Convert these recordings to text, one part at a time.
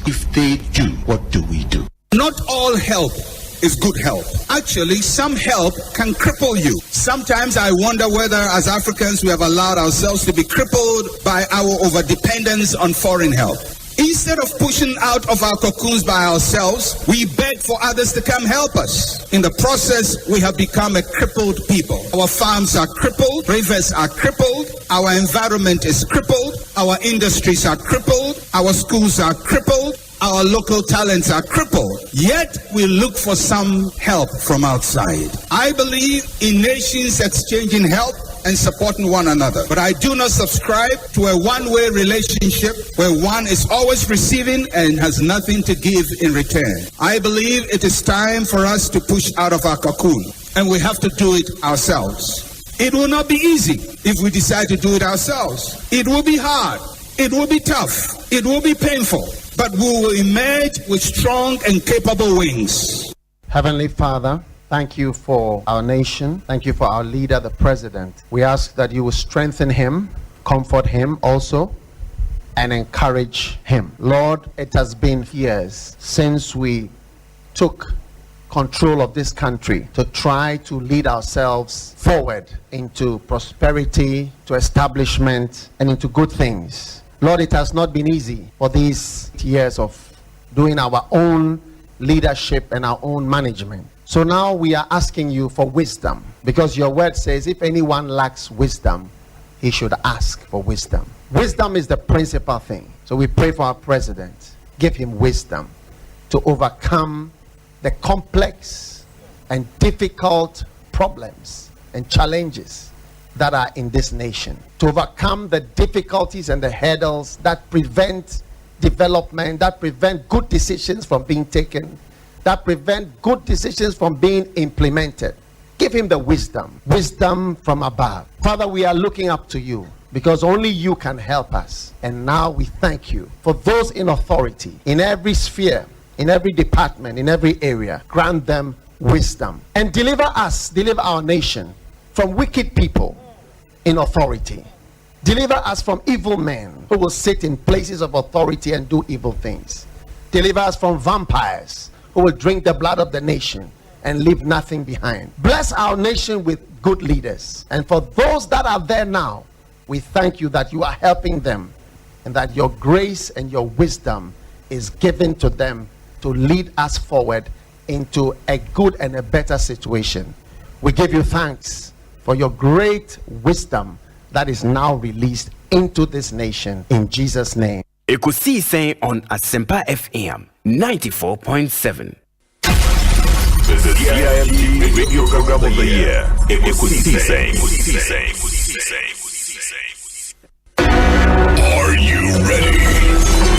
If they do, what do we do? Not all help is good help. Actually, some help can cripple you. Sometimes I wonder whether as Africans we have allowed ourselves to be crippled by our overdependence on foreign help. Instead of pushing out of our cocoons by ourselves, we beg for others to come help us. In the process, we have become a crippled people. Our farms are crippled, rivers are crippled, our environment is crippled, our industries are crippled, our schools are crippled, our local talents are crippled. Yet we look for some help from outside. I believe in nations exchanging help and supporting one another. But I do not subscribe to a one-way relationship where one is always receiving and has nothing to give in return. I believe it is time for us to push out of our cocoon, and we have to do it ourselves. It will not be easy if we decide to do it ourselves. It will be hard. It will be tough. It will be painful. But we will emerge with strong and capable wings. Heavenly Father, thank you for our nation. Thank you for our leader, the president. We ask that you will strengthen him, comfort him also, and encourage him. Lord, it has been years since we took control of this country to try to lead ourselves forward into prosperity, to establishment, and into good things. Lord, it has not been easy for these years of doing our own leadership and our own management. So now we are asking you for wisdom, because your word says if anyone lacks wisdom, he should ask for wisdom. Wisdom is the principal thing. So we pray for our president. Give him wisdom to overcome the complex and difficult problems and challenges that are in this nation, to overcome the difficulties and the hurdles that prevent development, that prevent good decisions from being taken, that prevent good decisions from being implemented. Give him the wisdom from above. Father, we are looking up to you because only you can help us. And now we thank you for those in authority, in every sphere, in every department, in every area. Grant them wisdom and deliver our nation from wicked people in authority. Deliver us from evil men who will sit in places of authority and do evil things. Deliver us from vampires who will drink the blood of the nation and leave nothing behind. Bless our nation with good leaders. And for those that are there now, we thank you that you are helping them and that your grace and your wisdom is given to them to lead us forward into a good and a better situation. We give you thanks for your great wisdom that is now released into this nation in Jesus' name. Ekosiisen On Asempa FM 94.7. The CIMT Radio Program of the Year. Ekosiisen. Are you ready?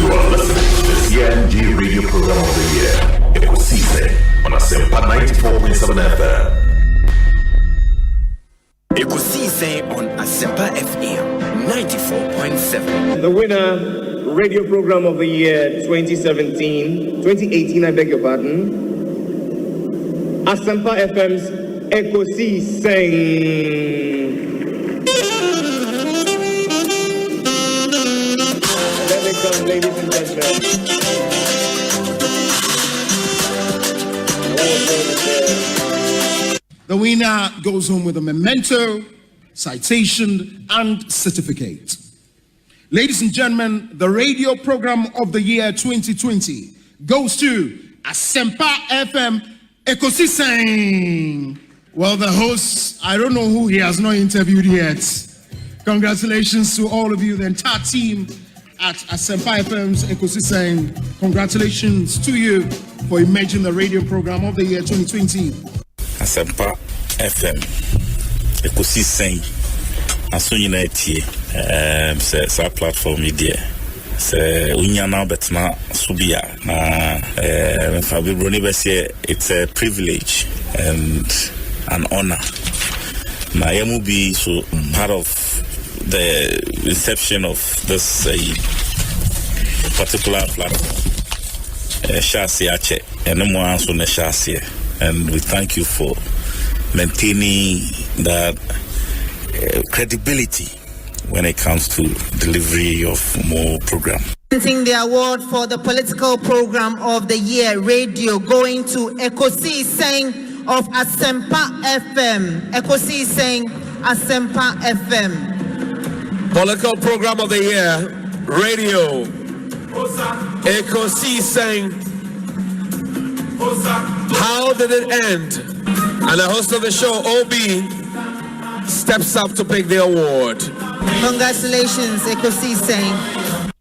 You are listening to the CIMT Radio Program of the Year. Ekosiisen on Asempa 94.7 FM. Ekosiisen On Asempa FM 94.7. The winner, Radio Program of the Year 2018, I beg your pardon. Asempa FM's Ekosiisen. There they come, ladies and gentlemen. The winner goes home with a memento, citation, and certificate. Ladies and gentlemen, the Radio Program of the Year 2020 goes to Asempa FM Ekosiisen. Well, the host, I don't know who he has not interviewed yet. Congratulations to all of you, the entire team at Asempa FM's Ekosiisen. Congratulations to you for emerging the Radio Program of the Year 2020. Asempa FM Ekosiisen aso nyina tie sa platform media se unya na betna subia na Fabio be say it's a privilege and an honor na yamu be so part of the inception of this particular platform Shasi Ache and no more so na Shasi. And we thank you for maintaining that credibility when it comes to delivery of more program. The award for the political program of the year radio going to Ekosiisen of Asempa FM. Ekosiisen Asempa FM. Political program of the year radio Ekosiisen. How did it end? And the host of the show, OB, steps up to pick the award. Congratulations, Ekosiisen.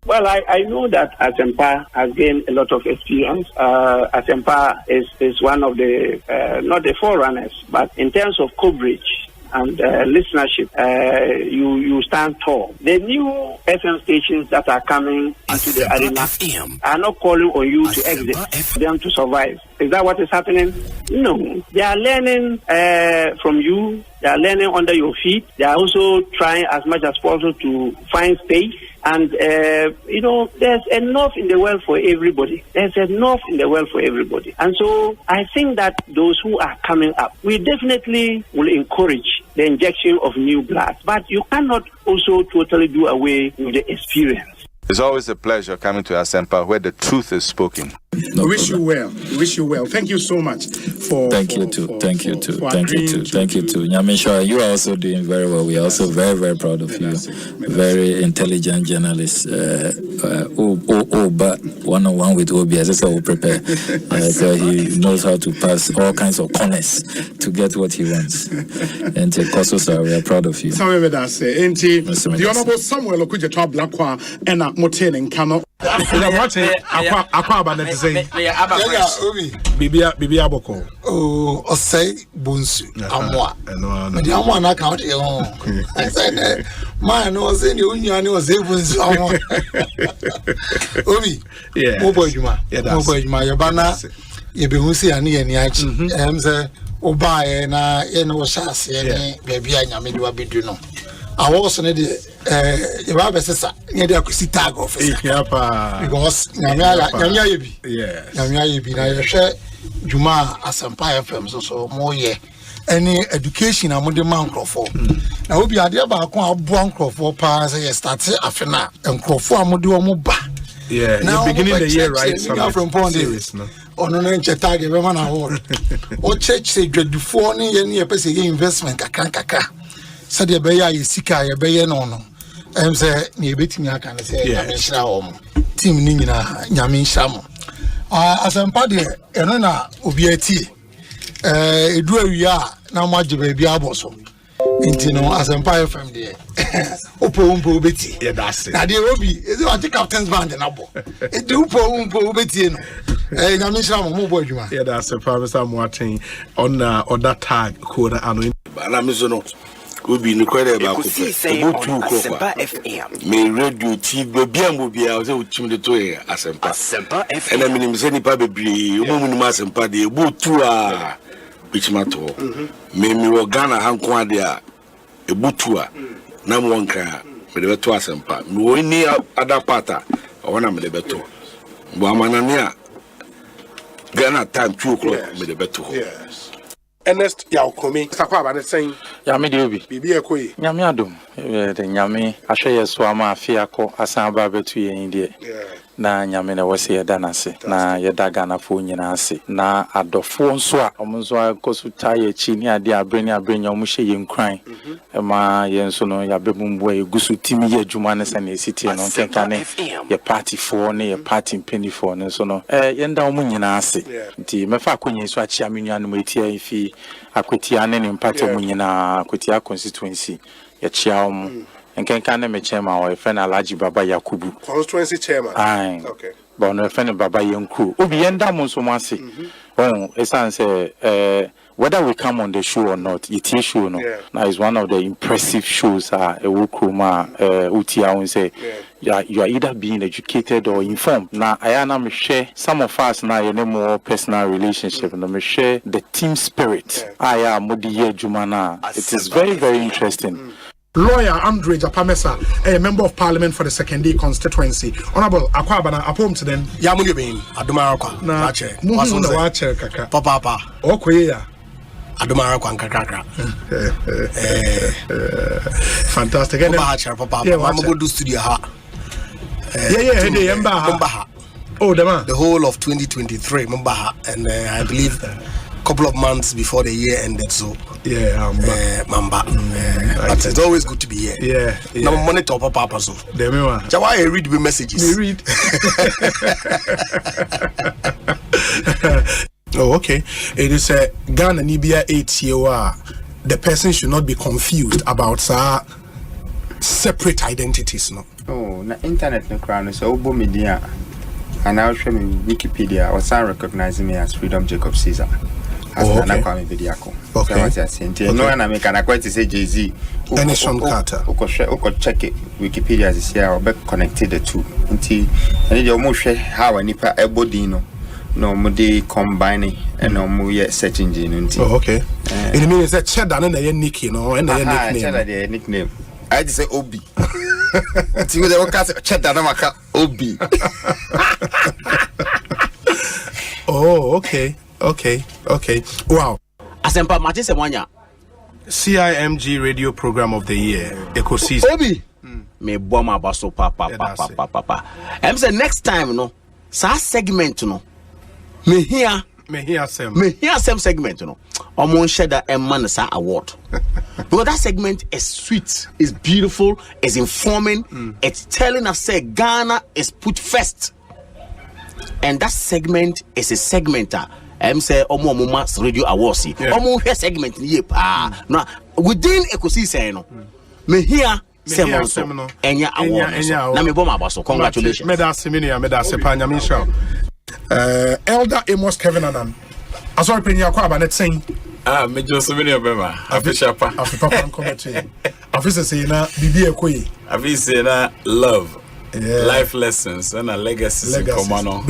Well, I know that Asempa has gained a lot of experience. Asempa is one of the, not the forerunners, but in terms of coverage and listenership, you stand tall. The new FM stations that are coming into the arena are not calling on you to exit, them to survive. Is that what is happening? No. They are learning from you. They are learning under your feet. They are also trying as much as possible to find space. And, there's enough in the world for everybody. There's enough in the world for everybody. And so I think that those who are coming up, we definitely will encourage the injection of new blood. But you cannot also totally do away with the experience. It's always a pleasure coming to Asempa where the truth is spoken. We wish you well. We wish you well. Thank you so much for. Thank you too. Thank you too. Nyamisha, you are also doing very well. We are also very, very proud of you. Very intelligent journalist. But one-on-one with OB, as I said, will prepare. He knows how to pass all kinds of corners to get what he wants. And Kososa, we are proud of you. The Honorable Samuel Okudjeto Blakwa and Moten and Kano. Kwabena to say, Bibi Aboko. Oh, Osei, Bonsu, Amwa. The Amwa account, I said, man was in the Union, was able to Obi, Oboyuma, Yabana, Yabusi, and Yachi, Emse, Obai, and Shasi, baby, and Yamidua Biduno. I was on the near the Akusi tag office because Namia Yebi, I share Juma Asempa FM, so more ye. Any education among the man Crawford. Now, we be idea about one Crawford pass a started after and Crawford Moduamuba. Yeah, now beginning the year, right? From Pondy. On an inch tag, everyone award. Or church say, dread before any investment, Kaka. Said the Bayer is Sika, a Bayer no. I'm say, near beating I can say, Yamin Team Nina, Yamin Shamo. Asempa de, Enona, Ubiati. Do we are now much baby aboso. Intino Asempa FM there. Opo Betty. Yeah, that's it. Now the Obi is the captain's band in Abo. It do Opo Betty. Yamin Shamo, boy, you are. Yeah, that's a promise I'm watching on that tag code. Anamizono. Will be no credit about Asempa FM. May radio TV be I was with the toy Asempa FM. And I mean, Seni Pabi, woman Asempa, the Butua, which matter. May me Ghana Hanquadia, a Butua, Namonka, with the Beto Asempa. No any other parta, or one of the Beto. Wamanania Ghana time 2 o'clock with the Beto. Yes. Ernest Yaokomi, Kwabena saying, Yami Dubi, Bibi Ekoi, Yamiadum, the Yami, Ashe Swama, Fiako, Asamba Betu India. Na Yamina was here danasi, na Yadagana Funyanasi, na Adofon Swa, Omunzwa Kosutai, Chinia, dia bring your mushy in crying. Emma Yensono, Yabumwe, Gusu Timi, Jumanes and the city, and on Tenkane, your party for near party in penny for, and so no. Yenda Munyanasi, the Mefakuni Swachi Aminian Mutia, if he Aquitian and Pato Munina, Aquitia constituency, Yachiam. And can me chairman or a friend Alaji Baba Yakubu. Constituency chairman. Aye. Okay. But no friend Baba Yanku. Ubienda Monsomasi. Oh, it's whether we come on the show or not, it is show no. Now it's one of the impressive shows. A Wukuma, Utia, and say, you are either being educated or informed. Now I am share some of us now you know more personal relationship. And I share the team spirit. I am Modiye Jumana. It is very, very interesting. Lawyer Andre Japamesa, a member of parliament for the Second Day constituency. Honorable Kwabena, upon to them. Yamu bin, Adumarako, Nache, Wache, Kaka, Papa, Okoya, Adumarako, Kaka. Fantastic. Papa, I'm going to studio. Mumbaha. Oh, the man. The whole of 2023, Mumbaha, and I believe a couple of months before the year ended. So Mamba. But it's always good to be here. Yeah. Now monitor Papa so. Why I read the messages? You read. Oh, okay. It is a Ghana Nibia 8 the person should not be confused about separate identities, no. Oh, na internet no crown so obo media. And now show me Wikipedia or some recognize me as Freedom Jacob Caesar. Okay. No, and I make an acquaint to say Jay-Z. Anderson Carter. Check it. Wikipedia is here or be connected the two. Until I need almost share how I nipa ebodino. No mudi combining and no more search engine. Oh, okay. It means that cheddar and a nick, and a nickname. I just say Obi. See what they will cast cheddar Obi. Oh, okay. Wow. Asempa Martin Semwanya. CIMG radio program of the year. Ekosiisen. Obi. Me bomba baso papa. I'm say next time no. Sa segment no. Me here some segment no. Omon share that man sa award. Because that segment is sweet, is beautiful, is informing, it's telling us say Ghana is put first. And that segment is a segment say Omo Mama's Radio Awards. Omo here segment ni now within Ekosiisen no. Me here Semono Enya award. Na me bomba baso. Congratulations. Medase Panyamisha. Elder Amos Kevin Anan. Asori Penya Kwabena net saying. Me just so many of them. Afisha Papa come to you. Afisa say na bibi ekoyi. Afisa na love. Yeah. Life lessons and a legacies in Komano.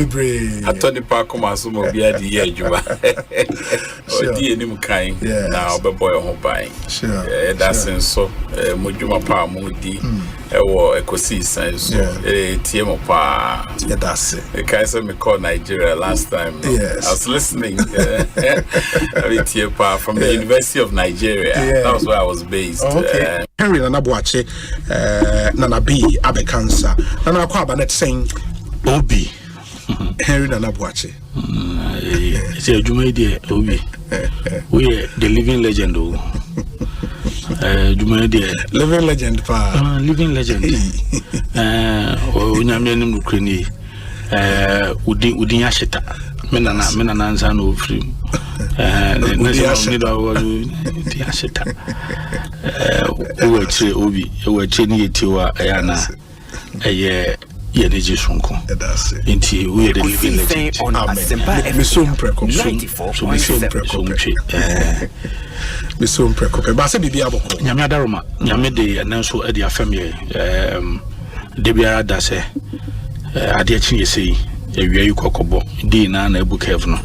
I told the park Komasumo be at the year, Juba. Or the enemy kind now, but boy, I'm buying. Sure. That's in so Mujuma Pa Moody, or Ekosiisen, so TM Pa. Yeah, that's it. The Kaiser me called Nigeria last time. Yes. I was listening. TM Pa from the University of Nigeria. That was where I was based. Okay. Henry Nanabuache, Nana B, Abekansa. Nana Kwabena saying Obi. Henry Nanabuache. It's a Juma idea, Obi. We are the living legend. Juma idea. Living legend, pa. Living legend. Unyamian Ukraine. Udinyashita. Menana answer no free. Udinyashita. Obi, we training tiwa ayana ye energy sonko. Inti we the living legend on Asempa FM 94.7. Ba se bibia boko. Nyame adaroma, nyame de ananso e de afam ye de biara da se ade achi yesi ewia yi kokobo di na ebu kev no.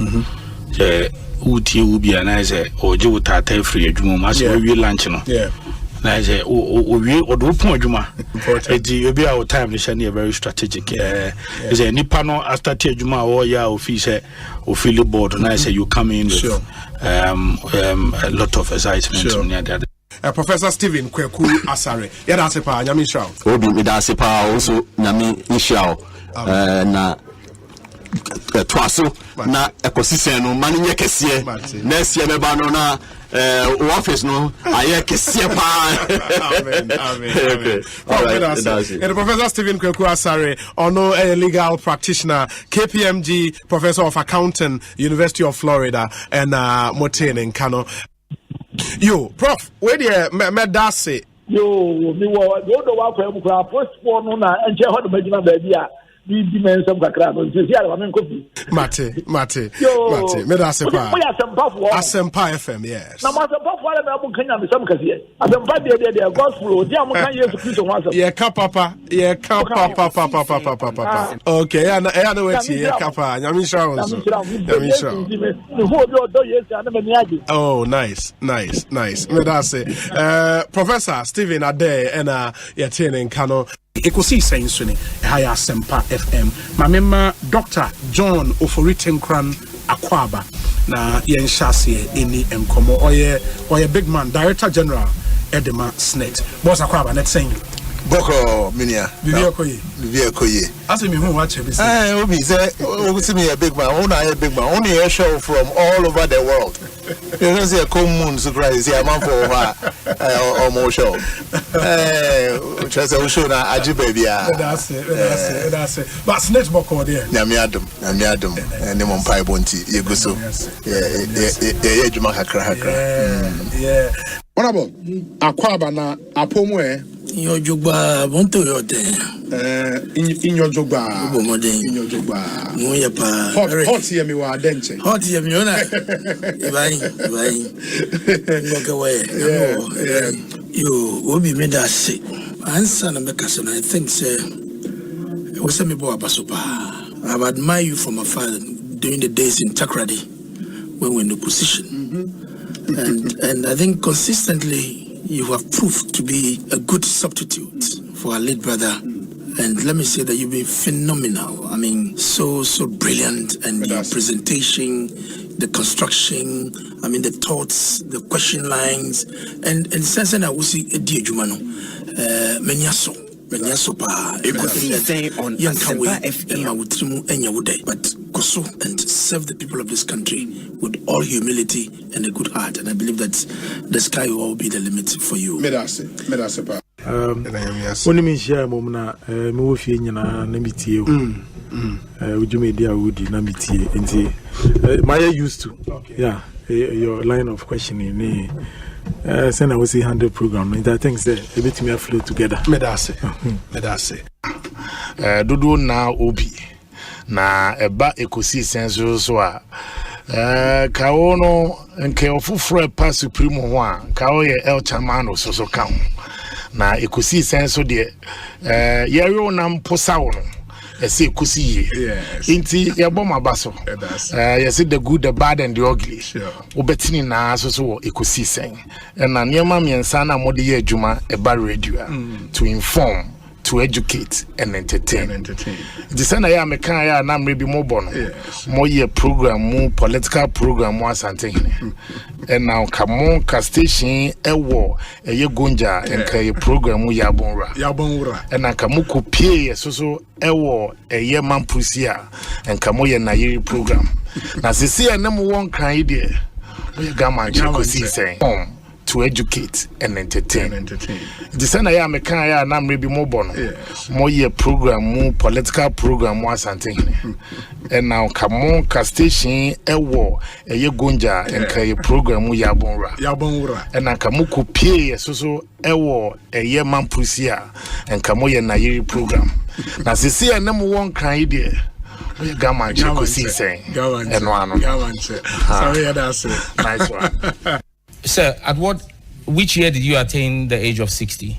Uti ubi anaze oje utata free adwuma ma se we lunch no. Na say we odo pon adwuma edi obi our time ni share very strategic is a nipa no after te adwuma o ya office o feel board na say you come in with a lot of excitement near that. Professor Stephen Kweku Asare yada asepa nyame shao obi me da asepa also nyame shao na twaso na Ekosiisen no mani nye kese na sie meba no na office no aye kese pa. Amen. And Professor Stephen Kweku Asare ono a legal practitioner, KPMG professor of accounting, University of Florida, and Motene in Kano. Yo prof where the medase yo mi wo do wa kwa mu kwa post for no na enche ho do magina ba bia di dimensum kakra no se sia me kofi mate medase pa Asempa FM yes na Asempa for na bu kanya me sam kase Asempa de gospel di am kan Yesu Kristo ho asem ye ka papa okay ya na wechi ye ka pa nyame shira oh nice medase Professor Stephen Ade and Yatene Kano Ekosiisen suni haya Asempa FM mamema Dr. John Oforitenkran Akwaba na yenshase eni enkomo oye big man Director General Edema Snet boss Akwaba net saying Boko Minia. Viviakoye. Ask me who watch it. Obi say, see me a big man. Only a big man. Only a show from all over the world. You don't see a common surprise. See a man for almost show. Just a show na ajibaby. That's it. But snitch Boko there. Nyamiadum. And them on pie bonti. You go so. Yeah. Jumaka kra. Yeah. What about Kwabena apomwe? In your jugba, bonto yote. In your jugba. In your jugba. Hot here me wa denche. Hot here me ona. Bye. Walk away. You obi me da say. Answer na make us. I think say. It was me bo abasopa. I've admired you from afar during the days in Takrady when we were in opposition. And I think consistently you have proved to be a good substitute for our late brother. And let me say that you've been phenomenal. I mean, so brilliant. And your presentation, the construction, I mean, the thoughts, the question lines, and sense I will see a dear Jumano, Ekosiisen On Asempa FM. But Koso and serve the people of this country with all humility and a good heart. And I believe that the sky will all be the limit for you. Medase. When you share Momna, Mofi na Namitie, Ujumedia Woody Namitie, and Maya used to. Yeah, your line of questioning. Send I was 100 program, and I think that a bit me flow together. Medase. Dudu na obi na eba Ekosiisen so a kawo no nke ofufro pa supreme ho a kawo ye el chamano so ka na Ekosiisen so de yero na mposa wo no ese Ekosi inti yebo mabaso yes the good, the bad and the ugly obetini na so Ekosiisen na niema miensa na mode ye adwuma eba radio to inform, to educate and entertain. The sana ya meka ya na mrebi mo bono. Mo ye program, political program Asante. And now kamo ka station ewo ye gonja enka ye program Yabonra. And na kamo kopie so ewo ye mampusia and kamo ye na yiri program. Na sisi na mo won kan ide. Mo gama Ekosiisen to educate and entertain. The sana ya meka ya na mrebi mo bono. Mo ye program, political program Asante. And now kamo ka station ewo ye gonja enka ye program Yabonra. And na kamo kopie so ewo ye mampusia and kamo ye na yiri program. Na sisi na mo won kan ide. Gama Ekosiisen. Sorry, that's it. Nice one. Sir, which year did you attain the age of 60?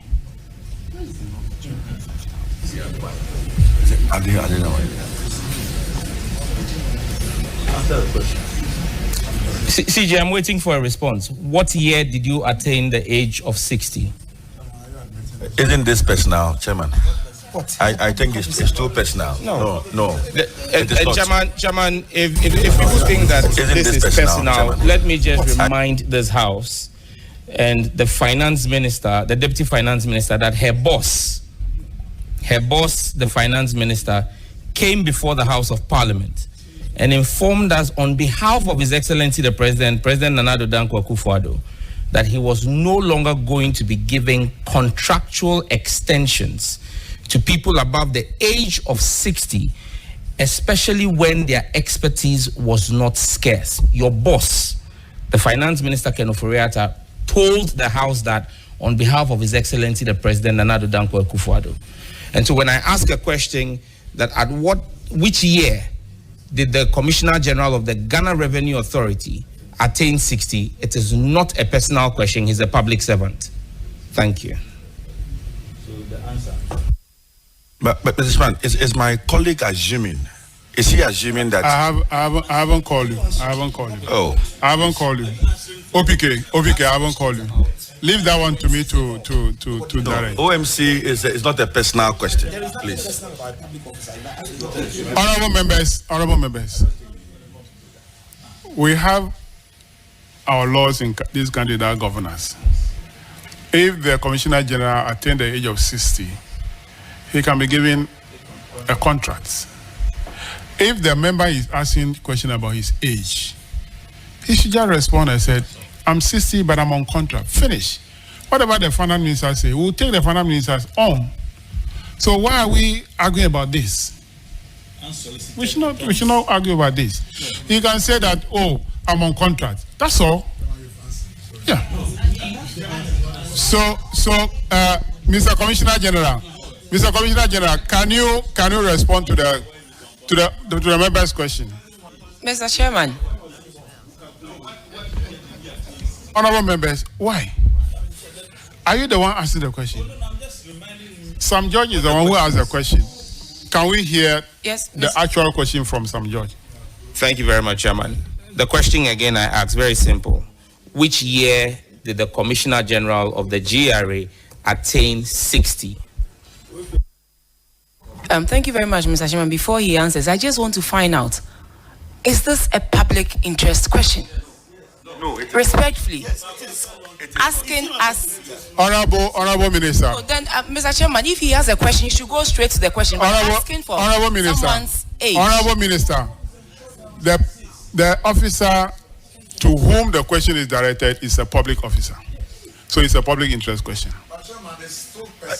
I didn't know. CJ, I'm waiting for a response. What year did you attain the age of 60? Isn't this personal, Chairman? What? I think it's too personal. No. Chairman, if people think that this is personal, let me just remind this House and the finance minister, the deputy finance minister, that her boss, the finance minister, came before the House of Parliament and informed us on behalf of His Excellency the President Nana Addo Dankwa Akufo-Addo, that he was no longer going to be giving contractual extensions to people above the age of 60, especially when their expertise was not scarce. Your boss, the finance minister Ken Ofori-Atta, told the House that on behalf of His Excellency the President Nana Addo Dankwa Akufo-Addo. And so when I ask a question that which year did the Commissioner General of the Ghana Revenue Authority attain 60, it is not a personal question. He's a public servant. Thank you. So the answer. But Mr. Span, is my colleague assuming? Is he assuming that I haven't called you? Oh, I haven't called you. OPK, I haven't called you. Leave that one to me to direct. OMC is not a personal question, please. Honorable members. We have our laws in this country that govern us. if the Commissioner General attained the age of 60, he can be given a contract. If the member is asking a question about his age, he should just respond and say, I'm 60, but I'm on contract. Finish. Whatever the finance minister say, we'll take the finance ministers on. So why are we arguing about this? We should not argue about this. You can say that, oh, I'm on contract. That's all. Yeah. So, Mr. Commissioner General, can you respond to the member's question? Mr. Chairman. Honorable members, why? Are you the one asking the question? Sam George is the one who asked the question. Can we hear the actual question from Sam George? Thank you very much, Chairman. The question again I asked, very simple. Which year did the Commissioner General of the GRA attain 60? Thank you very much, Mr. Chairman. Before he answers, I just want to find out, is this a public interest question? No. Respectfully. Asking us. Honorable Minister. So then, Mr. Chairman, if he has a question, he should go straight to the question. Asking for someone's age. Honorable Minister, the officer to whom the question is directed is a public officer. So it's a public interest question.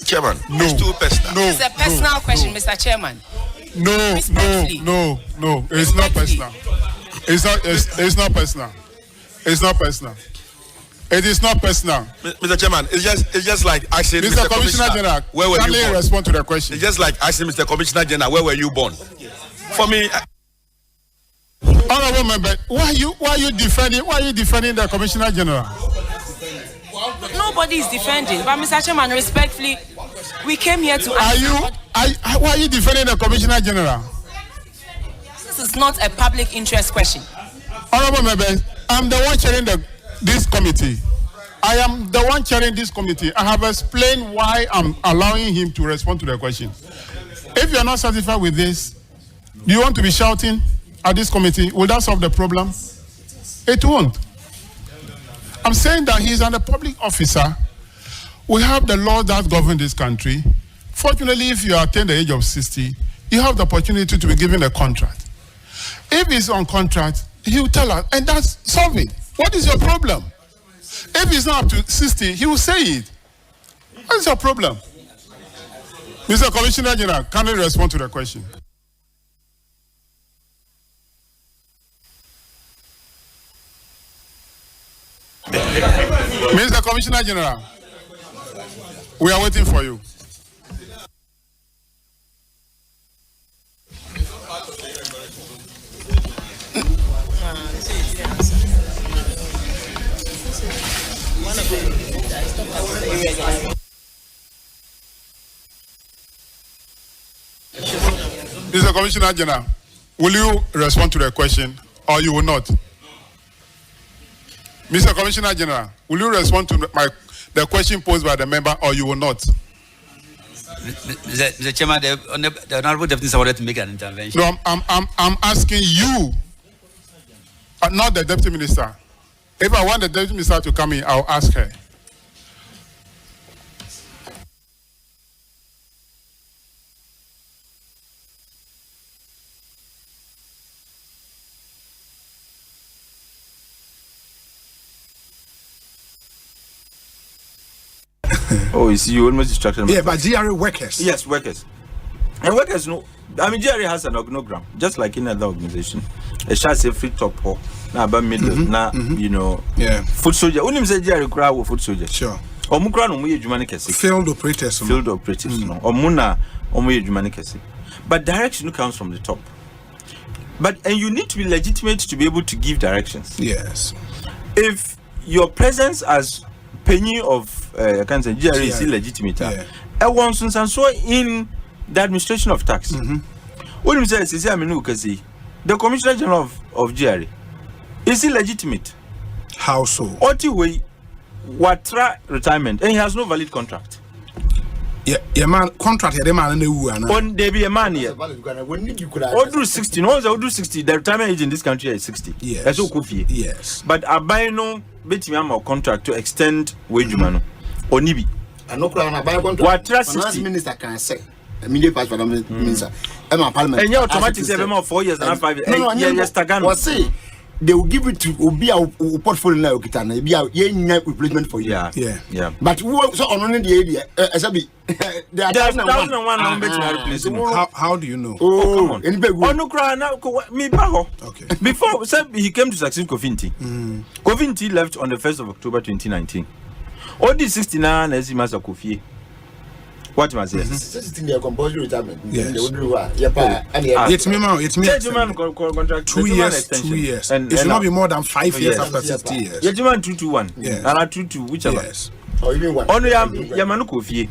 Chairman, no. It's too personal. No. It's a personal question, Mr. Chairman. No. It's not personal. It's not personal. It's not personal. It is not personal. Mr. Chairman, it's just like asking Mr. Commissioner General, where were you born? Respond to the question. It's just like asking Mr. Commissioner General, where were you born? For me, honorable member, why are you defending the Commissioner General? Nobody is defending, but Mr. Chairman, respectfully, we came here to why are you defending the Commissioner General? This is not a public interest question. Honorable members, I'm the one chairing this committee. I am the one chairing this committee. I have explained why I'm allowing him to respond to the question. If you're not satisfied with this, do you want to be shouting at this committee? Will that solve the problem? It won't. I'm saying that he's a public officer. We have the law that govern this country. Fortunately, if you attain the age of 60, you have the opportunity to be given a contract. If he's on contract, he will tell us, and that's solving. What is your problem? If he's not up to 60, he will say it. What is your problem? Mr. Commissioner General, can you respond to the question? Mr. Commissioner General, we are waiting for you. Mr. Commissioner General, will you respond to the question or you will not? Mr. Commissioner General, will you respond to the question posed by the member or you will not? Mr. Chairman, the Honorable Deputy wanted to make an intervention. No, I'm asking you, not the Deputy Minister. If I want the Deputy Minister to come in, I'll ask her. Oh, you see, you almost distracted me. Yeah, but GRA workers. Yes, workers. And workers, no. I mean, GRA has an organogram, just like in other organization. A shall say free top or now about middle, now, you know, food soldier. Only say GRA crowd with food soldier. Sure. Or Mukra no muye jumani kesi. Field operators. No. Or Muna or muye jumani kesi. But direction comes from the top. And you need to be legitimate to be able to give directions. Yes. If your presence as penny of I can't say GRA is illegitimate. And so in the administration of tax. What you say is the Commissioner General of GRA is illegitimate. How so? Way Watra retirement and he has no valid contract. Yeah, man, contract the man on there be a man here. Odu 60, no, Odu 60. The retirement age in this country is 60. Yes. That's all Kofi. Yes. But I buy no betting contract to extend wage man. Onibi. And no crown by contract. What Finance minister can say. Immediate pass for the minister. Emma Parliament. And you automatically 4 years and 5 years. Yes, Tagan. What say? They will give it to Obi a portfolio now. Kitana. Be a replacement for you. Yeah. But who so on the idea? Asabi. There are 1,001 How do you know? Oh, come on. No cry now. Me baho. Okay. Before he came to succeed Kofinti. Kofinti left on the 1st of October 2019. All these 69 as he must have Kofi. What was it? Sitting there, compulsory retirement. Yes. It's me, contract 2 years. 2 years. And it should not be more than 5 years after 60 years. Yet you man 221. Yeah. And I 22, whichever. Yes. Or even one. Only Yamanu Kofi.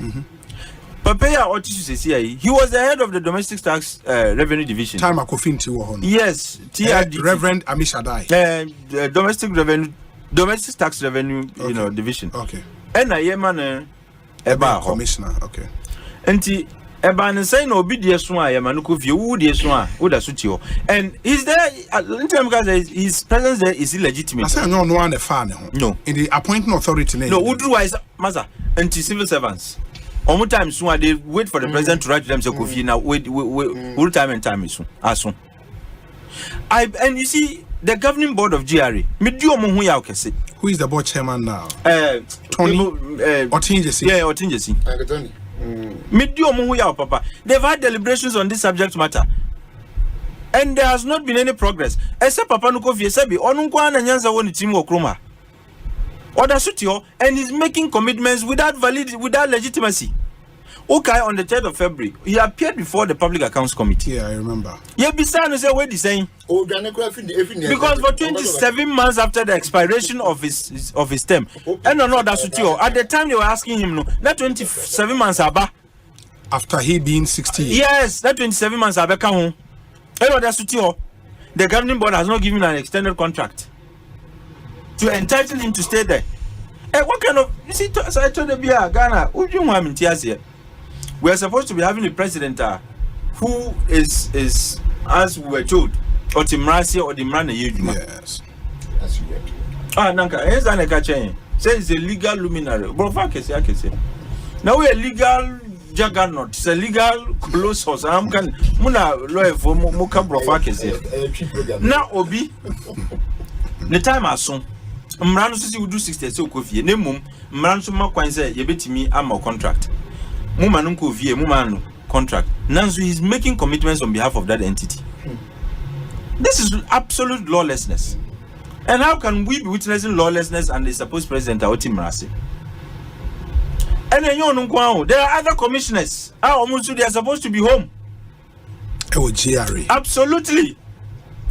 Papaya Otis he was the head of the domestic tax revenue division. Time Kofinti won. Yes. Reverend Amishadai. Domestic tax revenue, division. Okay. And I am Eba commissioner. Okay. Enti eba ne say no obi die so a yamanuko vie wu die so a wo da so ti ho. And is there in terms because his presence there is illegitimate. I say no one the fan no in the appointing authority name. No otherwise master anti civil servants all time so they wait for the president to write to them say Kofi now wait all time and time is so and you see the governing board of GRA me di omo hu ya okese. Who is the board chairman now? Tony Otinjesi. Yeah, Otinjesi. Tony. Papa. They've had deliberations on this subject matter. And there has not been any progress. Except Papa Nukofi Sebi, Onunkwa na Nyanza woni team Okroma. Oda Sutio, and he's making commitments without legitimacy. Okay, on the 3rd of February, he appeared before the Public Accounts Committee. Yeah, I remember. Yeah, besides, what he's saying. Because for 27 months after the expiration of his term, and no, that's at the time they were asking him, no, that 27 months after he being 60 years. Yes, that 27 months come home. And that's the governing board has not given an extended contract to entitle him to stay there. And what kind of you see? So I told the Ghana, we are supposed to be having a president who is as we were told, or Timrasi or Dimrana Yujuma. Yes. That's weird. Nanka, here's an Ekachen. Say it's a legal luminary. Bro, I can say. Now we are legal juggernaut. It's a legal colossus. I'm can Muna lawyer for Muka Brofakese. Now, Obi, the time I saw. Mrano sisi would do 60 so Kofi. Nemum, Mranso Makwanse, Yebetimi, I'm a contract. Mumanunko vie, Mumanu contract. Nanzu is making commitments on behalf of that entity. This is absolute lawlessness. And how can we be witnessing lawlessness and the supposed president Aoti Mrasi? And then there are other commissioners. They are supposed to be home. Absolutely.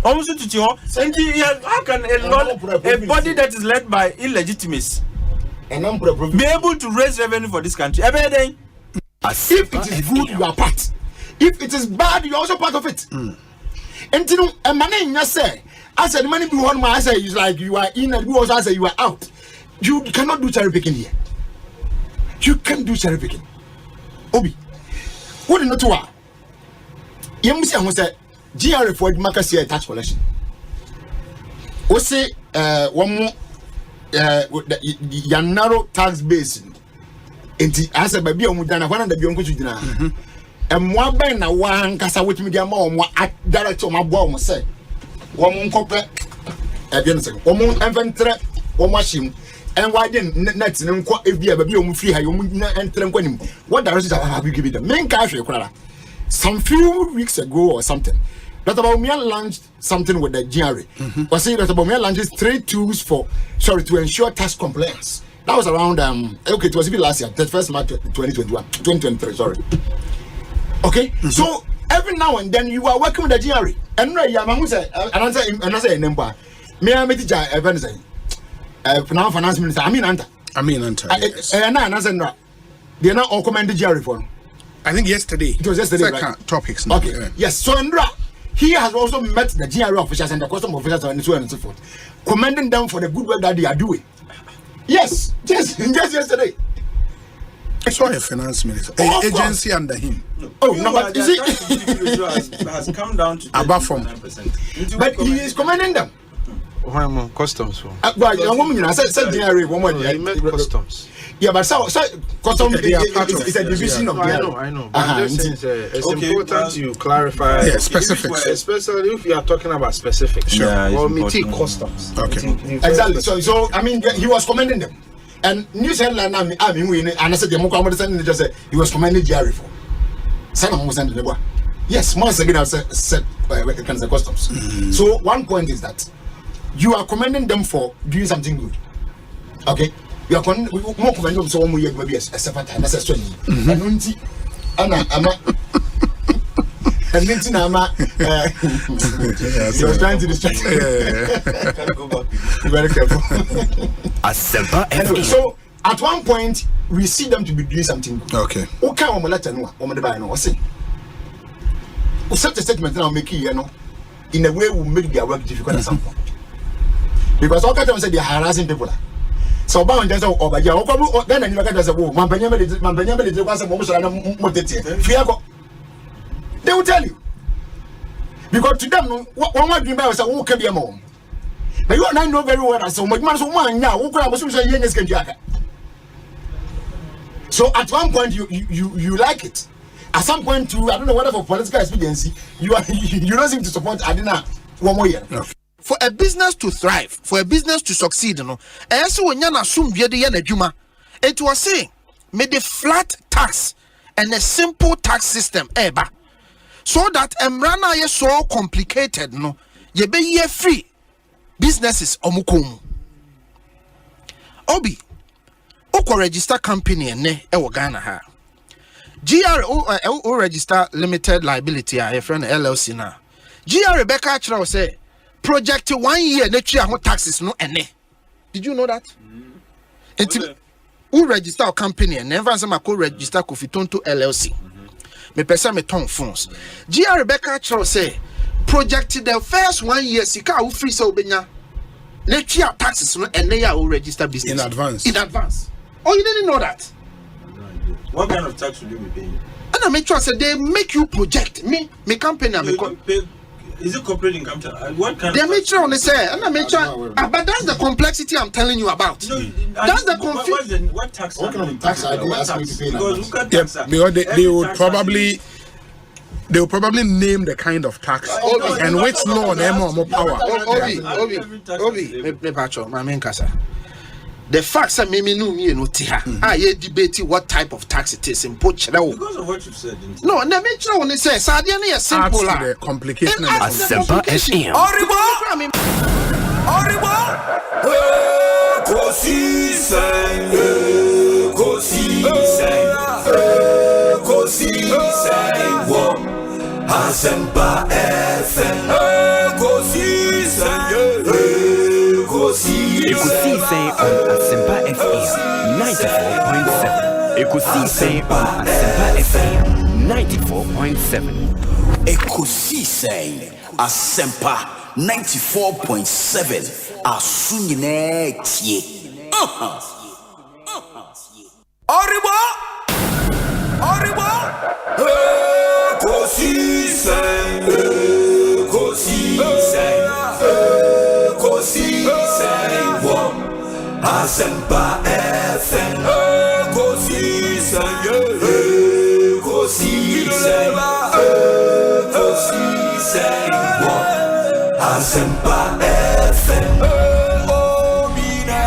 Almost to how can a body that is led by illegitimacy be able to raise revenue for this country? If it is good, you are part. If it is bad, you are also part of it. And you know, a man in your say, I said, many people want my say is like you are in, and you also say you are out. You cannot do cherry picking here. You can't do cherry picking. Obi, what is not to her? You must say, GRA for the market share tax collection. Osei, one more, your narrow tax base. And as a baby, I'm done. One of the young people, and one by now, one cassa with me, dear mom, at director, my bomb say, one more copper, again, one more inventory, one machine, and why didn't net and if you ever be free, you enter and him. What direction have you given the main cash? Some few weeks ago or something. Dr. Baumia launched something with the GRA. Was saying Dr. Baumia launches 3 tools to ensure tax compliance. That was around it was even last year, 31st March 2023, sorry. Okay? So every now and then you are working with the GRA. And Yamamu said, another number. May I meet the event saying now finance minister, I mean Anta. Yes. And they are not all commended GRA for. I think yesterday. It was yesterday, right? Topics. Okay. Yeah. Yes. So Andra, he has also met the GRA officials and the custom officials and so on and so forth, commending them for the good work that they are doing. Yes, just yesterday. I saw a finance minister, agency under him. Oh, no, but you see, has come down to above from, but he is commending them. Customs. But young woman, I said GRA, woman, he met customs. Yeah, but so custom is a division of I know. But it's important you clarify. Yeah, specifics. Especially if you are talking about specifics. Sure. Or meeting customs. Okay. Exactly. So I mean, he was commending them. And news headline, I mean, and I said, the just said he was commending Jerry for. Sana was sending the yes, once again, I said customs. So one point is that you are commending them for doing something good. Okay? You are more commending them so maybe a separate time necessarily. And he was trying to distract. Be very careful. Anyway, so at one point we see them to be doing something good. Okay. Okay, we let you know. We buy no. Say. We set a statement now make it, in a way will make their work difficult at some point. Because all kinds of say they are harassing people. So bound just over here. Then you look at us, oh, man, they will tell you. Because to them, one more dream was a who can be a mom. But you and I know very well, so much man, so one now, who can say, so at one point, you like it. At some point, too, I don't know whatever political expediency, you don't seem to support Adina one more year. No. For a business to thrive, for a business to succeed, and so when you assume it was saying, made a flat tax and a simple tax system, so that Emrana is so complicated, you be ye free businesses omukum. Obi, oko register company ne ewo Ghana ha. GR register limited liability a friend LLC na. GR Rebecca Achra say project 1 year ne tria ho taxes no ene. Did you know that? Who register a company and never say mako register Kofi Tonto LLC. Me pesa me ton phones. GR Rebecca Achra say project the first 1 year sika u free so benya ne tria taxes no ene ya o register business in advance. In advance. Oh, you didn't know that? What kind of tax will you be paying? And I make sure say they make you project me company. Is it corporate income tax? What kind they of make sure on say, and I make sure. But that's the complexity I'm telling you about. That's the confusion. What tax? What kind of tax are you asking me to pay? Because they would probably. They will probably name the kind of tax and which law and more power. The facts that me no me no tiha. I debate what type of tax it is in because of what you said. No, na me try when say sadia na simple la. The complication of Asempa FM. Oribo. Asempa FM. Ekosiisen On Asempa FM 94.7. Ekosiisen On Asempa FM 94.7. Ekosiisen Asempa 94.7. Asunyine tie. Oribo. Ekosiisen. Asempa FM. Ekosiisen. Asempa FM. Obiba.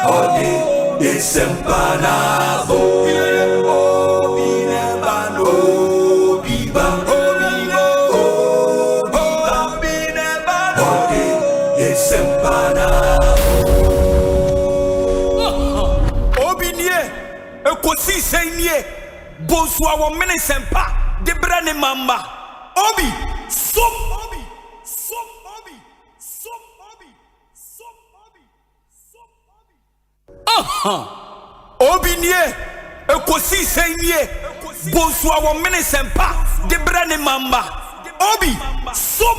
Ode Desempana bo. Ekosiisen Bonsu Omanhene sempa de brane mamba obi som obi nie Ekosiisen Bonsu Omanhene sempa de brane mamba obi som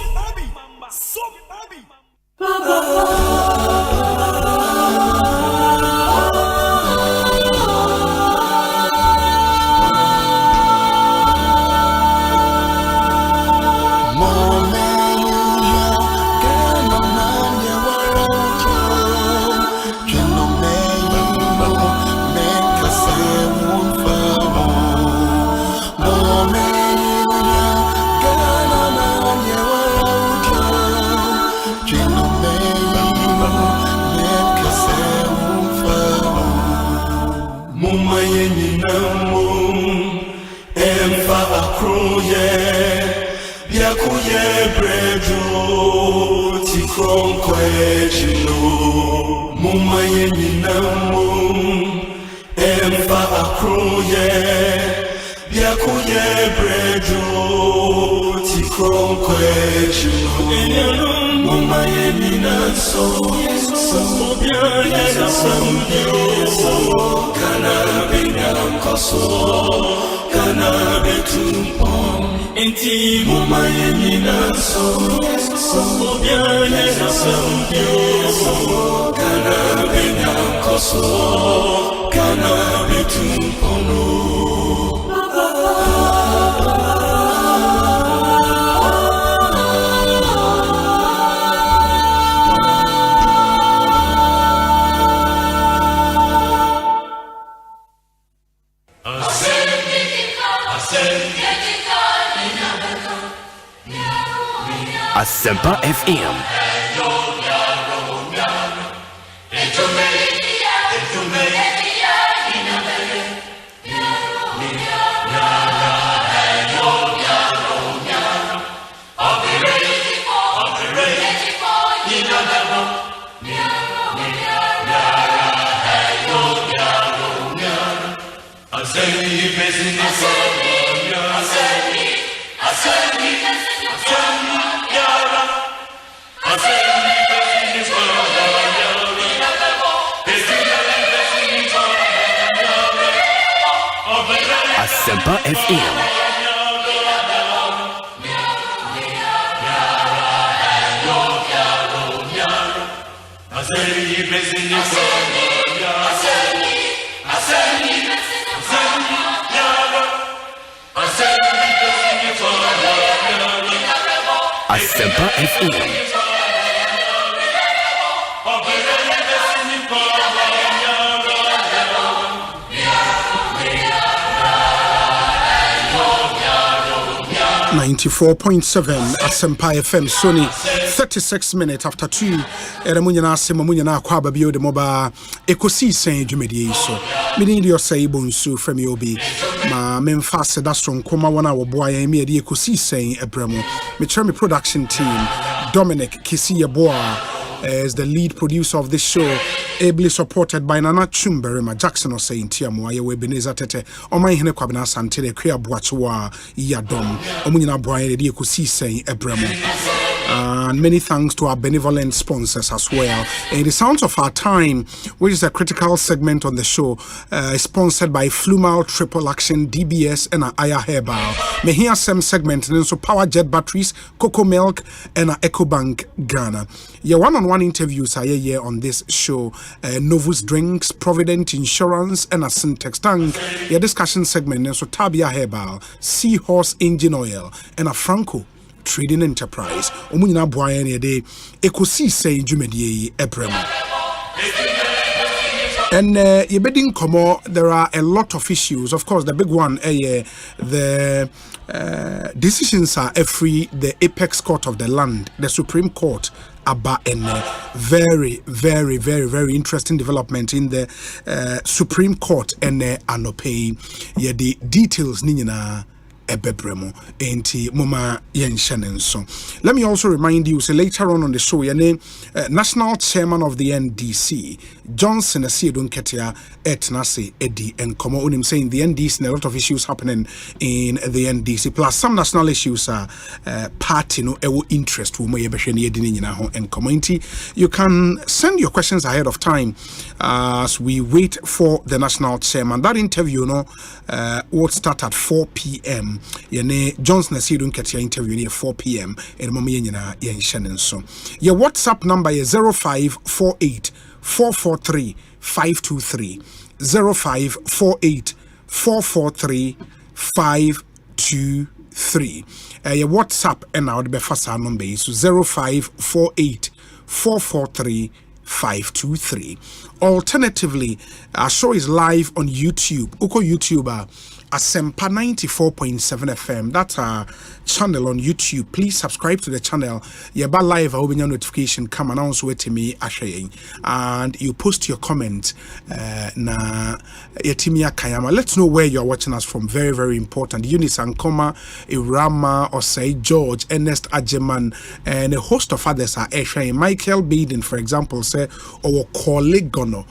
akroye Yakuye brejo Tikron kwejino Mumaye ninamum Emfa akroye Yakuye brejo Tikron kwejino Mumaye ninamum Kana benyam koso Kana betumpon Inti muma yenina so Obiane nasambio Kana benyam koso Kana betumpono Asempa FM. Asempa FM. Asempa FM. 94.7 Asempa FM Sony 36 minutes after 2 Eramunyana Asema Munyana Kwaba Bio de Moba Ekosiisen Dwumedie so Mini di Osei Bonsu from Yobi ma memfase da strong koma wana wo boa yan me di Ekosiisen Ebremo me me production team Dominic Kisi Boa is the lead producer of this show, ably supported by Nana Chumberima Jackson Osei Ntiamu ayewe Beneza Tete Omanhene Kwabena Asante de Kria Boachoa Yadom Omunyina Boa de Ekosiisen Ebremo. And many thanks to our benevolent sponsors as well. In the Sounds of Our Time, which is a critical segment on the show, sponsored by Flumal Triple Action, DBS, and Aya Herbal. Mehia Sem segment, and also Power Jet Batteries, Cocoa Milk, and EcoBank Ghana. Your one-on-one interviews are here on this show. Novus Drinks, Provident Insurance, and Asante Tank. Your discussion segment, and so Tabia Herbal, Seahorse Engine Oil, and a Franco Trading Enterprise. Omunyina Boyane de Ekosiisen Dwumedie Ebremo. And Yebedin Komo, there are a lot of issues. Of course, the big one, the decisions are free. The apex court of the land, the Supreme Court, about a very, very, very, very interesting development in the Supreme Court and Anope. Yeah, the details Nina. Ebebremo enti mama yenshanenso. Let me also remind you, so later on the show, National Chairman of the NDC, Johnson Asiedun Ketia Etnase Edi and Komo Unim saying the NDC and a lot of issues happening in the NDC, plus some national issues are party no ewo interest and community. You can send your questions ahead of time as we wait for the National Chairman. That interview will start at 4 p.m. Yene Johnson Asiedun Ketia interview near 4 p.m. and Mommy Yena Yenshanenso. Your WhatsApp number is 0548 443 523 0548 443 523. Your WhatsApp and our Befasa number is 0548 443 523. Alternatively, our show is live on YouTube. Uko YouTuber Asempa 94.7 FM. That's our channel on YouTube. Please subscribe to the channel. Yeba live will be your notification come announce with me and you post your comment na yetimia kayama. Let's know where you're watching us from. Very, very important. Eunice Ankoma, Irama, Osei, George, Ernest Ajeman, and a host of others are sharing. Michael Baden, for example, say our colleague Gono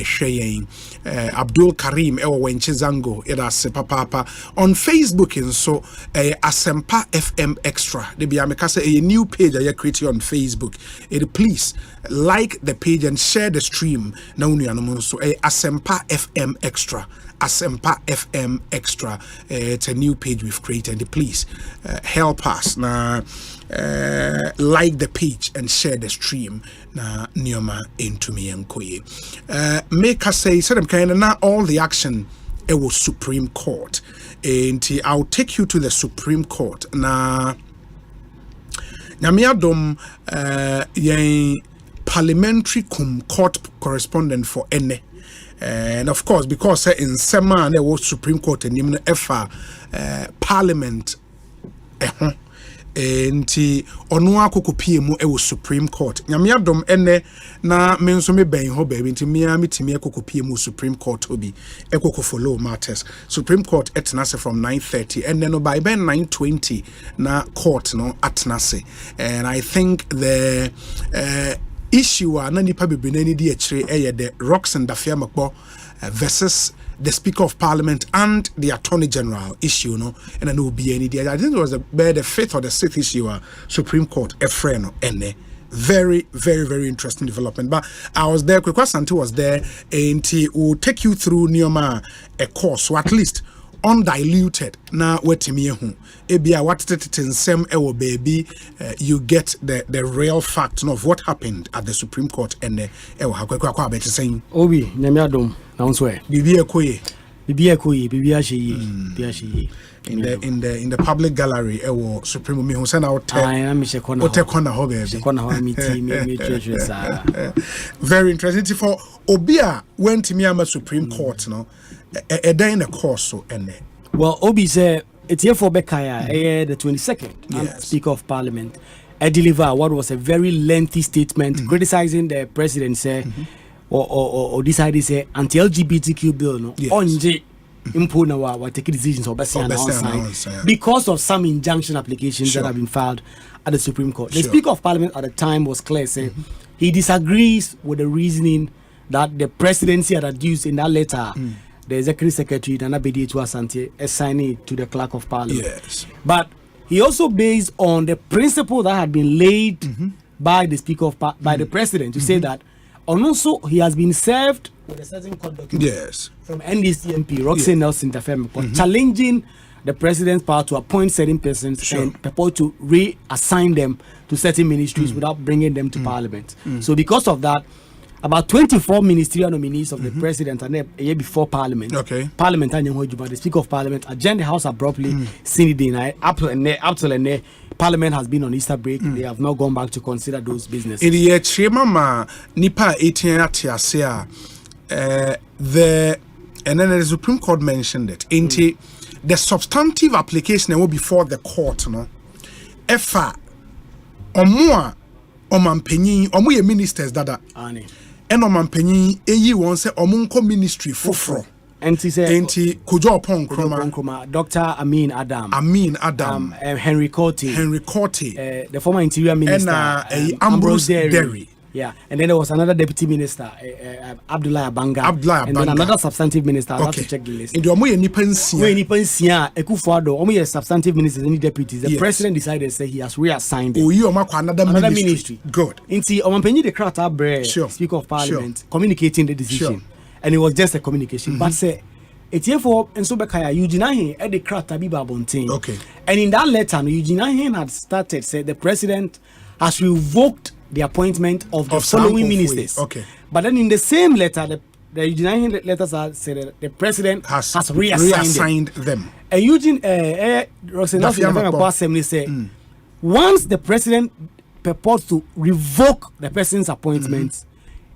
sharing. Abdul Karim Wenchizango Edase Papa on Facebook and so Asempa FM Extra. They be a new page I create on Facebook. Please like the page and share the stream. Now so Asempa FM Extra. Asempa FM Extra. It's a new page we've created. Please help us now. Like the page and share the stream na nioma into me enkoye make us say them kind of now all the action it was Supreme Court and I'll take you to the Supreme Court na nyamiadom yen parliamentary court correspondent for ene and of course because in sema there was Supreme Court and him efa parliament enti ono akokopie mu e wo Supreme Court nyamiadom ene na me nso me ben ho ba enti me ametimi akokopie mu Supreme Court obi ekoko follow matters Supreme Court etnase from 9:30 and then by 9:20 na court no atnase and I think the issue na nipa bebre na ni di akire the Roxanne Dafia Makbo versus the Speaker of Parliament and the Attorney General issue, no, and then will be any day. I think it was the fifth or the sixth issue, Supreme Court, a friend, and very, very, very interesting development. But I was there, Asante was there, and he will take you through Nioma a course, so at least undiluted. Now, what me ebia what same baby, you get the real fact of what happened at the Supreme Court and the saying Obi nyamiadom na unswe bibi ekoye in the public gallery Supreme me who send out very interesting for Obia went to me am Supreme Court no a day in the course so and well Obi say it's here for Bekaya the 22nd Speaker of Parliament I deliver what was a very lengthy statement criticizing the president say or decided say anti-LGBTQ bill no onje impo na wa take decisions or because of some injunction applications that have been filed at the Supreme Court. The Speaker of Parliament at the time was clear saying he disagrees with the reasoning that the presidency had adduced in that letter. The Executive Secretary Nana Bedi to Asante assigned it to the Clerk of Parliament. But he also based on the principle that had been laid by the Speaker of by the President to say that and also he has been served with a certain court document from NDC MP Roxanne Nelson Tafem challenging the President's power to appoint certain persons and purport to reassign them to certain ministries without bringing them to Parliament. So because of that, about 24 ministerial nominees of the President and a year before Parliament. Parliament and the Speaker of Parliament adjourned the House abruptly. Up to Parliament has been on Easter break. They have not gone back to consider those businesses. Nipa 18 and then the Supreme Court mentioned it. The substantive application will be before the court, no. Efa omwa omampenyin omu ye ministers dada. Eno mampenyin eyi won se omunko ministry foforo enti kojo pon kroma Dr. Amin Adam Henry Korte the former interior minister Ambrose Derry and then there was another deputy minister Abdullah Abanga and then another substantive minister. I have to check the list. And omo ye nipa nsia Ekufuado omo ye substantive ministers and deputies. The president decided say he has reassigned them. Another ministry. Good. Inti omampenyi the crata bre Speaker of Parliament communicating the decision and it was just a communication but say it's for Ensobekaya Eugene at the crata biba bontin. And in that letter Eugene had started said the president has revoked the appointment of the following ministers. But then in the same letter, the Eugene letters are said that the president has reassigned them. And Eugene Assembly say once the president purports to revoke the person's appointments,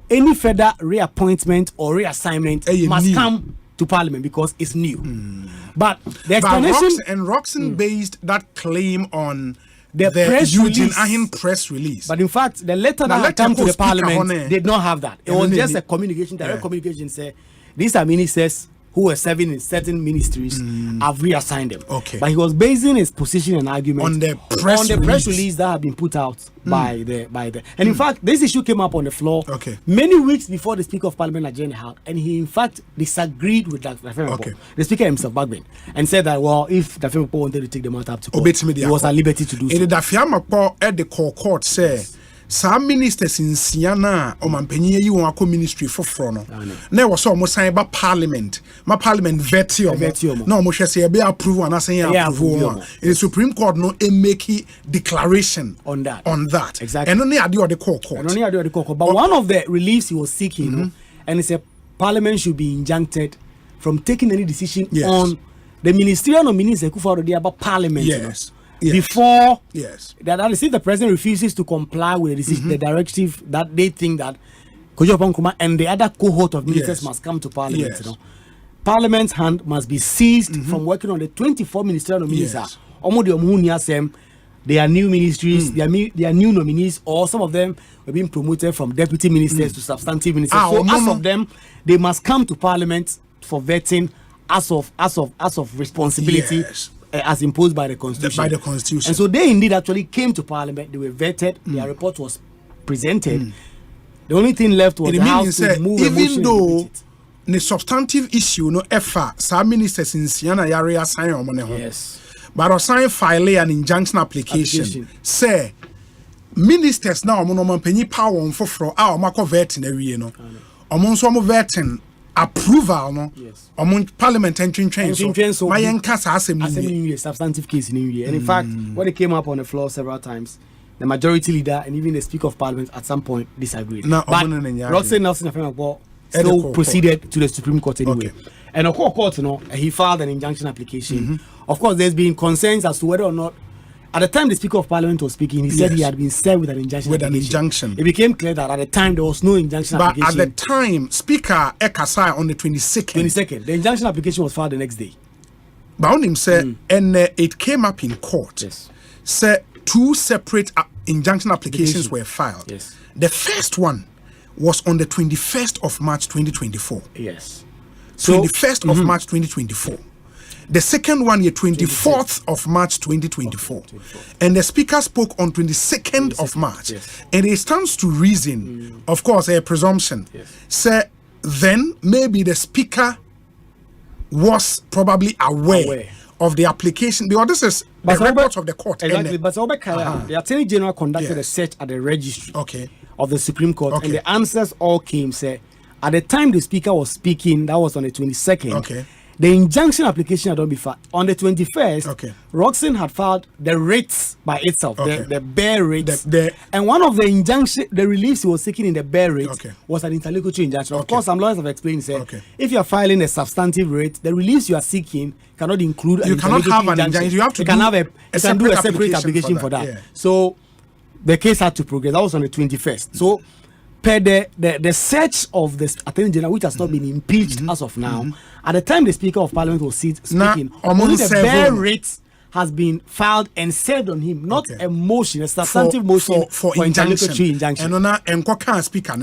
any further reappointment or reassignment must come to Parliament because it's new. But the explanation Roxanne based that claim on the press Eugene release. Ahin press release. But in fact, the letter that had come to the Parliament did not have that. It was just a communication, direct communication. Say these are ministers who were serving in certain ministries. I've reassigned them. Okay. But he was basing his position and argument on the press release that had been put out by the. And in fact, this issue came up on the floor many weeks before the Speaker of Parliament agenda held, and he in fact disagreed with the the Speaker himself, Kwabena, and said that if the Federal wanted to take the matter up to court, he was at liberty to do so. And the Fiamma at the court say. Some ministers in Siena or Mampenye you want ministry for frono. Now was almost saying about parliament. My parliament vetio. No, Moshe say be approve and I say approve. The Supreme Court no make declaration on that. Exactly. And only adi the court. But one of the reliefs he was seeking, and he said Parliament should be injuncted from taking any decision on the ministerial nominees about Parliament. Yes. Before that is if the president refuses to comply with the decision, the directive that they think that Kojo and the other cohort of ministers must come to Parliament. Parliament's hand must be seized from working on the 24 ministerial nominees. They are new ministries, they are new nominees, or some of them are being promoted from deputy ministers to substantive ministers. So as of them, they must come to Parliament for vetting as of responsibility. As imposed by the Constitution. And so they indeed actually came to Parliament, they were vetted, their report was presented. The only thing left was the House to move even though the substantive issue no effort, some ministers in Siena area sign on money. Yes. But assign file an injunction application. Say ministers now mono penny power on for our Marco vetting no. Among some vetting approval no among parliament entering train so my Assembly substantive case in India. And in fact when it came up on the floor several times, the majority leader and even the Speaker of Parliament at some point disagreed. But Roxanne Nelson still proceeded to the Supreme Court anyway. And of course, he filed an injunction application. Of course, there's been concerns as to whether or not at the time the Speaker of Parliament was speaking, he said he had been served with an injunction. It became clear that at the time there was no injunction application. But at the time, Speaker Ekasai on the 22nd. The injunction application was filed the next day. But on him said, and it came up in court. Said 2 separate injunction applications were filed. The first one was on the 21st of March 2024. Yes. 21st of March 2024. The second one, 24th of March 2024. And the Speaker spoke on 22nd of March. And it stands to reason, of course, a presumption. Say, then maybe the Speaker was probably aware of the application. Because this is the reports of the court. Exactly. But the Attorney General conducted a search at the registry of the Supreme Court. And the answers all came, say, at the time the Speaker was speaking, that was on the 22nd. The injunction application had not been filed. On the 21st, Roxanne had filed the rates by itself, the bare rates. And one of the reliefs he was seeking in the bare rate was an interlocutory injunction. Of course, some lawyers have explained, if you are filing a substantive rate, the reliefs you are seeking cannot include an interlocutory injunction. You can have a separate application for that. So the case had to progress. That was on the 21st. So per the search of the Attorney General, which has not been impeached as of now, at the time the Speaker of Parliament was speaking, only the bare rate has been filed and served on him, not a motion, a substantive motion for interlocutory injunction. And Speaker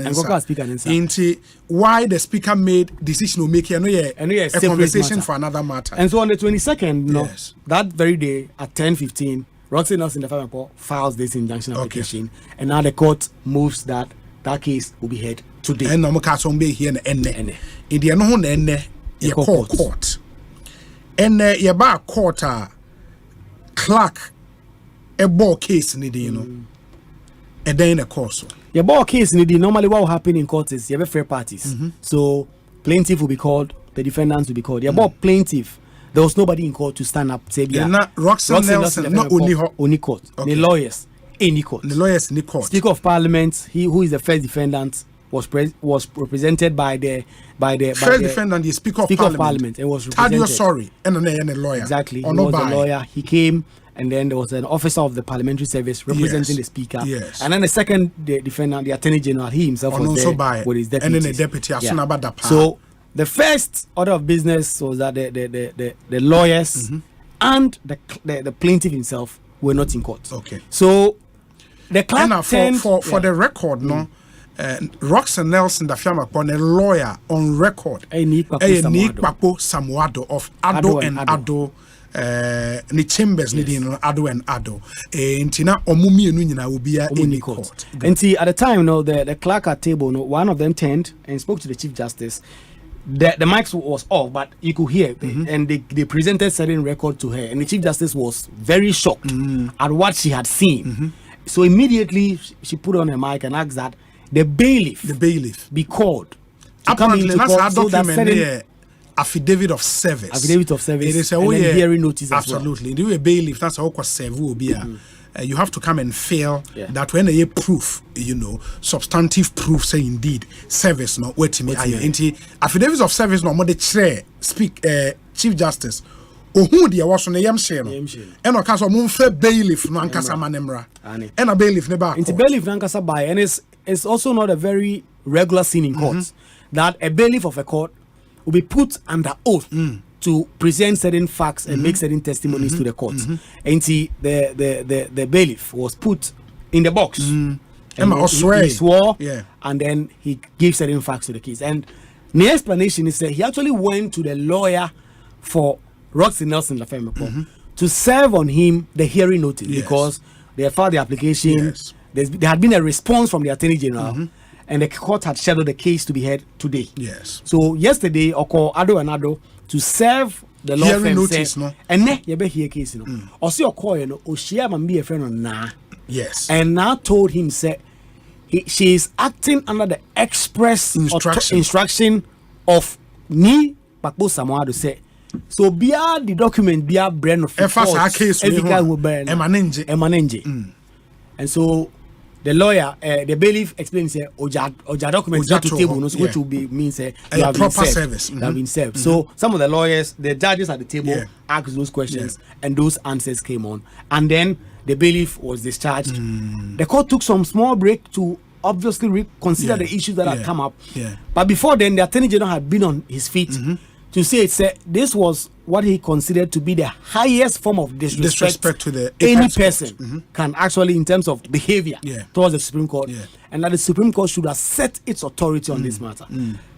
into why the Speaker made decision to make a conversation for another matter. And so on the 22nd, that very day at 10:15, Roxanne Nelson, the Federal files this injunction application, and now the court moves that case will be heard today. And no case on be here in the no you call court. And you ba court clerk a ball case in the and then a course. Your ball case in the normally what will happen in court is you have fair parties. So plaintiff will be called, the defendants will be called. Your ball plaintiff, there was nobody in court to stand up say not Roxanne Nelson, not only court. The lawyers. Any court. The lawyers in the court. Speaker of Parliament, he who is the first defendant, was represented by the first defendant, the Speaker of Parliament, and was represented. And a lawyer. Exactly. He was a lawyer. He came, and then there was an officer of the Parliamentary Service representing the Speaker. And then the second defendant, the Attorney General, he himself was there with his deputy. And then the deputy. So the first order of business was that the lawyers and the plaintiff himself were not in court. Okay. So the clerk for the record, no. Roxanne Nelson, the firm upon a lawyer on record. Papo Samuado of Ado and Ado. Ni chambers needing Ado and Ado. Intina Omumi and will be in court. And see, at the time, the clerk at table, one of them turned and spoke to the Chief Justice. The mics was off, but you could hear, and they presented certain record to her, and the Chief Justice was very shocked at what she had seen. So immediately she put on her mic and asked that the bailiff be called to come into court so that certain affidavit of service. It is a hearing notice. Absolutely. Do a bailiff. That's how serve will be. You have to come and fill that when a proof, substantive proof say indeed service no wait me affidavits of service no more the chair speak Chief Justice. Who the was on the yamshe no and oka so mo fe bailiff no ankasa manemra and a bailiff ne ba into bailiff ankasa by and it's also not a very regular scene in courts that a bailiff of a court will be put under oath to present certain facts and make certain testimonies to the court. And the bailiff was put in the box. And he swore, and then he gave certain facts to the case. And the explanation is that he actually went to the lawyer for Roxanne Nelson Lafayette to serve on him the hearing notice because they filed the application. There had been a response from the Attorney General. And the court had scheduled the case to be heard today. Yes. So yesterday, Oko Ado and Ado to serve the law firm notice, no. And ne you be hear case no. Osi Oko no Oshia man be a friend on na. Yes. And now told him say she is acting under the express instruction of me Pakpo Samoado say. So bia the document bia brand of case emanenge. And so the lawyer, the bailiff explains say oja documents to table, no, which will be means you have proper been served. Service. You have been served. So some of the lawyers, the judges at the table asked those questions, and those answers came on, and then the bailiff was discharged. The court took some small break to obviously reconsider the issues that had come up. But before then, the Attorney General had been on his feet to say this was what he considered to be the highest form of disrespect to any person can actually in terms of behavior towards the Supreme Court, and that the Supreme Court should have set its authority on this matter.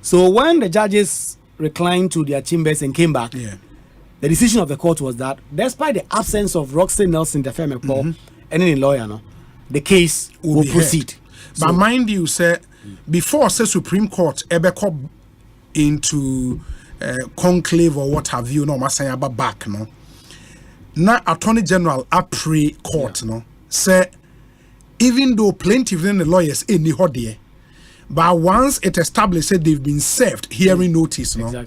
So when the judges reclined to their chambers and came back, the decision of the court was that despite the absence of Roxanne Nelson and any lawyer, the case will proceed. But mind you, say before the Supreme Court ever come into conclave or what have you, no, masaya back, no. Now, Attorney General a pre-court, no, say even though plaintiff and the lawyers in the hodie, but once it established that they've been served hearing notice, no.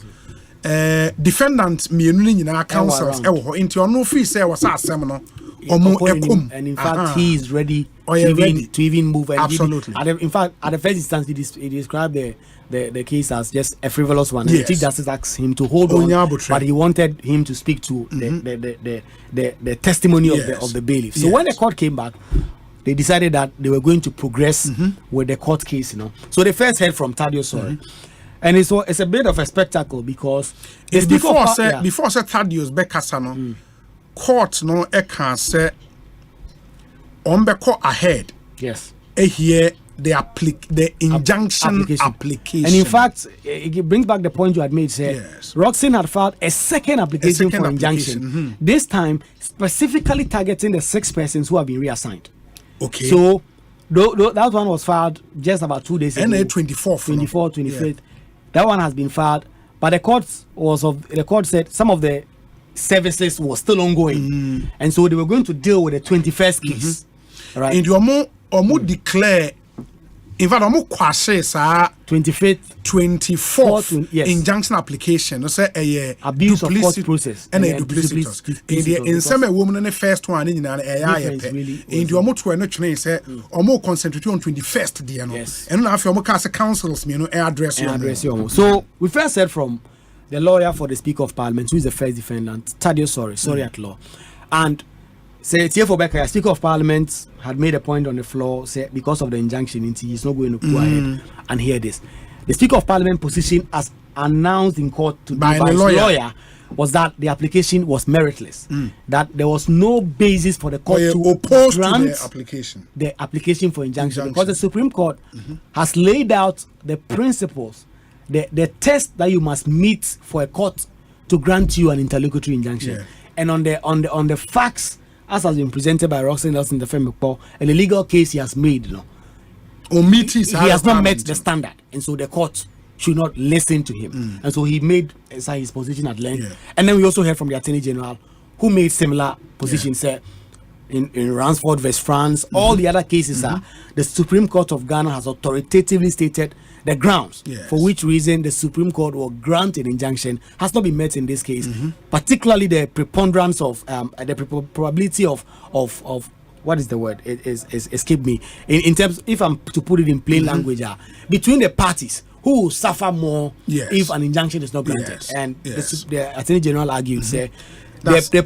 Defendant me in our counsels into no fee say was a seminar and in fact he is ready to even move. And absolutely. In fact, at the first instance, he described the case as just a frivolous one. And the Chief Justice asked him to hold on, but he wanted him to speak to the testimony of the bailiff. So when the court came back, they decided that they were going to progress with the court case. So they first heard from Thaddeus Osei. And it's a bit of a spectacle because it's before Thaddeus Bekasano court no can say on the court ahead. Yes. Here the injunction application. And in fact, it brings back the point you had made. Roxanne had filed a second application for injunction. This time specifically targeting the 6 persons who have been reassigned. Okay. So that one was filed just about 2 days ago. And 24th. That one has been filed, but the court said some of the services was still ongoing, and so they were going to deal with the 21st case. Right? And you are more declare. In fact, I'm more cautious. 24th injunction application. Say a abuse of court process and a duplicitous. In some woman in the first one in an AI. And you are more to a train say or more concentrate on 21st. Yes. And now if you more cast councils, address you. So we first heard from the lawyer for the Speaker of Parliament, who is the first defendant, Thaddeus Osei at law, and say Tiefo Becker, Speaker of Parliament, had made a point on the floor, say because of the injunction, he's not going to go ahead and hear this. The Speaker of Parliament position, as announced in court by his lawyer, was that the application was meritless. That there was no basis for the court to grant the application for injunction. Because the Supreme Court has laid out the principles, the test that you must meet for a court to grant you an interlocutory injunction. Yeah. And on the facts, as has been presented by Roxanne Nelson, the Femipol, and the legal case he has made, he has not met the standard, and so the court should not listen to him. And so he made his position at length. Yeah. And then we also heard from the Attorney General, who made similar positions. In Ransford vs. France, all the other cases are the Supreme Court of Ghana has authoritatively stated the grounds for which reason the Supreme Court will grant an injunction has not been met in this case, particularly the preponderance of the probability of what is the word? It is escaped me. In terms, if I'm to put it in plain language, between the parties who will suffer more if an injunction is not granted, and the Attorney General argued, say. The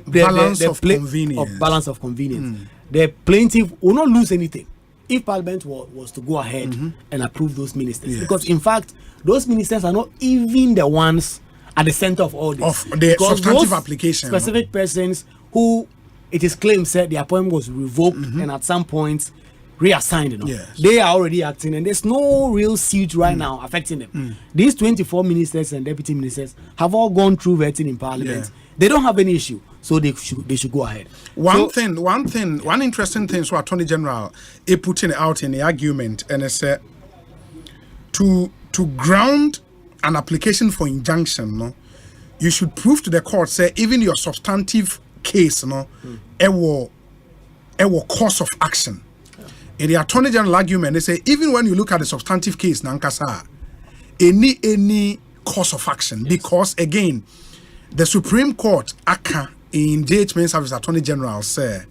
balance of convenience. The plaintiff will not lose anything if Parliament was to go ahead and approve those ministers, because in fact those ministers are not even the ones at the center of all this. Of the substantive application, specific persons who it is claimed said the appointment was revoked and at some point reassigned. They are already acting, and there's no real suit right now affecting them. These 24 ministers and deputy ministers have all gone through vetting in Parliament. They don't have any issue, so they should go ahead. One interesting thing, so Attorney General putting it out in the argument, and it said to ground an application for injunction, you should prove to the court, say even your substantive case, it will course of action. In the Attorney General argument, they say even when you look at the substantive case, nankasa, any course of action, because again. The Supreme Court, ACA, in J.H. Main Service Attorney General, say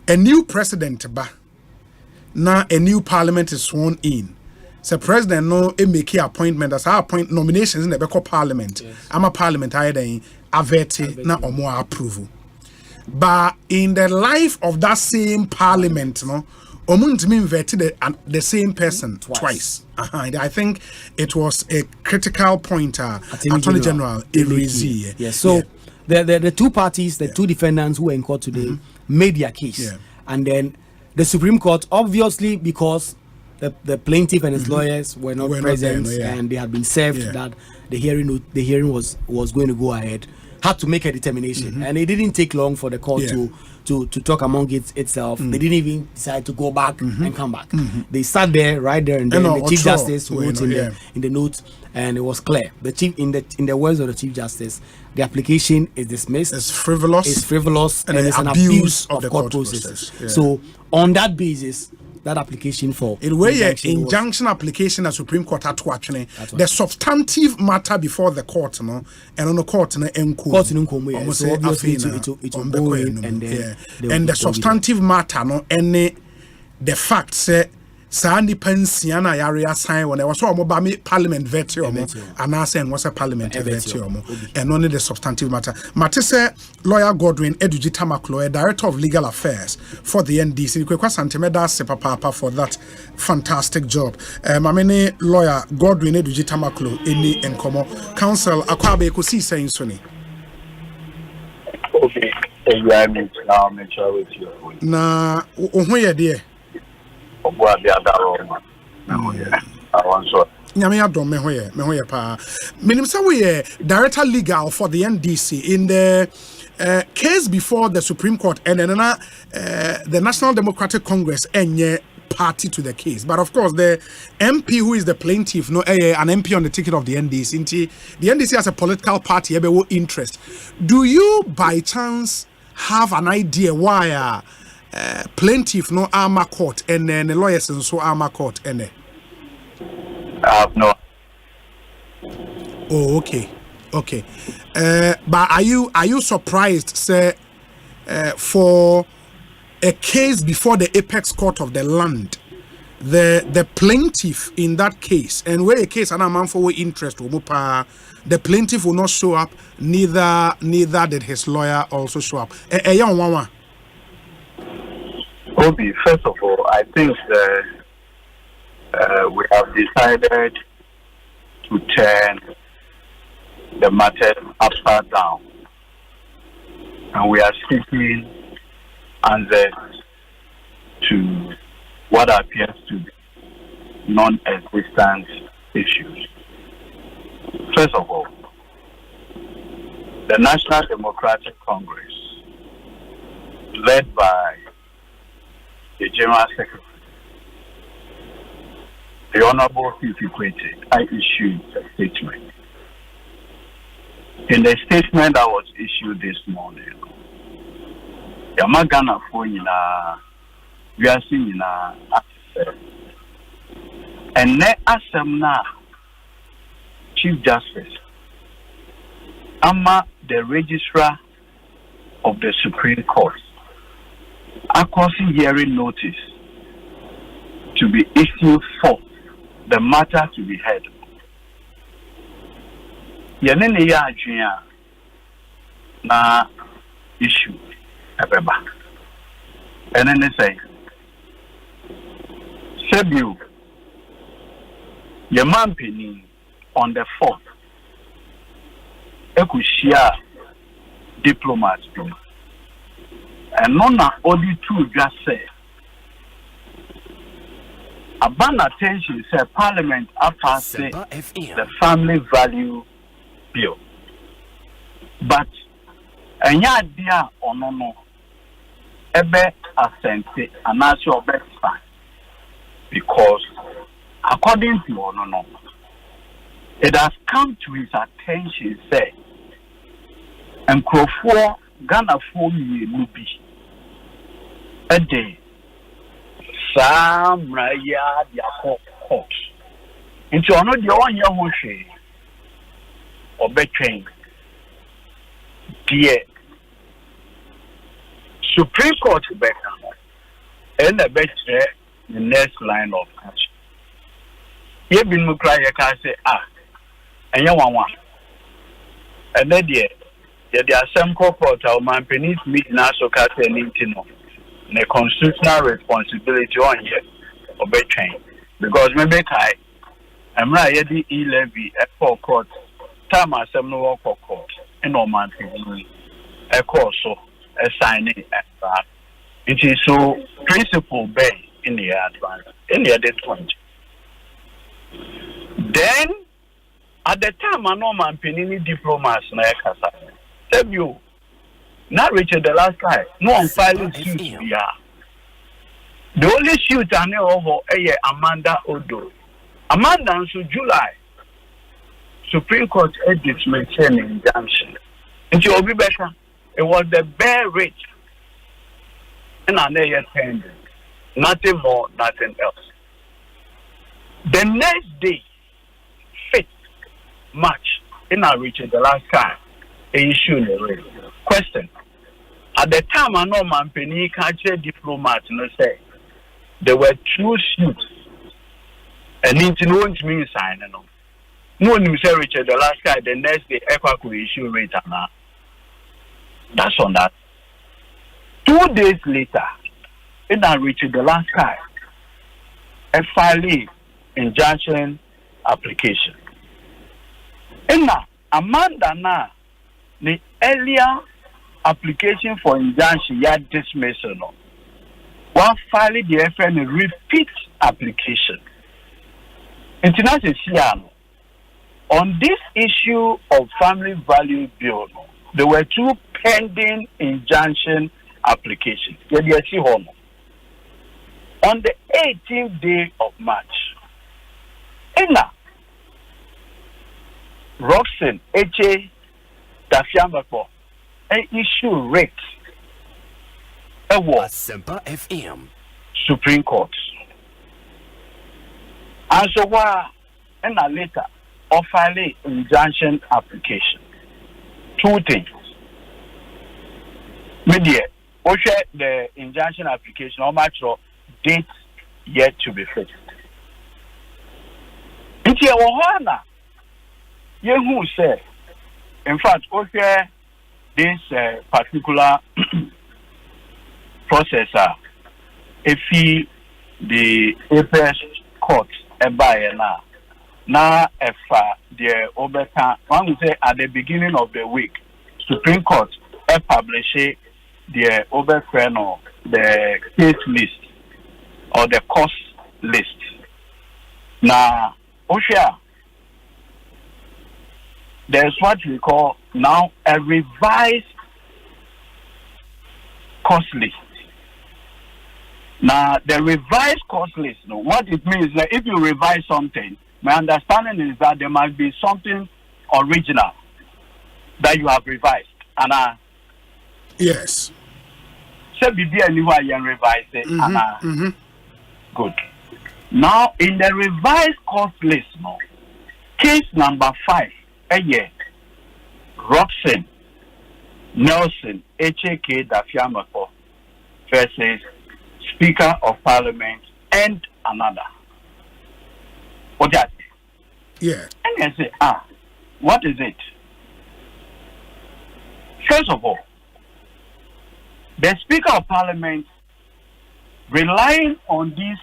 a new president, now a new parliament is sworn in. Say president no make appointment as I appoint nominations in the Beko Parliament. I'm a parliament I avete na omo approval. But in the life of that same parliament, Omuntimi vetted the same person twice. I think it was a critical point. Attorney General Irizi. Yes. So the two parties, the two defendants who were in court today, made their case, and then the Supreme Court, obviously because the plaintiff and his lawyers were not present and they had been served that the hearing was going to go ahead, had to make a determination, and it didn't take long for the court to talk among itself. They didn't even decide to go back and come back. They sat there right there, and then the Chief Justice wrote in the notes, and it was clear. The chief in the words of the Chief Justice, the application is dismissed. It's frivolous, and it's an abuse of the court processes. So on that basis, that application for injunction application at Supreme Court at the substantive matter before the court, and on the court and the substantive matter the fact say Sandy Pensiana area sign when I was Parliament vetio and I saying was a Parliament vetio and only the substantive matter. Matisse lawyer Godwin Eduji Tamaklo, Director of Legal Affairs for the NDC. Asante Papa for that fantastic job. Mamene lawyer Godwin Eduji Tamaklo any enkomo counsel Akwabe Ekosiisen Soni. Okay, I mean now make sure with you. Na who dear. Nyame adom me hoye pa menim say we director legal for the NDC in the case before the Supreme Court, and then the National Democratic Congress enye party to the case, but of course the MP who is the plaintiff an MP on the ticket of the NDC. The NDC has a political party have a interest. Do you by chance have an idea why plaintiff no armor court and then the lawyers and so armor court and no. Oh, okay. But are you surprised, say, for a case before the apex court of the land, the plaintiff in that case, and where a case and a man for interest, the plaintiff will not show up, neither did his lawyer also show up. Obi, first of all, I think we have decided to turn the matter upside down, and we are seeking answers to what appears to be non-existent issues. First of all, the National Democratic Congress, led by the General Secretary, the Honorable Fifi Kwete, I issued a statement. In the statement that was issued this morning, Yamagana Foyina, we are seeing and ne Asemna Chief Justice, Ama the Registrar of the Supreme Court, according hearing notice to be issued for the matter to be heard. Yenene ya adwea na issue ebeba. And then they say, Sebu, your man penny on the 4th, Ekushia diplomats, and none only two just say, Aban attention, say Parliament after say the family value bill. But enya dia onono ebe Asante and also ebe sign, because according to onono, it has come to his attention say and Crawford Ghana for me be a day Sam Raya court into another the 1 year who or between dear Supreme Court back and the best the next line of action. Here been Mukra say and you want and then the Asempa Court our man pennies meet national castle the constitutional responsibility on here or between because maybe I'm right at the E-levy at court time as some no court and no man a course so a signing at that. It is so principle bay in the advance in the other point. Then at the time I know man penny diplomats na kasa. Tell you not Richard the last guy no on filing suit yeah. The only suit I know over Amanda Odo. Amanda so July Supreme Court edits maintaining injunction. Into Obi Becker, it was the bare rate and I never pending. Nothing more, nothing else. The next day, 5th March, in our Richard the last time, a issue in the race. Question. At the time I know man penny catcher diplomat no say there were 2 suits and into no one to me signing on. No one will say Richard the last guy the next day Ekwa could issue rate now. That's on that. 2 days later, in that Richard the last guy a filing injunction application. In that Amanda na the earlier application for injunction ya dismissal no. One filing the FN repeat application. International on this issue of family value bill, there were 2 pending injunction applications. On the 18th day of March, Ina Roxanne H.A. Dafiamako an issue rate Asempa FM Supreme Court. And so and later filing injunction application. 2 things. Media, the injunction application, how much date yet to be fixed. It's a Ohana. You say, in fact, this particular processor, if the Apex Court na efa the obeka one will say at the beginning of the week Supreme Court publish the obeka the case list or the cost list. Now Osha, there's what we call now a revised cost list. Now the revised cost list, what it means that if you revise something, my understanding is that there must be something original that you have revised. And yes. So be anywhere you revise it. Good. Now in the revised cost list, case number 5, Robson Nelson H.A.K. Dafiamako versus Speaker of Parliament and another. What that? Yeah. And I say, what is it? First of all, the Speaker of Parliament relying on this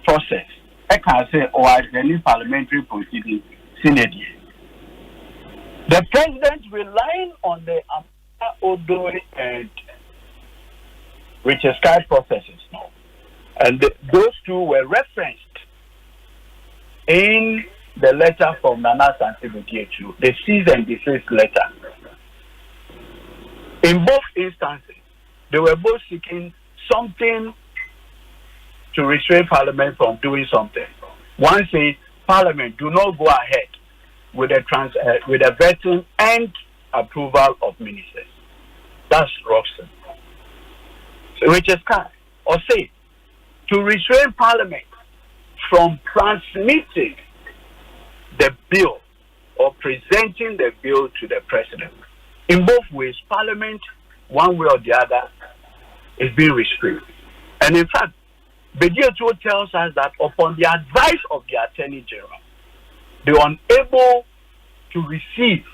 process, I can say, or as any parliamentary proceeding, Senate. The President relying on the Odoi and Richard Sky processes now. And those two were referenced in the letter from Nana Asante, the cease and desist letter. In both instances, they were both seeking something to restrain Parliament from doing something. One says, Parliament, do not go ahead with the vetting and approval of ministers. That's Robson. So Richard Sky, or say, to restrain Parliament from transmitting the bill or presenting the bill to the President. In both ways, Parliament, one way or the other, is being restrained. And in fact, Bedio tells us that upon the advice of the Attorney General, they were unable to receive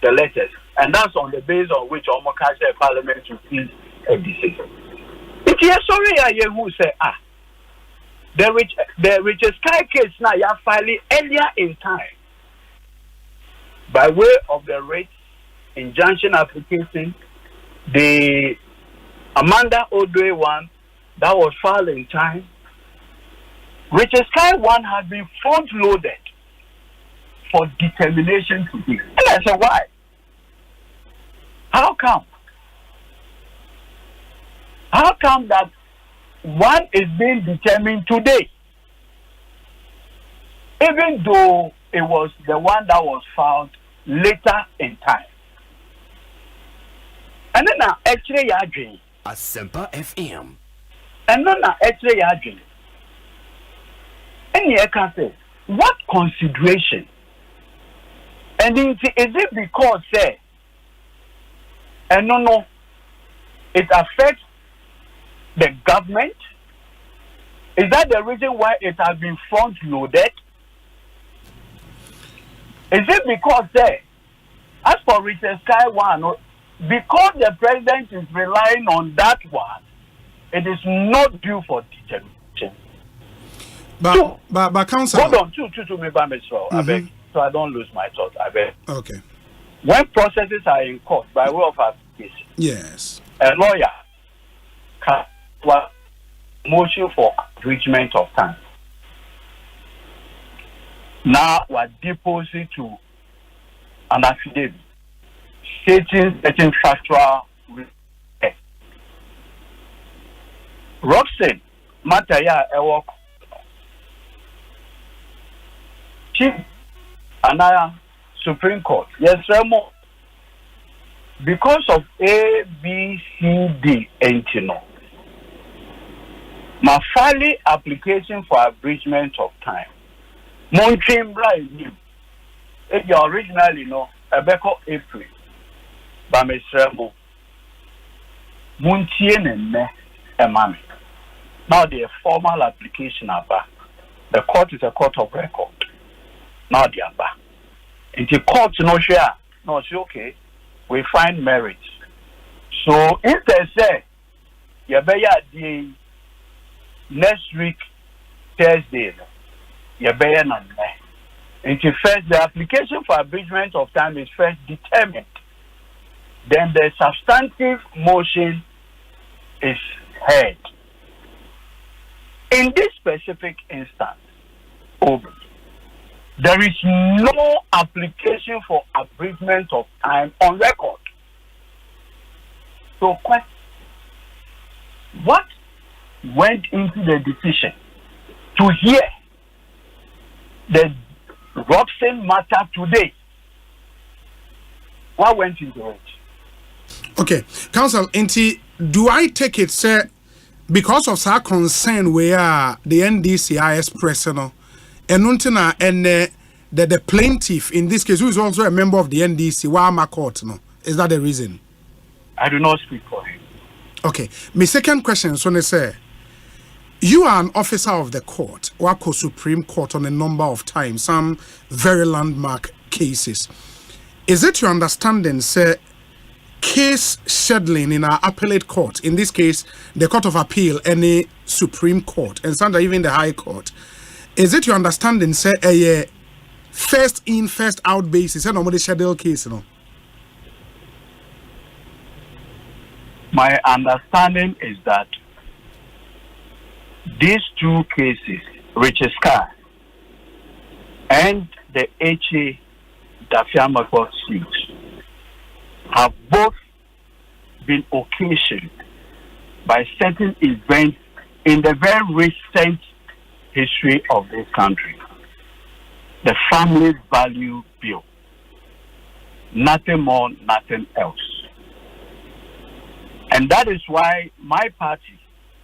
the letters. And that's on the basis on which Omokasha Parliament received a decision. It is sorry I who say, the Richard Sky case now you are filing earlier in time by way of the writ injunction application, the Amanda Odoi one that was filed in time. Richard Sky one has been front loaded for determination to be. And I said, why? How come? How come that one is being determined today? Even though it was the one that was found later in time. And then actually you agree. Asempa FM. And then actually you agree. And you can say, what consideration? And is it because say, and no, it affects the government? Is that the reason why it has been front loaded? Is it because as for Richard Sky one, because the President is relying on that one, it is not due for determination. But counsel, hold on, to me by Mr. I beg, so I don't lose my thought. I beg. Okay. When processes are in court by way of application, yes, a lawyer can motion for abridgment of time. Now we deposit to an affidavit stating certain factual respect. Robson Mataya Ewok Chief Anaya Supreme Court. Yes, Remo. Because of A, B, C, D, and my filing application for abridgment of time. Mountain Bright, if you originally know, Ebeko April, by Miss Remo, Muntien and Me, Emami. Now the formal application about the court is a court of record. Now the Aba. And the court no share, no, it's okay. We find merit. So if they say, you better the next week, Thursday, first, the application for abridgment of time is first determined. Then the substantive motion is heard. In this specific instance, there is no application for abridgment of time on record. So, what went into the decision to hear the Robson matter today? What went into it? Okay, Council, do I take it, sir, because of our concern where the NDCIS personal and the plaintiff in this case, who is also a member of the NDC, Wama Court, no? Is that the reason? I do not speak for him. Okay, my second question, so say, you are an officer of the court, Wako Supreme Court on a number of times, some very landmark cases. Is it your understanding, sir, case scheduling in our appellate court, in this case, the Court of Appeal and the Supreme Court, and sometimes even the High Court, is it your understanding, sir, a first in, first out basis, and normally schedule case, no? My understanding is that these two cases, Richard Sky and the H.A. Dafiamakwa suit, have both been occasioned by certain events in the very recent history of this country. The Family Value Bill. Nothing more, nothing else. And that is why my party,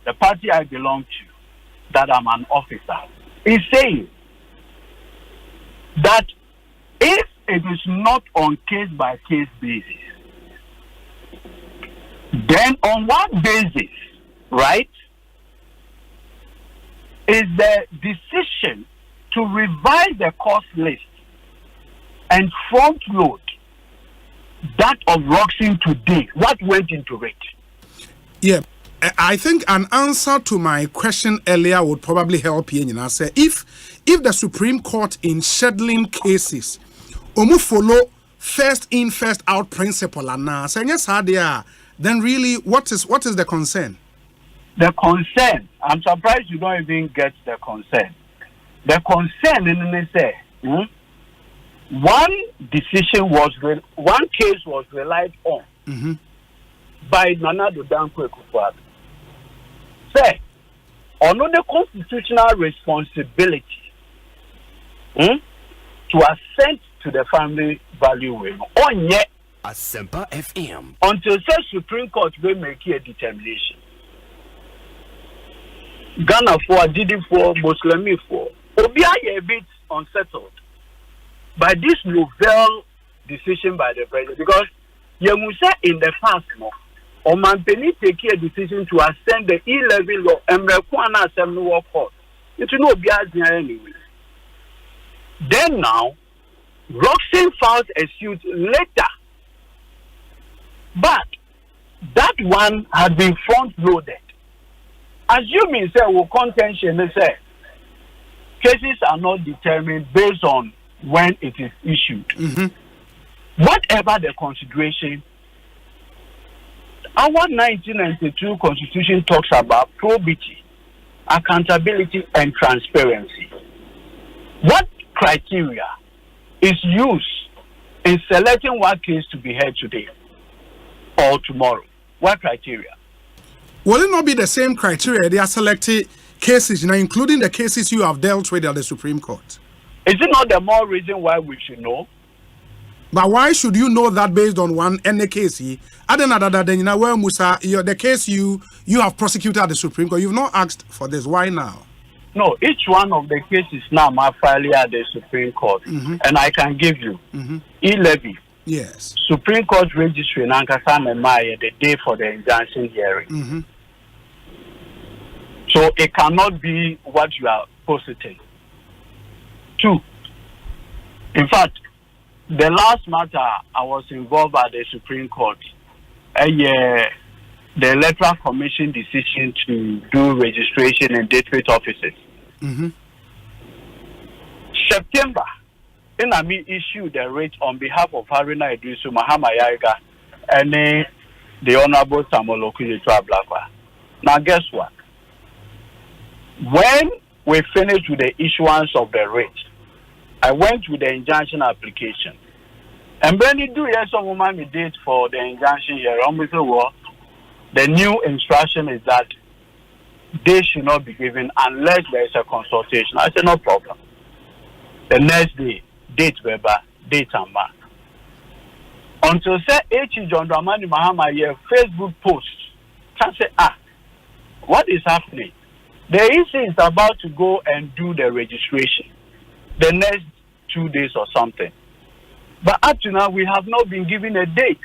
the party I belong to, that I'm an officer, is saying that if it is not on case-by-case basis, then on what basis, right, is the decision to revise the cost list and front load that of Roxin today? What went into it? Yeah, I think an answer to my question earlier would probably help you. I say if the Supreme Court in scheduling cases, follow first in, first out principle, and now say yes, then really, what is the concern? The concern, I'm surprised you don't even get the concern. The concern in say, one case was relied on by Nanado Danko Ekufuado. Say, on the constitutional responsibility to assent to the family value way. On yet Asempa FM. Until the Supreme Court will make a determination. Ghana for, Didi for, Muslimi for. Obia a bit unsettled by this novel decision by the president, because you must say in the past, Omanhene take a decision to ascend the E-level law and Mrekwana Assembly War Court. It's no Obia anyway. Then now, Roxin filed a suit later. But that one had been front-loaded. Assuming, say, contention, they say, cases are not determined based on when it is issued. Whatever the consideration, our 1992 Constitution talks about probity, accountability, and transparency. What criteria is used in selecting what case to be heard today or tomorrow? What criteria? Will it not be the same criteria they are selecting cases, including the cases you have dealt with at the Supreme Court? Is it not the more reason why we should know? But why should you know that based on one any case? Other than where Musa, the case you have prosecuted at the Supreme Court, you've not asked for this. Why now? No, each one of the cases now my filing at the Supreme Court, and I can give you E-levy. Yes. Supreme Court registry in Ankasa and Maya the day for the injunction hearing. So it cannot be what you are positing. 2. In fact, the last matter I was involved at the Supreme Court, the Electoral Commission decision to do registration in district offices. September, Inami issued the rate on behalf of Haruna Idrisu, Mahama Yaiga, and the Honorable Samuel Okuyitwa Blakwa. Now, guess what? When we finished with the issuance of the rate, I went with the injunction application. And when you do some woman date for the injunction here, the new instruction is that they should not be given unless there is a consultation. I said, no problem. The next day, date Weber, date and mark. Until say H. John Dramani Mahama here, Facebook post, can say, what is happening? The EC is about to go and do the registration the next 2 days or something. But up to now, we have not been given a date.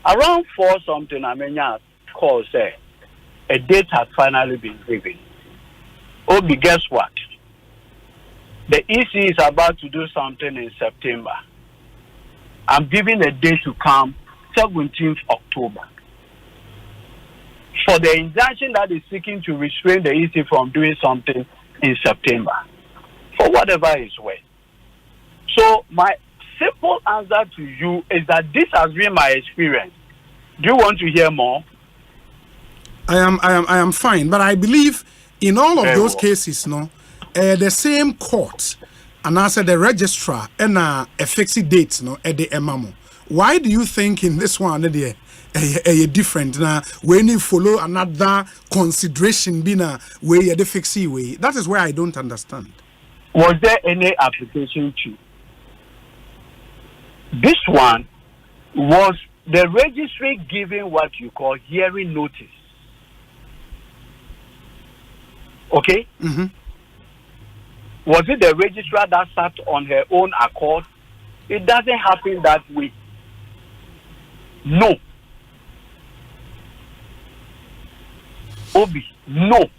Around 4 something, call say, a date has finally been given. Obi, guess what? The EC is about to do something in September. I'm giving a date to come 17th October. For the injunction that is seeking to restrain the EC from doing something in September. For whatever is worth. So my simple answer to you is that this has been my experience. Do you want to hear more? I am fine, but I believe in all of those cases, the same court and also the registrar and a fixed date, at the emamo. Why do you think in this one a different now when you follow another consideration being a way the fixed way? That is where I don't understand. Was there any application to? This one was the registry giving what you call hearing notice. Okay? Mm-hmm. Was it the registrar that sat on her own accord? It doesn't happen that way. No. Obi, no.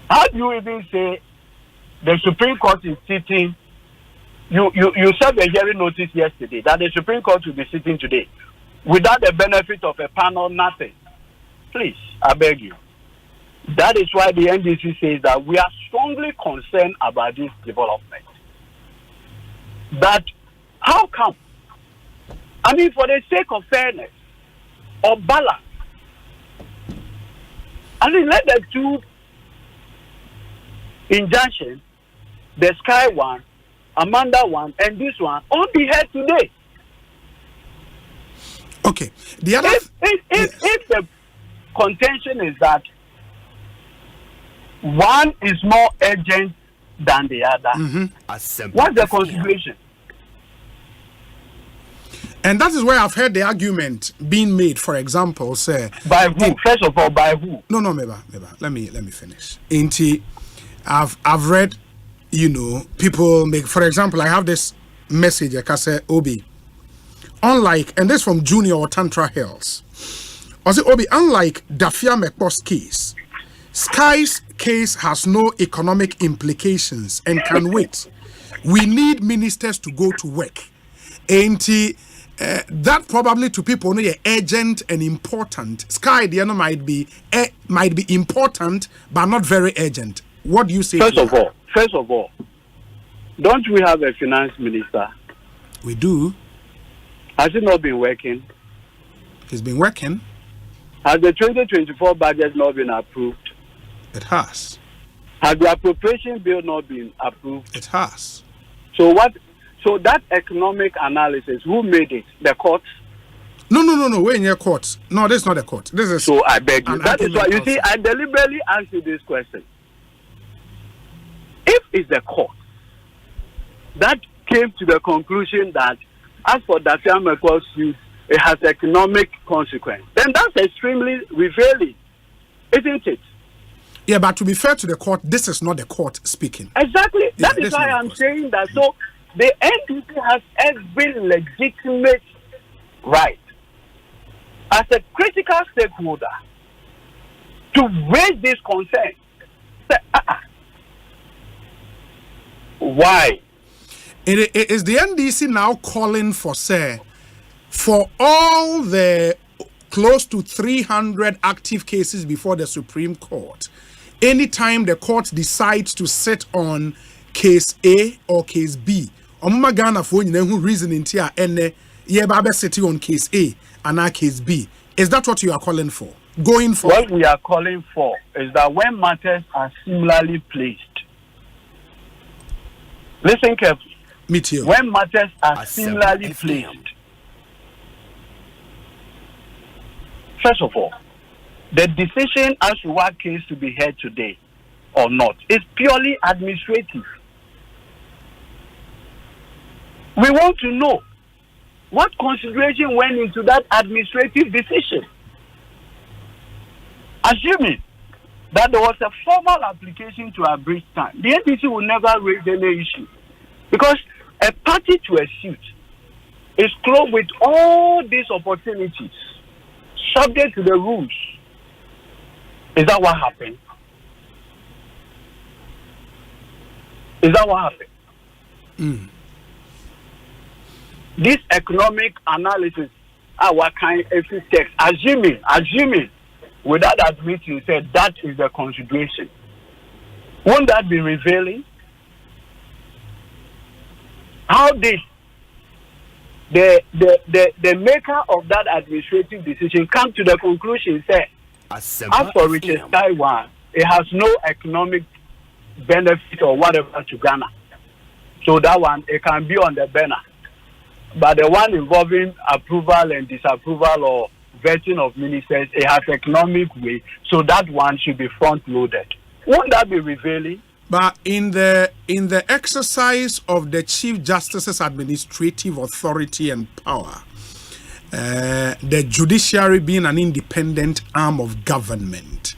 How do you even say the Supreme Court is sitting? You served a hearing notice yesterday that the Supreme Court will be sitting today without the benefit of a panel, nothing. Please, I beg you. That is why the NDC says that we are strongly concerned about this development. That how come? I mean, for the sake of fairness or balance, I mean, let the two injunctions, the Sky one, Amanda one, and this one, all be heard today. Okay. The other, if the contention is that one is more urgent than the other, what's the consideration? And that is where I've heard the argument being made, for example, say by who? First of all, by who? No, Meba. Let me finish. I've read, people make, for example, I have this message, I can say, Obi, unlike, and this from Junior or Tantra Hills, I say, Obi, unlike Dafia Mekpo's case, Sky's case has no economic implications and can wait. We need ministers to go to work. That probably to people know urgent and important. Sky, the other might be important, but not very urgent. What do you say? First of all, don't we have a finance minister? We do. Has it not been working? It's been working. Has the 2024 budget not been approved? It has. Has the appropriation bill not been approved? It has. So what? So that economic analysis, who made it? The courts? No. We're in your court. No, this is not the court. This is. So I beg you. That is why you see, I deliberately asked you this question. If it's the court that came to the conclusion that, as for Dafia Mekwa's suit, it has economic consequence, then that's extremely revealing, isn't it? Yeah, but to be fair to the court, this is not the court speaking. Exactly. That is why I'm saying that. So the NDC has every legitimate right as a critical stakeholder to raise this concern. Say, why? It is the NDC now calling for all the close to 300 active cases before the Supreme Court. anytime the court decides to sit on case A or case B, Omuma Ghana for who reasoning here and Yeba sitting on case A and now case B. Is that what you are calling for? Going for? What we are calling for is that when matters are similarly placed, listen carefully. Me too. When matters are similarly placed, first of all, the decision as to what case to be heard today or not is purely administrative. We want to know what consideration went into that administrative decision. Assuming that there was a formal application to abridge time, the NDC will never raise any issue because a party to a suit is clothed with all these opportunities subject to the rules. Is that what happened? Is that what happened? This economic analysis, what kind of text, assuming, without admitting, said that is the consideration. Won't that be revealing? How did the maker of that administrative decision come to the conclusion, say, as for Richard Taiwan, it has no economic benefit or whatever to Ghana. So that one, it can be on the banner. But the one involving approval and disapproval or vetting of ministers, it has economic weight. So that one should be front-loaded. Won't that be revealing? But in the exercise of the Chief Justice's administrative authority and power, the judiciary being an independent arm of government,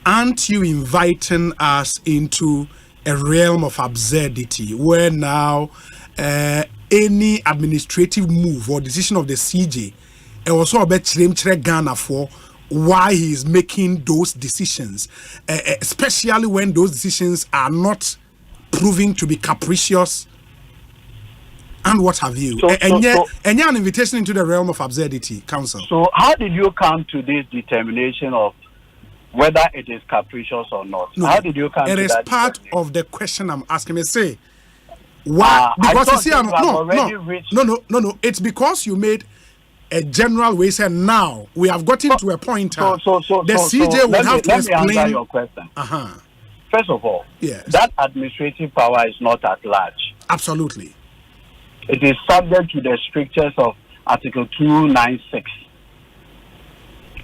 aren't you inviting us into a realm of absurdity where now any administrative move or decision of the CJ also about Ghana for why he is making those decisions, especially when those decisions are not proving to be capricious and what have you. And yet an invitation into the realm of absurdity, counsel. So how did you come to this determination of whether it is capricious or not? No, how did you come to that? It is part of the question I'm asking. Me say, why? Because you see, no. It's because you made a general way. Say now we have gotten to a point. The CJ will have to explain. Let me answer your question. First of all, that administrative power is not at large. Absolutely. It is subject to the strictures of Article 296.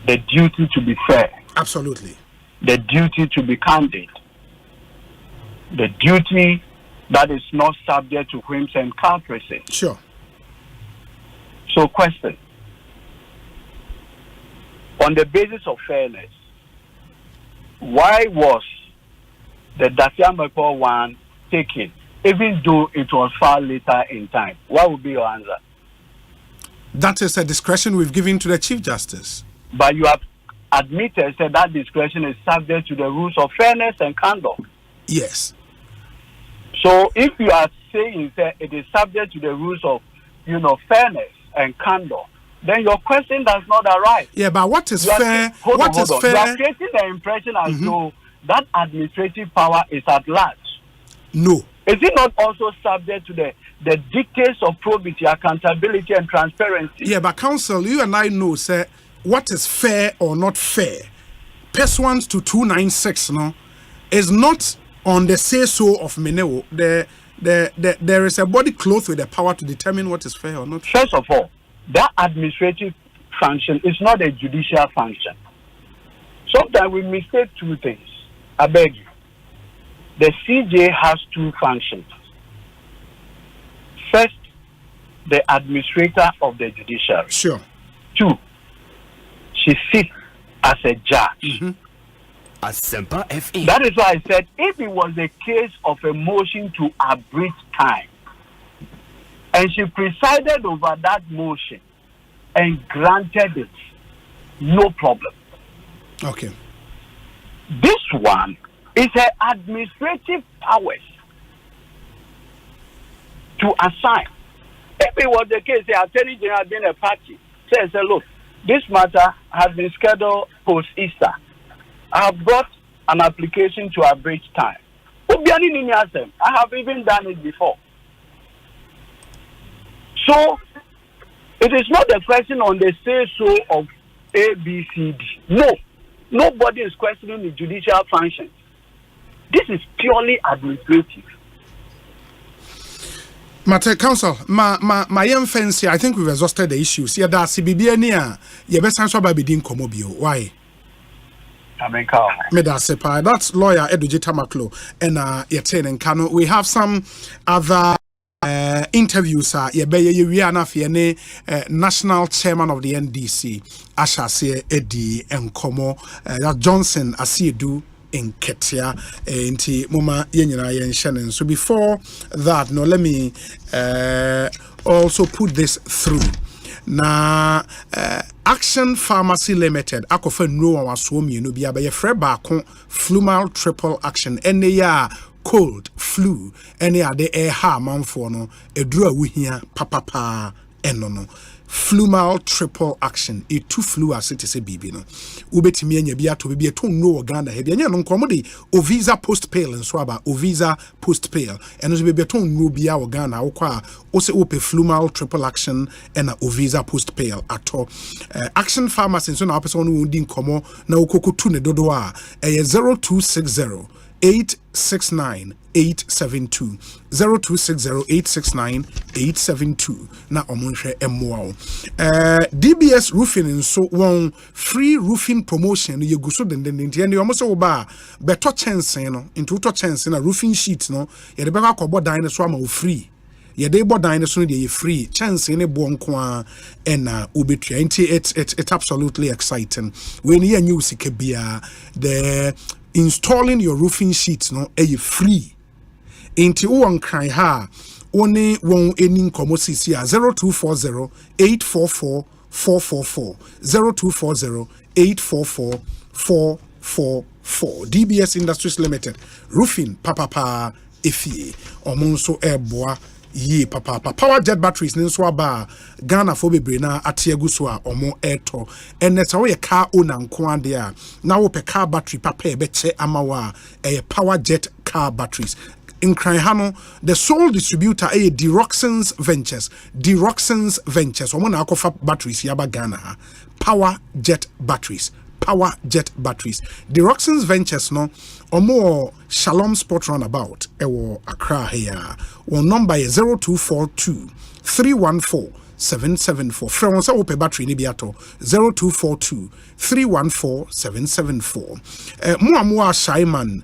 The duty to be fair. Absolutely. The duty to be candid. The duty that is not subject to whims and caprices. Sure. So, question. On the basis of fairness, why was the Dasiamako one taken, even though it was far later in time? What would be your answer? That is a discretion we've given to the Chief Justice. But you have admitted that discretion is subject to the rules of fairness and candor. Yes. So if you are saying that it is subject to the rules of, fairness and candor, then your question does not arise. Yeah, but what is fair? What is fair? You are creating the impression as though that administrative power is at large. No. Is it not also subject to the dictates of probity, accountability, and transparency? Yeah, but counsel, you and I know, sir, what is fair or not fair, pursuant to 296, is not on the say-so of Meneo. There is a body clothed with the power to determine what is fair or not fair. First of all, that administrative function is not a judicial function. Sometimes we mistake two things. I beg you. The CJ has two functions. First, the administrator of the judiciary. Sure. Two, she sits as a judge. Asempa FM. That is why I said if it was a case of a motion to abridge time, and she presided over that motion and granted it, no problem. Okay. This one is her administrative powers to assign. If it was the case, the Attorney General being a party says, look, this matter has been scheduled post-Easter. I have brought an application to abridge time. I have even done it before. So, it is not a question on the say-so of ABCD. No. Nobody is questioning the judicial functions. This is purely administrative. Mate Council, my young fancy, I think we've exhausted the issues. Yeah, that's CBBNia. You best answer by being Comobio. Why? That's lawyer Eduje Tamaklo and Yaten and Kano. We have some other interviews. National chairman of the NDC, Ashase Eddie and Komo, Johnson Asiedu in Ketia inti mama yenyina yen Shannon. So before that, no, let me also put this through. Na Action Pharmacy Limited akofa no awaso mienu bia be yefre baako Flumal Triple Action ene ya cold flu ene ade ha manfo no eduru awuhia papapa eno no Flumal Triple Action e two flu as it is a bibi no ubetimi anya bia to bia to no Uganda he bia nya no nkomo de Ovisa Post Pale nso aba Ovisa Post Pale eno so bia to no bia Uganda akwa o se ope Flumal Triple Action and Ovisa Post Pale ato Action Pharmacy nso na person no ndi nkomo na okokotu ne dodo a 0260 869 872 0260 869 872 na omonhwe emmoa DBS roofing so one free roofing promotion yeguso denden ntien yo mo so ba beto chance no into to chance na roofing sheet no ye de be akọbọ dan so ama o free ye de bo dan so de ye free chance ne bo nko a na obetua nti it's absolutely exciting when you news bia the installing your roofing sheets no free inti won cry ha oni won eni nkomo sisi a 0240 844 444 0240 844 444 DBS Industries Limited roofing papa efie omonso eboa ye papa power jet batteries nso aba Ghana for bebre na atiagu so a omo eto enesa wo ye car owner nko ade a na wo pe car battery papa e be che amawa power jet car batteries in Kraihano, the sole distributor Deroxens Ventures omo na akofa batteries yaba Ghana power jet batteries Deroxens Ventures no omo Shalom Sport Runabout ewo Accra here one number is 0242 314 774 from once open battery ni biato 0242 314 774 Muamua Shaiman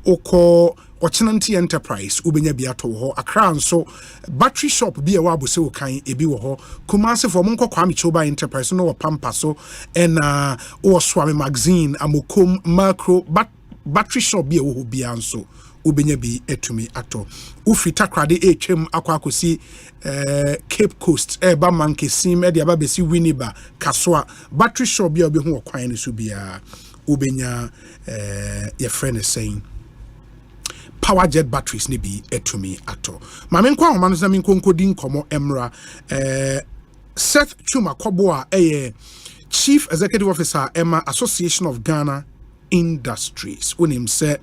oko Ochinanti Enterprise ubenya biato ho Accra nso battery shop bi e wa bose wo kan ebi wo ho Kumasi for monko Kwame Choba Enterprise no pampa so na o Swami Magazine amokom macro battery shop bi e wo ho bia nso ubenya bi etumi ato ufita krade etwem akwakosi Cape Coast ba manke sim e dia ba besi Winneba Kaswa battery shop bi obi ho kwan ne so bia ubenya your friend is saying power jet batteries ne bi etumi ato mame nkwa homa no na me nkonkodi nkomo emra Seth Chuma Kobo a Chief Executive Officer Emma Association of Ghana Industries unim se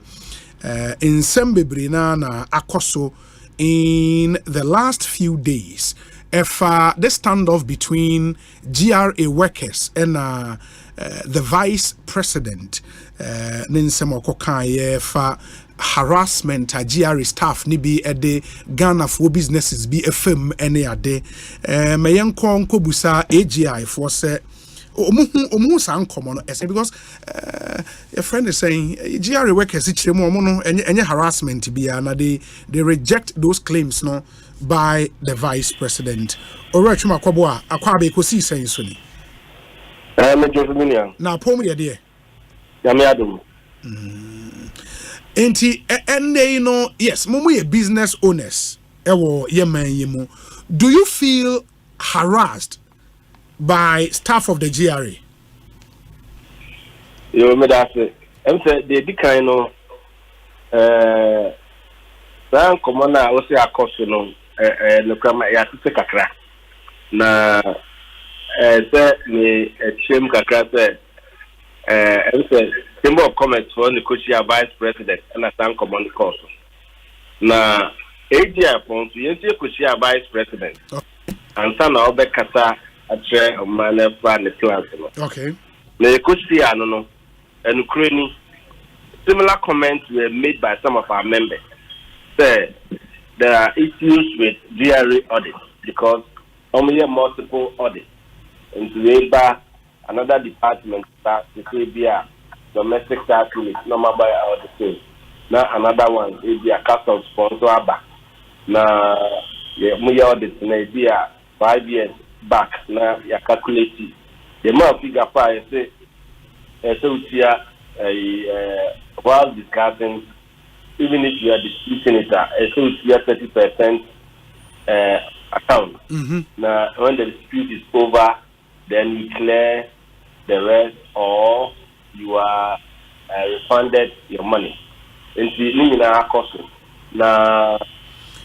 in Sembebre na akoso in the last few days if the standoff between GRA workers and the vice president ninsemo kokan fa harassment GRA staff ni bi ede Ghana for businesses bi FM ene ade meyenko nkobusa AGI for say omu san komo no because your friend is saying GRA workers ichiremu omo no enye harassment bia na they reject those claims no by the vice president Orachuma Kwabo akwa be Ekosiisen so ni na pom de yame adum enti ene no yes mumu ye business owners ewo yeman yemu do you feel harassed by staff of the GRA? Yo, me that say, the kind of san komona o se akoso no no kama ya tse kakra na se ni chem kakra se Chamber of Commerce for the Vice President and a San Command Court. Now, AGI Pons, you see Vice President. And San Albert Kasa a chair of Manner Fan class. Okay. The Kushia, no, and Ukraine. Similar comments were made by some of our members. Said there are issues with GRA audits because only multiple audits. And labor, another department that the KBR, domestic tax unit, normal by all the same. Now another one is the custom sponsor back. Now we audit maybe 5 years back. Now you calculate it. The more figure five say so while discussing, even if you are disputing it, so it's 30% account. Now when the dispute is over, then you clear the rest or you are refunded your money. And see, cost. Now,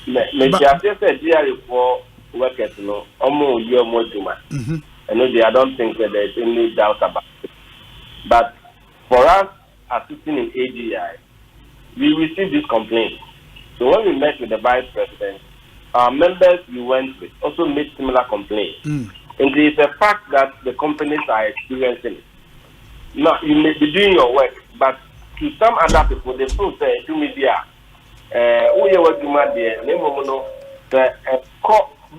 maybe I just said GRA for workers, you know, almost year more demand. I don't think that there's any doubt about it. But for us, assisting in AGI, we received this complaint. So when we met with the Vice President, our members we went with also made similar complaints. And it is a fact that the companies are experiencing it. Now, you may be doing your work, but to some other people, they feel say, to media, we are working at the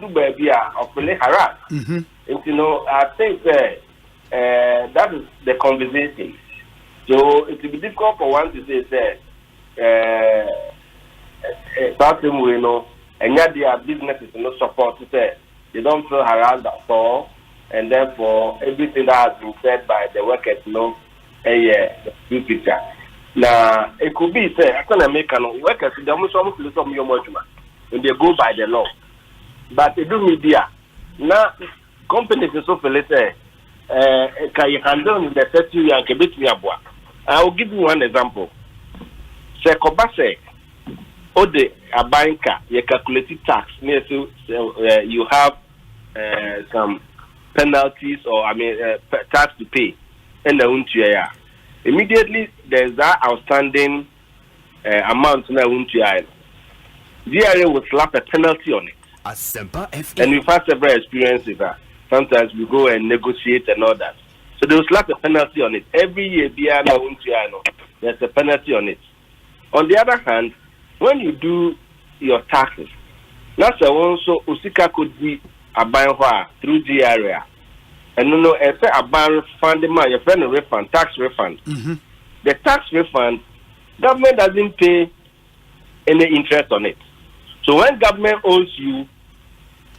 do baby or play harass. And you know, I think that is the conversation. So it will be difficult for one to say, something we know, and yet their businesses no support to say they don't feel harassed at all, and therefore everything that has been said by the workers, you know, the true picture. Now it could be say I can make workers they almost some your modular and they go by the law. But they do media. Now companies is so feel say can you handle the 30 years and kebit me abua. I will give you one example. Say Kobase Ode a banker, you calculate tax near to you have some penalties or tax to pay in the Untia. Immediately there's that outstanding amount in the Untia. DRA will slap a penalty on it. Asempa FM. And we've had several experiences that sometimes we go and negotiate and all that. So they will slap a penalty on it. Every year there's a penalty on it. On the other hand, when you do your taxes, that's also Usika could be a buy through the area. And you know, if a buy refund, your friend refund, tax refund. The tax refund, government doesn't pay any interest on it. So when government owes you,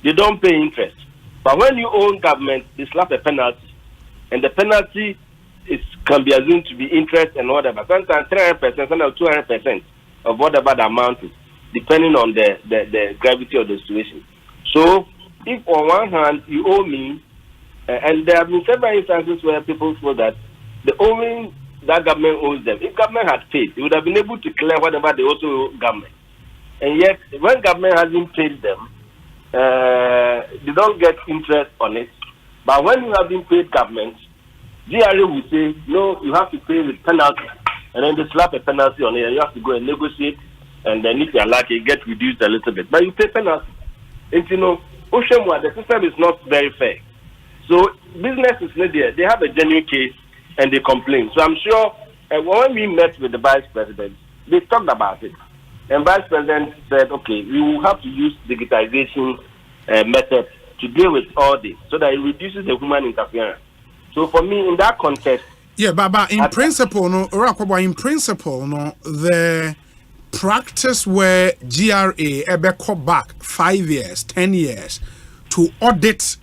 they don't pay interest. But when you own government, they slap a penalty. And the penalty can be assumed to be interest and whatever. Sometimes 300%, sometimes 200% of whatever the amount is, depending on the gravity of the situation. So, if on one hand you owe me, and there have been several instances where people feel that the owing that government owes them, if government had paid, they would have been able to clear whatever they also owe government. And yet, when government hasn't paid them, they don't get interest on it. But when you have been paid government, GRA will say, no, you have to pay with penalty. And then they slap a penalty on it, and you have to go and negotiate. And then if you're lucky, it gets reduced a little bit. But you pay penalty. And you know, the system is not very fair. So businesses, they have a genuine case and they complain. So I'm sure when we met with the Vice President, they talked about it. And Vice President said, okay, we will have to use digitization method to deal with all this so that it reduces the human interference. So for me, in that context, but in principle, the practice where GRA ever come back 5 years, 10 years to audit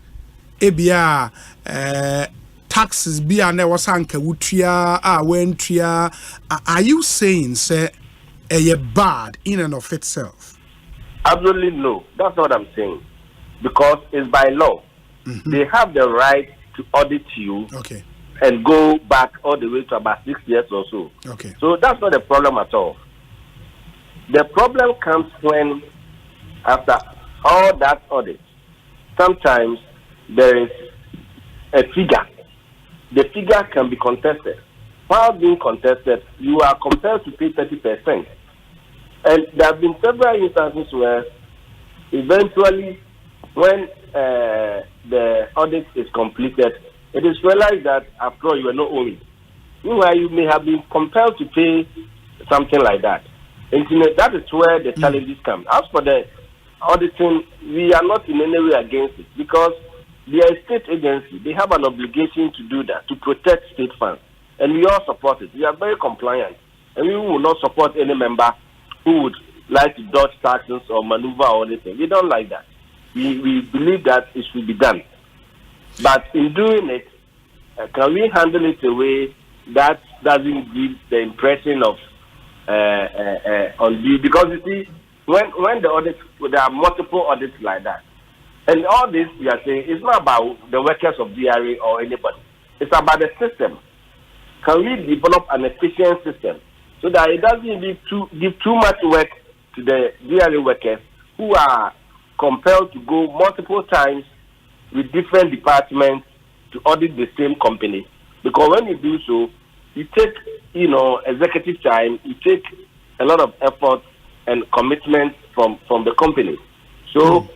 ABR taxes be and there was anka wutria wentria. Are you saying say a bad in and of itself? Absolutely no. That's what I'm saying. Because it's by law. They have the right to audit you and go back all the way to about 6 years or so. So that's not a problem at all. The problem comes when after all that audit, sometimes there is a figure. The figure can be contested. while being contested, you are compelled to pay 30%. And there have been several instances where eventually, when the audit is completed, it is realized that after all, you are not owing. Meanwhile, you may have been compelled to pay something like that. And that is where the challenges come. As for the auditing, we are not in any way against it because they are a state agency. They have an obligation to do that, to protect state funds. And we all support it. We are very compliant. And we will not support any member who would like to dodge taxes or maneuver or anything. We don't like that. We believe that it should be done. But in doing it, can we handle it a way that doesn't give the impression of undue? Because you see, when the audit, there are multiple audits like that. And all this we are saying is not about the workers of DRA or anybody. It's about the system. Can we develop an efficient system so that it doesn't give too much work to the DRA workers who are compelled to go multiple times with different departments to audit the same company? Because when you do so, you take, executive time, you take a lot of effort and commitment from the company. So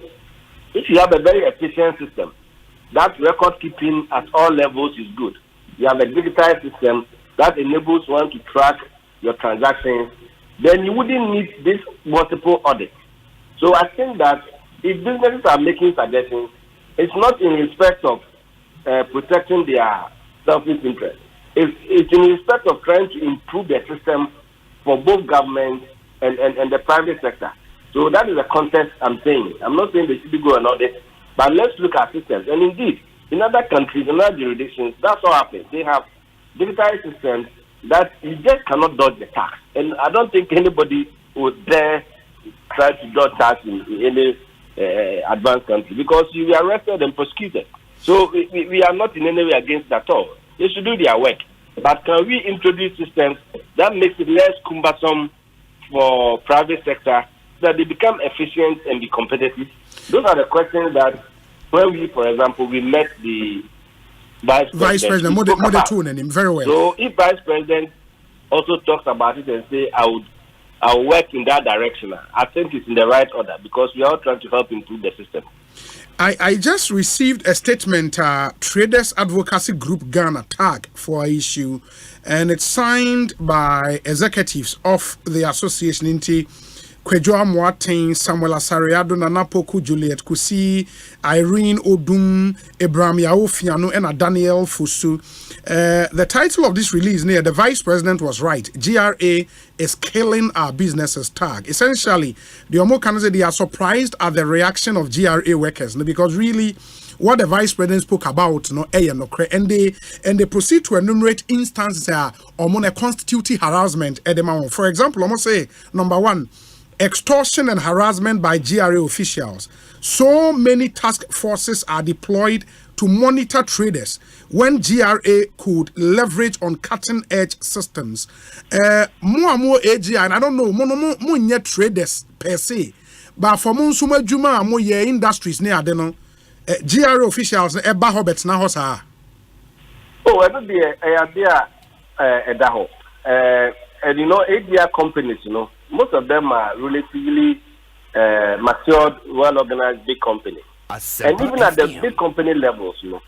if you have a very efficient system, that record keeping at all levels is good. You have a digital system that enables one to track your transactions, then you wouldn't need this multiple audits. So I think that if businesses are making suggestions, it's not in respect of protecting their selfish interest. It's in respect of trying to improve the system for both government and the private sector. So that is the context I'm saying. I'm not saying they should go and audit, but let's look at systems. And indeed, in other countries, in other jurisdictions, that's what happens. They have digital systems that you just cannot dodge the tax. And I don't think anybody would dare try to dodge tax in any advanced country because you are arrested and prosecuted. So we are not in any way against that at all. They should do their work. But can we introduce systems that makes it less cumbersome for private sector so that they become efficient and be competitive? Those are the questions that when we, for example, we met the Vice President very well. So if Vice President also talks about it and say, I'll work in that direction, I think it's in the right order because we are all trying to help improve the system. I just received a statement, Traders Advocacy Group Ghana tag for an issue, and it's signed by executives of the association into Kwejoa Moaten, Samuel Asariado, Nana Poku, Juliet Kusi, Irene Odum, Abraham Yaofiano, and Daniel Fusu. The title of this release, the Vice President was right. GRA is killing our businesses tag. Essentially, the Omo can say they are surprised at the reaction of GRA workers because really what the Vice President spoke about, and they proceed to enumerate instances on constitutive harassment. For example, I'm say number one, extortion and harassment by GRA officials. So many task forces are deployed to monitor traders when GRA could leverage on cutting-edge systems. More and more AGI, and I don't know, more traders per se, but for Monsuma Juma, more industries near Adeno, GRA officials, Eba Hobbits na hosa. Oh, I don't be a idea, Edaho. And AGI companies, most of them are relatively matured, well-organized big companies. And even at the big company levels, you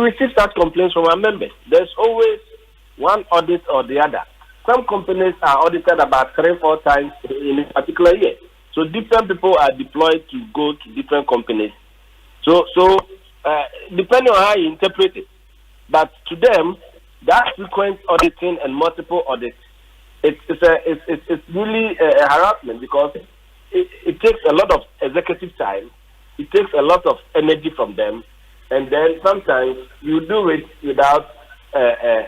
receive such complaints from our members. There's always one audit or the other. Some companies are audited about 3-4 times in a particular year. So different people are deployed to go to different companies. So depending on how you interpret it. But to them, that frequent auditing and multiple audits, it's really a harassment because it takes a lot of executive time. It takes a lot of energy from them, and then sometimes you do it without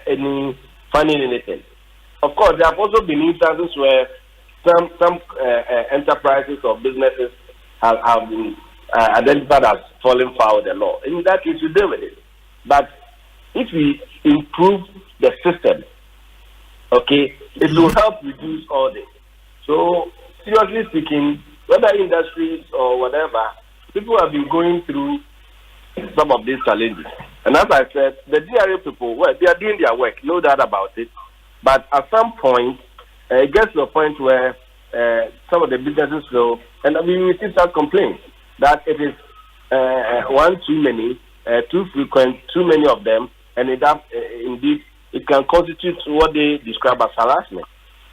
any funding anything. Of course, there have also been instances where some enterprises or businesses have been identified as falling foul of the law. In that case, you deal with it. But if we improve the system, it will help reduce all this. So, seriously speaking, whether industries or whatever, people have been going through some of these challenges. And as I said, the DRA people, well, they are doing their work, no doubt about it. But at some point, it gets to a point where some of the businesses feel, and we receive some complaints that it is one too many, too frequent, too many of them, and indeed it can constitute what they describe as harassment.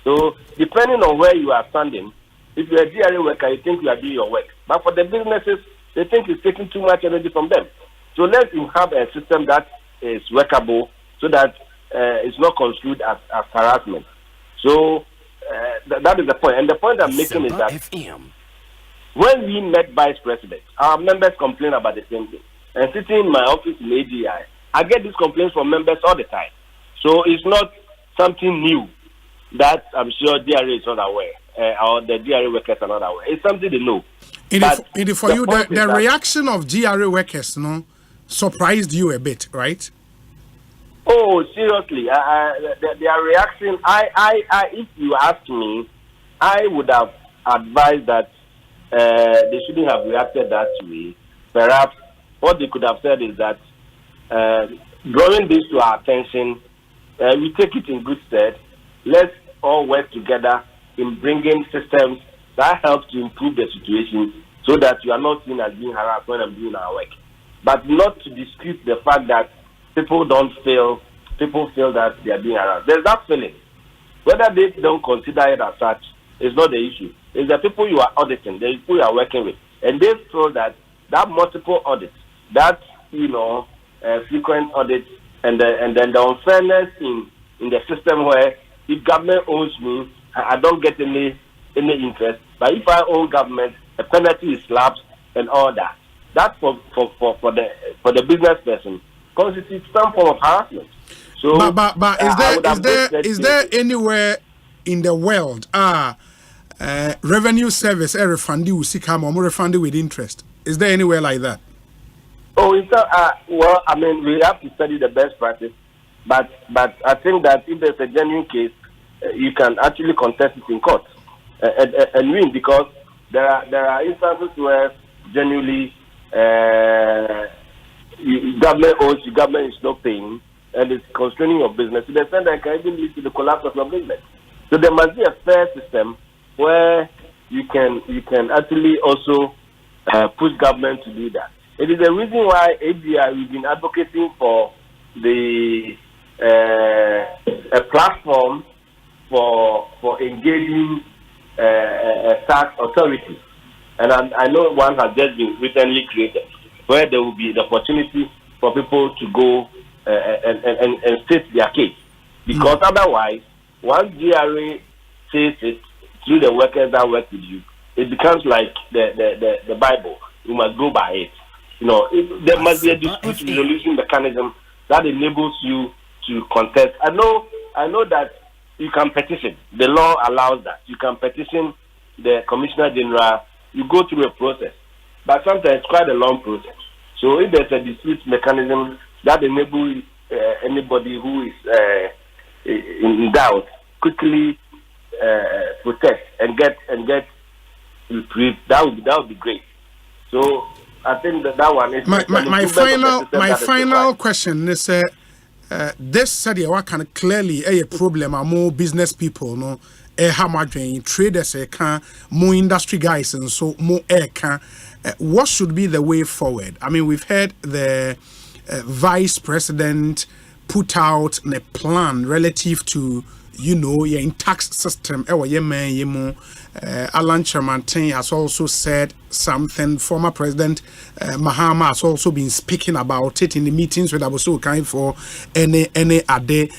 So depending on where you are standing, if you're a DRA worker, you think you are doing your work. But for the businesses, they think it's taking too much energy from them. So let's have a system that is workable so that it's not construed as harassment. So that is the point. And the point I'm making is that when we met Vice President, our members complain about the same thing. And sitting in my office in AGI, I get these complaints from members all the time. So it's not something new that I'm sure DRA is not aware, or the DRA workers are not aware. It's something they know. For you, the reaction of DRA workers, surprised you a bit, right? Oh, seriously, their reaction. If you ask me, I would have advised that they shouldn't have reacted that way. Perhaps what they could have said is that drawing this to our attention, we take it in good stead. Let's all work together in bringing systems that help to improve the situation so that you are not seen as being harassed when I'm doing our work. But not to dispute the fact that people feel that they are being harassed. There's that feeling. Whether they don't consider it as such is not the issue. It's the people you are auditing, the people you are working with. And they feel that multiple audits, that frequent audits, and then the unfairness in the system where if government owns me, I don't get any interest. But if I own government, a penalty is slapped and all that. That for the business person constitutes some form of harassment. So, but is there anywhere in the world revenue service refunding with interest? Is there anywhere like that? Oh, well, I mean, we have to study the best practice, but I think that if there's a genuine case, you can actually contest it in court and win, because there are instances where genuinely government owes you, government is not paying, and it's constraining your business to the extent that it can even lead to the collapse of your business. So there must be a fair system where you can actually also push government to do that. It is the reason why AGI, we've been advocating for a platform for engaging a tax authority. And I know one has just been recently created, where there will be the opportunity for people to go and state their case. Because otherwise, once GRA says it through the workers that work with you, it becomes like the Bible. You must go by it. There must be a dispute resolution mechanism that enables you to contest. I know that you can petition. The law allows that. You can petition the Commissioner General. You go through a process. But sometimes it's quite a long process. So if there's a dispute mechanism that enables anybody who is in doubt quickly protest and get reprieve, that would be great. So I think that one is my final question is this study what can clearly a problem among business people, no, traders, more industry guys, and so more what should be the way forward? I mean, we've heard the Vice President put out a plan relative to in tax system. Alan Chairmantin has also said something. Former President Mahama has also been speaking about it in the meetings with Abosu Kind for any ade.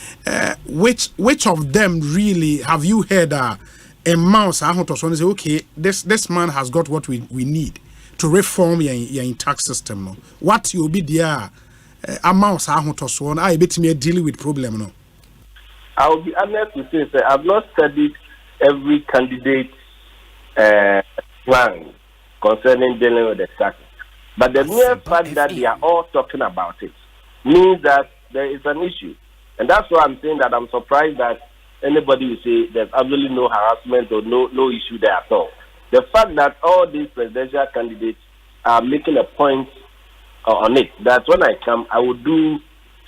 Which of them really have you heard a mouse? I want to say, okay, this man has got what we need to reform your tax system. No, what will be there? A mouse I want to say, I bet me deal with problem. No, I will be honest to say, sir, I've not studied every candidate plan concerning dealing with the tax. But the mere fact that they are all talking about it means that there is an issue. And that's why I'm saying that I'm surprised that anybody will say there's absolutely no harassment or no issue there at all. The fact that all these presidential candidates are making a point on it. That when I come, I will do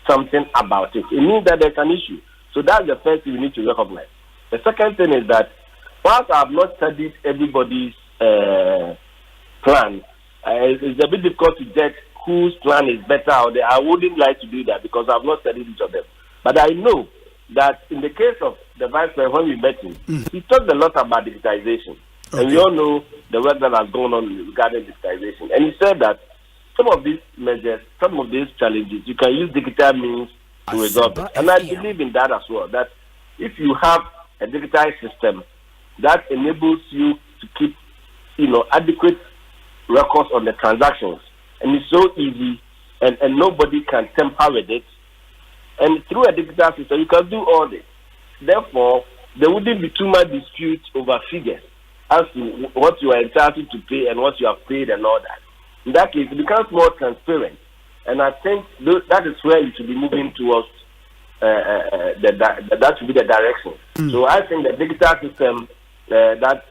something about it. It means that there's an issue. So that's the first thing we need to recognize. The second thing is that whilst I have not studied everybody's plan, it's a bit difficult to judge whose plan is better or I wouldn't like to do that because I've not studied each of them. But I know that in the case of the vice president, when we met him, he talked a lot about digitization. Okay. And we all know the work that has gone on regarding digitization. And he said that some of these measures, some of these challenges, you can use digital means to resolve it. And I believe in that as well, that if you have a digitized system that enables you to keep, adequate records on the transactions, and it's so easy, and nobody can tamper with it, and through a digital system, you can do all this. Therefore, there wouldn't be too much dispute over figures as to what you are entitled to pay and what you have paid and all that. In that case, it becomes more transparent. And I think that is where you should be moving towards, that should be the direction. So I think the digital system that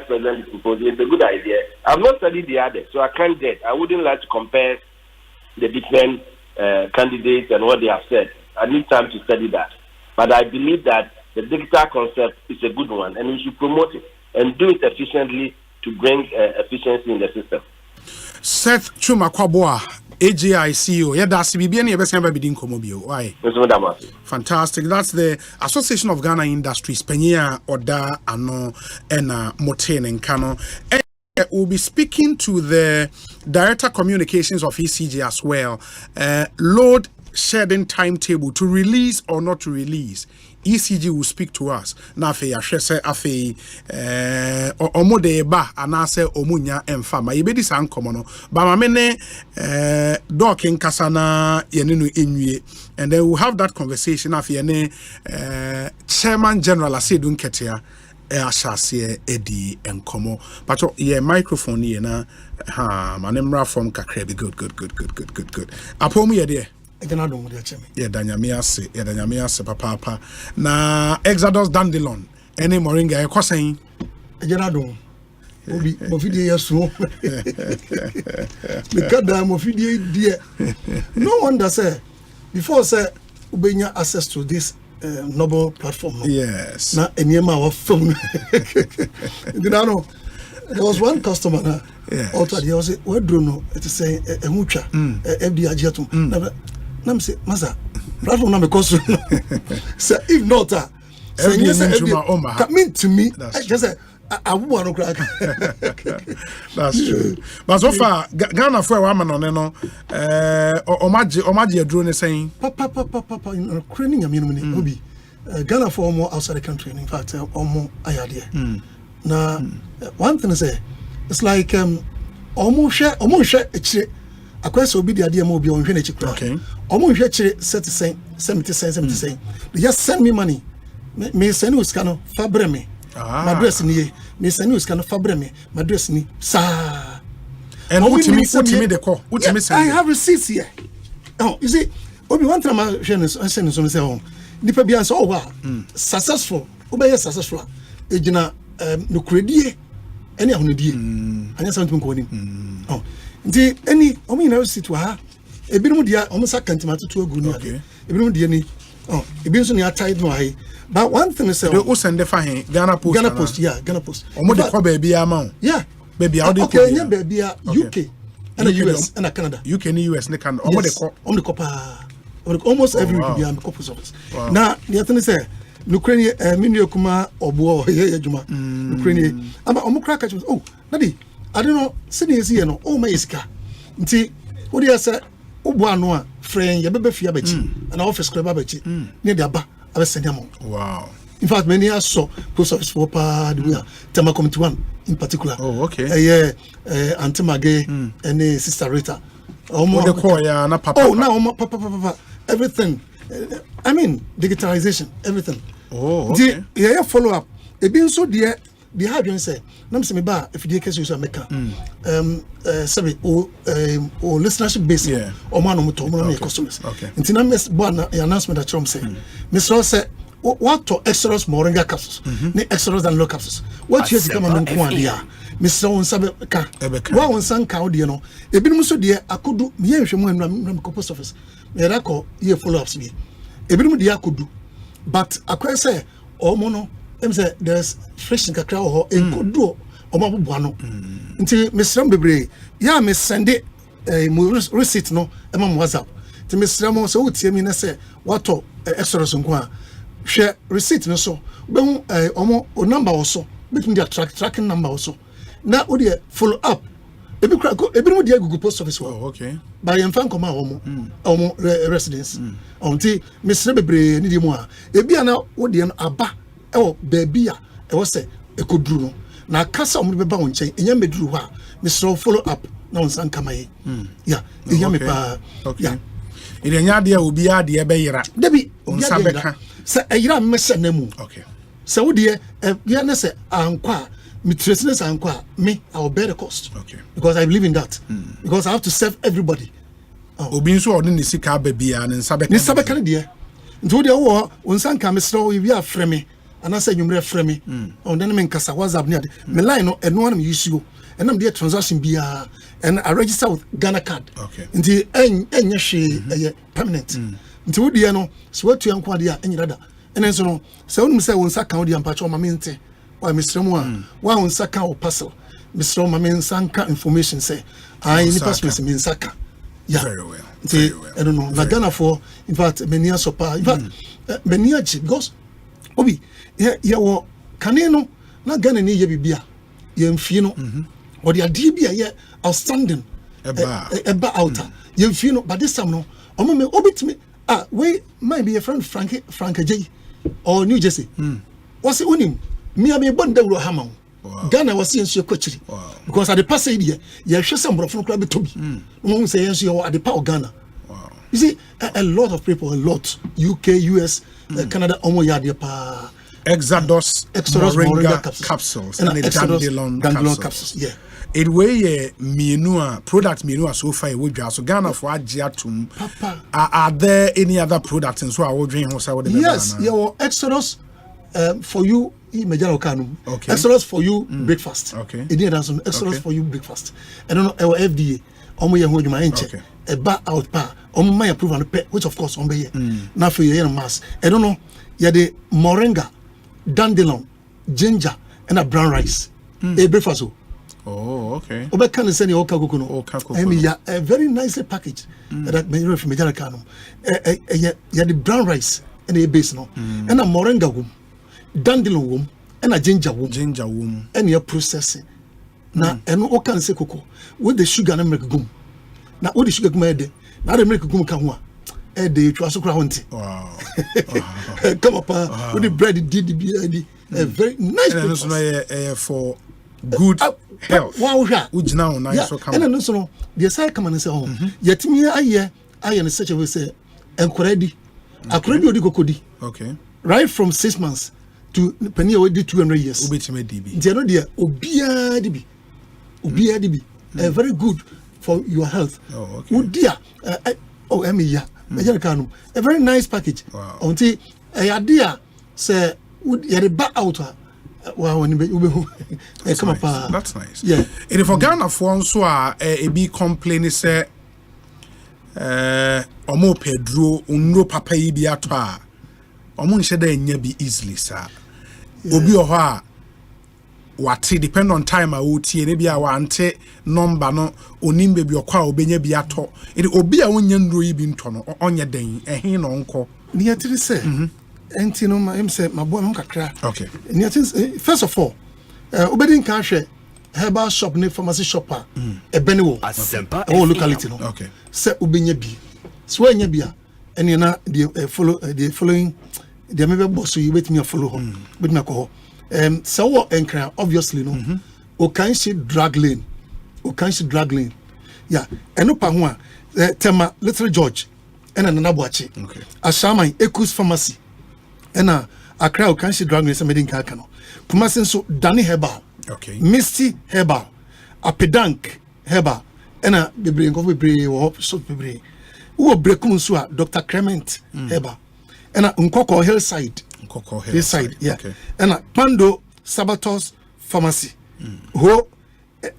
President is proposing is a good idea. I've not studied the others, so I can't get. I wouldn't like to compare the different candidates and what they have said. I need time to study that. But I believe that the digital concept is a good one, and we should promote it and do it efficiently to bring efficiency in the system. Seth Chuma Kwabena, AGI CEO. Yeah, that's BBN. Why? Fantastic. That's the Association of Ghana Industries. Penya Oda Ano Ena Moten and Kano. And we'll be speaking to the Director Communications of ECG as well. Load shedding timetable to release or not to release. ECG will speak to us. Na fe ya hwese afe omode ba anase omunya emfa ma yebedi san komo no ba ma me ne dokin kasa na ye ne no enwie, and then we'll have that conversation afe ne Chairman General Asedun Ketia ashase edi enkomo pato ye microphone ye na manemra from kakra be good apomu ye de Danyamiase papa na Exodus Dandelion any moringa ekosen ejenadon obi mofidie yeso because da mofidie die no wonder say before say ubenya access to this noble platform yes na eniema wa phone there was one customer na also there was we do no it say ehutwa FD ajetum na me say masa platform na me cost say if not say yes come to me just say I want to crack. That's true. But so far Ghana for wa man on no omaji adro ne saying papa training am you obi Ghana for more outside the country, in fact more ayade na one thing is it's like almost share echire akwese obi de ade am obi on hwe na echikura okay almost share echire 70 cents they just send me money me send you scan fabre me my dress ni me send you scan fabre me my dress ni sa and what me the call what me send I have receipts here. Oh you see obi one time I send so me say oh nipa bia so oh successful obey successful ejina no credit any ahonedie anya something ko ni oh nti any omo ina receipt wa ha ebinom dia omo sakantima to agu ni ade ebinom dia ni oh ebi nso ni atide no ahe but one thing is the send fa he Ghana Post Ghana Post omo de ko baby ama yeah baby how dey okay nya baby UK and US and Canada UK and US and Canada omo de ko pa almost every week be am corporate office now the thing is Ukraine minu kuma obo ye adwuma Ukraine ama omo crack at oh nadi I don't know seniors here no oh my iska nti what you say obo ano a friend ye bebe fia bachi and office club bachi near the aba abesend am wow in fact many are so post office for pa the way tema committee one in particular oh okay Antimage and sister Rita omo de call ya na papa oh now omo papa everything I mean digitalization everything oh okay yeah follow up e bin so there the hard one say nam se me ba if the case you make sabi o listenership base o man no to mo na customers okay nti na mes bo na announcement at say Mr. say what to Exodus Moringa capsules, ne Exodus and low capsules. What you come on Quadia, Mr. Onsabeka, one on San Caudiano, a bit so dear, I could do me and post office. Merako, ye follow ups me. A bit more could do. But I can say, oh mono, there's fresh in cacao or in could do, or Mabuano. Until Miss Rambebre, yeah, Miss Sunday, a receipt no, among WhatsApp. To Miss Ramos, so tell me, say, what to Exodus on Qua. Share receipt no so ben o number also between their tracking number also now we dey follow up ebi no dey Google post office okay by em fan come omo residence until Mr. Bebre ni di mu a ebi ana we dey aba e baby a e wo se ekoduru no na kasa omo beba won chen enya meduru ho a Mr. follow up na on san kama ye yeah enya me pa yeah ile nya de obi a de be yira debi on sabeka se ayira mmese na mu okay se wo de ya na se ankwa me traceness ankwa me I will bear the cost okay because I believe in that because I have to serve everybody obi nso odin ni sika ba bia ne sabeka ne de nto de wo onsan ka me sro we bia freme ana se nwumre freme on den me nkasa WhatsApp ne ade me line no eno na me use go and I'm there transaction bia and I register with Ghana card okay nti enya hwe permanent nti wo de no so watu yankwa de a enyira da enen so no se wonu se won saka wo de ampacho ma mente wa misremu a wa won saka o parcel misro ma men sanka information say ni passport men saka yeah very well nti I don't know na Ghana for in fact many sopa in fact many because obi ye wo kane no na Ghana ni ye bibia ye mfie no or the idea ye outstanding eba outer ye mfie no but this time no omo me obitimi we might be a friend Frank J or New Jersey. Was it unim? Me a be born the Hamon. Ghana was seeing your coaching because at the past year, you show some from club to me. Won't say yes, you are at the power Ghana. You see, a lot of people, a lot UK, US, Canada, Omo Yadia Exodus Moringa capsules and Dandelion capsules. Yeah. It way product menu so far we so Ghana for agiatum papa are there any other products and so I will drink yes your Exodus for you okay Exodus for you breakfast okay Exodus for you breakfast I don't know our FDA omo ye ho djuma enche e ba out pa omo my approve and pay which of course on be here na for your mass I don't know ya the moringa dandelion ginger and a brown rice a breakfast. Oh, okay. Oba can send you a very nicely packaged that may from Mediacano. You the brown rice and a base no, and a moringa womb, dandelion womb, and a ginger womb, and your processing. Now, and what can say cocoa with the sugar and milk gum. Now, what the sugar made, now the milk gum can one. A day to also crowned. Wow. Come up with the bread, a very nice for good health. Wow, which now nice come. And then so the side come and say, oh, yet me I am such a way say, and corredi, a credit cocodi. Okay. Right from 6 months to penny away 200 years. Ubitime DB. Jano dear, Ubia DB. Very good for your health. Oh, okay. Oh dear, Emiya, a very nice package. Wow. Until a idea say, would you back out? Wow, that's come nice. Up, that's nice. Yeah. And if Ghana for so a be complaining say omo pedro unno papa yi bi ato a omo nche da nya bi easily sir. Obi o ho a wate depend on time a wotie ne bia wa ante number no onim be bi okwa obenya bi ato. Edi obi a wonya nduro yi bi nto no onye den ehin no nko. Ni atiri say enti no ma em say mabo am kakra. Okay. First of all, obedin kan hwe herbal shop ne pharmacy shop a ebene wo Asempa locality no. Okay. Say obenya bi. So anya bi a ene na the following the maybe boss you wait me follow her. Wait me ko. So what enkra obviously no. O kan she drag lane. Yeah. Eno pa ho a tema Little George ena nana boache. Okay. Ashaman Ekosiisen pharmacy. Ena Accra Okanshi drug race medin kaka no. Kumasi nso Dani Herbal. Okay. Misty Herbal. Apedank Herbal. Ena bebre nko bebre wo so bebre. Wo brekum nso a Dr. Clement Herbal. Ena Nkoko Hillside this side, yeah. Okay. And Pando Sabatos Pharmacy, who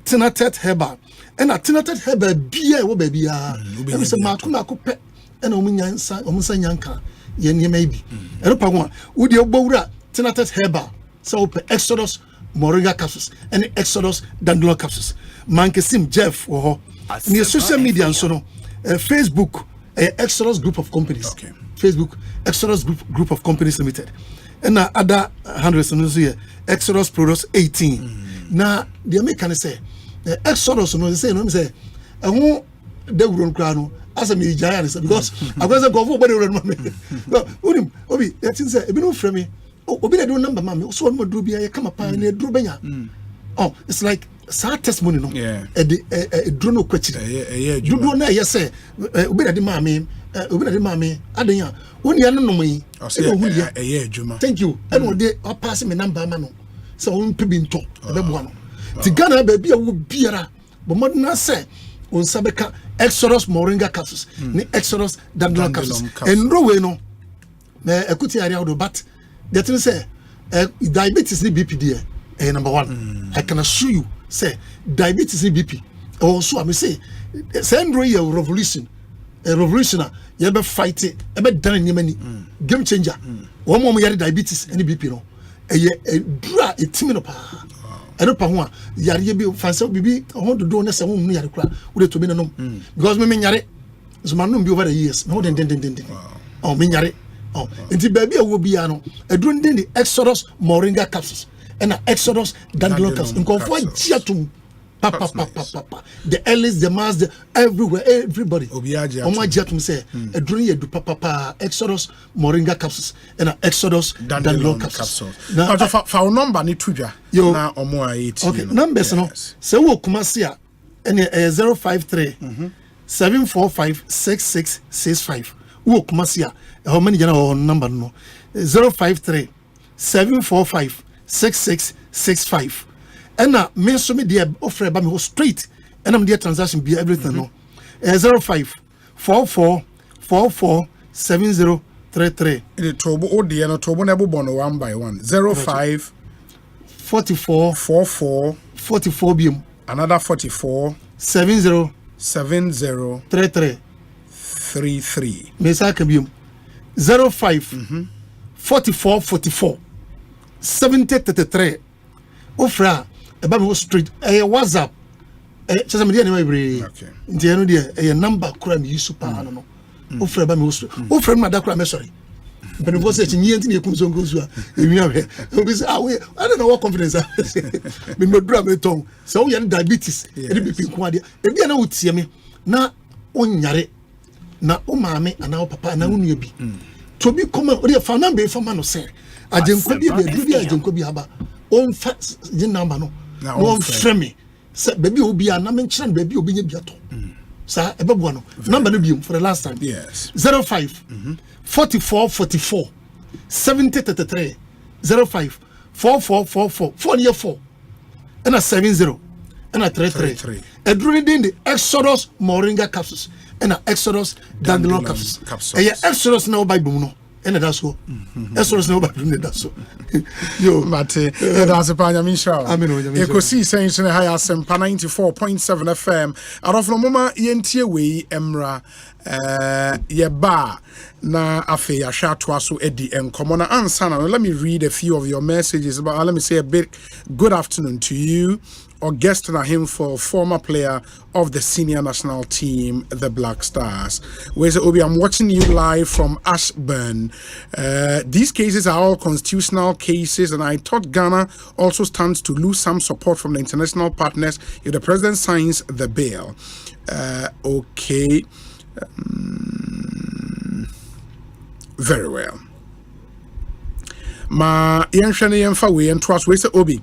Tinatet Herbal, and a Tinatet Herbal beer, oh baby, and it's a Makuma Coupe, and Omusa Yanka, Yen maybe. And Upagua, would you Bora Tinatet Herbal, so Exodus Moringa capsules, and Exodus Dandelion capsules. Mankesim Jeff, or near social media and so on, Facebook, Exodus Group of Companies. Okay. Facebook, Exodus Group of Companies Limited. And other hundreds and here, Exodus Products 18. Now, the American say, Exodus, no, say, I won't they run crown as a giant because I was a go for body run. No, Obi, that's inside, a bit of frame. Obi, I don't number, mammy, so one do be a come up and a drubenya. Oh, it's like sad testimony, no? Yeah. A drone question. You don't know, yes, sir. Obi, the mammy. Adenya woni ya no me thank you and one day I pass me number mano so won pe bi nto e be boa no ti Ghana ba bia wo biara bo modna say on sabeka Exodus Moringa capsules ni Exodus Dandelion capsules and rowe no na ekuti area do but the thing say diabetes ni BP there number 1 I can assure you say diabetes ni BP also I say send royal revolution a revolutionary, you ever fight it, ever done in Yemeni, game changer. One more yard diabetes, any BP, no. A dra, a timid pa. I don't know, Yari fancy baby, I want to do this. I won't near the crowd with it to be no. Because me yare, so my name be over the years, more than. Oh, me yare. Oh, and the baby will be a drone the Exodus Moringa capsules and Exodus Dandelion capsules. And conform Giatum. Papa. The Ellis, the Mars, the everywhere, everybody. Oma Jatum say, a drink do papa, Exodus Moringa capsules, and Exodus Dandelion capsules. Now, for number, ni tuja. Yo, na omo 8. Okay, numbers no. So we kumasia, and 053 745 6665. We kumasia. How many jana number no? 053 745 6665. And now, me so me dear offer by me straight, and I'm dear transaction be everything no. 05 44 44 7033. The Tobo Odi and Tobo Nabu Bono 1 by 1. 05 44 44 44 bium. Another 44 70 33. Mesa bium. 05 44 44 7033. Offer about me street WhatsApp just me dey anyway okay dey no dey number kura me use super no offer about me street offer me that kura me sorry but you say chinyi enti na ekum so ngozu a emi ahwe obi say I don't know what confidence me dura me ton so we diabetes e dey be ku ade e bia na wotie me na onyare na o maame ana o papa na wonu bi to be come o dey fa number fa ma no say ajenko bi be ajenko bi haba on fa the number no one frame say baby obi na me nkyere baby obi nya biato sa ebeboa no number no biom for the last time yes 05 44 44 7033 05 4444 4 and a 70 and a 33 edruning the Exodus Moringa capsules and a Exodus Dandelion capsules and Exodus now by no. And that's so. Exodus no baby that's so. Yo, Mate, that's a panya misha. Ekosiisen Asempa 94.7 FM. Arofo no mama yentie we emra yeba na afe ya shatwa so edi enkomo na answer. Let me read a few of your messages, but let me say a big good afternoon to you. August Rahim for former player of the senior national team, the Black Stars. Where's Obi? I'm watching you live from Ashburn. These cases are all constitutional cases, and I thought Ghana also stands to lose some support from the international partners if the president signs the bill. Okay. Very well. Ma yenshane yenfa we and trust. Where's Obi?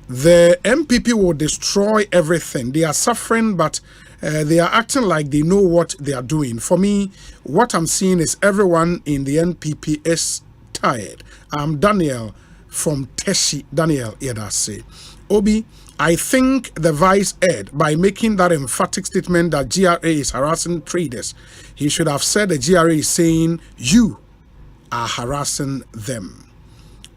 The MPP will destroy everything. They are suffering, but they are acting like they know what they are doing. For me, what I'm seeing is everyone in the NPP is tired. I'm Daniel from Teshi. Daniel Yedase. Obi, I think the vice erred by making that emphatic statement that GRA is harassing traders. He should have said the GRA is saying you are harassing them.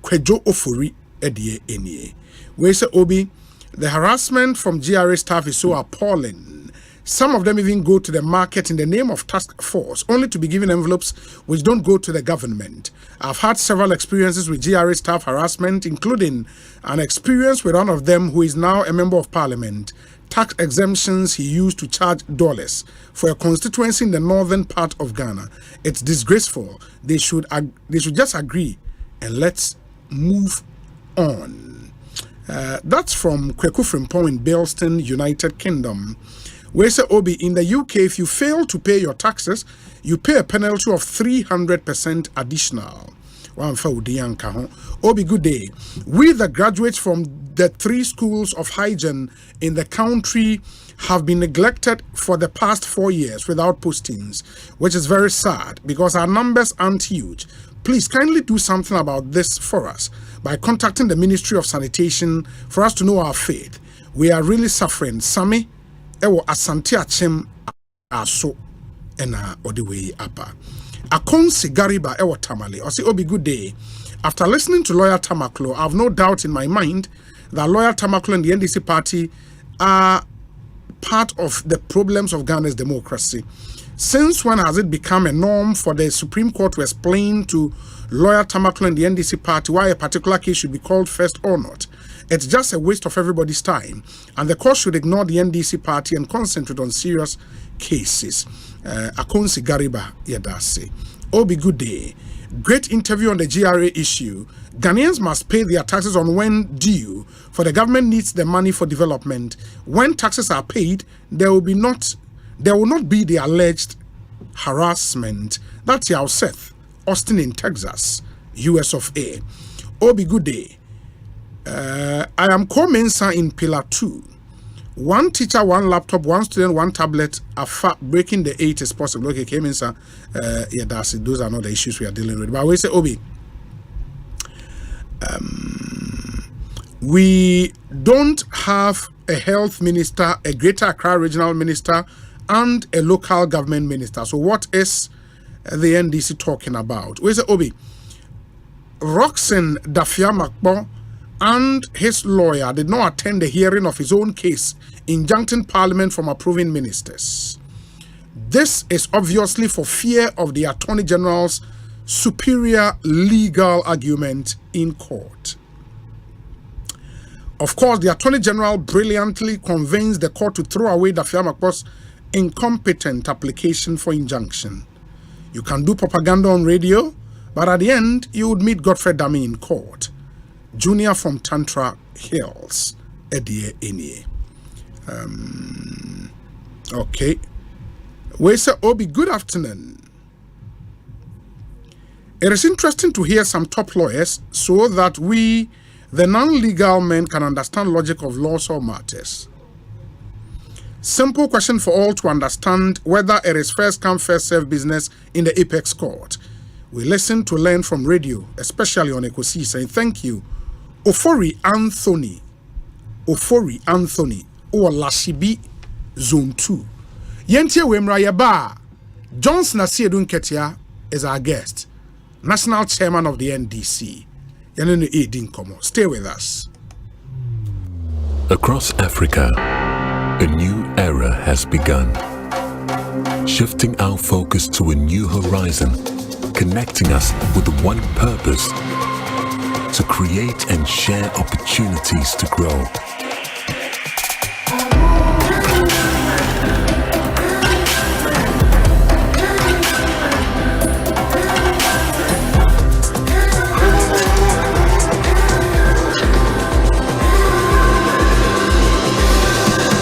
Kwejo Ofori Edie Enie. We say Obi, the harassment from GRA staff is so appalling. Some of them even go to the market in the name of task force, only to be given envelopes which don't go to the government. I've had several experiences with GRA staff harassment, including an experience with one of them who is now a member of parliament. Tax exemptions he used to charge dollars for a constituency in the northern part of Ghana. It's disgraceful. They should just agree and let's move on. That's from Kweku Frimpong in Bilston, United Kingdom. Where say Obi, in the UK, if you fail to pay your taxes, you pay a penalty of 300% additional. Obi, good day. We, the graduates from the 3 schools of hygiene in the country, have been neglected for the past 4 years without postings, which is very sad because our numbers aren't huge. Please kindly do something about this for us by contacting the Ministry of Sanitation for us to know our fate. We are really suffering. Sami, ewo Asante achim aso ena odiwe apa. Akonsi Gariba ewo Tamale. Osi Obi, good day. After listening to Lawyer Tamaklo, I have no doubt in my mind that Lawyer Tamaklo and the NDC party are part of the problems of Ghana's democracy. Since when has it become a norm for the Supreme Court to explain to Lawyer Tamaklo and the NDC party why a particular case should be called first or not? It's just a waste of everybody's time, and the court should ignore the NDC party and concentrate on serious cases. Akonsi Gariba Yadase. Obi, good day. Great interview on the GRA issue. Ghanaians must pay their taxes on when due, for the government needs the money for development. When taxes are paid, there will not be the alleged harassment. That's Yao Seth, Austin in Texas, US of A. Obi, good day. I am Komensa in Pillar 2. 1 teacher, 1 laptop, 1 student, 1 tablet. Breaking the 8 is possible. Okay, Komensa, yeah, that's it. Those are not the issues we are dealing with. But we say, Obi, we don't have a health minister, a Greater Accra regional minister, and a local government minister. So what is the NDC talking about? We say, Obi, Roxanne Dafia Makbo and his lawyer did not attend the hearing of his own case, injuncting Parliament from approving ministers. This is obviously for fear of the Attorney General's superior legal argument in court. Of course, the Attorney General brilliantly convinced the court to throw away Dafia Makbo's incompetent application for injunction. You can do propaganda on radio, but at the end, you would meet Godfrey Dami in court. Junior from Tantra Hills, Edie Enie. Okay. We say, Obi, good afternoon. It is interesting to hear some top lawyers so that we, the non-legal men, can understand logic of laws or matters. Simple question for all to understand whether it is first come, first serve business in the apex court. We listen to learn from radio, especially on Ekosiise, and thank you. Ofori Anthony, or Lashibi Zone 2. Yentie Wemra Yaba, Johnson Asiedun Ketia is our guest, National Chairman of the NDC. Yanenu Edin Komo. Stay with us. Across Africa, a new era has begun, shifting our focus to a new horizon, connecting us with one purpose: to create and share opportunities to grow.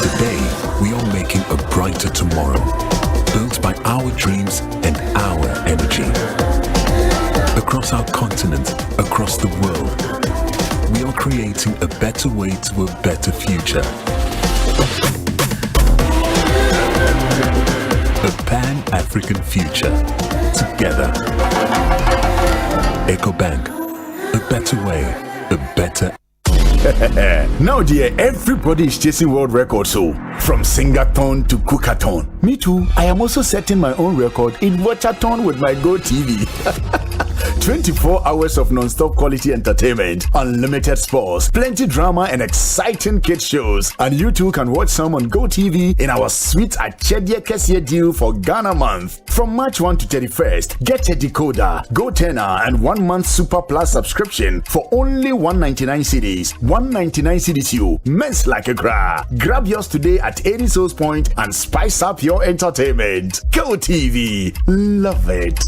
Today, we are making a brighter tomorrow, built by our dreams and our energy. Across our continent, across the world, we are creating a better way to a better future. A Pan-African future. Together. EcoBank. A better way. A better. Now, dear, everybody is chasing world records. So, from Singathon to Cookathon. Me too. I am also setting my own record in Watchathon with my Go TV. 24 hours of non-stop quality entertainment, unlimited sports, plenty drama and exciting kids shows. And you too can watch some on GoTV in our sweet Achedie Kesie deal for Ghana month. From March 1 to 31st, get a decoder, GoTenor and 1 month Super Plus subscription for only 199 cedis. 199 cedis you, mess like a gra. Grab yours today at 80 Souls Point and spice up your entertainment. GoTV, love it.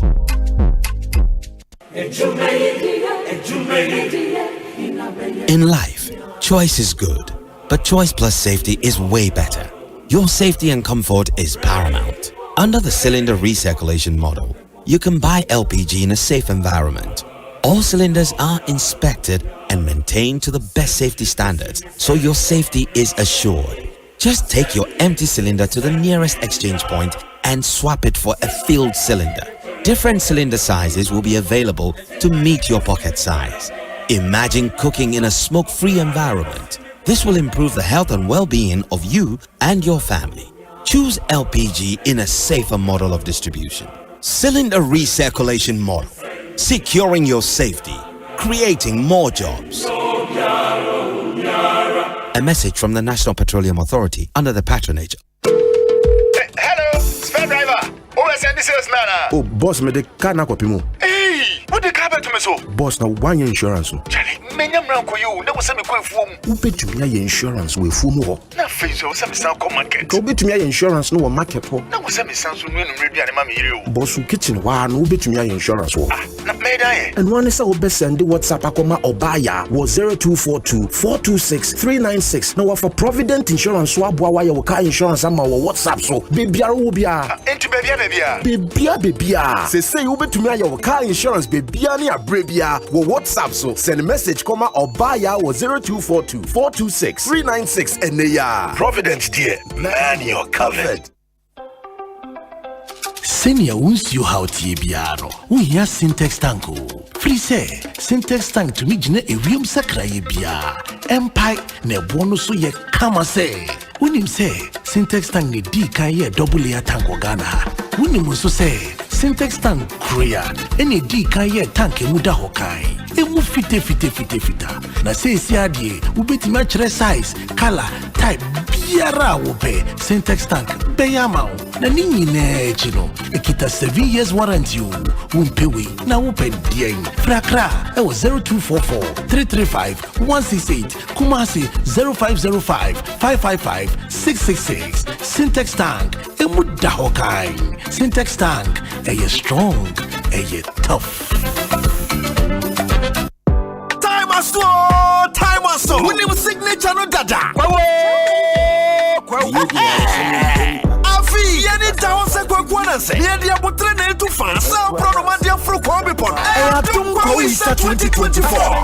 In life, choice is good, but choice plus safety is way better. Your safety and comfort is paramount. Under the cylinder recirculation model, you can buy LPG in a safe environment. All cylinders are inspected and maintained to the best safety standards, so your safety is assured. Just take your empty cylinder to the nearest exchange point and swap it for a filled cylinder. Different cylinder sizes will be available to meet your pocket size. Imagine cooking in a smoke-free environment. This will improve the health and well-being of you and your family. Choose LPG in a safer model of distribution. Cylinder recirculation model. Securing your safety. Creating more jobs. A message from the National Petroleum Authority under the patronage. Hello, spare driver. Send the salesman. Oh, boss, me the car na kopimo. Hey, what the car to me so? Boss, na one year insurance. Charlie, me nyam ran ko you. Na wo send me ko fuom. Who bet you your insurance we fuom ho? Na face you send me san ko market. Ko bet you your insurance no market ho. Na wo send me san so no ready ani ma me yire o. Boss, kitchen wa no bet you your insurance ho. Na me dan. And one is we send the WhatsApp akoma obaya was 0242 426 396. Now for Provident Insurance so aboa ya wo car insurance ama wo WhatsApp so. Bebia wo bia. Enti bebia. Bebia. Say you bet to me your car insurance bebia ni abrebia wo WhatsApp so send a message koma obaya was 0242 426 396 and ya Providence dear man you're covered. Senior won't you how tibiano. We hear Syntex tank. Free say Syntex tank to me jine a ream sakraye bia. Empire ne bono so ye kama say. Unim say Syntex tank ne di kan ye double layer tank Ghana. Unim so say Syntex tank Korea any di kan ye tank emuda hokai. Emu fite. Na say si adie ubeti match size, color, type biara wo be Syntex tank beyama. Na nini ne chino ekita 7 years warranty umpewe na open dien frakra e was 0244 335 168 Kumasi 0505 555 666 Syntex tank emuda hokai. Syntex tank e strong e tough. Time so we need signature no dada. Afi yani tawo se kwakwana se ye dia botre na etu fa sa pro no dia fro ko be pon Atum Kwabena 2024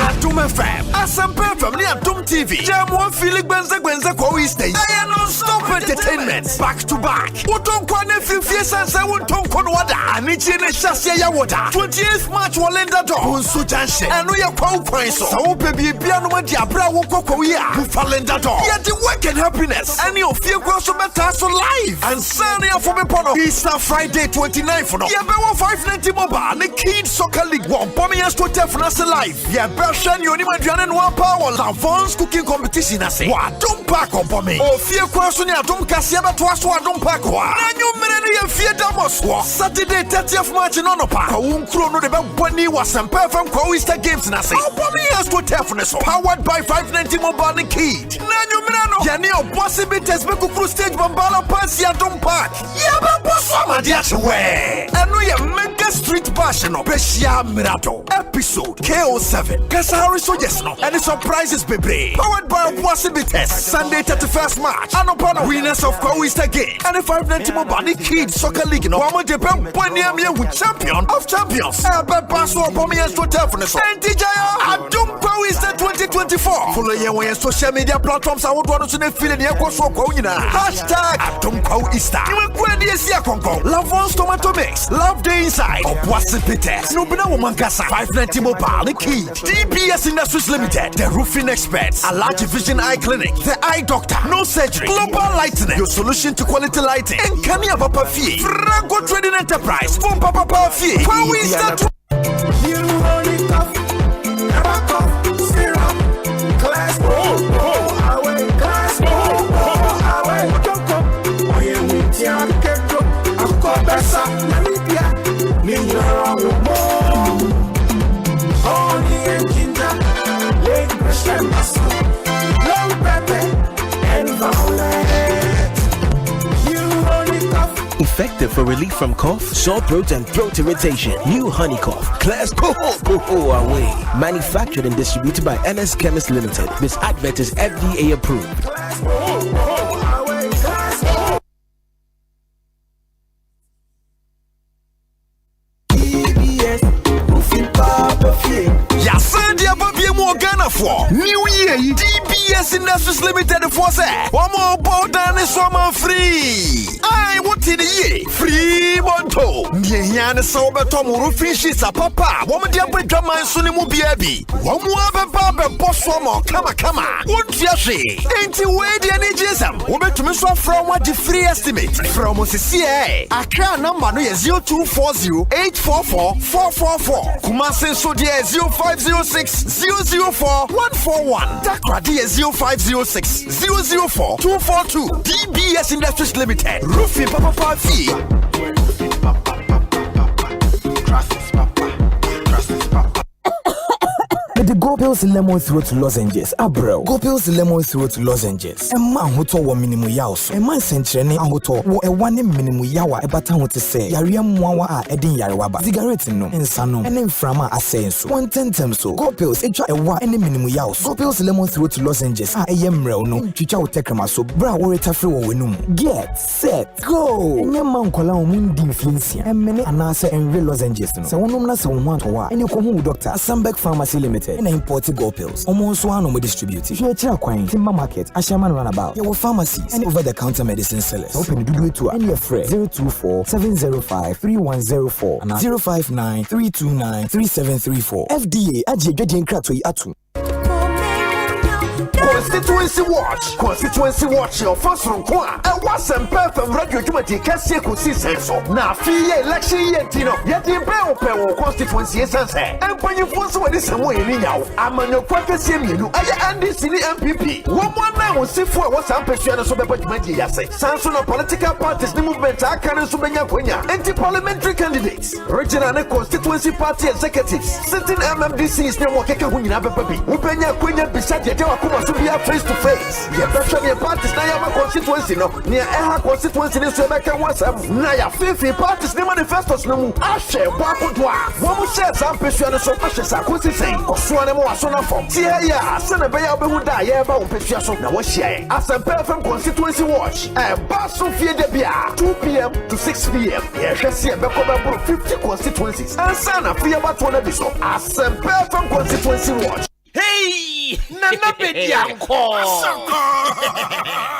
Atum FM Asempa FM ni Atum TV Jamo fili gbenze Kwabena I no stop entertainment back to back Uton kwane fifie sanse uton kono wada Anichi ne shasye ya wada 28th March Walenda do Bonsu Junction Enu ya kwa ukwan so Sa upe bibia no di abra woko kwa wia Bufalenda do Ya di work and happiness Eni ofie kwa so beta so live And Sunday for me pono Easter Friday 29th no Ya bewa 590 mobile Ne Kids Soccer League One Pomi ya sto tef na se live Ya besha ni oni madriane nwa power Advanced cooking competition na se Wa dum pack on pomi Ofie kwa so ni adum kasi ya beto aso adum pack wa Na nyumere ni ya fie damos wa Saturday 30th March no no pa Kwa unkro no debe bwani wa Asempa FM kwa Easter Games na se Pomi ya sto tef na so Powered by 590 mobile ne Kid Na nyumere no Yani o bossy bites be kukuru stage bambala pass ya dum pack Ya be bosso amadiache we Enu ya mega street bash no Beshia Mirato Episode KO7 Kasahari so yes no And the surprises bebre Powered by bossy bites Sunday 31st March Anopano winners of Easter Game And the 590 mobile Kids Soccer League no Wamo Japan Pwanyamia with champion of champions Ebe basso opomi and sto telephone so Ntijaya Adum Easter 2024 Follow ye on your social media platforms I would want to see feeling ye kwa so kwa unyina Hashtag Adum Easter Niwe kwenye yesi ya kongo Love Once Tomato Mix Love the Inside Opwasi Peters Nubina Womankasa 590 Mobile The Kid DBS Industries Limited The Roofing Experts A Large Vision Eye Clinic The Eye Doctor No Surgery Global Lightning Your solution to quality lighting And Kania Papa Fee Franco Trading Enterprise Phone Papa Fee Kwabena Effective for relief from cough, sore throat, and throat irritation. New Honey Cough. Class away. Manufactured and distributed by NS Chemist Limited. This advert is FDA approved. New Year, DBS Industries Limited for say, one more boat than is summer free. I want in the year free monto. Niana sober Tom Rufishes a papa. Woman dear drama and Sunimu Biabi. One more baba boss more kama. What you say? Ain't you waiting any jism? Woman to miss from what the free estimate from OCCA. Accra number no 0240-844-444. Kumasi so dear 0506-004-141. Takradi 0506-004-242. DBS Industries Limited. Roofing Papa Fee. The Go Pills Lemon Throat Lozenges, Abro. Go Pills Lemon Throat Lozenges. A man who told one minimum yaws. A man sent Training and Hoto, a one minimum yawa, a batan to say, Yariam Wawa, Edin Yarwaba, cigarette no, and Sano, and then Frama Asens. 110 so. Go Pills, a one any minimum yaws. Go Pills Lemon Throat Lozenges. I am real no, Chicha Tekrama so, bra or a free winum. Get set, go. And your man call on Mundi Flincia, and many anasa and real lozenges. So one number so one to one, and you come Dr. Asambek Pharmacy Limited. And imported Go Pills. Almost one we distribute. If you're a Chirakwine, Timber Market, Ashaman Runabout, your pharmacies, and over-the-counter medicine sellers. Open the do to and your friend 024-705-3104 and 059-329-3734. FDA, Aji Gedian Kratoi Atu. Constituency Watch, your first from Kwa. And what's some perfect radio committee can see Ekosiisen so. Now, free election yet, yet the bell constituency is answered. And when you force what is a way in now, I'm on your quarter same you. I am this in the MPP. One now will see for what's I'm persuaded so about my dear say. Sanson of political parties, the movement, I can Subenya Quenya, anti-parliamentary candidates, regional and constituency party executives, sitting MMDC is no more Keka Hunyabe Papi, Upenya Quenya beside the Jawakuma Subia face to face. The pressure parties now constituency no near Eha constituency in Sebeka was Naya 50 parties the manifestos no Ashe Wakudwa. One says I'm persuaded so precious I could say, or Swanemo Asona from Tia, Senabe Abehuda, Yaba, Peshaso, now what's here? Asempa FM Constituency Watch, and Basu Fia de Bia, 2 p.m. to 6 p.m. Yes, I see a Bekoba 50 constituencies, and Sana Fia Batona Biso, Asempa FM Constituency Watch. Hey, Nana Bedianko.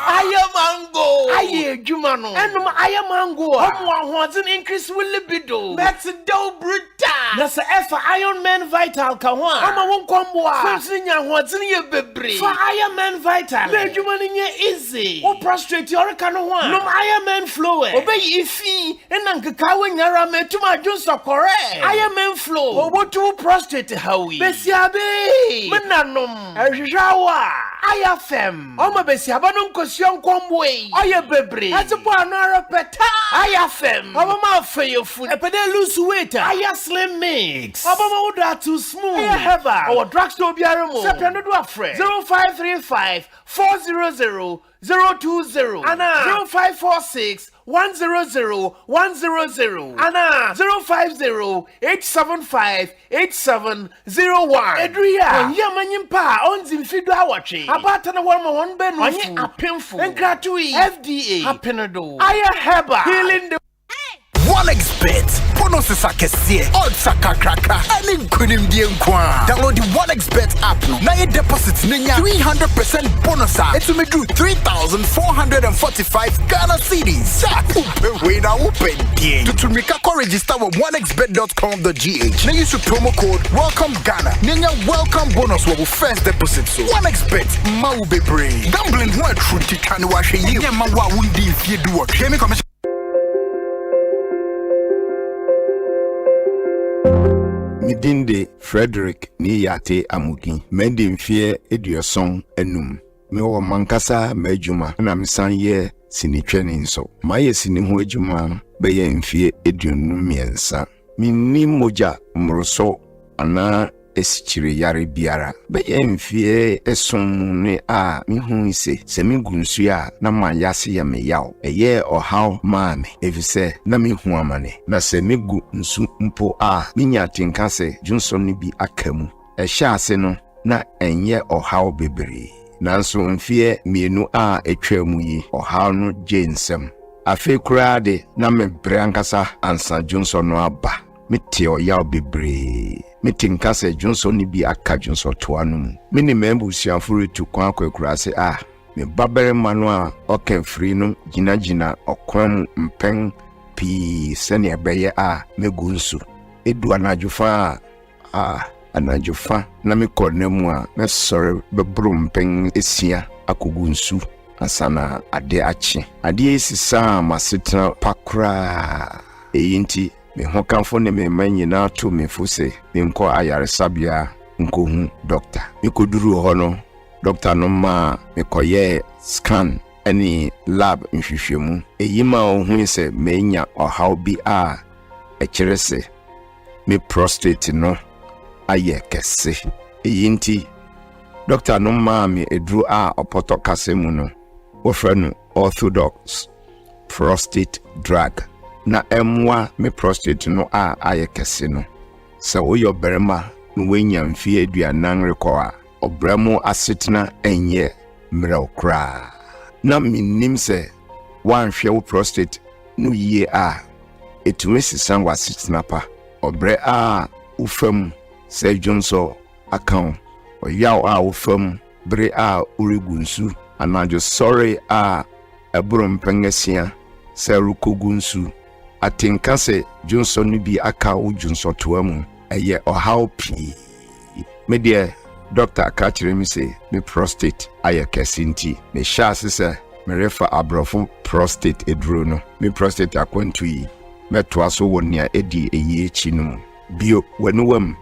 I am mango. I am Jumano. And I am mango. Someone wants an increase with libido. That's a dough bruta. That's a F for Iron Man Vital. Kawan. I'm a one combo. Something what's in your baby. For Iron Man Vital. Let you money easy. Or prostrate your canoe. No Iron Man flow. Obey if he and Uncle Kawan Yarame to my juice are correct. Iron Man flow. Or what to prostrate Howie. Bessiabe. Mananum, Jawa, IFM, Omabesi, Abanum Cossion Comway, Oya Bebre, that's a banana peta, IFM, Obama for your food, a pedelus waiter, Aya Slim Mix, Obama that too smooth, Heber, or drugstore Biaramo, September 0535 400 020 Anna 0546 100 100 Anna 050 875 8701 Edria Yamanyimpa owns in Fidwa watching about an one ben a painful and gratuity FDA Hapenado Aya Heba healing the One expert, bonuses are kesiye, odds are kakraka, and including the Nkwa. Download the One Expert app now. Now your deposits ninya 300% bonus. It's me do 3,445 Ghana cedis. Wait now, open day. To make a register with onexbet.com.gh. Now use the promo code Welcome Ghana. Ninya welcome bonus will first deposit. So One Expert, mau be brave. Gambling what truth you can wash a year. Ma wa wundi if you do what. Hear me commission. Midinde Frederick Niyate Amugi Mende mfie eduason enum me wo mankasa majuma na msanye sini training so maye sini ho adwuma be ye mfie eduonum miensa minni moja mroso ana esichire yare biara be emfie esonne a mihu ise se migunsu a na mayase ya meyaw eye ohaw maame efise na mihu amane na se migu nsu mpo a minya tinka se Johnson ni bi akamu ehya ase no na enye ohaw bebre nanso mfie mienu a etwamu yi ohaw no jensem afi kurade na mebre ankasa ansa Johnson no aba mete oyaw bebre metinka se Johnson ni bi aka Johnson to anu mini membu sianfuru tu kwa kwakurase me babere manu a oken free no gina okwan mpen pi sene ebeye megunsu edu anajufa anajufa na me konemu a me sore bebru mpen esia akogunsu asana ade achi ade esisa masetna pakra eyinti me hokanfo ne me manyina to me fose me nko ayaresabia nko hu doctor me koduru ho no doctor no ma me koye scan any lab nhwehwemu eyima ohun se menya ohaw bi a ekirese me prostate no aye kese eyinti doctor no ma me edru a opoto kasemu no wo franu orthodox prostate drug na emwa me prostate no a aye kese no se wo yo berema no wenya mfie aduanan rekwa obramo asetna enye mrokra na minim se wanhwe wo prostate no yie a etumi sisan wasetna pa obre a ufam se Johnson account oyaw a ufam bre a urigunsu anajo sorry a ebrum pengesia se rukogunsu atinka se Johnson ni bi aka wo Johnson toamu eye ohaw pi me de doctor ka kire mi se me prostate aye kesinti me shase se me refa abrofo prostate edro no me prostate akwantu yi meto aso wonia edi eyi echi no bio wanuwam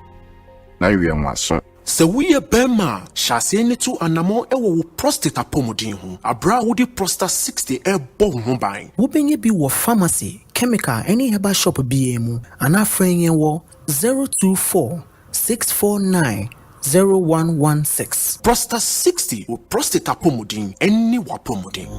na wienwaso Se wuye bema shase ne tu anamo ewo wo prostate apomodin ho abra wo di prostate 60 bo ho ban wo benye bi wo pharmacy chemical any herbal shop bi emu ana frenye wo 024 649 0116 prostate 60 wo prostate apomodin any wapomodin.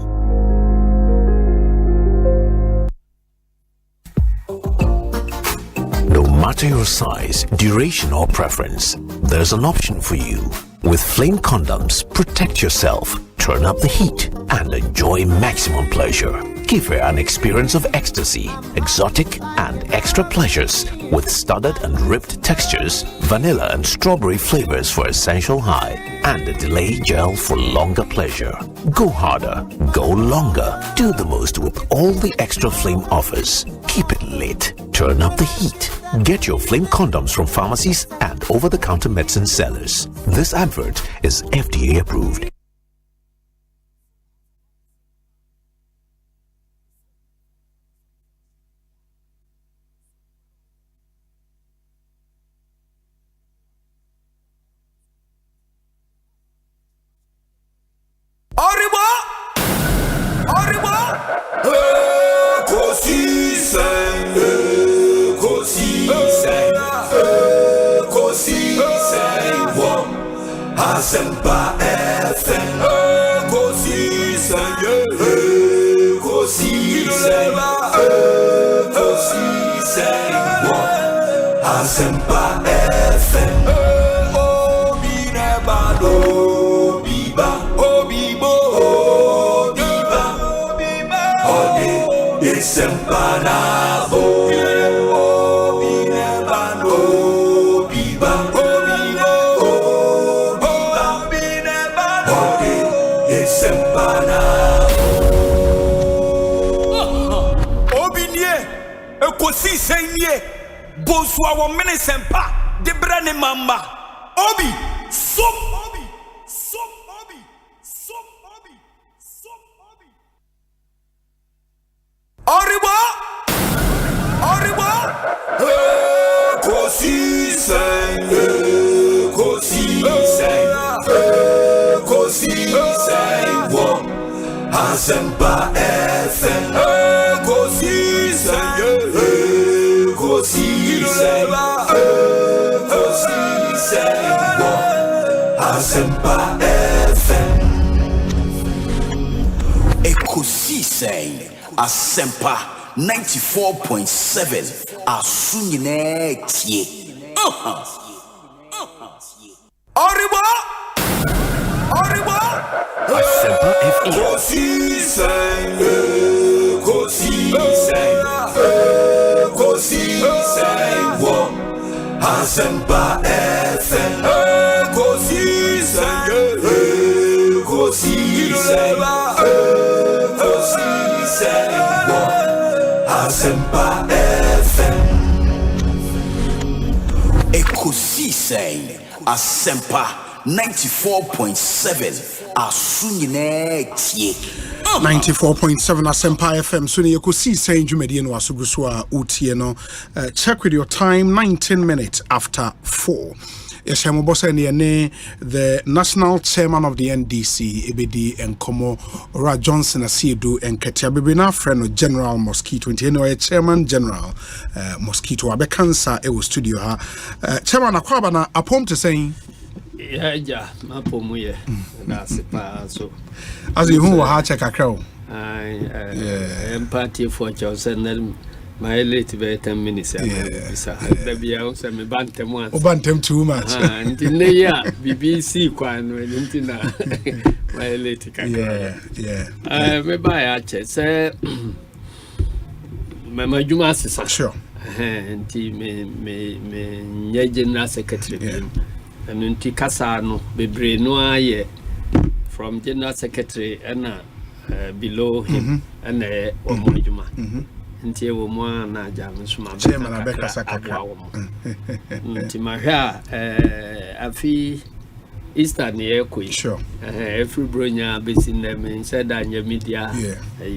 No matter your size, duration, or preference, there's an option for you. With Flame Condoms, protect yourself, turn up the heat, and enjoy maximum pleasure. Give her an experience of ecstasy, exotic and extra pleasures with studded and ripped textures, vanilla and strawberry flavors for essential high, and a delay gel for longer pleasure. Go harder, go longer, do the most with all the extra Flame offers. Keep it lit, turn up the heat. Get your Flame Condoms from pharmacies and over-the-counter medicine sellers. This advert is FDA approved. Asempa FM, Ekosiisen, Ekosiisen, Ekosiisen, Asempa FM. Obinebado, Obiba, Obibo, Obiba, Ode, Isempanabo. Ekosiisen Bonsu Omanhene sempa de brane mamba obi som obi som obi som obi som obi Oribo Ekosiisen Asempa FM Ekosiisen Asempa FM. Ekosiisen Asempa 94.7 Asunyine tie. Oribo Asempa FM. Ekosiisen wo Asempa FM. Ekosiisen wo Asempa FM. Ekosiisen Asempa 94.7 Asunyine tie. 94.7 Asempa FM. So you could see saying Jumedi no asuguswa utieno. Check with your time, 19 minutes after 4. The national chairman of the NDC, EBD and Komo Ra Johnson Asiedu and Ketia Bibina, friend of General Mosquito, and Chairman General Mosquito Abekansa, it was studio. Chairman Kwabena, upon to saying. Yeah, my pomuye. That's it. So, as you who are check a crow. Empathy for Johnson. My late 10 minutes. Maybe I also me bantam once. Oh, bantam too much. And in the year, BBC quan when my late. Yeah. Maybe I say, my Juma sister. Sure. And me general secretary. And in Tikasano, Bebre Noye from general secretary and below him and Omojuma. Nti wo mo na jam suma chairman abeka sakaka nti mahwa afi Easter ne ekoi sure every bronya besin them said that your media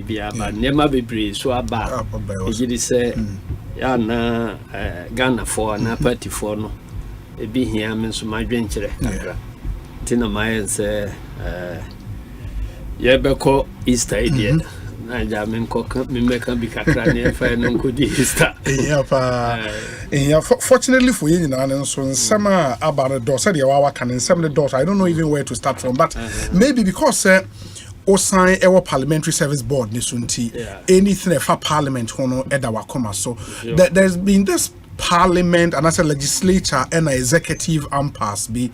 bia ba nema bebre so aba ejidi se ya na Ghana for na party for no e bi hia me so madwenkyere kakra nti na my say ye beko Easter idea I jamin cock me make a big crack fortunately for you, and so some about the door, said you can in some of the doors. I don't know even where to start from, but maybe because Osei our parliamentary service board nisunti anything for parliament hono edawa koma so there's been this parliament and as a legislature and an executive impasse be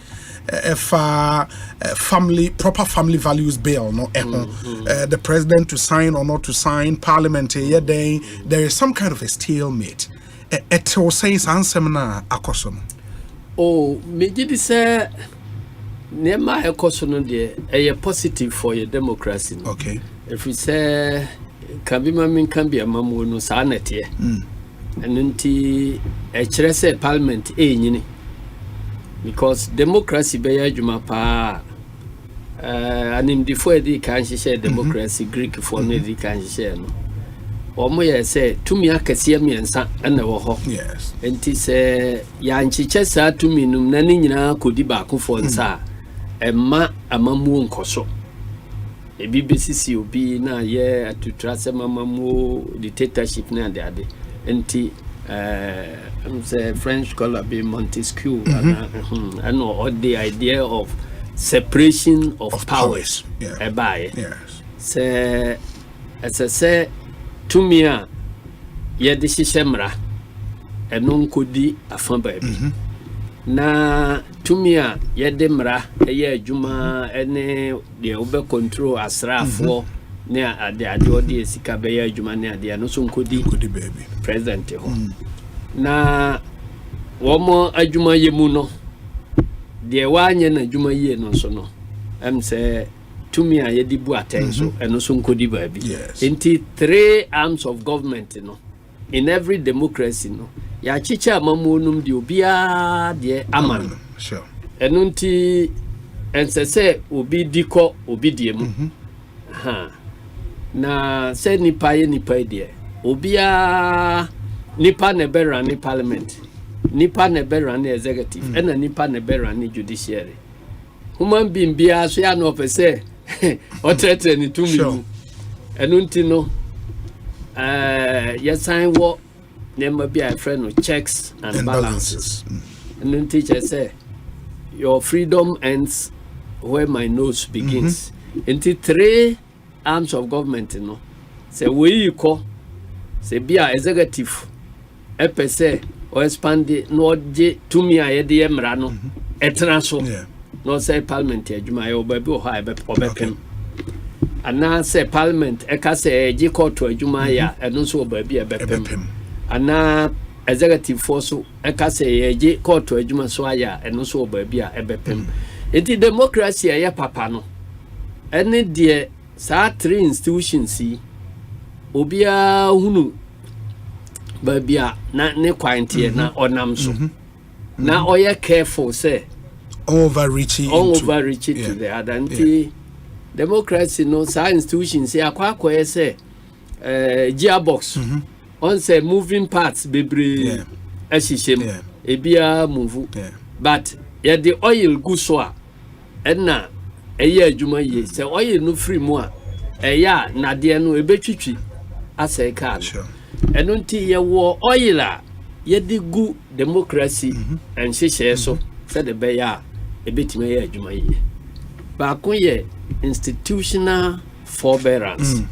proper family values bill no the president to sign or not to sign parliament there is some kind of a stalemate it was saying seminar akoso oh me did say nema akoso no de a positive for your democracy no? Okay if we say can be amamu no sanete and nti e say parliament nyini because democracy be adwuma pa anim before the kan share democracy Greek for no the kan share no omo ye say tumi akase miensa na wo ho yes enti say ya nchiche sa tumi num na ni nyina kodi ba ko for nsa emma amamu nkoso ebi besisi obi na ye atutrase mamamu dictatorship na ade enti the French scholar be Montesquieu and all the idea of separation of powers. Yes. Say as I say to me ye de shemra enon kodi afan baby. Na to me ye de mra ye adwuma ene de obe control asrafo ne ade odi sika be ye adwuma ne ade no so nkodi baby president ho na womo adwuma ye mu no de wanye na adwuma ye no so no em say tumi a ye di bu attention eno so nkodi baby enti 3 arms of government no in every democracy no ya chicha amamonum de obia de aman sure eno nti ensese obi diko obi die mu na se nipa ye nipa de obia nipa ne be run parliament nipa ne be run executive and nipa ne be run judiciary human being bia so ya no pese o tretre ni tumi enu nti no yes sign wo nema bia friend no checks and balances enu nti che say your freedom ends where my nose begins. Into 3 arms of government, you know. Say we you call, say be a executive, say or expand the no to me I had the emrano, eternal no say parliament, my old baby or high pem. And now say parliament, eka say G court to a Jumaya, and also baby a bepem. And now executive force, eka say G court to a Juma Swaya, and also baby a bepem. It is democracy, a papano. Any dear, sa 3 institutions, obia hunu babia na ne kwantie na onam so na oye careful say overreaching to the other democracy no sa institutions say akwa say gearbox on say moving parts bebre ashishem ebia move but ya the oil go so a na eye adwuma ye say oil no free mu a eya na de no ebetwitwi asay car and until ye war oil ye di gu democracy and she so said the beya a bit me adwuma ye ba ko ye institutional forbearance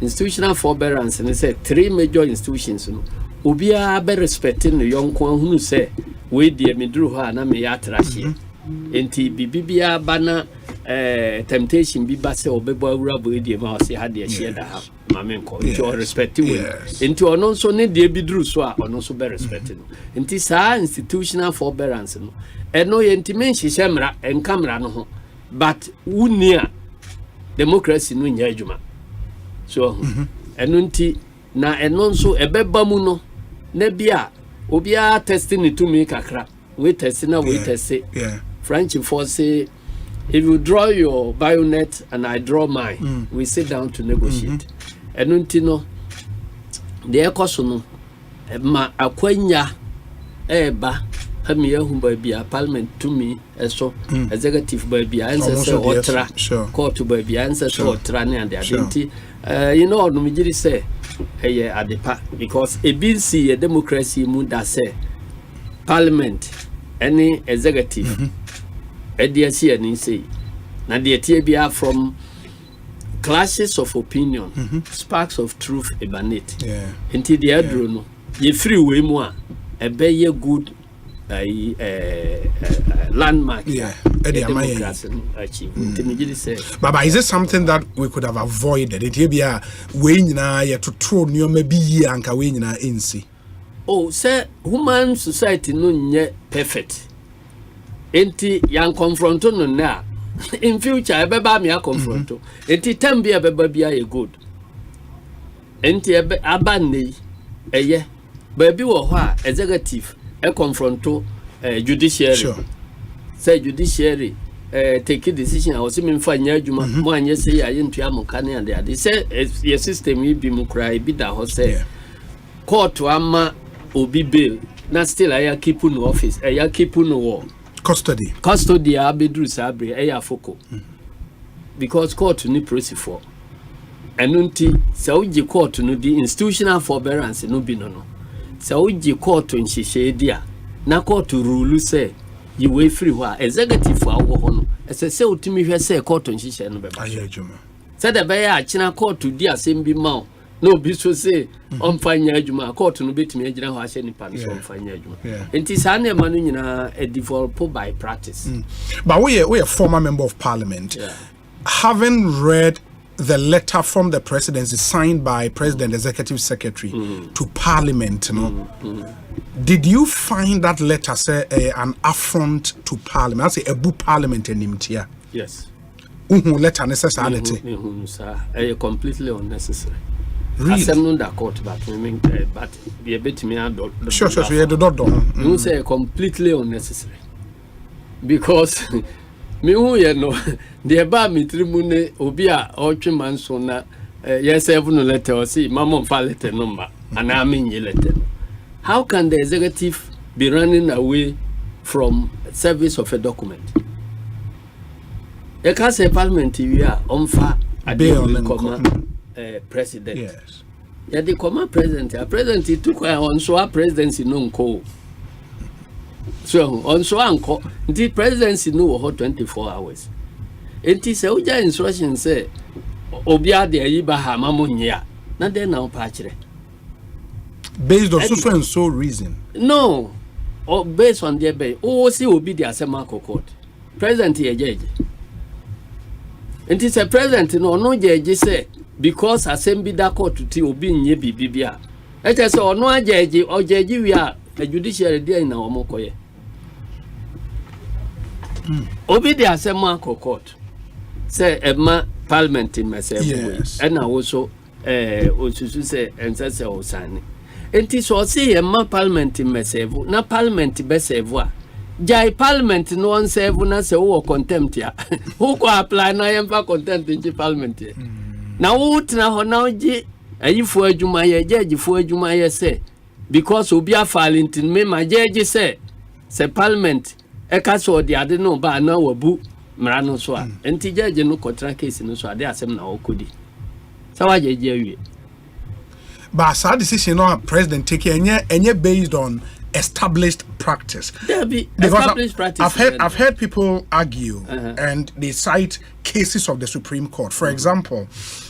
and say 3 major institutions no obia be respecting no yonkon hunu say we die medru ha na me ya trahye enti bibia bana temptation bi ba say obebo awura bo die ma say ha de share da ha mamenko into respecting into ono so ne de bidru so a ono so be respecting into sa institutional forbearance no eno ye intimenshi shemra enkamra no ho but unia democracy no nya adwuma so eno nti na eno so ebeba mu no na bia obia testing to me kakra we test na we test French force say if you draw your bayonet and I draw mine we sit down to negotiate eno nti no de ekoso no ma akwanya eba ha me yahu ba bia parliament to me eso executive ba bia answer otra court ba bia answer otra ne and identity you know no me jiri say adepa because ABC a democracy mu da say parliament any executive ediasi ani say na de tie bia from clashes of opinion sparks of truth emanate into the adro no ye free way mu a ebe ye good landmark democracy achieve Baba, is it something that we could have avoided? It be we nyina ye to throw nyoma bi yi anka we nyina ensi. Oh, say human society no nye perfect. Enti yan confront no na in future ebeba me confront. Enti time bia beba bia ye good. Enti abanne eye baby wo ho a executive confronto judiciary say judiciary take a decision I was me mfa nya adwuma mo anye say ya yentua mo kane ade ade say your system yi bi mu kra bi da ho say court ama obi bail na still I keep no office I keep no custody abedru sabre foko because court ni process for enunti say uji court no di institutional forbearance no bi no so uji court nhihye dia na court rule say you way free wa executive for wo no say utimi hwe say court nhihye no beba ayajuma say the be ya china court di asem bi ma no bi so say on fanya adwuma court no betimi agina ho ahye nipa no on fanya adwuma enti sa na ma no nyina develop by practice but we are former member of parliament haven't read the letter from the presidency signed by President Executive Secretary to Parliament, did you find that letter say an affront to Parliament? I say a book Parliament in Nimtia. Yes. Letter necessity. Sir, completely unnecessary. Really? I'm not court, but be a bit me and sure, you don't. You say completely unnecessary because. Me who ye no the ba me tribune obi a otweman so na yes even no letter or see mama fa letter number and I mean letter. How can the executive be running away from service of a document? You can say parliament we are on fa president. Yes. Yeah, the command president. A president took on so a presidency no ko. So on so anko the presidency no ho 24 hours. Enti se uja instruction say obia de ayiba ha mamunya na den na opachire. Based on so and so reason. No. Or based on their bay. Oh, see obi the Asema court. President here judge. And it's a president no judge say because Assembly da court to ti obi nye bibia. It is or no judge or judge we are a judiciary there in our mokoye. Obi the Asema court. Say Emma Parliament in myself. Yes. And I also say and say Osane. Enti so say Emma Parliament in myself. Na Parliament be serve. Jai Parliament no one serve na say wo contempt ya. Who go apply na yemfa contempt in Parliament. Na wo tena ho na oje ayifo adwuma ye judge fo adwuma ye say because obi afalintin me ma judge say Parliament e ka so de ade no ba na wabu mra no so a enti judge no contract case no so ade asem na okodi sawa judge awie but sad decision no president take any based on established practice. Established practice. I've heard people argue and they cite cases of the Supreme Court. For example,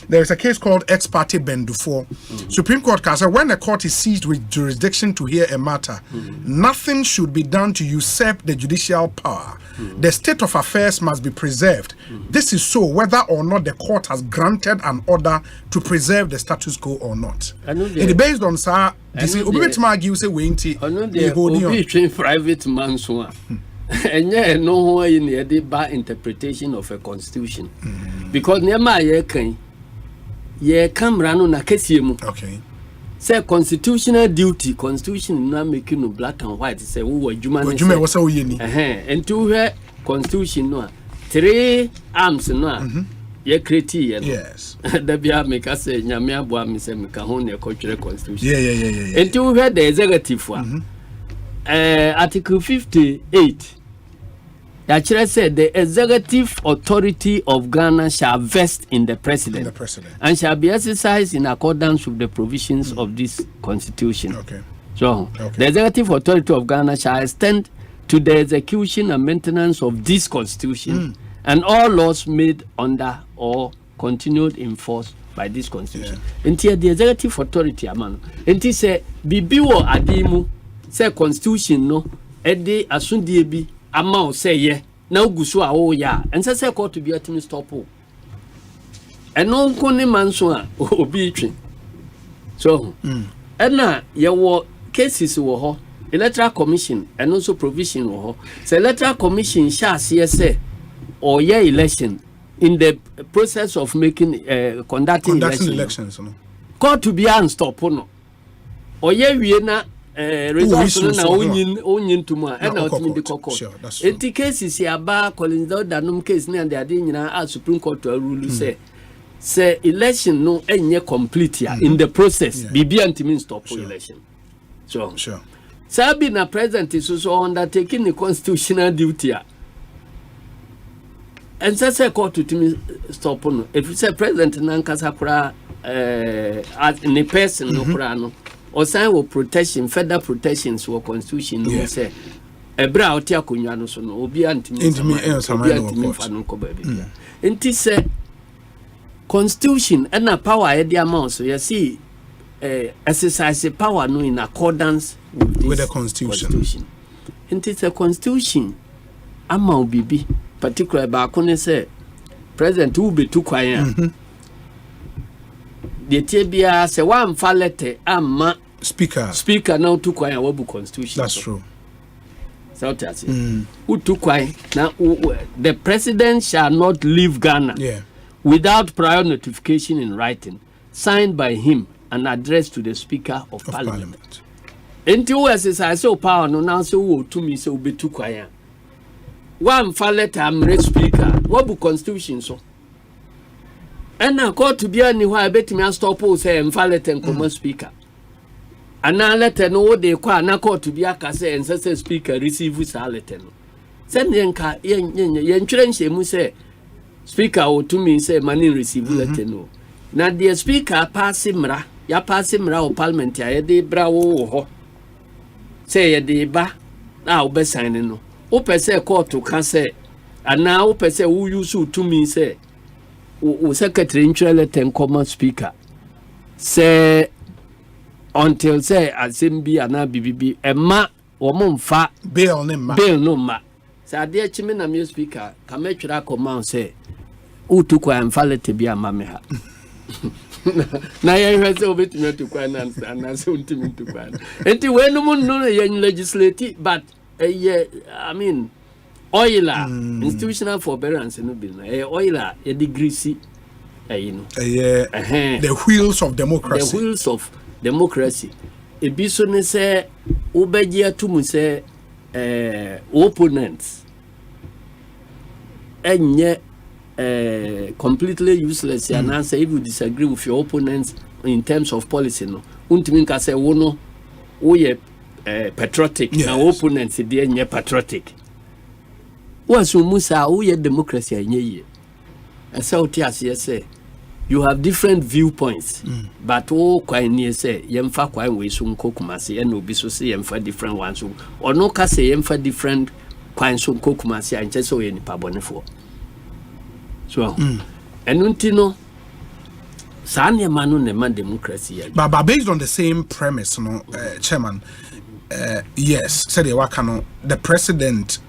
there is a case called Ex parte Bendufo. Supreme Court can say when a court is seized with jurisdiction to hear a matter, nothing should be done to usurp the judicial power. The state of affairs must be preserved. This is so whether or not the court has granted an order to preserve the status quo or not. It based on sir. This is argue say obi private man so enye no ho in the bad interpretation of a constitution because nema ye camera no na kese mu okay say constitutional duty constitution na make no black and white say wo adwuma wo say wo yeni and to hear constitution no 3 arms no ye create ye no yes da bia make us nyame aboa me say me ka ho na ekotwere constitution yeah and to hear the executive article 58 actually said the executive authority of Ghana shall vest in the president, and shall be exercised in accordance with the provisions of this constitution. Okay. So the executive authority of Ghana shall extend to the execution and maintenance of this constitution and all laws made under or continued in force by this constitution. Until the executive authority amano. Until say bibiwo adimu say constitution no ede asundie bi ama o say ye na ugusu a o ya ense say court bi atimi stop o eno nko ne manso a obi twi so ena ye wo cases wo ho electoral commission and also provision wo ho say electoral commission sha say or ye election in the process of making conducting elections no court to be and stop no or ye wie na results na onyin tuma e na otimi de court enti cases ya ba Collins Danum case na de ade nyina a Supreme Court rule say election no enye complete ya in the process bibi antimi stop election so sabi na president is so undertaking the constitutional duty ya and say court to me stop no if you say president na nkasa kura as in a person no kura no or sign with protection federal protections or constitution no say ebra oti akonwa no so no obi antimi fa no ko ba bia enti say constitution and a power e dey amount so you see exercise power no in accordance with the constitution enti say constitution ama obibi particular ba kone say president who be too quiet the tebia say one fa letter amma speaker now too quiet wabu constitution that's true so that's who too quiet now the president shall not leave Ghana without prior notification in writing signed by him and addressed to the speaker of parliament until exercise power no now say who to me say will be too quiet one fa letter amre speaker wabu constitution so and na court to be any why betimi stop say fa letter common speaker and na letter no dey kwa na court to be aka say say speaker receive sa letter no send yenka yen twere nhemu say speaker o to me say mani receive letter no na the speaker pass mra ya pass mra o parliament ya dey bra wo ho say ya dey ba na obe sign no o pese court to can say and now o pese who use to me say o secretary ntwe letter common speaker say until say Asembi ana bibibi ema wo mfa bail no ma say ade chime na me speaker ka me twira command say o to kwa mfalete bi ama me ha na ye hwese obetumi to kwa na so ntimi to kwa enti we no mun no ye legislative but I mean oiler institutional forbearance no be na oiler ye degree you know the wheels of democracy ebi so ne say obeji atum say opponents enye completely useless and answer if you disagree with your opponents in terms of policy no untimi ka say wo no wo ye patriotic na opponents dey enye patriotic once you musa wo ye democracy enye ye asa oti ase say you have different viewpoints but all quite near say yemfa kwai we so nkokumase and obi so say yemfa different ones or no ka say yemfa different kwai so nkokumase anche so ye nipa bonefo so enunti no sa ne manu ne man democracy ya but based on the same premise no chairman yes said the president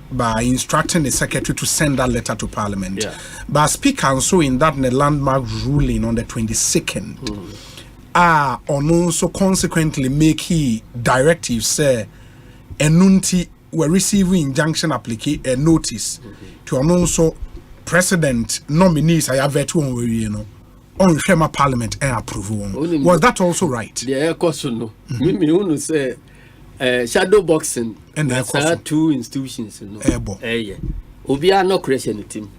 by instructing the secretary to send that letter to parliament. But speaker also in that landmark ruling on the 22nd on also consequently make he directives say enunti were receiving injunction application notice to also president nominees I have veto on Shema parliament and approve. Was that also right? Yeah, of course no. Me unu say shadow boxing and there are two institutions obi are not creation team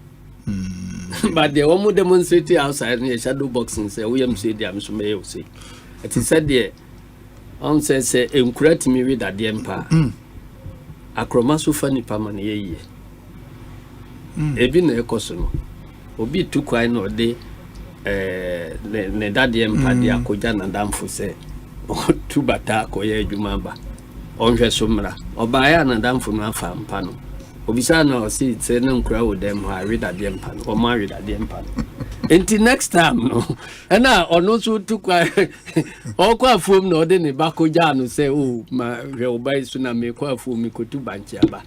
but the one demonstrate outside near shadow boxing say we am say dem so may say it is said there on say encourage me with that empa akroma so fani pamane ye ebi na ekoso no obi tu kwai no de ne that empa dia koja na damfo say tu bata koye adwuma ba onhwe somra obaya na damfo no afa mpa no obisa na o si say na nkura wo dem ha read that empa no o ma read that empa no until next time no na ono so tu kwa o kwa fom no de ne bakoja no say oh ma hwe obai so na me kwa fom mi kotu banchi aba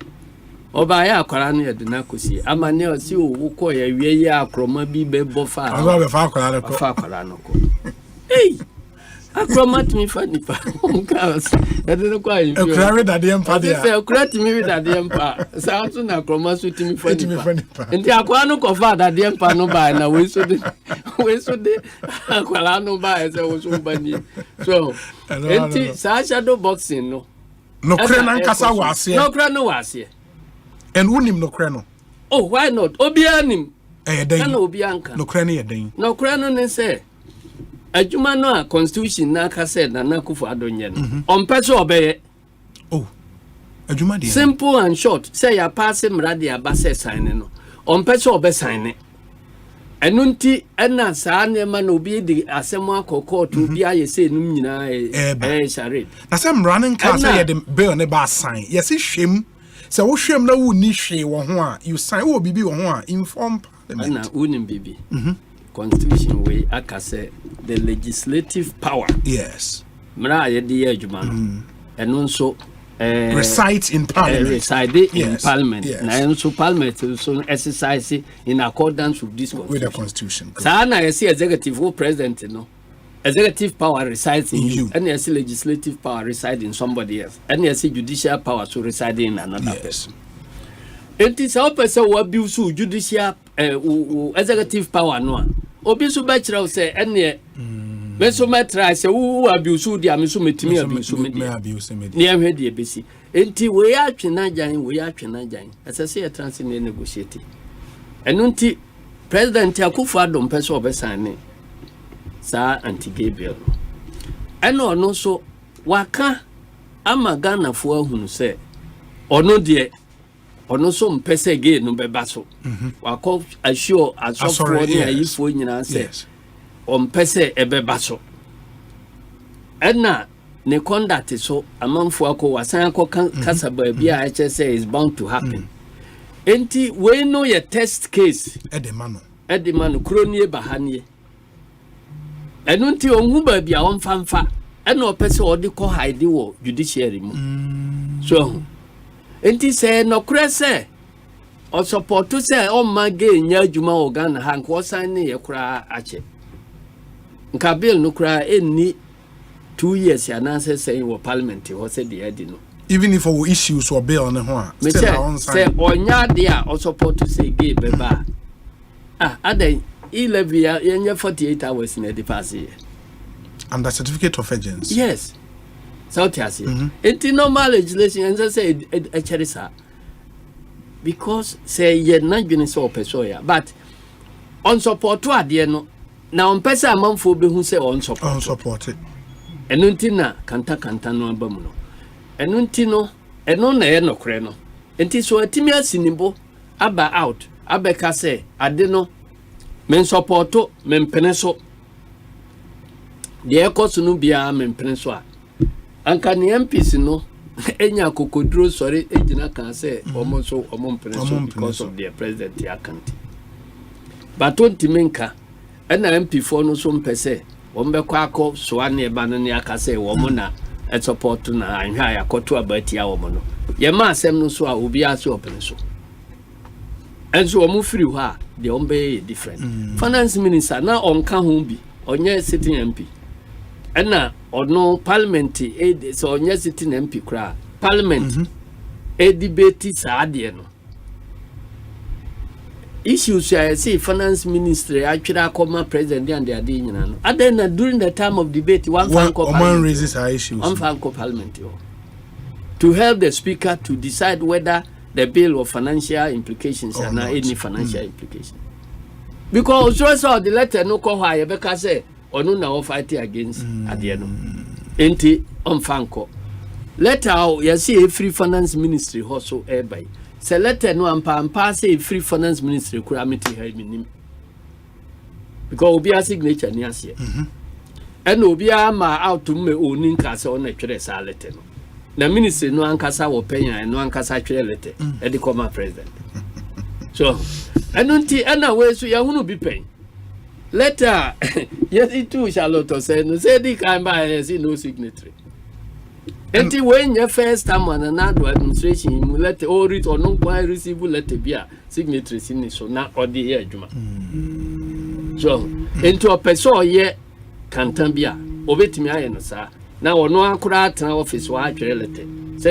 obaya akwara no ye de na kosi amane o si o ko ye wie ye akroma bi be bofa akwara no ko hey akromat mi fani pa onkas edene kwa yi okrare da de empa dia say okrati mi da de empa sa so na akromat so timi fani pa enti akwa no ko fa da de empa no ba na we so de akwa no ba say wo so bani so enti sa shadow boxing no kre na nkasa wase no kre no wase and unim no kre no oh why not obi anim den na obi anka no kre no ye den no kre no ne say ajuma no a constitution na ka said na nakufo adonye no on person obeye ajuma dey simple and short say ya pass mrade abase sign no on person obe sign enunti ena saa ne ma no bi di asemo akoko to bi aye say num nyina share na say mranen ka say ye the bill ne ba sign yes hwem say wo hwem na wo ni hwe wo ho a you sign wo bibi wo ho a inform parliament na unim bibi constitution way akase the legislative power yes mra ye de adwuma no eno nso recite in parliament in parliament na enso parliament so exercise in accordance with this constitution sa na yes executive or president no executive power resides in you and yes legislative power resides in somebody else and yes judicial power so reside in another person. It is how person will abuse judicial executive power no obi so ba kira say ene me so metra say wo abuse di am so metimi abuse me ni ehwe di ebesi enti we atwena jan asase ya transi ne negotiate enu nti president Akufo Addo person obesan sa anti-gay bill eno no so waka ama Ghana fo ahunu say ono de ono so mpese gay no beba so wako assure asofo ni ayifo nyina say on pese ebeba so ena ne conduct so amanfo akọ wasan akọ kasa ba bia a say is bound to happen. Enti we know your test case edemano kronie bahanie enu nti onhu ba bia on fanfa ena opese odi ko hide wo judiciary mu so enti say no kure say o support to say o mage nya adwuma o Ghana ha nko san ne ye kura ache nka bill no kura enni 2 years ananse say wo parliament ho say the edi no. Even if our issues or bill on the one, say onya dia o support to say gay beba. Aden 11 48 hours in the past year. And the certificate of agency. Yes. South Asia. It's normal legislation and say a cherisa. Because say ye not been so pesoya, but on support to adieno. Now on pesa among for be who say unsupported. Enuntina kanta no abamuno. Enuntino eno na ye no kre no enti so atimi asinimbo aba out abeka say ade no men supporto men peneso de ekoso no bia men peneso a anka ne MPs no enya kokoduro sori ejina kan say omonso omon peneso because of their president account but ontimenka ena MP4 no so mpese wombekwa akọ so ane ba no ne aka say womona support na anhwa ya koto abatia wo no ye ma asem no so a obi ase open so enso wo mu free ho a de ombe different finance minister na onka ho bi onye sitting MP ena ono parliament so onye sitting MP kra parliament debate sa de no issues I say finance ministry actually come president and they are doing no then during the time of debate one raises our issues one parliament to help the speaker to decide whether the bill of financial implications or not any financial implication because so the letter no ko why because say onu na fight against at the end enti on fanko letter you see a free finance ministry also by se letter no ampa say free finance ministry kura meeting here minim because obi a signature ni ase and obi a ma out to me oni nkasa o na twere sa letter no na ministry no ankasa wo penya no ankasa twere letter e de come president so enunti ana we so ya hunu bi pen letter yes it too Charlotte say no say di kan ba say no signatory. Enti when your first time on another administration letter or it or no quite receive letter bia signatory sin so na odi ye adwuma so into a person ye kantan bia obetimi aye no sa na ono akura atena office wa atwere letter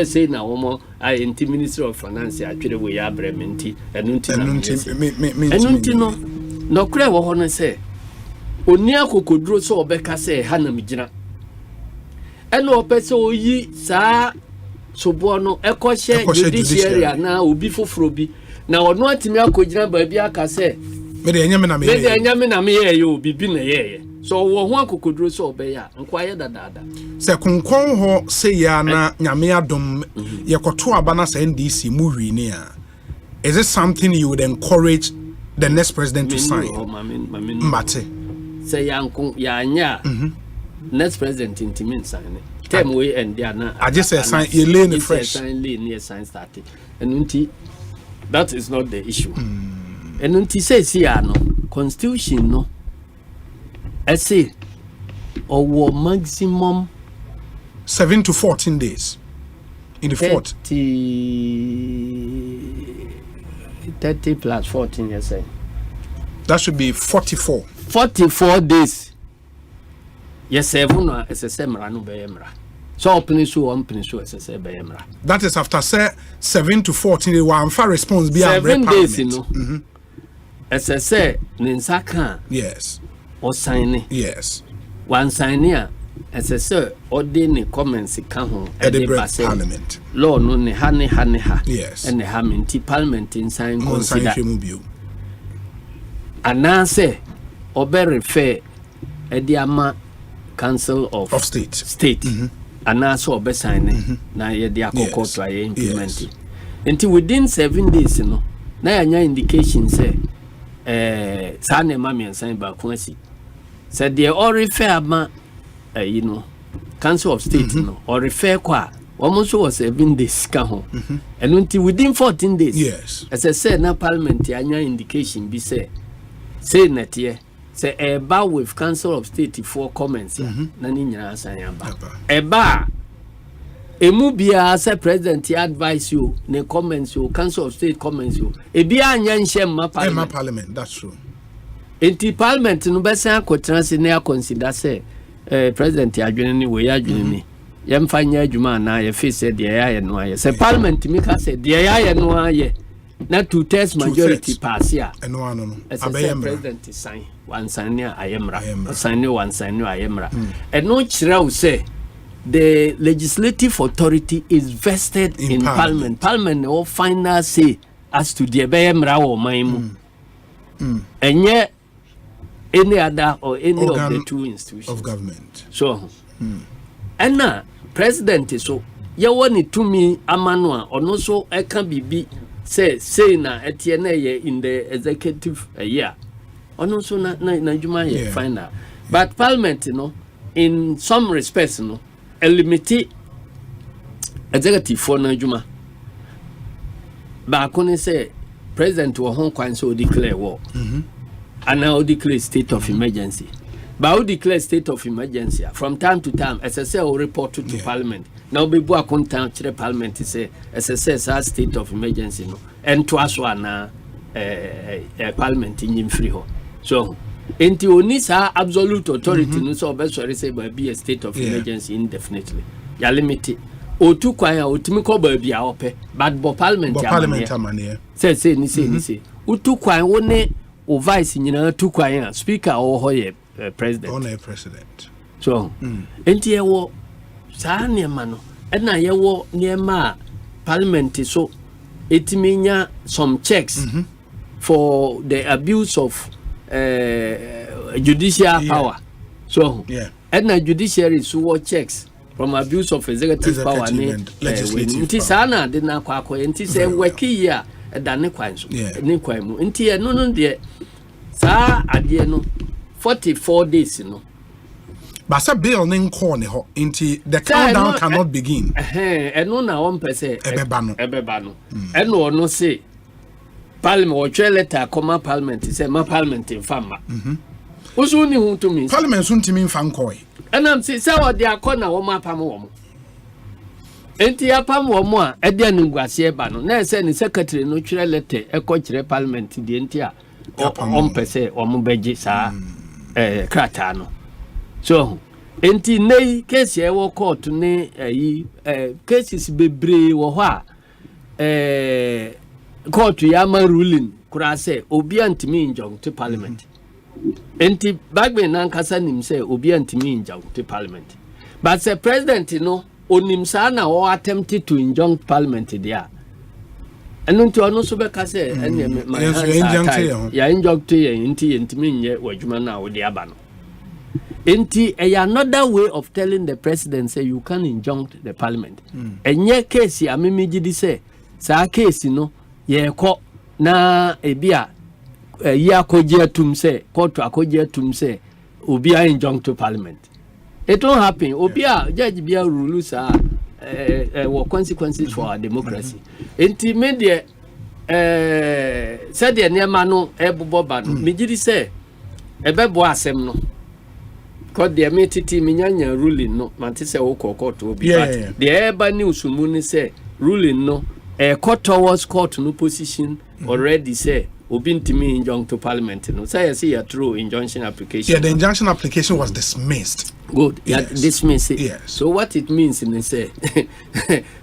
say na womo I enti ministry of finance atwere we ya brementi enunti no kure wo ho no say oni akokoduro so obeka say ha na migina eno opese oyi saa sobo no ekoshe judiciary na obi foforo bi na ono atimi akogina ba bi aka se me de anyame na me ye obi bi na ye so wo ho akokoduro so obeya nkwa ye dadada se konkon ho se ya na nyame adom ye koto aba na se NDC mu wi ni a is it something you would encourage the next president to sign mate se yankon ya anya next president intimate sign term we and there na I just say sign you lane fresh sign lane sign started and that is not the issue and say no constitution no I say or maximum 7 to 14 days in the 30 plus 14 you say that should be 44 days. Yes, 7 no SSM ranu beyemra. So open so SSM beyemra. That is after say 7 to 14 days one for response be 7 days no. SSM ninsaka. Yes. O sign. Yes. One sign here SSM ordinary comments ka ho at the parliament. Law no ne ha. Yes. And the hamenti parliament in sign consider. Anase obe refer ediama Council of State. And also obe sign na ye dia kokko to aye implement. Until within 7 days no na anya indication say sa na ma me sign ba ko asi. Said they all refer ma Council of State no or refer kwa almost was 7 days ka ho and until within 14 days yes as I said na parliament anya indication be say net here say eba with Council of State for comments na ni nyina asan aba eba emu bia say president advise you ne comments you Council of State comments you e bia anya nhye parliament that's true enti parliament no be say akotra se na consider say president adwene ni we adwene ni yemfa nya adwuma na ye face de ya ye no aye say parliament mi ka say de ya ye no aye na 2/3 majority pass ya eno ano no abeyem president sign one sign ya ayemra sign one sign ya ayemra eno kire say the legislative authority is vested in parliament. Parliament will final say as to the ebeyemra or maimu and yet any other or any organ of the two institutions of government. So and now president so you want to me amanua or no so I can be say na etienne in the executive year or no so na juma final but parliament in some respects a limit executive for na juma ba kone say president wo hon kwan so declare war and now declare state of emergency. But we declare state of emergency from time to time. SSA will report to Parliament. Now be bo account to the Parliament say SSA has state of emergency no. And to us one Parliament in free ho. So enti oni sa absolute authority no so be sorry say be a state of emergency indefinitely. Ya limit o tu kwan ya otimi ko ba bia ope but bo Parliament amane. Say ni. O tu kwan wo ne o vice nyina tu kwan speaker o hoye president. On a president. So enti ewo saa niema no na yewo niema parliament so etiminya some checks for the abuse of judicial power. So na judiciary so checks from abuse of executive power ni enti saa na de na kwakọ enti say work here da ne kwan so ne kwan mu enti no de saa ade no 44 days Basa bill nin corner ho into the countdown cannot begin. Eno na one person ebeba no. Eno no say parliament or letter come parliament say ma parliament in fama. Oso ni hu to me. Parliament sun timi fan koi. Enam say what they akona wo ma pam wo mo. Enti apam wo mo a e de anguase eba no. Na say ni secretary no twere letter e ko kire parliament di enti a on pese o mo beji sa krata no. So enti nei case e wo court ne cases bebre wo ho a court ya ma ruling kura say obi antimi injong to parliament. Enti bagbe nan kasa nim say obi antimi injong to parliament. But say president onim sa na o attempted to injong parliament there. Enu nti ono so be ka say ene ma ya injong to enti entimi nye wadwuma na wo de aba no. Enti another way of telling the president say you can injunct the parliament. Enye case amemigidi say sa case ye ko na ebia ya koje atum say court akoje atum say obi a injunct to parliament. It don't happen. Obi a judge bia rule sa what consequences for our democracy. Enti media said the nema no ebobo ba no migidi say ebebo asem no because the metiti minyanya ruling no mante say wo court obi but the eba news mu ni say ruling no court towards court no position already say obi ntimi injunct to parliament no say a true injunction application. The injunction application was dismissed. Good. Dismissed it. Yes. So what it means in say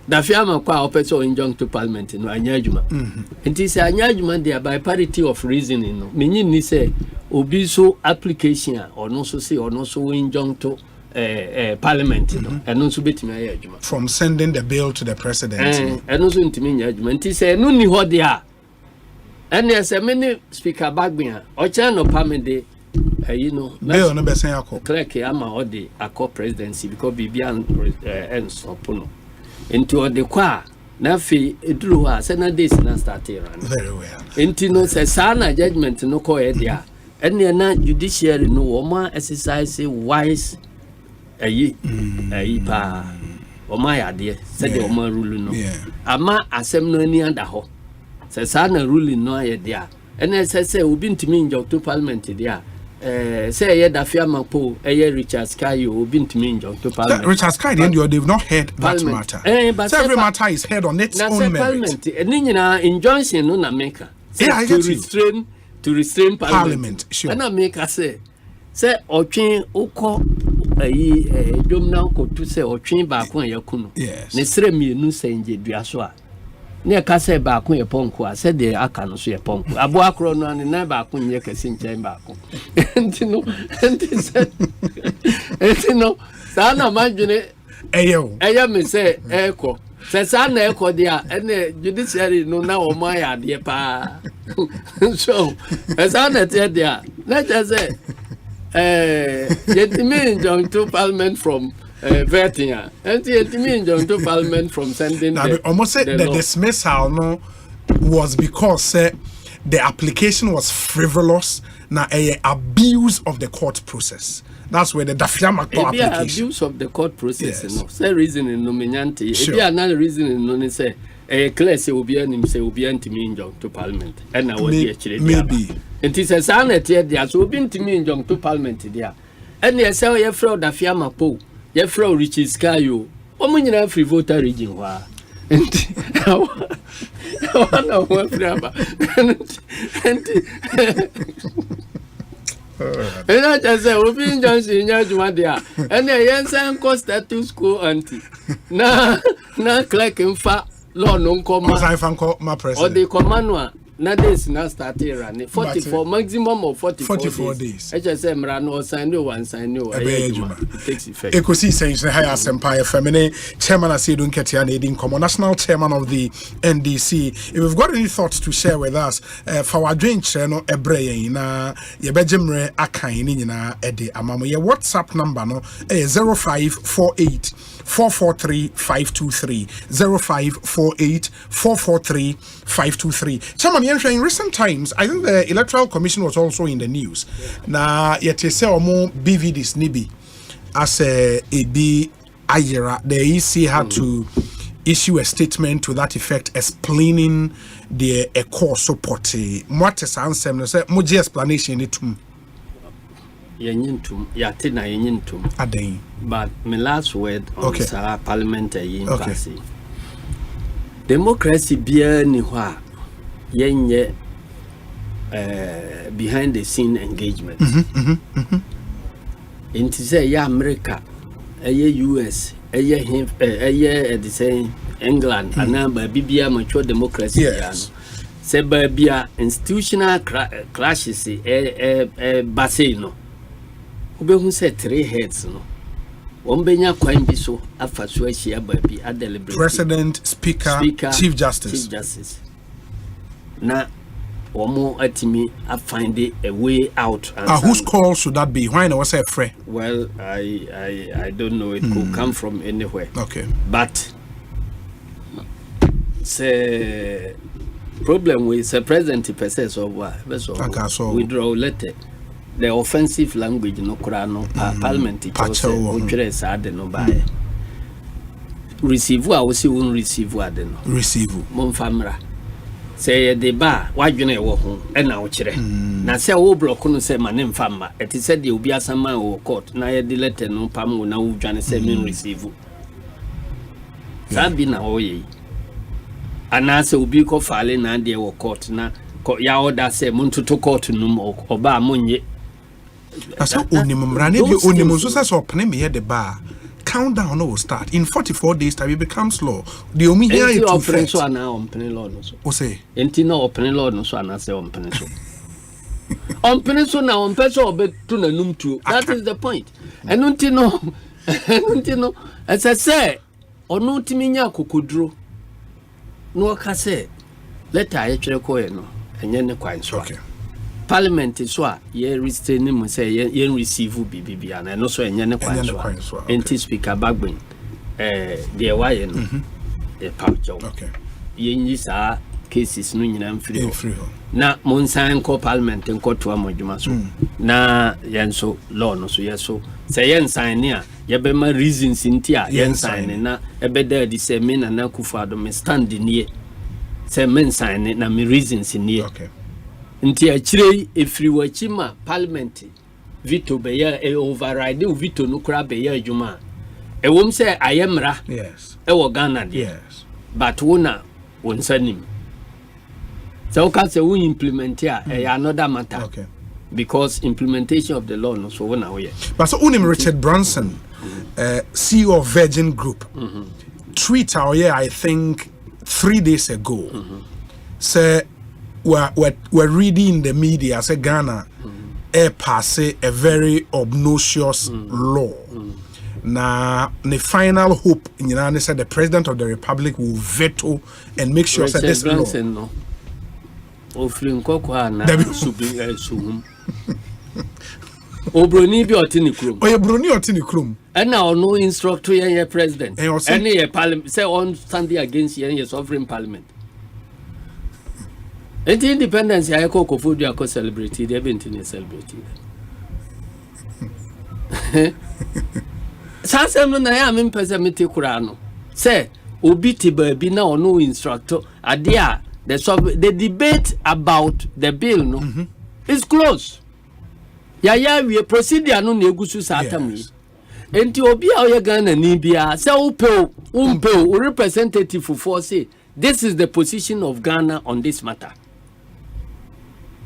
da fiama kwa opeso injunct to parliament no anyajuma. It is anyajuma there by parity of reasoning no. Meaning ni say obi so application or no so say or no so injunct to parliament no. And no so betimi ayajuma. From sending the bill to the president. And no so ntimi anyajuma. It say no ni ho there. And there's a many speaker bagbia ocha no pamede bill no be sen akọ clerk ama odi akọ presidency because bibia en stop no into odi kwa na fi eduru ha sena days na start run very well into no say sana judgment no ko e dia and na judiciary no wo ma exercise wise ayi pa oma ya de said the oma rule no ama asem no ani anda ho se sa na rule no aye dia ene se obi ntimi njo to parliament dia say ye dafia mapo Richard Sky obi ntimi njo to parliament Richard Sky they've not heard that matter but every matter is heard on its own merit parliament eni nyina injunction no na make to restrain parliament sure and make say otwen ukọ dom na ko to say otwen ba ko yakunu ne sere mienu senje dua so a ne ka say ba ko ye ponko a say de aka no so ye ponko abo akro no ne na ba ko nye kase nchen ba ko entino sa na manjune eya me say eko se sa na eko dia ene judiciary no na o ma ya de pa so sa na te dia na just say yetimi John to parliament from Vertinger and yetimi John to parliament from sending almost said the dismissal no was because the application was frivolous na abuse of the court process. That's where the Dafiama application abuse of the court process no say reason no menyanti e be another reason no ne say clear say obi anim say obi antimi John to parliament and na what dey chire maybe it is a sanet there so obi ntimi John to parliament there and ye say ye fraud Dafiama po ye fraud Richard Sky o omo nyina free voter region wa wana wa fraba and I just say obi Johnson nya juma there and ye say cost status quo anti na clerk mfa law no nkoma my president or the command na days na start running 44 maximum of 44 days. I just say mra no sign no one sign no it takes effect. Ekosiisen On Asempa FM chairman Asedun Ketia na edin komo national chairman of the NDC. If you've got any thoughts to share with us for our drink no ebrey na ye bejemre akan ni nyina ede amamo ye WhatsApp number no 0548 443 523 0548 443 523. Chairman, in recent times, I think the Electoral Commission was also in the news. Na yete se omo BVDs nibi as a B ayera, the EC had to issue a statement to that effect explaining the core support. What is answer? No say moji explanation itum. Yenyintum yatina yenyintum aden but my last word on parliamentary impasse democracy bia ni ho a yenye behind the scene engagement into say ya America US the same England and ba bibia mature democracy say ba bia institutional clashes basino Who said 3 heads no. One benya kwan bi so afa so ahia ba bi deliberate. President, Speaker, Chief Justice. Na omo atimi find a way out. Whose call should that be? Why was a free? Well, I don't know. It could come from anywhere. Okay. But the problem with the president process of what? Withdraw letter. The offensive language no kurano parliament teachers ade no buy receive I will see won receive ade no receive mon famra say the ba wadwene wo ho e na wo kire na say wo block no say ma ne mfamma it said the obi asama wo court na ye delete no pam na wo dwane say me receive sabi na wo yi ana say obi ko fale na de wo court na ya order say mon to court no oba monye. So Onimun so says open me the bar. Countdown will start. In 44 days time it becomes law. The only here is open so now open law no so. Osei. Enti no open law no so ana say open so. Open so now open so obe to na num tu. That is the point. Enunti no. As I say, onu ntimi nya kokodro. No ka say let I twere ko ye no. Enye ne kwan so. Okay. Parliament so a ye restraining mo say ye receive bibi and no so enye ne kwan so enti speaker bagbin the why no the pouch okay ye nyi sa cases no nyina mfiri na mo nsan ko parliament nko to amodwuma so na yen so law no so ye so say yen sign ya be ma reasons intia yen sign na ebe there di say me na Akufo-Addo me stand in say men sign na me reasons in here. Okay. Nti achire efiri wachi ma parliament veto be ya override veto no kra be ya adwuma. E wom say ayemra. Yes. E wo Ghana de. Yes. But wona wonsanim. So can say we implement here another matter. Okay. Because implementation of the law no so wona we. But so unim Richard Branson, CEO of Virgin Group, tweet out here I think 3 days ago. Say we're reading the media say Ghana pass a very obnoxious law. Now the final hope in United said the president of the republic will veto and make sure that this law. No. Offering kokwa na subi suhum. Obroni bi otini krum. Obroni otini krum. And now no instructor yen president. Any parliament say on standing against yen sovereign parliament. And the independence I call Kofodu ako celebrate they been to celebrate. Sasem no na ya me pese mete kura no. Say obi ti ba bi na no instructor adia the debate about the bill no is close. Ya we procedure no na egusu satam yi. Enti obi a oye Ghana ni bia say umpe representative for say this is the position of Ghana on this matter.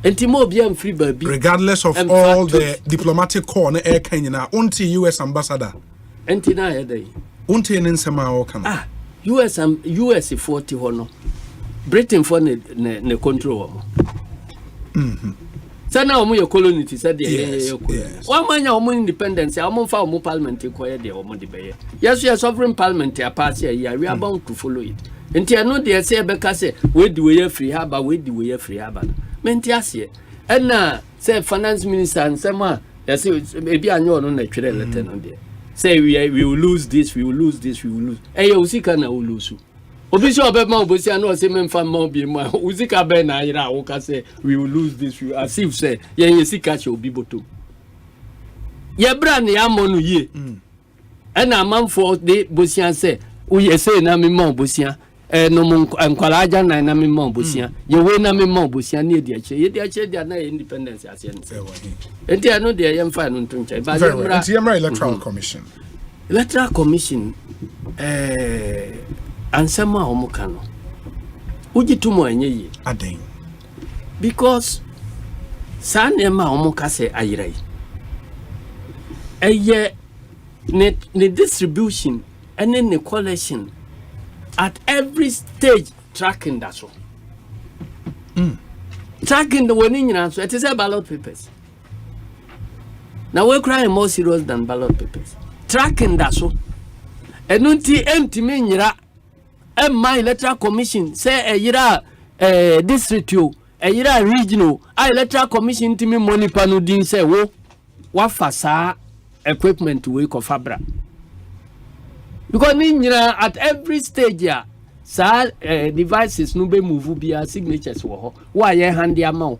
Enti mo obi am free baby regardless of all the diplomatic corps na air Kenya unti US ambassador. Enti na ya dai. Unti nsema o kan. US 40 hono. Britain for ne control omo. Sana omo your colony ti said the one man omo independence omo fa omo parliament ko ye de omo de beye. Yes sovereign parliament a party here we are bound to follow it. Enti eno de say be ka say we di we free haba we di we free haba. Menti ase. And na say finance minister and sama say ebi anyo no na twere letter no there. Say we will lose this, we will lose this, we will lose. Eh usika na ulusu. Obi so obema obosia no say memfa ma obi mu usika be na ira wo ka say we will lose this, we as if say ye sika che obi boto. Ye bra na ya mo no ye. And amanfo de bosia say we say na me ma obosia no mo nkwala aja na me ma obosia ye we na me ma obosia na ye di ache dia na independence ase nse enti ano de ye mfa no ntonche ba ye electoral commission ansema omuka no ugitumo enye yi aden because sane ma omuka se ayirai eye ne distribution and the collection at every stage tracking that so. Tracking the winning answer. It is a ballot papers. Now we're crying more serious than ballot papers. Tracking that so. And until empty menyira my electoral commission say a yira district you a yira regional electoral commission to me money panu din say wo fasa equipment we ko fabra. Because at every stage devices no be move bia signatures wo ho wa ye hand amount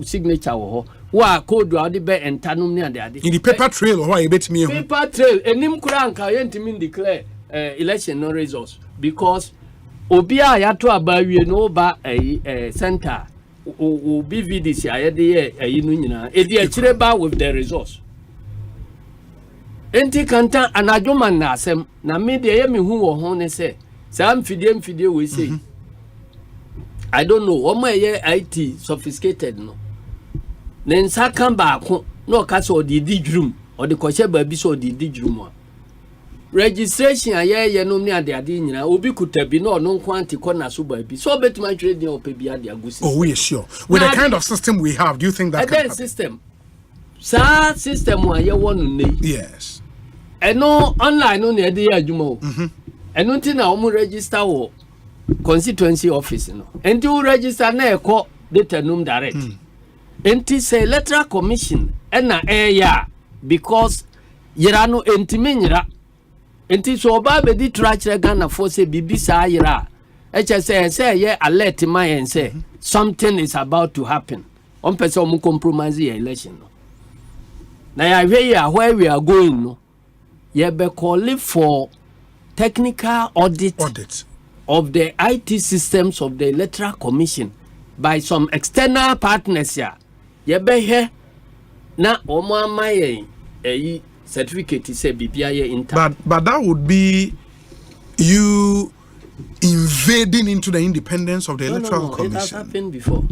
signature wo ho wa code wa de be entanum ne ade in the paper trail or you bet me paper trail enim kura nka ye ntimi declare election no results because obi a ya to abawie no ba center obi VDC ayede ye no nyina e di akire ba with the results. Enti kanta anadwoma na asem na me de ye me hu wo ho ne se sam fidie we say I don't know omo ye IT sophisticated no nen sakan ba ko no ka so di drum o de kohye ba bi so di drum registration ye no ne ade nyina obi kutabi no no kwanti ko na so ba bi so betuma trade dey opa bi ade agusi. Oh, we are sure with the kind of system we have, do you think that can happen? System wa ye wonu ne. Yes. Eno online no na dey adwuma o. Eno nti na omo register wo constituency office no. Enti wo register na ekọ data num direct. Enti say electoral commission na ya because yira no enti menyira. Enti so oba be di trachre Ghana for say bibi sa yira. Eche say ye alert my and say something is about to happen. On person omo compromise the election no. Now, where we are going, no, you be calling for technical audit of the IT systems of the Electoral Commission by some external partners. You be here now. Omo amaye a certificate say BPI inter. But that would be you invading into the independence of the Electoral Commission. It has happened before.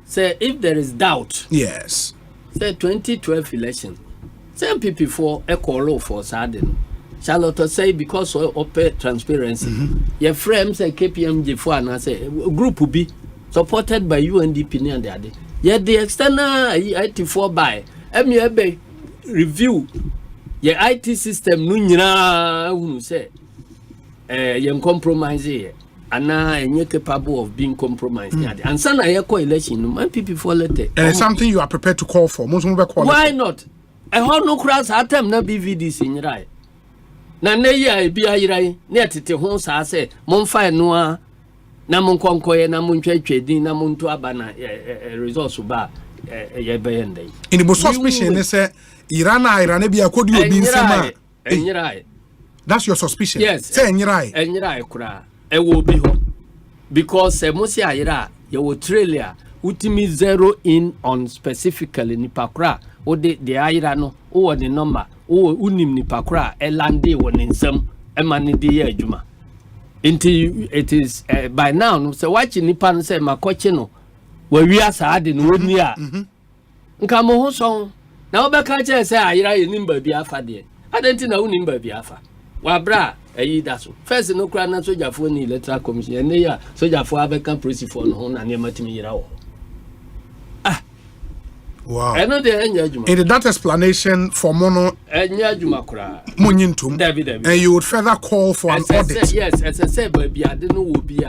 Say if there is doubt. Yes. Say 2012 election. Some people for a call for sudden. Charlotte say because of transparency. Your friends say KPMG for and I say group will be supported by UNDP and the other. Yet the external IT4 by MUB review your IT system no say you compromise here. And now you're capable of being compromised. And some are election, my people for letter. And it's something you are prepared to call for. Why not? I hold no crowds at time na BVDs in right. Na neya be a right, near to home say, Monfire noa, Namon Concoy, Namun trading, Namun to Abana, resource bar, a year. In the most suspicion, they say, Iranabia could you be some. That's your suspicion. Yes, say, and you're right. And you're right, cry. It will be home. Because Mosia Ira, you will trailer, ultimate zero in on specifically Nipakra. O the ayira no o the number o unim ni pakra elande won nsam emane de ye adwuma until it is by now no say watch nipa no say makoche no wa wi asa de no oni a nka mo ho so na obeka che say ayira ye nimba bi afa de adenti na unim ba bi afa wa bra ayi da so first no kra na soja fo ni Electoral Commission ene ya soja fo abeka presi fo no ho na ne matimi yira wo. Wow. And that explanation for mono and you would further call for an audit. Yes, as I said, baby, I don't know will be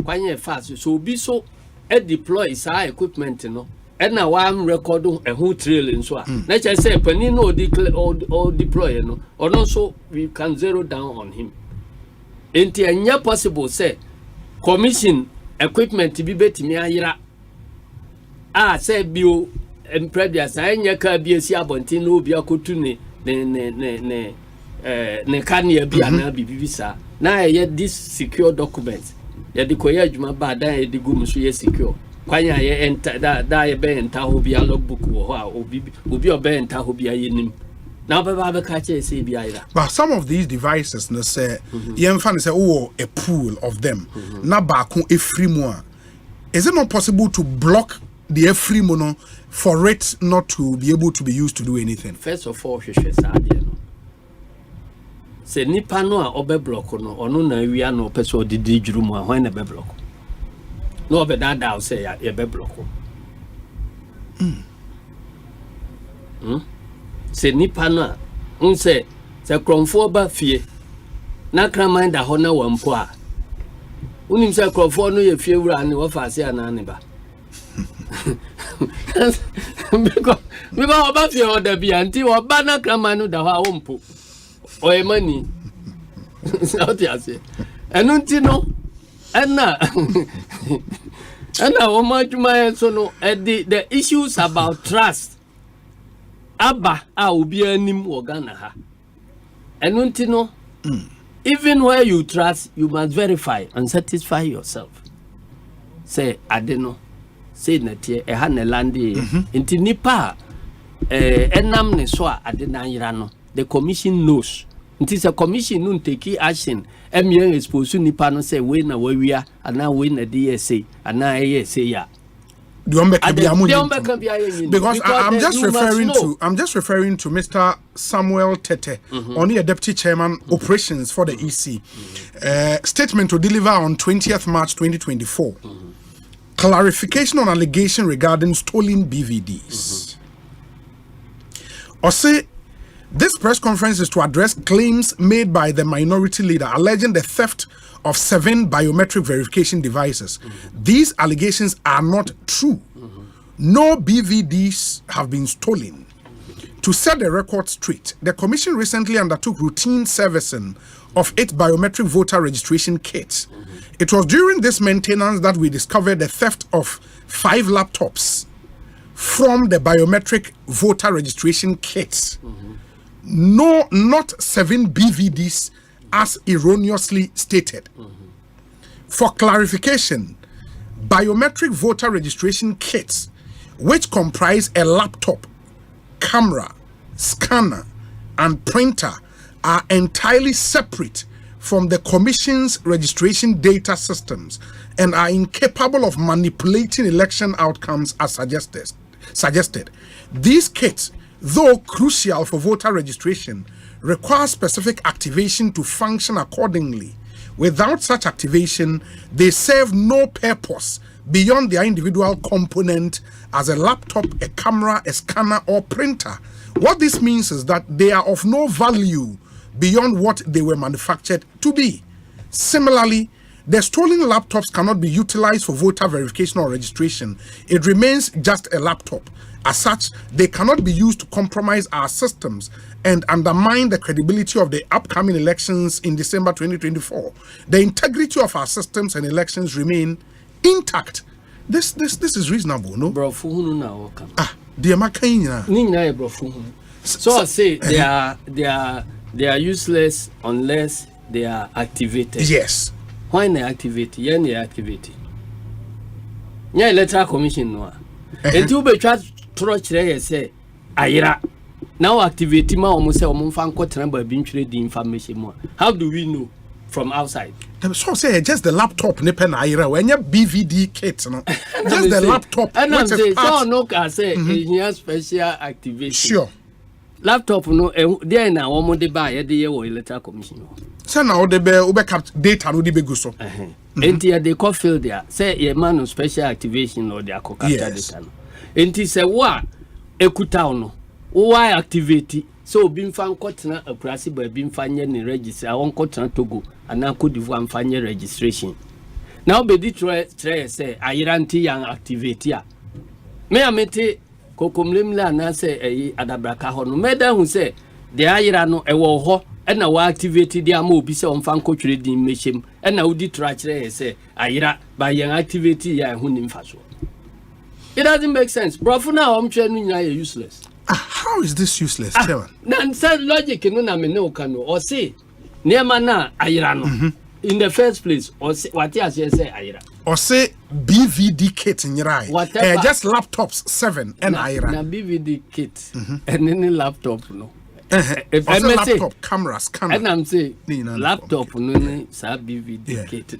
quite fast. So be so deploy our equipment, you know. And now I'm recording a whole trailing so. Let's just say Panino or deploy, you know, or not so we can zero down on him. Until any possible say commission equipment to be better me say bio and previous I nyaka BC abontin no bi akotu ne kania bi ana bibisa na ye this secure documents ye de koya adwuma ba dan ye de gum so ye secure kwanya ye enter da ye be enter ho bi logbook wo ho a obi obe enter ho bi ayenim na baba be ka che say bi ayira. But some of these devices no say ye mfa say oh a pool of them na ba ko efri mu a is it not possible to block the free mono for it not to be able to be used to do anything? First of all, say nipa no a obe block no ono na wi no person di juru mu a hwan na be block no obe da say ya be block say nipa no a say kromfo ba fie na kraman da ho na wampo a unim say kromfo no ye fie wura ne wo fa se ana ne ba because about your order be anti or banner cramanu da wompo or a money. Out ya say. And untino and now much my so no the issues about trust. Abba will be a nim organa ha. And untino even where you trust, you must verify and satisfy yourself. Say, I don't know. Say that ye a hane landi inti nipa enam ne so a ade na yira no the commission knows inti se commission no take action emye expose nipa no say we na wawia ana we na DSA ana say ya because I'm just referring to Mr. Samuel Tete, only a deputy chairman operations for the EC statement to deliver on 20th March 2024. Clarification on allegation regarding stolen BVDs. Osei, this press conference is to address claims made by the minority leader alleging the theft of 7 biometric verification devices. These allegations are not true. No BVDs have been stolen. To set the record straight, the Commission recently undertook routine servicing of 8 biometric voter registration kits. It was during this maintenance that we discovered the theft of 5 laptops, from the biometric voter registration kits. No, not 7 BVDs as erroneously stated. For clarification, biometric voter registration kits, which comprise a laptop, camera, scanner, and printer, are entirely separate from the Commission's registration data systems and are incapable of manipulating election outcomes as suggested. These kits, though crucial for voter registration, require specific activation to function accordingly. Without such activation, they serve no purpose beyond their individual component as a laptop, a camera, a scanner, or printer. What this means is that they are of no value beyond what they were manufactured to be. Similarly, the stolen laptops cannot be utilized for voter verification or registration. It remains just a laptop. As such, they cannot be used to compromise our systems and undermine the credibility of the upcoming elections in December 2024. The integrity of our systems and elections remain intact. This is reasonable, no? Bro, fuhunu na waka. They are Nina bro fuhunu. So I say they are useless unless they are activated. Yes. Why not activate? They activate. Yeah, Electoral Commission no. Until we try to say ayira. Now activate ma almost say fan number being the information more. How do we know from outside? So say just the laptop ne pen ayira when you BVD kit no. Just the laptop. And I'm saying so no can say here special activation. Sure. Laptop no there na one de buy the Electoral Commission. So now the be cap data no be go so. Enti they call field there. Say a man on special activation or they are capture data. Enti say wa ekuta no. Why activate? So bin fan kotena aprasi ba bin fanye ni register. I want kotena Togo and now could do fanye registration. Now be di try say ayiranti yang activate ya. Me amete kokomlemla na say adabraka ho no. Me da hu say the ayira no ewo ho na wa activate dia ma obi say on fan kotwere din mechem na udi try say ayira ba yang activate ya hu ni mfaso. It doesn't make sense. Bro, for now I'm trying to useless. How is this useless, Chairman? Nansa logic no na me no can or say near na ayira no. In the first place, or say what you say ayira. Or say BVD kit in your eye. Just laptops 7 and ayira. Na BVD kit and any laptop no. If I laptop cameras camera. And I'm say laptop no ne sa BVD kit.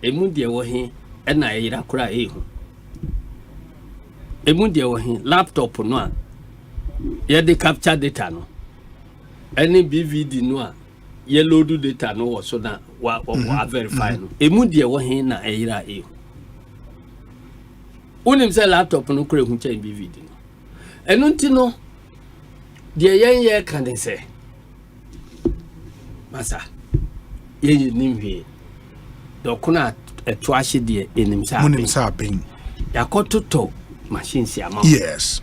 Emu de wo he and ayira kura ehu. Emu de wo he laptop no a they capture data no. Any BVD no ye load data no so na wa verify no. Emu de wo he na ayira ehu. Unim say laptop no kure hu chen BVD no. Enu nti no de ye kan say. Masa ye nim hwe. Do kuna eto ahye de enim sa munim sa ben. Yakototo machine si ama. Yes.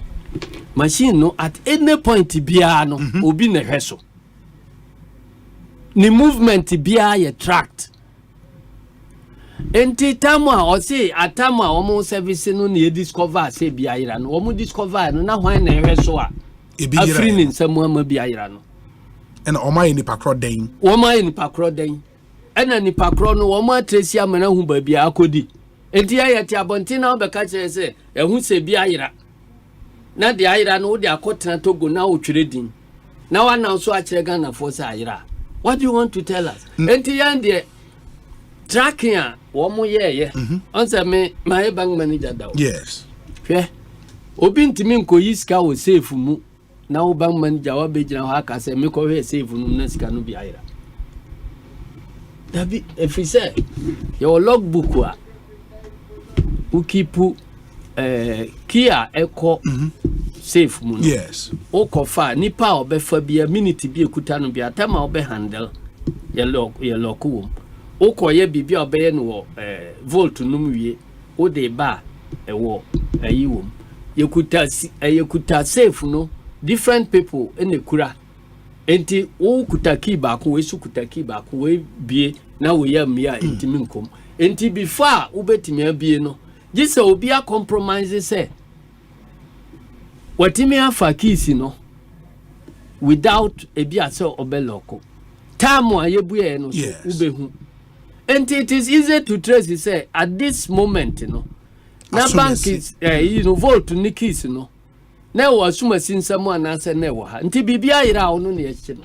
Machine no at any point biya no obi na hweso. Ni movement biya ye tracked. Enti tamwa o say atamwa omo service no na discover say biya ira no omo discover no na hwan na hweso a afri ni nsamo ama biya ira no. And oma ni pakro den. Oma ni pakro den. Ena ni pakro no omo atresi amana hu ba biya akodi. Enti ayati abonti na obeka kire say ehu se biya ira. Na de ayira no de akotena Togo na otwere din na wa na so akire Ghana for say ayira. What do you want to tell us? Enti yan de tracking a wo mo ye on say me my bank manager da. Yes. Hwe obi ntimi nkoyi sika wo safe mu na wo bank manager wa be gina ho aka say me ko hwe safe nu na sika no bi ayira. Dabi if we say your logbook wa ukipu Kia Eco safe moon. Yes. Okofa nipa obefa bia minute bi ekuta no bia tama obe handle ye lock wom. Okoye bibia obeye no volt num wie o de ba ewo ayi wom. Yekuta safe no different people enekura. Enti o kuta key ba ko we su kuta key ba ko we bie na we yam ya intimi nkom. Enti before ubetimi abie no This will be a compromise, say. watimi afa keys no without a biase obeloko time a yebuye no so ubehu. And it is easy to trace say at this moment na bank is vote to nikis na was assume sin someone answer na wo ha nti bibia yira ono na yechi no.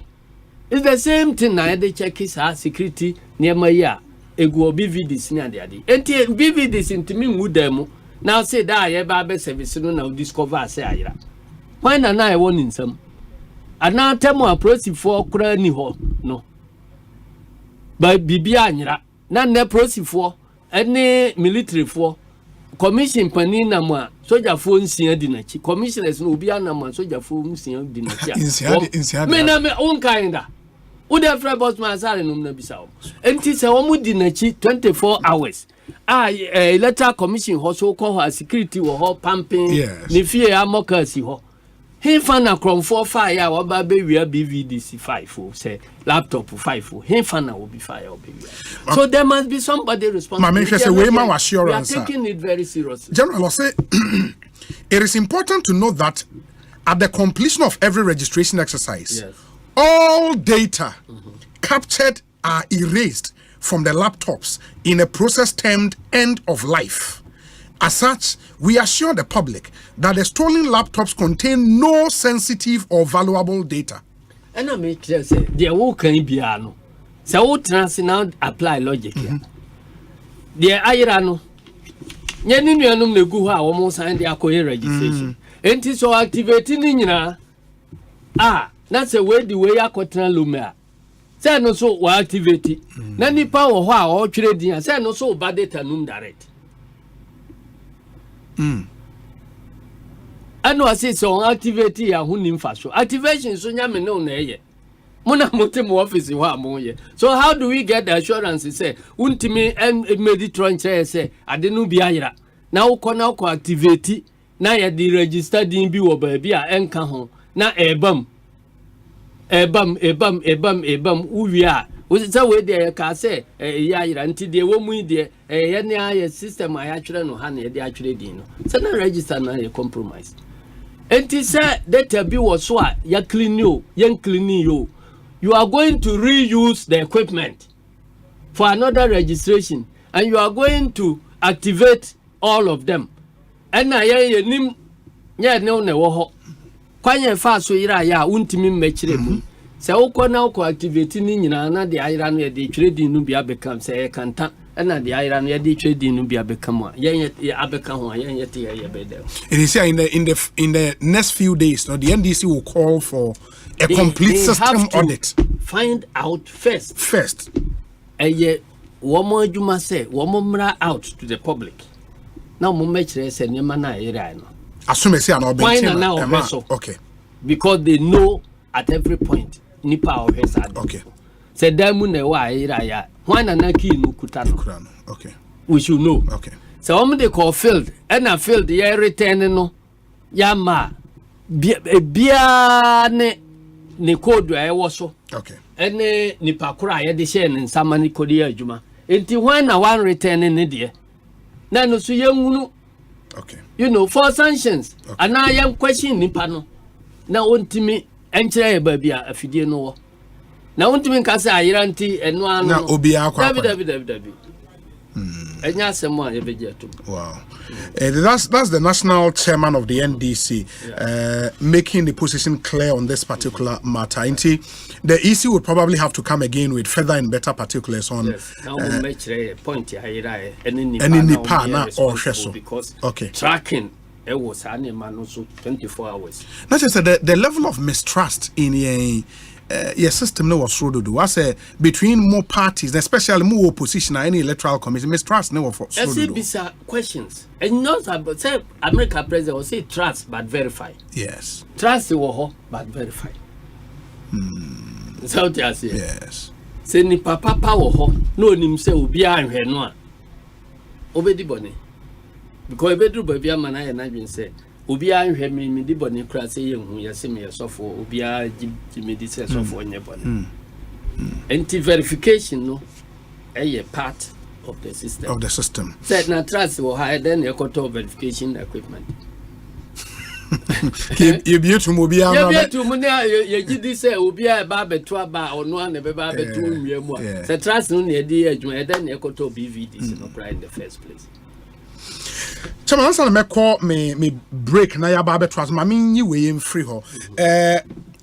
It's the same thing na dey check his security near my ya egu obi VDs ni ade ade. Enti VDs intimi ngudam now say that ye ba be service no na discover say ayira. Why na I won in some. Ana temo approach for kura ni ho no. But bibia anyira na ne approach for any military for commission pani na mo soldier for nsia di nachi commissioners no obi anama soldier for nsia di nachi. Insia. Me na me on kinda. Ude free boss man sare no na bisa o. Enti se wo mu di nachi 24 hours. Electoral Commission ho so call her security wo ho pumping ni fie amokasi ho. He fana krom 4 fire wa ba be wi BVDC 5 say laptop 5 he fana will be fire will be. So there must be somebody responsible. Ma say we ma assurance. We are taking it very seriously. General say it is important to note that at the completion of every registration exercise, all data captured are erased from the laptops in a process termed end of life. As such, we assure the public that the stolen laptops contain no sensitive or valuable data. And I make sure say there will can be ano. So what trans now apply logic here. There ayirano. Nyani nuanum ne gu ha wo sign the akoye registration. Enti so activating nyina. That's a way the way akotran lumea. Say no so wa activate. Na nipa wo ho a o twere din say no so ba data num direct. Ano ase so activate ya hu nim fa so. Activation so nya me no na eye. Mona motem office ho amoye. So how do we get the assurance say untimi meditron say ade no bi ayira. Na wo ko activate na ye di register din bi wo ba bi a enka ho na ebam uwi a say we dey ka say ayira nti de wo mu de ye ne aye system aya twere no ha na ye de atwere din no. Say na register na ye compromise. Enti say data bi wo so a ya clean yo, yen clean yo. You are going to reuse the equipment for another registration and you are going to activate all of them. And na ye nim nya ne ne wo ho. Kwanye fa so yira ya untimi mmechire mu. Se wo na wo activate ni nyina na de ayira no ye de twredin no bia become say kanta na de ayira no ye de twredin no bia become a ye abeka ho ye ye te ye be there. It is here in the next few days now the NDC will call for a complete system audit. Find out first. Ye womo adwuma say womo mra out to the public. Now mo mechire say nyema na ayira no. Assume say an obey. Okay. Because they know at every point nipa or his ad. Okay. Say damu ne wa ayira ya. Hwana na ki no kuta no. Okay. We should know. Okay. So they call field and a field ye return no. Ya ma bia ne code e wo so. Okay. Ene nipa kura ye de share ne nsama ni kodi adwuma. Enti when na one return ne de. Na no so yemunu. Okay. You know, for sanctions. Okay. And I am questioning nipa no. Na ontimi enkyere ye ba bia afidie no wo. Na ontimi ka say ayira nti eno anu. Na obi akwa. David. Enya semo a ye beje to. Wow. That's the national chairman of the NDC making the position clear on this particular matter. The EC would probably have to come again with further and better particulars on now point any nipa na or sheso because okay tracking it was animal so 24 hours. Not just the level of mistrust in your system no was do. I say between more parties, especially more opposition or any electoral commission, mistrust no for so these are questions. And not about say America president will say trust but verify. Yes. Trust but verify. So yes. Say ni papa wo ho no nim say obi anhwe no a obedi bone because obedru ba bia mana ya na dwen say obi anhwe me di bone kra say ye hu ye se me sofo obi a me di say sofo onye bone anti verification no a part of the system say na trust wo high then you got verification equipment You be to Mobia. You be to Munia, you did say, Ubia Babe to Aba or no one ever Babe to the trust on the idea, then Ekoto BVD is not right in the first place. Chama answer me call me break na ya Babe trust mami nyi we in free ho.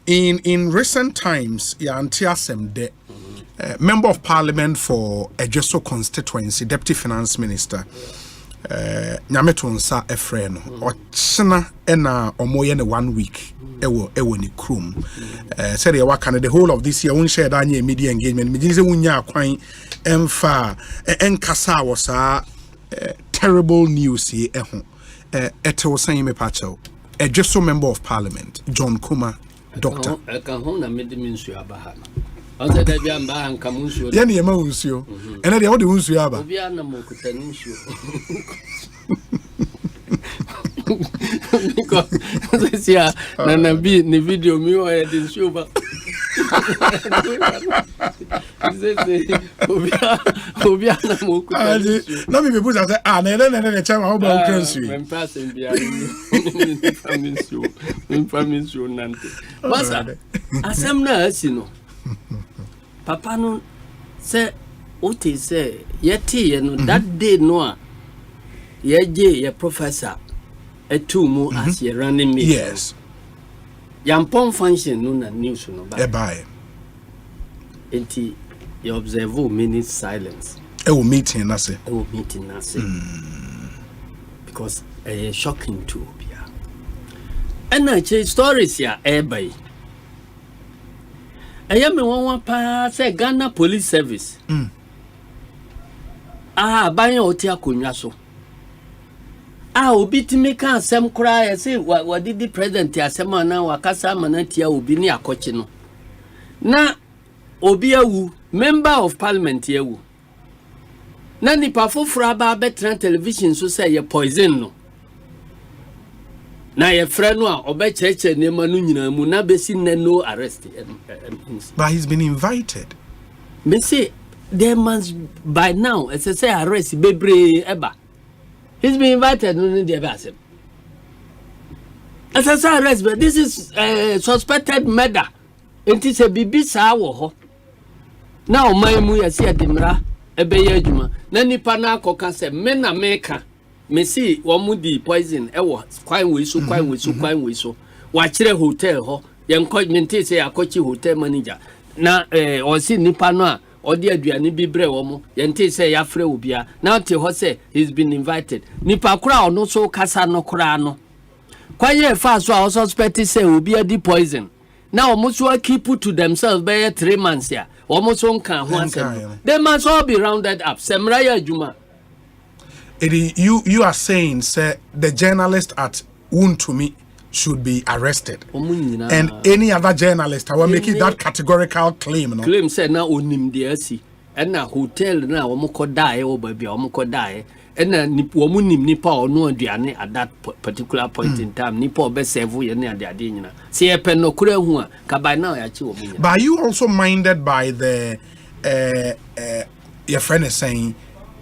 In recent times, ya Asem de Member of Parliament for Ejeso constituency, Deputy Finance Minister. Nyametonsa efreno ochina ena omoye ne 1 week ewo ni krum said ya waka the whole of this year won share that media engagement me say wunya akwan emfa enkasa wo sa terrible news here eho eto san me pacho just member of Parliament John Kuma doctor kan ho na me de minsu abaha Ante da bia mba anka munsuo. Ye ne yema unsuo. Ena de wo de unsuo aba. Obi ana mo kuta nsuo. Niko sia na bi ni video mi o e de nsuo ba. Obi ana mo kuta nsuo. Na mi be buza say na chama ho ba ukra nsuo. Mem pass bia ni nsuo. Mem nsuo nante. Basa asem na asino. Papa no say ote say yeti no that day no ye professor etumu as ye running me. Yes. Yampon function no na news no ba. E buy. Enti you observe minute silence. E wo meeting na say. Because shocking to bia. And I stories ya e buy. I am a one pa say Ghana Police Service. Buy otia kunya so. Obi timi kan asem kura say what did the president asema na wakasa manatia obi ni akochi no. Na obi awu member of parliament yawu. Na nipa foforo ba betran television so say ye poison no. Na ye frɛ no a obecheche nema no nyina mu na besi no arrest. But he's been invited. Me say there must by now as I say arrest bebre eba. He's been invited no dey be as I say arrest, but this is suspected murder. It is a bibi sa wo ho. Na o man mu ya se adimra ebe ye adwuma. Na nipa na akoka se me na meka me see womudi poison ewo kwan we so wa kire hotel ho ye nko mente say akochi hotel manager na o si nipa no a odi aduane bi bre womo ye nte say ya frɛ obia na te ho say he's been invited nipa kura ono so kasa no kura no kwaye fa so a suspect say obia di poison na omo so keep to themselves by 3 months ya omo so nka ho ansem they must all be rounded up semra ya adwuma. You are saying, sir, the journalist at Wuntumi should be arrested, and any other journalist, I will make it that categorical claim. No? Claim say na onim de asi, and na hotel na omo die o baby omo die, and na omo nim nipa ono aduane at that particular point in time. Nipa obe serve ye na ade nyina. Se e pen no kura hu a ka by now ya chi omo. But you also minded by the your friend is saying.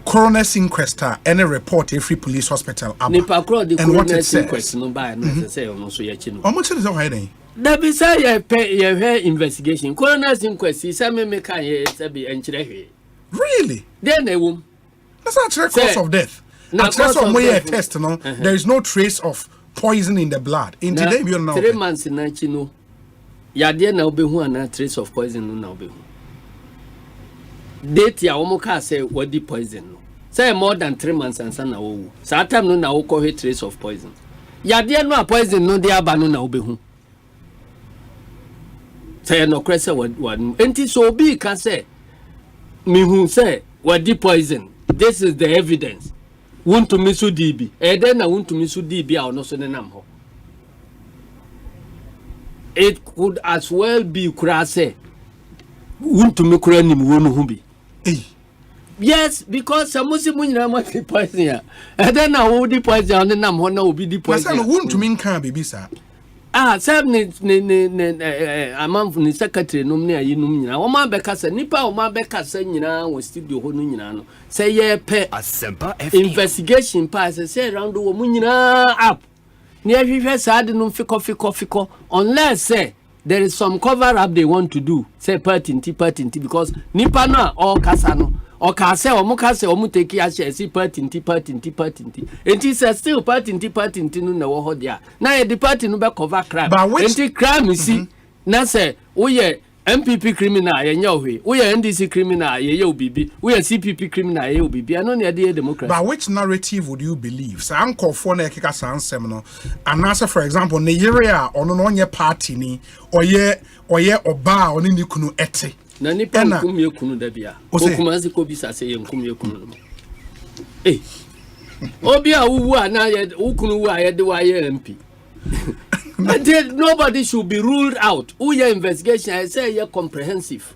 Coroner's inquest any report every police hospital and what it says. No buy no say no so yachi no. How much is that hiding? That be say ye investigation. Coroner's inquest is say me kan ye say be enchire hwe. Really? Then e wom. That's not cause of death. That's some way test no. There is no trace of poison in the blood. In today we don't know. 3 months in na chi no. Ya de na obehu ana trace of poison no na obehu. Date ya omo ka say what the poison no. Say more than 3 months and sana wo. Sa time no na wo call trace of poison. Ya de no poison no dey aba no na obehu. Say no crese what enti so obi ka say me hu say what the poison. This is the evidence. Want to misu DB. Then na want to misu DB a ono so nenam ho. It could as well be kura say want to make kura nim wo no hu bi. Yes, because some Muslim must be poison here. And then I will be poison on the name will be the poison. I want to mean can be sir. Sam a month from the secretary, no near you know. Oma Becassa, Nipa, Oma Becassa, you know, was still the whole Nunano. Say, yeah, pay Asempa investigation pass and say around the woman up. near you sad no fiko unless say there is some cover up they want to do say party because nipa na all kasano or kase or mukase or muteki ashe see party and he says still party no na wo ho dia na the party no be cover crime and crime you see na say oye MPP criminal ye nyawe we NDC criminal ye obibi we CPP criminal ye obibi I know near the democracy. But which narrative would you believe? So uncle for na kika sansem no and answer for example ne yere a ono no nye party ni oye oba oni ni kunu ete na nipa nkum ye kunu da bia okumanzi ko bisa se ye nkum ye kunu no obi a wuwu ana ye ukunu wu a ye de wa ye MP. Nobody should be ruled out. Your investigation, I say, you're comprehensive.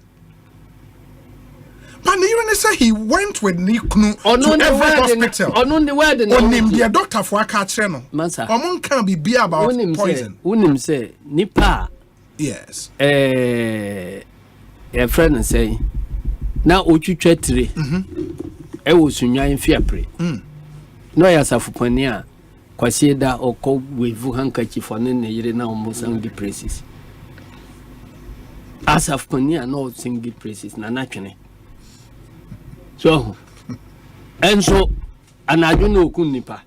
But you say he went with Nikunu to every hospital. On the word, the doctor for a catcheno. Mansa. Among can be beer about poison. Unim say, Nipa. Yes. A friend say, now Uchu Chetri. I was in fear pre. No, yes, Afupania. Kwasieda oko wevu handkerchief on ne yire na almost sing praises. As of Konya no sing praises na natwene. So and so anadwene okun nipa.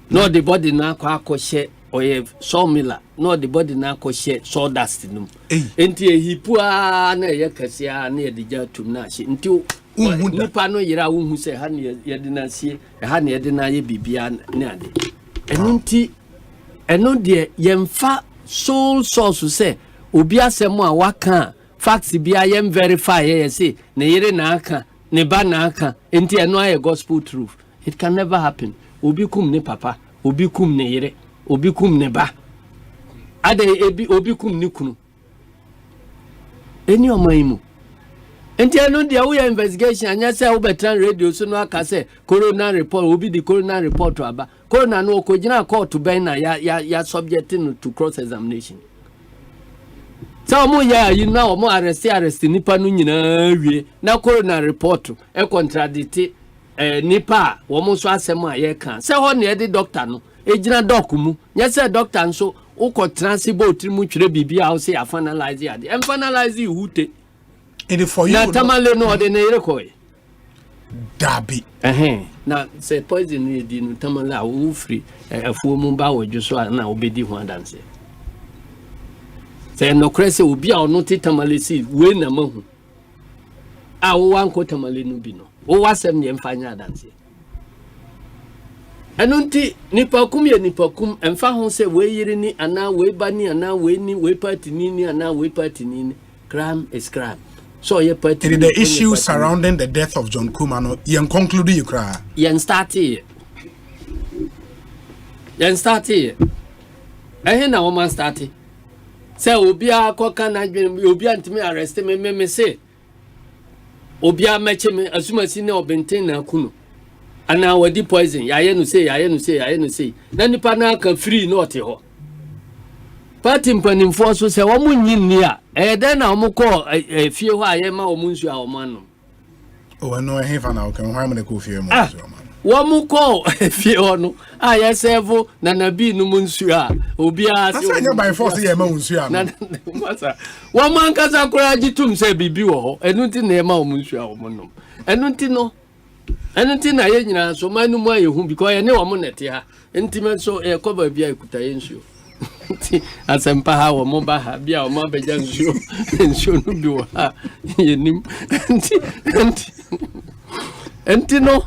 No the body na akọ oye sawmiller. No the body na akọ sawdust num. Enti ehipua na ye kasia na ye digya tum na hye. Enti nipa no yira wo se ha ne yede na sie ha ne yede na ye bibia ne ade eno de yemfa soul source se obi asem a waka facts bia yem verify ye say ne yire na aka ne ba na aka enti eno aye gospel truth. It can never happen. Obi kum ne papa, obi kum ne yire, obi kum ne ba ade obi kum ne kunu eni omaimu. And I know the investigation, and I say, Obertran radio, so no, I say, coroner report will be the coroner report to Abba. Coroner no, Kojina call to Bena, ya subjecting to cross examination. So, more, you know, more arrest Nipa Nunina, now coroner report to a contradict Nipa, almost as a more ye can. So, on the doctor, no, Ejina documu, yes, a doctor, and so, Oko transibo, Trimuch Rebibi, I'll say, I finalize it, and finalize you who take. For you, na tamale no de na yrekoi dabi na say poison ni di no tamale a wo free afuo mu ba wo dwo so na obedi ho adanse say no krese obi a ono ti tamale si we na mahu a wo wanko tamale no bi no wo wasem ne mfanya adanse enunti nipa kum emfa ho say we yiri ni ana we ba ni ana we ni we party ni ana we party ni crime is crime. So the issue surrounding the death of John Kumano, you conclude you cry. You start here. Na woman start. Say obia koka na dwen obia ntimi arrest me say. Obia meche me asuma si ne obenten na kunu. Ana wadi poison. Yaye no say. Na nipa na ka free no te ho. Party mpanimfo so se wo munyi a den na wo ko fie ho aye ma wo munsu a wo manu no hefa na wo kan ho amene ko fie mo so wo mu ko fie ho no aye servo na nabi no munsu a obi a se anya by force ye ma munsu a na masa wo man kasa kura gitum se bibi wo ho enu ti na ye ma wo munsu a wo manu enu ti na ye nyina so manu mu aye hu because ye ne wo mo nete ha enti so e cover bia ekuta ye nsuo Asempa ha wo mo ba ha bia o ma beja nsuo no bi wo ha yenim enti no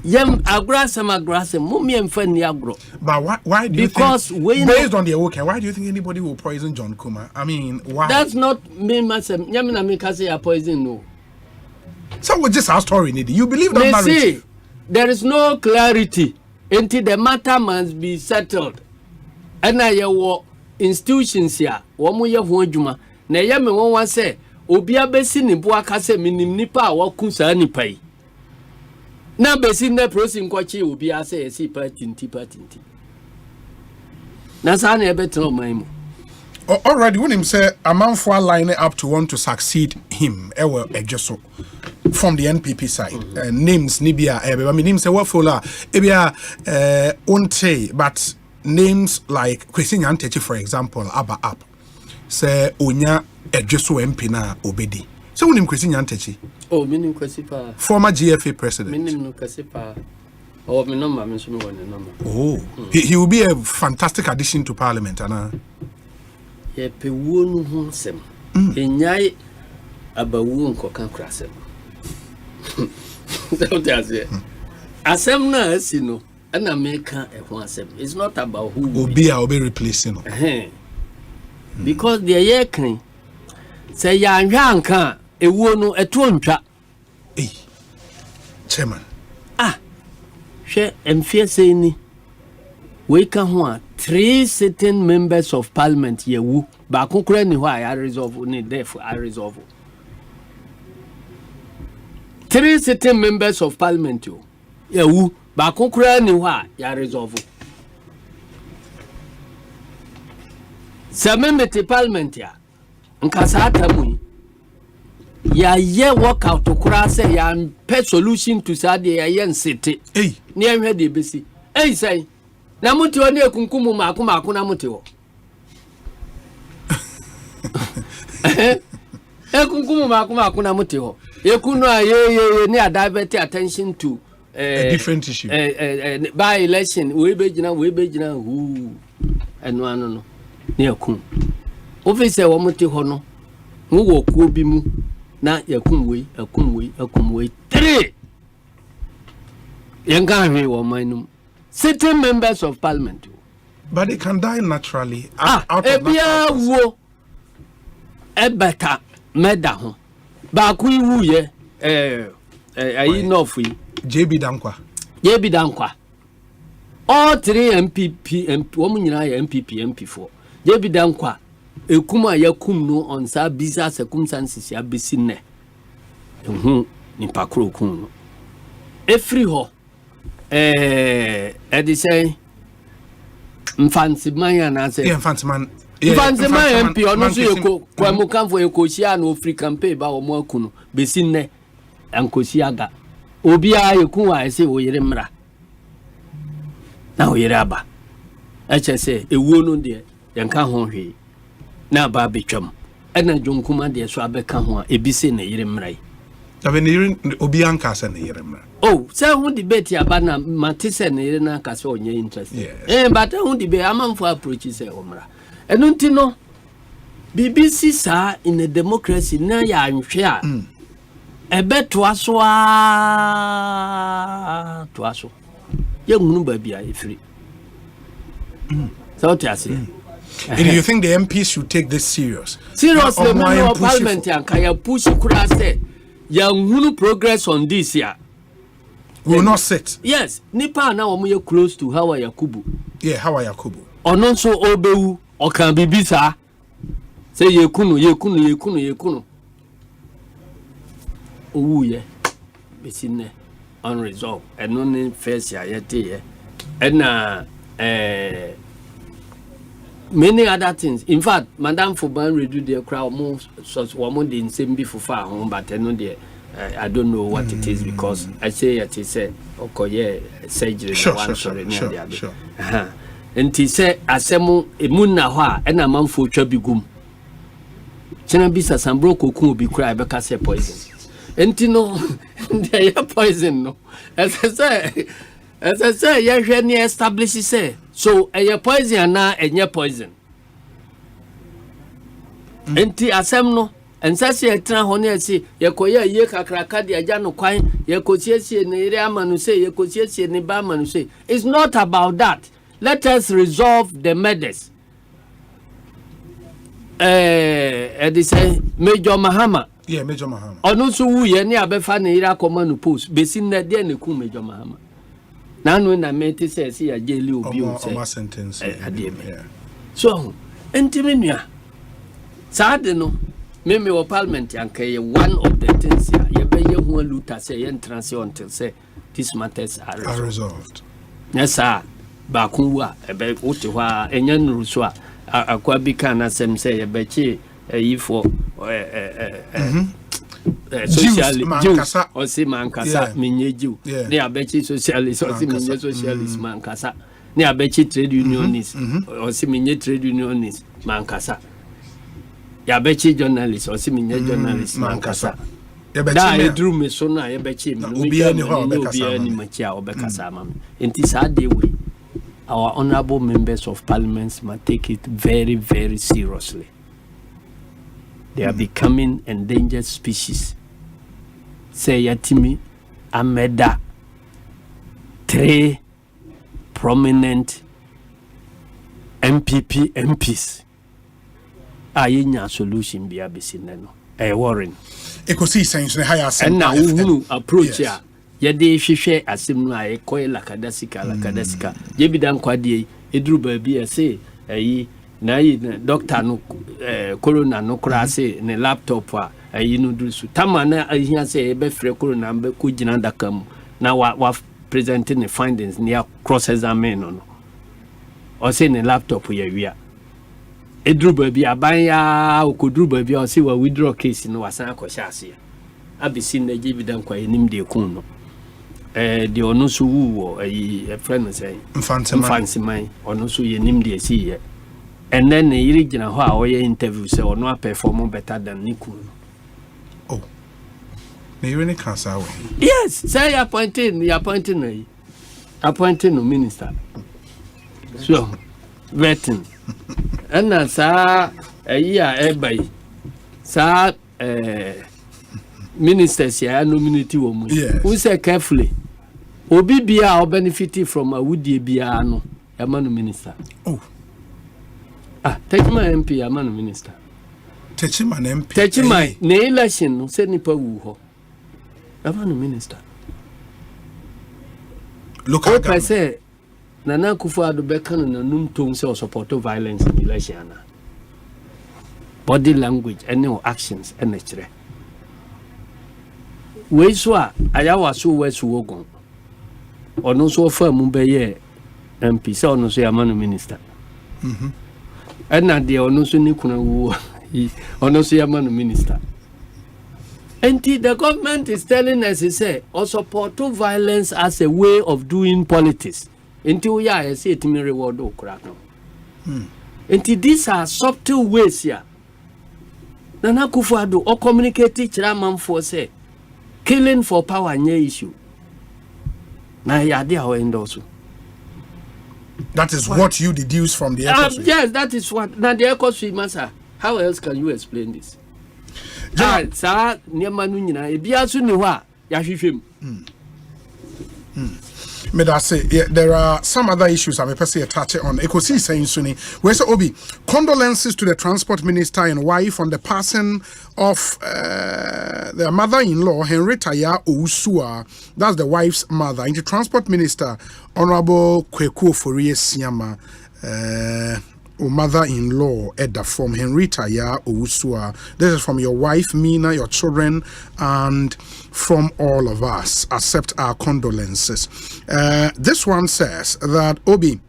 yem agrasem mummy emfa ni agro. But why do you think, based on the okay, why do you think anybody will poison John Kuma? I mean, why? That's not me myself. Nyamina me kase ya poison no. So we just our story need. You believe that narrative? There is no clarity until the matter must be settled. And I institutions here, one more year for Juma. Na yame one say, Obia besi ni bua kase minim nipa wa kunsa ni pai. Na besi ne prosim kwachi Obia say si patinti. Na sa na ebe tro maimu. Already when him say a man for lining up to want to succeed him, just from the NPP side. Names Nibia, I mean him say what for la ebia unte, but names like Kwesi Nyantechi, for example, Aba up. Say Onya Ejeso MP na Obedi. So when him Kwesi Nyantechi. Oh, meaning Kwesi pa. Former GFA president. Meaning no Kwesi pa. Oh, me number, me so me one number. Oh, he will be a fantastic addition to Parliament, Anna. Ye pe wo no ho sem. Enyai abawu nkoka krasem. So that's it. Asem na asi no, na meka e ho asem. It's not about who will be replacing. Because the year can say ya anhwa anka ewo no eto ntwa. Chairman. She emfie say ni we can ho 3 sitting members of parliament yewu ba konkura ni ho I resolve ni therefore I resolve 3 sitting members of parliament yewu ba konkura ni ho I resolve samemete parliament ya nkasa atamu ya ye work out kura say ya pe solution to sad ya ye nsete ni ehwe de besi say na muti oni ekunkumu mako na muti wo ekunkumu mako na muti wo ekunu aye ni divert attention to a different issue by election we be gina hu eno anu no ni ekun officer wo muti ho no wo kuo bi mu na yakumwe 3 yenga hwe wo manum sitting members of parliament, but they can die naturally out of that wo ebeta meda ho ba ku iwu ye ayi no fu JB Dankwa all 3 MPP wo nyina ya MPP 4 JB Dankwa ekuma yakum no on sa bizarre circumstances ya besine ni pakro kun no every ho edi say mfansiman na say mfansiman MP ono so yeko kwa mukamfo Ekosii na ofri campaign ba wo mo akunu besine Ekosii aga obi a yekun wa say oyere mra na oyere aba eche say ewuo no de yenka ho hwe na ba betwam ena jonkuma de so abeka ho a ebise na yere mrai abeni obi anka se na yere mrai say who debate aba na matise na yere na ka se onye interest but who debate amamfo approach say omra enu nti no BBC sa in a democracy na ya anhwe a ebeto aso ye ngunu ba bia efiri so what I say. And you think the MPs should take this serious? Seriously, no parliament and kaya push kura say ya ngunu progress on this year. Will not sit. Yes, nipa na omo ye close to Hawa Yakubu. Yeah, Hawa Yakubu. Ono so obewu o kan bibisa. Say yekunu. Owu ye. Besine unresolved. And no name face ya yete ye. And many other things. In fact, Madame Fuban reduced their crowd more woman didn't seem before far home, but I know I don't know what it is because I say it is okay, surgery sure. And he said Asemu Emuna Hua and a man for Chabigum. Chenabisa Sambro could be cry because of poison. And you know they are poison no. As I say, you establish say. So a poison na enye poison. Enti asem no ensase etra hone ese yekoya ye kakraka de aja no kwan yekosiesie ne ire amanu say yekosiesie ne ba amanu say. It's not about that. Let us resolve the matters. They say Major Mahama. Yeah, Major Mahama. Onu so wu ye ne abefa ne ire akoma no post. Besin na de ne ku Major Mahama. Nanu na meti say see ya jeli obi o say sentence so entimenia sad no me wo parliament yankaye one of the things ya be ye hu luta say ye entrance until say these matters are resolved yes sir ba kun wa ebe ote hwa enya nuru so a Kwabena asem say ye bechi for socialist or see mankasa minye Jew. They are bechi socialist or see minye socialist mankasa. They are bechi trade unionist or see minye trade unionist mankasa. Ya bechi journalist or see minye journalist mankasa. Da edru me so na ye bechi me obi ani machia obekasa mam. Enti sa dey we our honorable members of parliament must take it very, very seriously. They are becoming endangered species. Say Yatimi Ameda 3 prominent MPP MPs. Ayenya solution be abisineno. Warren. Ekosiisen ne higher and now who approach ya. Yede hwehwe asem no a ekoy lakadasika yebi dan kwade eduru ba bi ese ayi na yi doctor no corona no kra se ne laptop a ayi no duru su tama na ahia se e be frɛ corona be ko gina daka mu na wa presenting the findings near cross examine no o se ne laptop ya wia eduru ba bi aban ya okoduru ba bi o se wa withdraw case no wasan akɔhya ase abisi na yebi dan kwa enim de kun no the ono so wu a friend say fancy man ono so ye nim de see ye and then the original ho a oye interview say ono perform better than Niku. Oh me really can't say yes say appointing no minister so vetting and na sa year ebai sa ministers ya nominate wo mu who say carefully obi bia o benefit from a woodie bia no emanu minister Techima MP emanu minister Techima MP Techima na election no say nipa wu ho emanu minister look at say Nana Akufo-Addo beka no nanum tom say support violence in election na body language and actions and chere we so ayawa so wesu wogon ono so fa mu be ye MP so ono so yamanu minister na de ono so ni kuna wu ono so yamanu minister and the government is telling us say or support violence as a way of doing politics until we are say it me reward okra no and these are subtle ways here Nana Akufo-Addo or communicate chairman for say killing for power nye issue. Na yade how end also. That is what you deduce from the Ekosiisen. Yes, that is what. Now the Ekosiisen master. How else can you explain this? Sa niema nu nyina e bia so ni ho a ya hwehwem. There are some other issues I'm personally touch on. Ekosiisen Suni. Where's Obi? Condolences to the transport minister and wife on the passing of their mother-in-law, Henrietta Ya Owusua. That's the wife's mother. And the transport minister, Honorable Kweku Forie Siama, mother-in-law, Edda, from Henrietta Ya Owusua. This is from your wife, Mina, your children, and from all of us. Accept our condolences. This one says that Obi.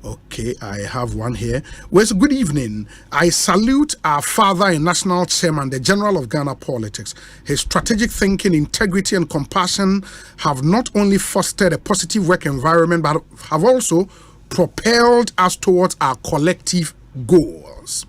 Okay, I have one here. Well, good evening. I salute our father and national chairman, the General of Ghana politics. His strategic thinking, integrity, and compassion have not only fostered a positive work environment, but have also propelled us towards our collective goals.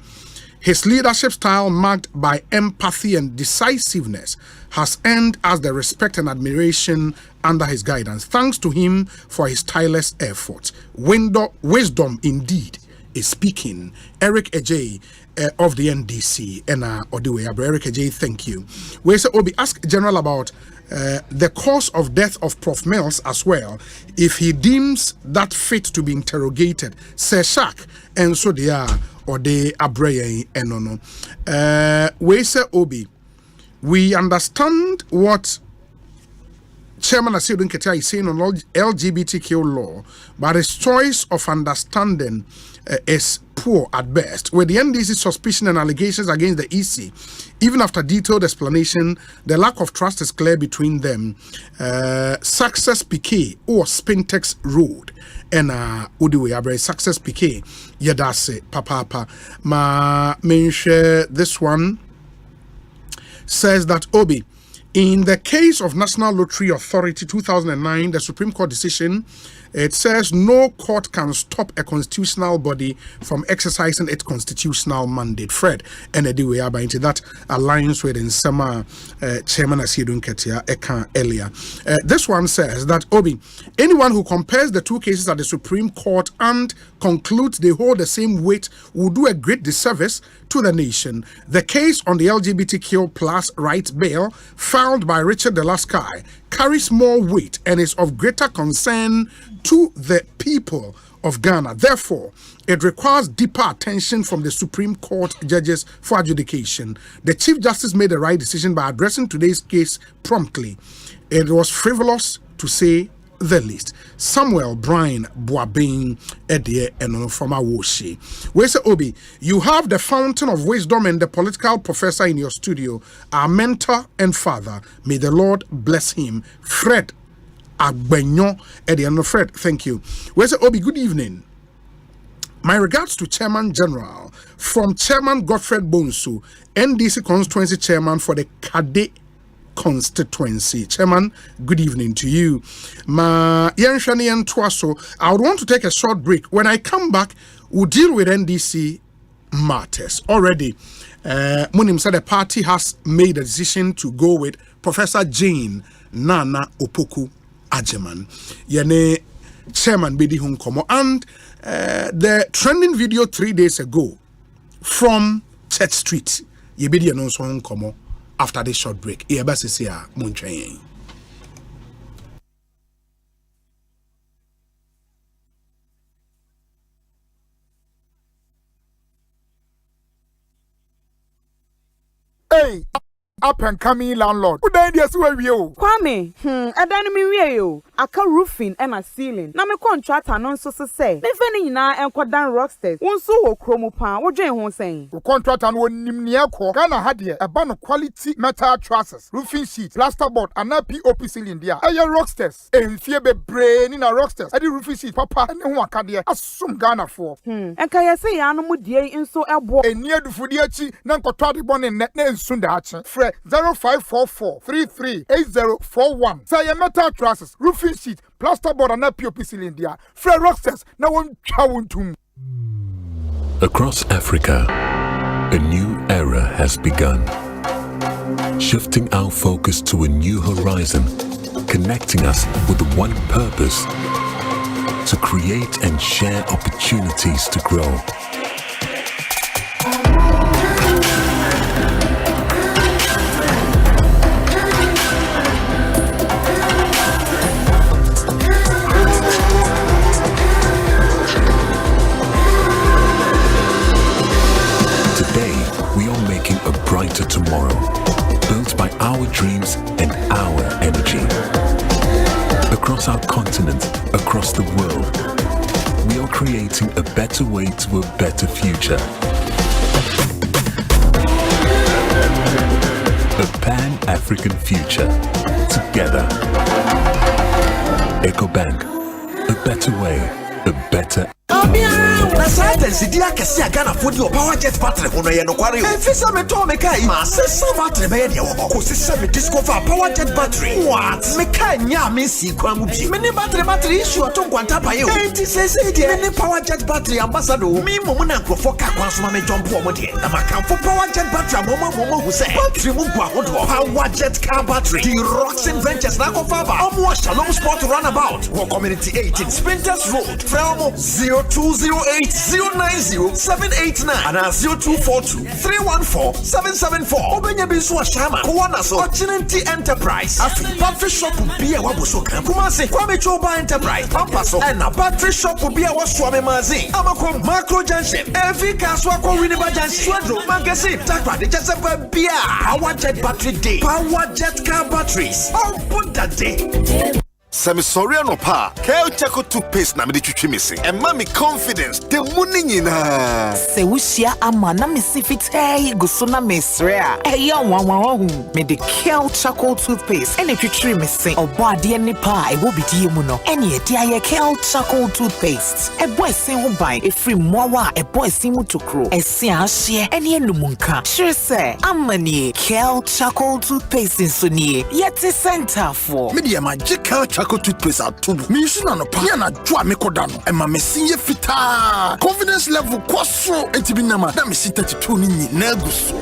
His leadership style, marked by empathy and decisiveness, has earned us the respect and admiration under his guidance. Thanks to him for his tireless efforts. Wisdom indeed is speaking. Eric Ejay of the NDC. Eric Ejay, thank you. We say Obi, ask General about the cause of death of Prof. Mills as well, if he deems that fit to be interrogated. Say Shak, and so they are, or they abreye enono. We say Obi, we understand what Chairman Asidun Ketia is saying on LGBTQ law, but his choice of understanding is poor at best. With the NDC's suspicion and allegations against the EC, even after detailed explanation, the lack of trust is clear between them. Success PK or Spintex Road and Udiwe Abre Success PK Yadase Papa Ma mention this one says that Obi, in the case of National Lottery Authority 2009, the Supreme Court decision, it says no court can stop a constitutional body from exercising its constitutional mandate. Fred, and we are into that alliance with Nsema Chairman Asidun Ketia Eka earlier. This one says that Obi, anyone who compares the two cases at the Supreme Court and concludes they hold the same weight will do a great disservice to the nation. The case on the LGBTQ plus rights bill filed by Richard Delaskai carries more weight and is of greater concern to the people of Ghana. Therefore, it requires deeper attention from the Supreme Court judges for adjudication. The Chief Justice made the right decision by addressing today's case promptly. It was frivolous, to say the least. Samuel Brian Boabin Edie and from Awoshi. We say, Obi, you have the fountain of wisdom and the political professor in your studio, our mentor and father. May the Lord bless him. Fred Agbenyo Edie and Fred, thank you. We say, Obi, good evening. My regards to Chairman General from Chairman Godfred Bonsu, NDC Constituency Chairman for the Kade constituency. Chairman, good evening to you. I would want to take a short break. When I come back, we'll deal with NDC matters. Already, Munim said the party has made a decision to go with Professor Jane Nana Opoku Ajeman. Yene Chairman Bedi Hunkomo. And the trending video 3 days ago from Church Street, Yebedi announced Hunkomo. After this short break, Hey, up and coming landlord. Good idea, so we you. Kwame, I aka roofing and a ceiling. Na me contractor non so say. Me feni na enkodan rocksters. Wonso wo kromo pan. Wo dwen ho sen. The contractor no nim ne ekọ. Ghana ha de eba no quality metal trusses, roofing sheet, plasterboard and POP ceiling dia. Aye rocksters. Enfie bebre ni na rocksters. Ade roofing sheet papa ne ho akade. Asum Ghana for. Enka ye say ya no mu die nso ebo. Eni adufudi achi na nkotọ ade bone ne nsunda achi. 0544-338041. Say your metal trusses, roofing sheet, plasterboard and POP ceiling there. Fred Rocksters, now one chawuntum. Across Africa, a new era has begun. Shifting our focus to a new horizon, connecting us with one purpose: to create and share opportunities to grow. Brighter tomorrow, built by our dreams and our energy. Across our continent, across the world, we are creating a better way to a better future. A Pan-African future. Together. EcoBank. A better way, a better. Asante sidia kesi agana fodi o power jet battery hono ye no kware o efisa me to me kai ma sesa battery be ye de wo ko sesa me discover power jet battery what me kai nya me si kwa mu bi me ni battery issue to kwanta pa ye o enti sesa de me ni power jet battery ambassador me mo na nkofo ka kwa so ma me jump o mo de na makamfo power jet battery mo hu se battery mu gwa ho do power jet car battery the Roxin Ventures na ko fa ba omo Shalom Sport runabout wo community 18 Sprinters Road from 0 0208090789 and 0242-314-774. Obenya Bisu Shama, Kuwana so, Ochinanti Enterprise. Afi, battery shop will be a Wabusoka. Kumase, Kwame Choba Enterprise, Pampaso, and a battery shop will be a Waswame Mazi. Amako, Macro Junction, every Caswako Winneba Junction, Swedro, Magazine, Takwa, the Jasepa Bia, Power Jet Battery Day, Power Jet Car Batteries. Oh, put that day. Semi sorry no pa. Kel Chaco toothpaste na me de twitwi missing. And mommy confidence. The money nyina. Se wusia ama na me sifite guso na mesrea. Eya wanwahu. Me de Kel Chaco toothpaste. Ene twitwi missing. Obo ade ni pa e wo bidie mu no. Ene ade aye Kel Chaco toothpaste. E boy sin ho ban e free mowa e boy sin mu tokro. E sin ahye ene enumunka. Sure say amani Kel Chaco toothpaste so nie. Yeti center for. Me de magical Chaco toothpaste at tubu. Me shuna no pa. Na dwa me kodano. E ma me sinye fita. Confidence level kwaso etibinama. Na me sita titu ni nyina guso.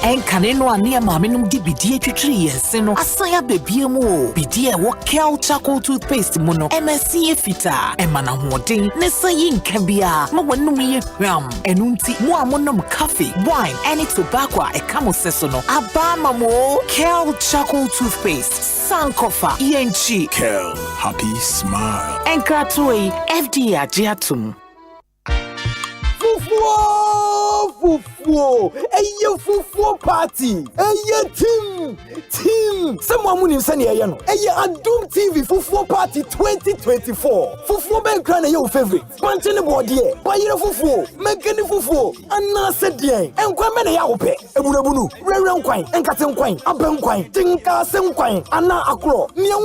Enkane no ane maame no di bidie twitwiri yense no asaya bebie mu o bidie wo Kel Chaco toothpaste mu no MSC efita emana hoden ne sayi nkabia ma wonum ye hwam enunti mu amonom coffee wine any tobacco e kamo seso no aba mamo Kel Chaco toothpaste sankofa yenchi Kel happy smile enkratoi FDA agiatum Fufu, eye fufu party, eye team. Someone who is sending a eye Adum TV fufu party 2024. Fufu ben kran your favorite. Punching the body, buy your fufu, making the fufu, and na said ye. And Kwabena ya ope, ebunebunu, reran kwine, and katen kwine, aben kwine, tinka sem kwine, ana akro. Niya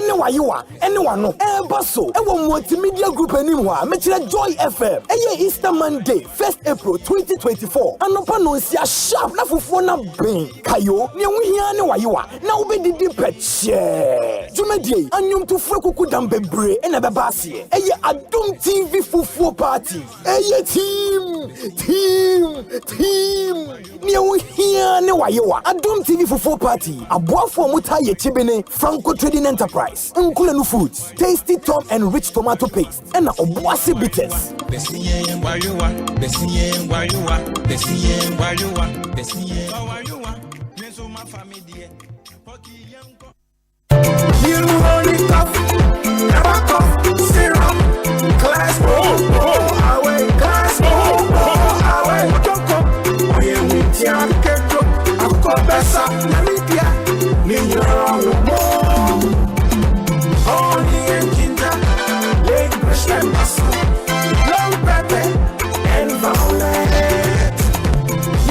ne wayiwa, anyone no. Baso, ewo multimedia group anymore. Metira Joy FM. Eye Easter Monday, 1st April 2024. Anopa no nsia sharp na fufu na ben. Kayo, niya ne wayiwa. Na ube didi peche. Jumedie, anyum tu frekuku dambebre, ene bebasi. Eye Adum TV fufu party. Eye team. Niya ne wayiwa. Adum TV fufu party. Abuafo muta ye chibene, Franco Trading Enterprise. Nkulenu Foods, Tasty Tom and Rich Tomato Paste. Ena obuasi bitters. You only cough, never cough, syrup, class, away, class, away, Joko, we with your keto, a cobessa, Namibia, only in ginger, leg brush and muscle, long pepper, and violet.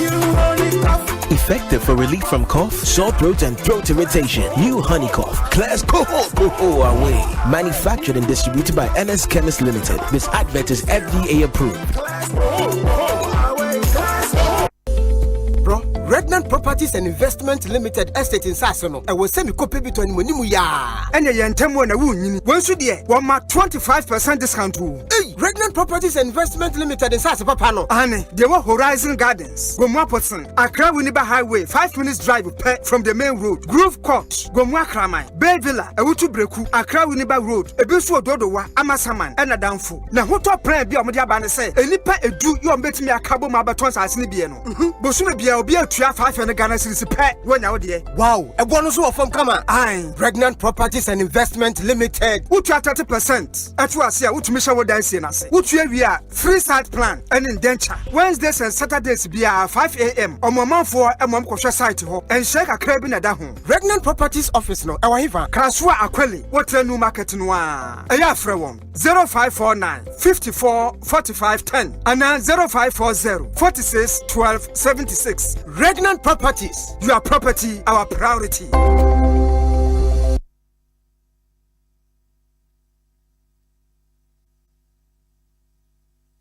You only cough. Effective for relief from cough, sore throat, and throat irritation. New Honey Cough. Class away. Manufactured and distributed by NS Chemist Limited. This advert is FDA approved. Redland Properties and Investment Limited Estate in Sasono. I was semi copy between Monimu ya. And a yantemo na wun. Once you dear, 25% discount. Hey, Redland Properties and Investment Limited in Sasapano. Anne, there were Horizon Gardens, Gomwaposon, Accra Winneba Highway, 5 minutes drive from the main road. Grove Court, Gomwakramai, Bay Villa, Awutu Breku, Accra Winneba Road, Ebisu Dodowa, Amasaman, and a downful. Now, what a prayer be on Media Bana say, a nipa edu, you are betting me a cabo mabatons as Nibiano. Bosuma be a 500 Ghana cedis per when out there. Wow, a bonus from Kama. Aye, Pregnant Properties and Investment Limited. Which are 30%. At was here, which Misha would dance in us. Which we are free site plan and indenture. Wednesdays and Saturdays be 5 a.m. on my mom for a mom kosha site home and shake a crab in a home. Pregnant Properties Office no. Our Hiva, Kaswa Aqueli, what a new market noir. A year for 0549 54 45 10 and 0540 46 12 76. Regnant Properties, your property, our priority.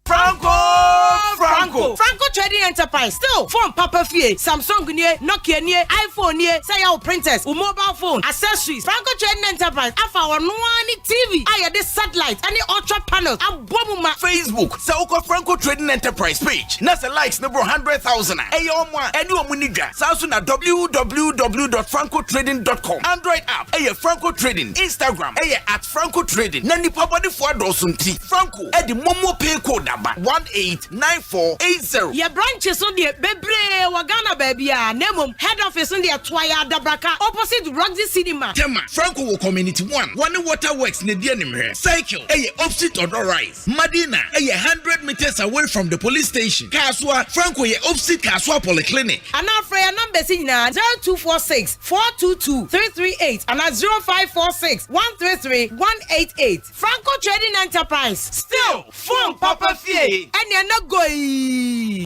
Franco Trading Enterprise. Still, phone Papa Fie, Samsung nie, Nokia nie, iPhone nie, say your printers, mobile phone, accessories. Franco Trading Enterprise. Afa our one TV. I this satellite, any ultra panels. Abomuma Facebook. Sauko Franco Trading Enterprise page. Nasa likes number 100,000. Ayomwa. Edu Munija. Samsung at www.francotrading.com. Android app. Aye Franco Trading. Instagram. Aye at Franco Trading. Nani papa di fwa dosunti. Franco. Edi momo pay code number 189480. Your branches on the Bebre Wagana baby. Nemum head office on the Twaya Dabraka opposite Roxy Cinema. Tema Franco Community 1. One waterworks ne dianimhe. Cycle. Aye opposite Odor Rise. Madina. Aye 100 meters away from the police station. Kaswa Franco ye opposite Kaswa Polyclinic. And our prayer number is 0246 422 338 and 0546 133 188. Franco Trading Enterprise. Still phone Papa Fie. And you're not going.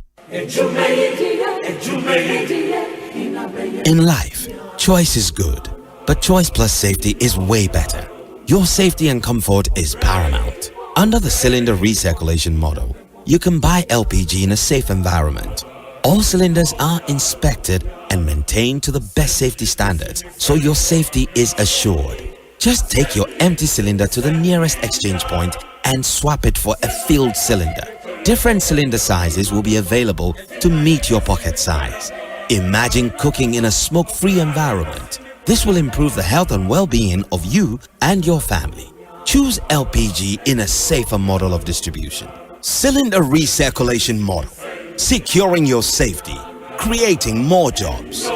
In life, choice is good, but choice plus safety is way better. Your safety and comfort is paramount. Under the cylinder recirculation model, you can buy LPG in a safe environment. All cylinders are inspected and maintained to the best safety standards, so your safety is assured. Just take your empty cylinder to the nearest exchange point and swap it for a filled cylinder. Different cylinder sizes will be available to meet your pocket size. Imagine cooking in a smoke-free environment. This will improve the health and well-being of you and your family. Choose LPG in a safer model of distribution. Cylinder recirculation model. Securing your safety. Creating more jobs.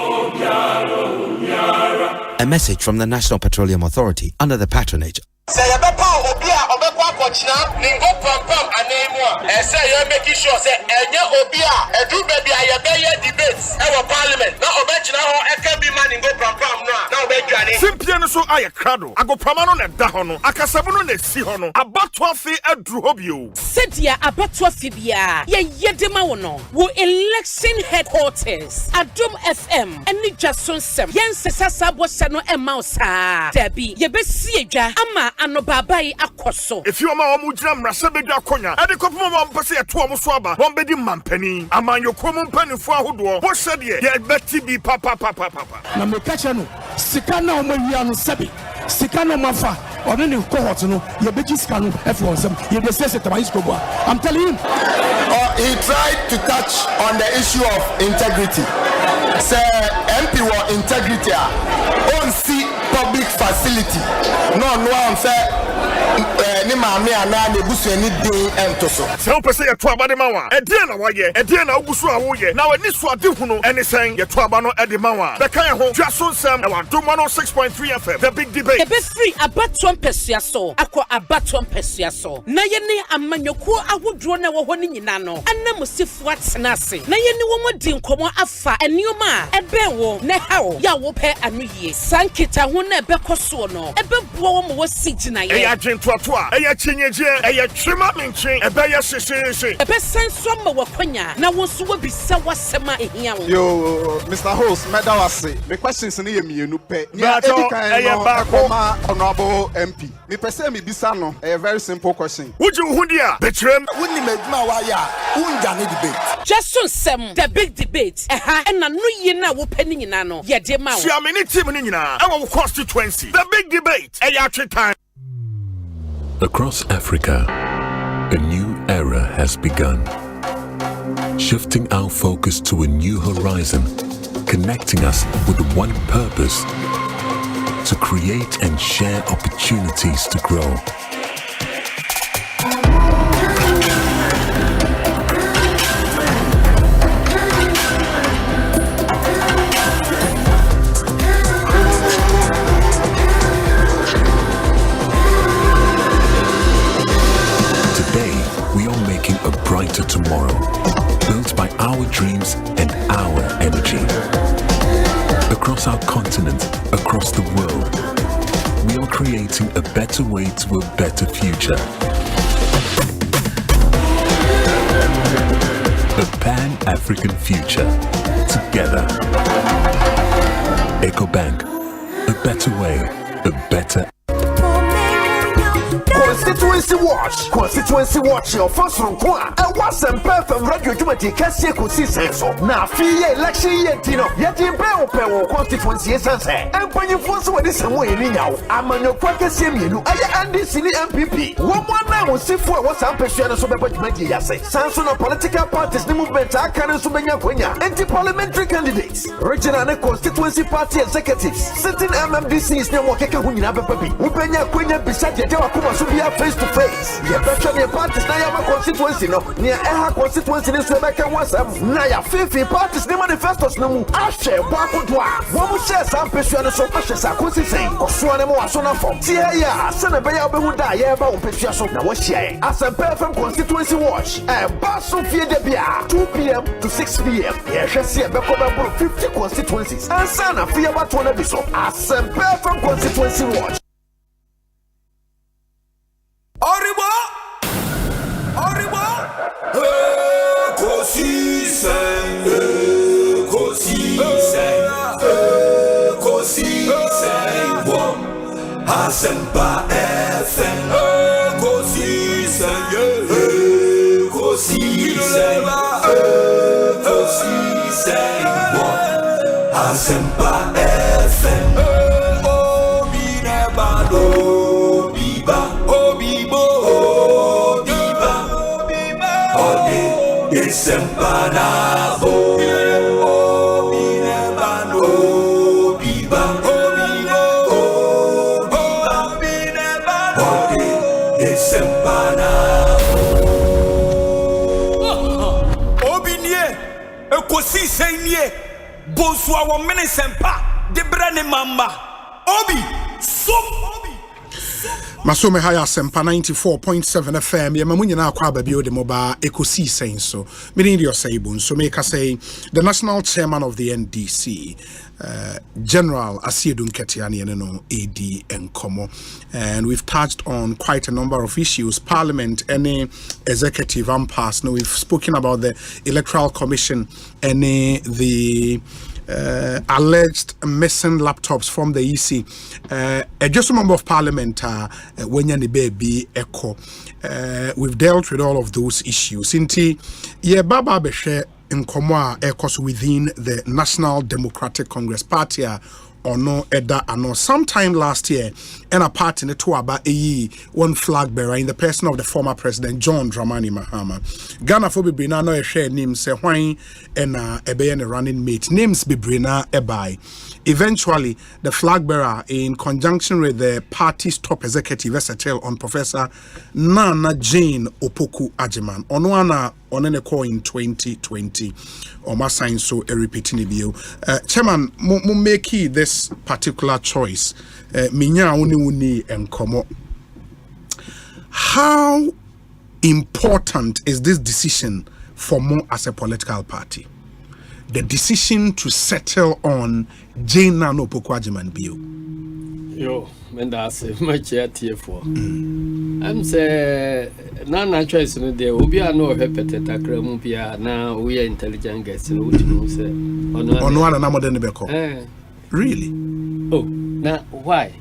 A message from the National Petroleum Authority under the patronage. Say you better obia obekwa kochina ningo pam anemo say you making sure say enye obia edu baby ayebeye debates e wo parliament na obechina ho eka bi man ningo pam no na obedwane Simpia no so aye krado agopama no na da ho no akasabu no na si ho no abato afi adru ho bio Sedia abato afi bia ye yedema wo no wo election headquarters Adom FM eni Jason Sem yen sesasa bo se no ema osa dabi ye besi edwa ama ano babai akoso. If you are my mujam rasabedwa konya, ade kopoma wampase ye to omo aba, wombedi mampani, amanyo komo mpani fo ahodo. Wo said ye beti bi papa. Na me kacha no, sika na omo wia no sabi. Sika no mafa, ono ne cohort no, ye beji sika no efu onsem. Ye dey say tabai skobo. I'm telling him. He tried to touch on the issue of integrity. Say MP wa integrity on see public facility. No am say ni maame ana na ebusu ani din entoso. Se o pese ye to aba de mawa. E die na waye, e die na ogusu awo ye. Na wani so ade hu no ene sen ye to aba no e de mawa. Be kan ho Jason Sam e wa Dom 106.3 FM. The big debate. E be free abatom pesua so. Akọ abatom pesua so. Na ye ne amanyoku ahodro na wo ho ni nyina no. Ana musifu atena ase. Na ye ne wo modi nkomo afa enioma e be wo na hawo ya wo pe anu yie. Sankita ho na e be koso no. E be buo wo mo wo sigina ye. Eya dwentwatoa, eya chinyeje, eya twema menchen, ebe ya sesese. Ebe senso ma wakwanya na wo so wabisa wasema ehia wo. Yo, Mr. Host, medawase. Me questions ni ye mienu pe. Nya edikan no akoma honorable MP. Me pese me bisa no, a very simple question. Would hu dia? Betrem. Woni meduma wa ya, unja ne debate. Jason Sem, the big debate. And no ye na wo pani nyina no. Ye de ma wo. Sia me ni team ni nyina. E wo constituency. The big debate. Eya time. Across Africa, a new era has begun, shifting our focus to a new horizon, connecting us with one purpose: to create and share opportunities to grow. Brighter tomorrow, built by our dreams and our energy. Across our continent, across the world, we are creating a better way to a better future. A Pan-African future, together. EcoBank, a better way, a better Constituency Watch your first from Kwa. I was some perfect radio to make Cassia Ekosiisen so. Now, free election yet, yet in Bell constituency essence. And when you force what is some way now, I'm on your quacker Simu. I am this MPP. One now will see for what's up persuaded so much Yase. Sanson of political parties, the movement, I can Subenya Quenya, anti-parliamentary candidates, regional and constituency party executives, sitting MMDC is no more Keka Hunaba Papi, Upenya Quenya beside Yatawakuma Subia face to face. Yabaka near parties, Nayama constituency, no, near Eha constituency in Swebeka was Naya 50 parties, the manifestos no Ashe, Wakudwa, one share some persuaded so precious, I could say, or Swanemo Asona from Tia, Senabaya Behuda, Yaba, Pesuaso, now what's here? Asempa FM Constituency Watch, and Bonsu Debia, 2 p.m. to 6 p.m. Yes, I see a Bekoba 50 constituencies, and Sana Fia Batona Biso, Asempa FM Constituency Watch. Arriba! Ekosiisen, wo Asempa FM. Ekosiisen, wo Asempa FM. Sempanabo Binebano Biba Obinie Ekosiisen nie Bonsu awo mene sempa de brane mamba Obi Masome haya Asempa 94.7 FM. Yamamunya na Kwabena de moba Ekosiisen so. Meaning your Saibun. So make us say the national chairman of the NDC, General Asiedun Ketiani and AD and Komo. And we've touched on quite a number of issues. Parliament, any executive impasse. Now we've spoken about the Electoral Commission, the alleged missing laptops from the EC. Just a member of Parliament, when you baby echo. We've dealt with all of those issues. Inti, yeah, Baba Beshe in Komwa echoes within the National Democratic Congress Party. Or no Eda ano sometime last year and a part in the Tuaba one flag bearer in the person of the former president John Dramani Mahama. Ghana for Bibrina no share names say why and a running mate names Bibrina ebai. Eventually the flag bearer in conjunction with the party's top executive SHL on Professor Nana Jane Opoku Ajiman Onwana onene call in 2020 or my sign so a repeating video. Chairman mo make this particular choice. Minya uni and komo. How important is this decision for Mo as a political party? The decision to settle on Jane Nano Pokwajiman bill. Yo, when that's much at here for. I'm say Nana choice no there. We are no repeated akramupia. Now we are intelligent guys. No, we know say. On one and another beko. Really? Oh, now why?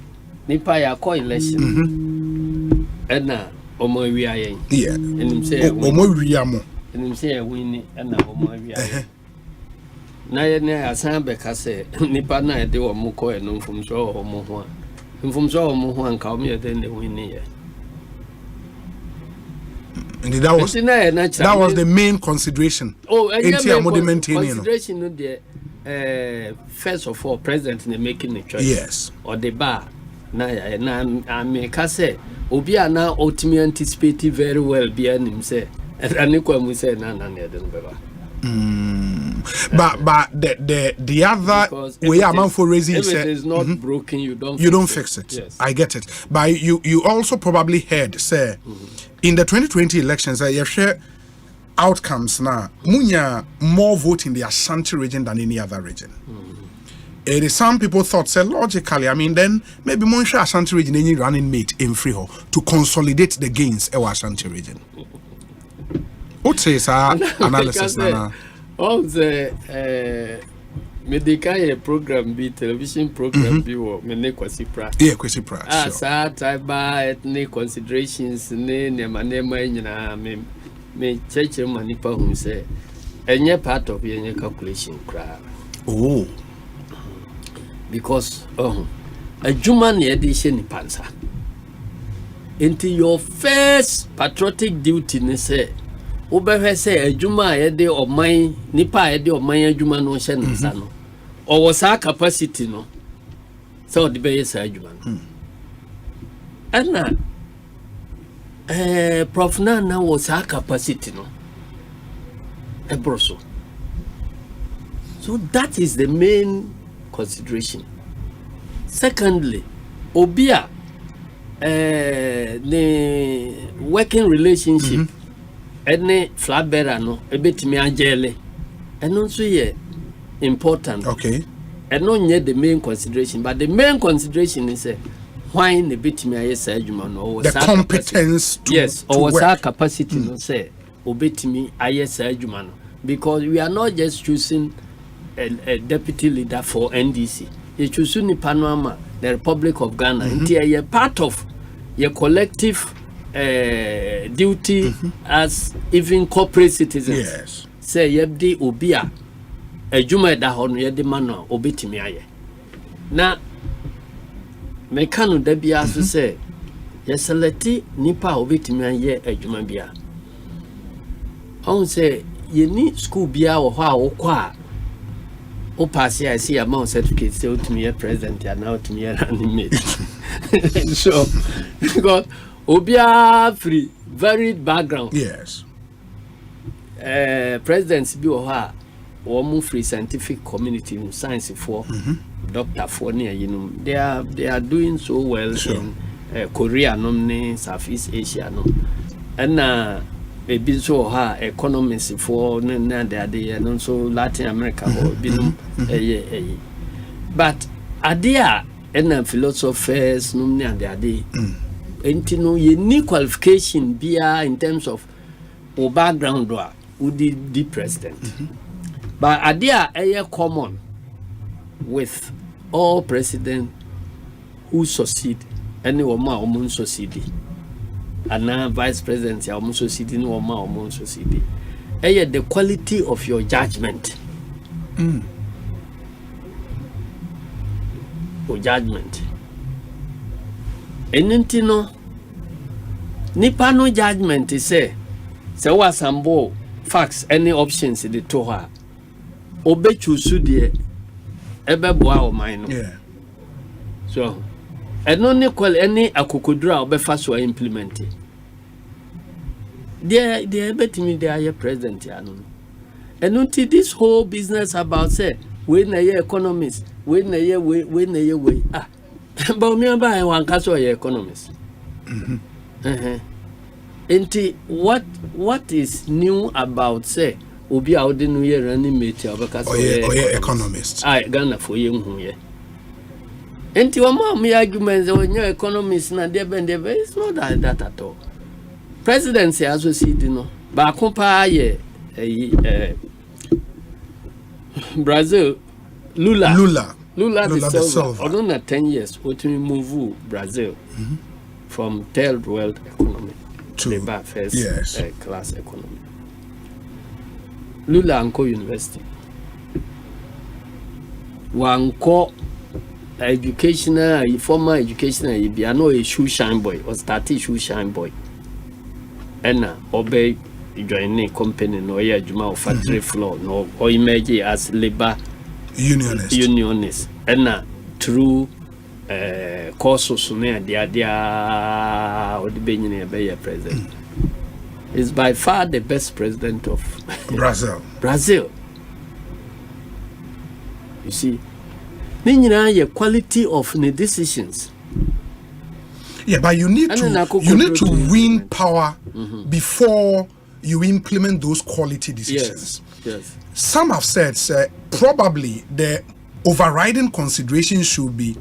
Nipa ya call election. And now, omo we are yen. Yeah. And him say omo we are mo. And him say win and now omo we are. Na ye na Asante say nipa na de omo ko eno from so omo ho. From so omo ho anka omo ye den win here. And that was the main consideration. Oh, and consideration no there. First of all, president in making the choice. Yes. Or the bar. Na I make say obi ana ultimately anticipate very well behind him say. And you come say na den beba. But the other way I'm for raising if it is not broken, you don't fix it. Yes. I get it. But you also probably heard say in the 2020 elections you share outcomes now munya more vote in the Asante region than any other region. It is some people thought say logically, I mean then maybe Monsha Asante region any running mate in Freehold to consolidate the gains in Asante region. What says our analysis now? All the Medical program be television program be wo me ne Kwasi Pra. Yeah, Kwasi Pra. Sir, tribal ethnic considerations ne manema nyina me church manipa hu say enye part of your calculation cra. Oh. Because adwuma na yede hye ni pansa. Into your first patriotic duty ne say obehwe say adwuma yede oman nipa yede oman adwuma no hye ne sa no. Or sa capacity no. So the be say adwuma no. Ana Prof na was sa capacity no. Ebroso. So that is the main consideration. Secondly, obia the working relationship any flag bearer no ebetimi agele eno nso ye important. Okay. Eno nye the main consideration, but the main consideration is why the betimi aye sa adwuma no the competence to yes or was our capacity no say obetimi aye sa adwuma no, because we are not just choosing a deputy leader for NDC. You choose Panorama, the Republic of Ghana. It's a part of your collective duty as even corporate citizens. Yes. Say yebdi obia ejuma da hono yede mano obetimi aye. Na mekanu da bia so say yeseleti nipa obetimi aye ejuma bia. On say ye ni school bia wo ho a wo kwa o pass I see amount certificate say to me president and now to me running mate. So because obia free varied background. Yes. Presidents bi wo ha wo mu free scientific community in science for doctor for near you know they are doing so well in Korea no Southeast Asia no and ebi so ha economists for na they no so Latin America or binum but adia and philosophers no na they enti no unique qualification bia in terms of o background would the president but adia common with all presidents who succeed any woman succeed and now vice president ya almost succeed no woman almost succeed the quality of your judgment your judgment enenti no nipa no judgment say was sambo facts any options in the to her obe choose de ebe boa o man no yeah so and no equal any akokodura obefa so implement they betimi they are president ya no and until this whole business about say we na ye economists we na ye way but me ba wan ka so ye economists what is new about say obi a odi no ye running mate obeka so ye economists Ghana for ye hu ye enti wa ma me arguments on your economists na dey bend it's not that at all. Presidency associate no ba kompa ye Brazil Lula the Silva on 10 years what we move Brazil from third world economy to the first class economy. Lula Anko University wanko educational former educational be no a shoe shine boy or started shoe shine boy ena obey join company no ya juma of factory floor no or image as labor unionist ena through courses no dia or the benyine be president is by far the best president of Brazil. You see, your quality of the decisions. Yeah, but you need to win power before you implement those quality decisions. Yes. Some have said, probably the overriding consideration should be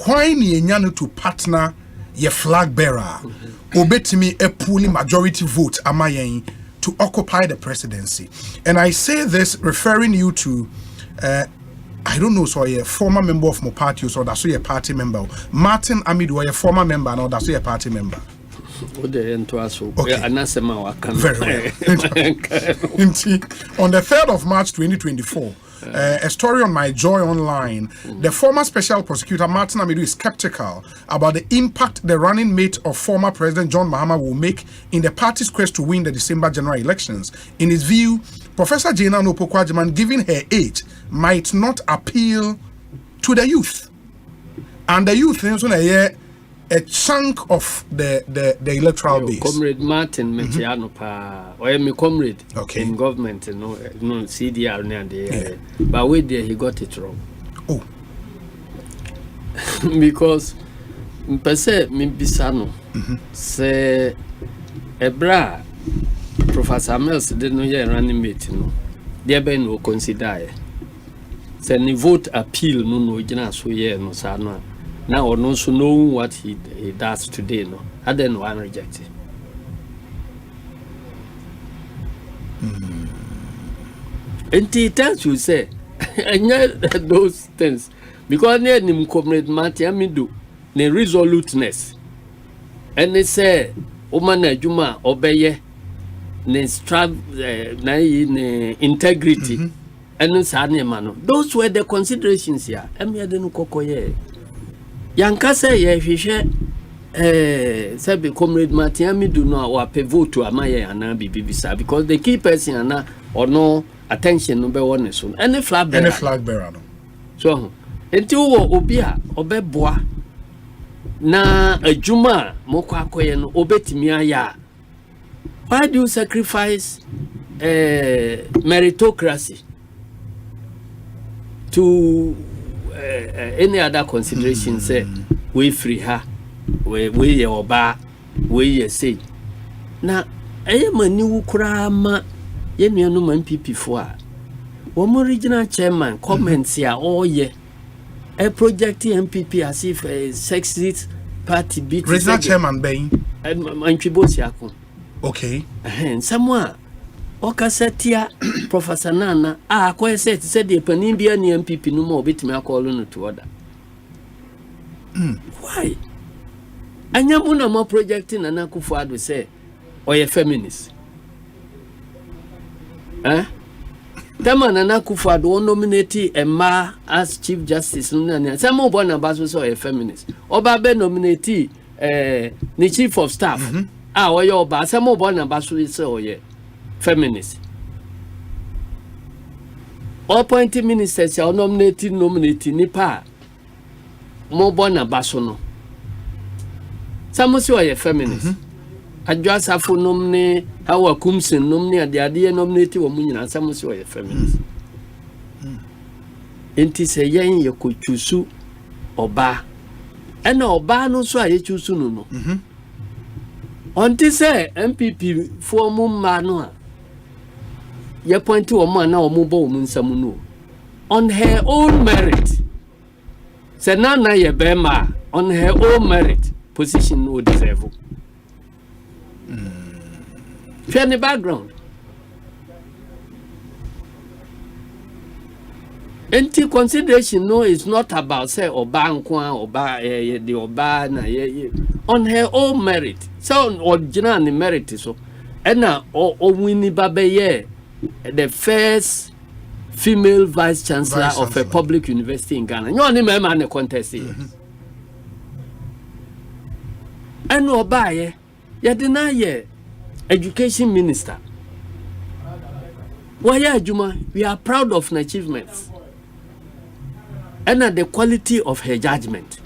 why you to partner your flag bearer obetimi a pooling majority vote amayen to occupy the presidency. And I say this referring you to I don't know, so a former member of my party, so that's a party member. Martin Amidu, a former member, no, that's a party member. Okay. Very well. On the 3rd of March 2024, a story on My Joy Online, the former special prosecutor Martin Amidu is skeptical about the impact the running mate of former President John Mahama will make in the party's quest to win the December general elections. In his view, Professor Jane Anopo-Kwajiman, given her age, might not appeal to the youth. And the youth is a chunk of the electoral base. Comrade Martin Metiano or my comrade in government, no CDR near but wait there he got it wrong. Oh. Because per se mi bisano say ebra Professor Mills didn't know you're running mate no there be no consider say ni vote appeal no jina so ye no sa no now or no so know what he does today no I don't want reject it. And he tells you say and those things because near him comrade Martin Amidu ne resoluteness and they say Omana Juma obeye ne strive na integrity and sane mano those were the considerations here em ya den kokoye yanka say ye hwehwe sabi comrade Martin Amidu no wa vote amaye ana bibisa because the key person ana or no attention no be one so any flag bearer no so enti wo obi a obeboa na adwuma mokọ akoye no obetimi aya. Why do you sacrifice meritocracy to any other consideration? Say we free her, we oba, we say. Now, I am a new crama. You know, man, PP for one original chairman comments here. Oh yeah, a project MPP as if a sexist party beat. Regional chairman Bain and Manchibosi. Okay. And someone Okasetia Professor Nana quite said the Panimbian MPP no more bit me calling to order. Why? And Yamuna more projecting and Akufo would say, or a feminist. Taman and Akufo won't nominate a ma as Chief Justice. Some more born ambassadors or a feminist. Or Babe nominate the Chief of Staff. Or your ba some more born ambassadors or ye feminist. All appointed ministers shall nominate Nipa more born ambassador. Some say or ye feminist. Adjust a for nominate our Kumsen nominate the idea nominate woman and some say or ye feminist. Enti say yen ye could choose oba. And oba no so ye choose no. Until say MPP for mumano ye point to a man now mobile munsamuno on her own merit. Say nana ye bema on her own merit position no deserve. Fear the background. Anti consideration no is not about say oba nkwa oba the oba na on her own merit. So original merit so ena o wini babe the first female vice chancellor of a public university in Ghana. You only man the contest here. And oba ye deny ye education minister. Why Juma we are proud of her achievements. And the quality of her judgment.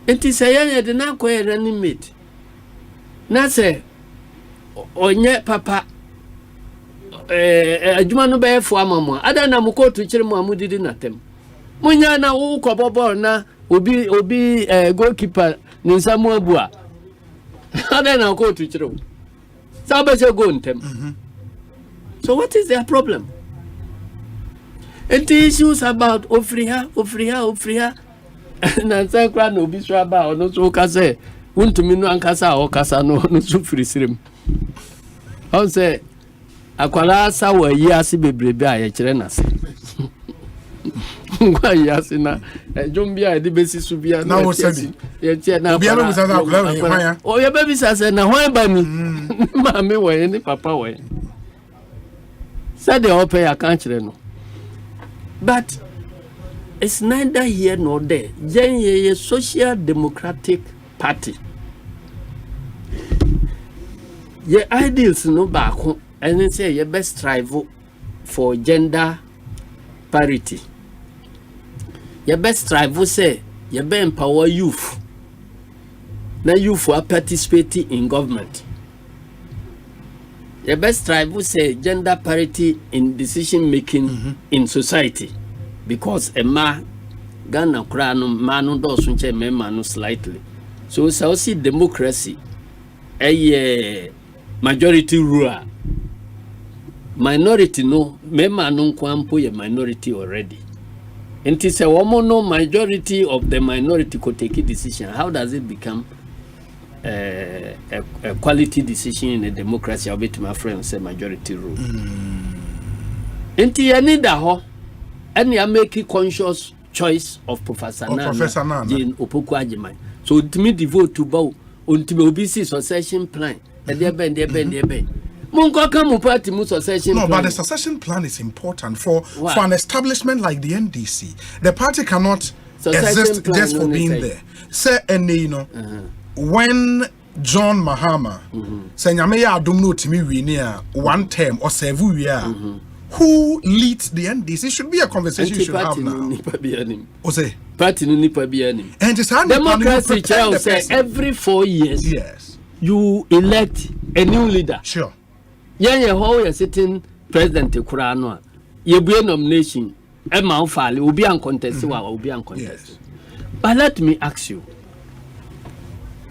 Enti say did not go running mate. Na say onye papa adwuma no be fo amamo ada na mko to kire mu amudidi natem munya na wo kobobol na obi goalkeeper ni nsamu abua ada na ko to kire sa be se go ntem. So what is their problem? And the issues about ofriha na sakra no bi so about no so ka say wontumi no ankasa o kasa no so firisirem on say akwala sa wa yi ase bebrebe a ye kire na se Ngwa yasina jombia de besi subia na wo sabi ye tie na bia be bisa za kula we hwan o ye be bisa se na hwan ba ni ma me we ni papa we said the open ya kan kire no but it's neither here nor there. Yen ye Social Democratic Party. Ye ideals no back and say ye best strive for gender parity. Ye best strive say ye be empower youth. Na youth are participating in government. Ye best strive say gender parity in decision making in society. Because a man Ghana crano manu does manu slightly. So see democracy a majority rule. Minority no manu kwampo a minority already. And it is a woman no majority of the minority could take a decision. How does it become a quality decision in a democracy? I'll be to my friends say majority rule. And you need that and you make a conscious choice of Professor Nana Jane Opoku Agyeman. So ultimately devote to bow ultimately succession plan. And they bend. Mungo come party mu succession plan. No, but the succession plan is important for an establishment like the NDC. The party cannot exist just for being there. Say and you know when John Mahama say nyame ya adom no timi wi ni a one term or seven year. Who leads the NDC? It should be a conversation you should have now. Osei. Party no nipa bi anim. And it's democracy say every 4 years. Yes. You elect a new leader. Sure. Ye ho you sitting president kura no a ye bue nomination e ma file obi an contest wa obi an contest. But let me ask you.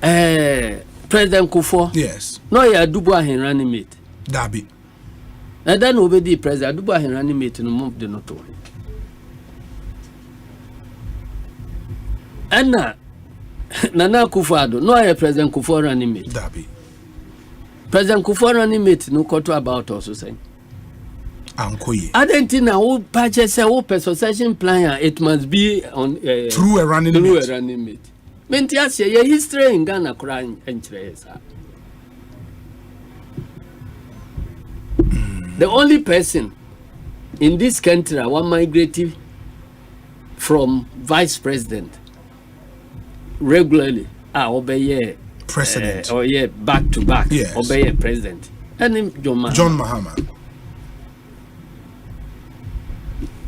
President Kufuor. Yes. No ya dubu ahen running mate. Dabi. And then obedi president dubu ahen running mate no move the noto. Anna Nana Kufuor no ya President Kufuor running mate. Dabi. President Kufuor running mate no koto about also saying. Ankoye. Adentina who purchase a whole succession plan it must be on through a running mate. Mentias ye history in Ghana crying entres. The only person in this country one migrated from vice president regularly obey president or back to back obey president and him John Mahama.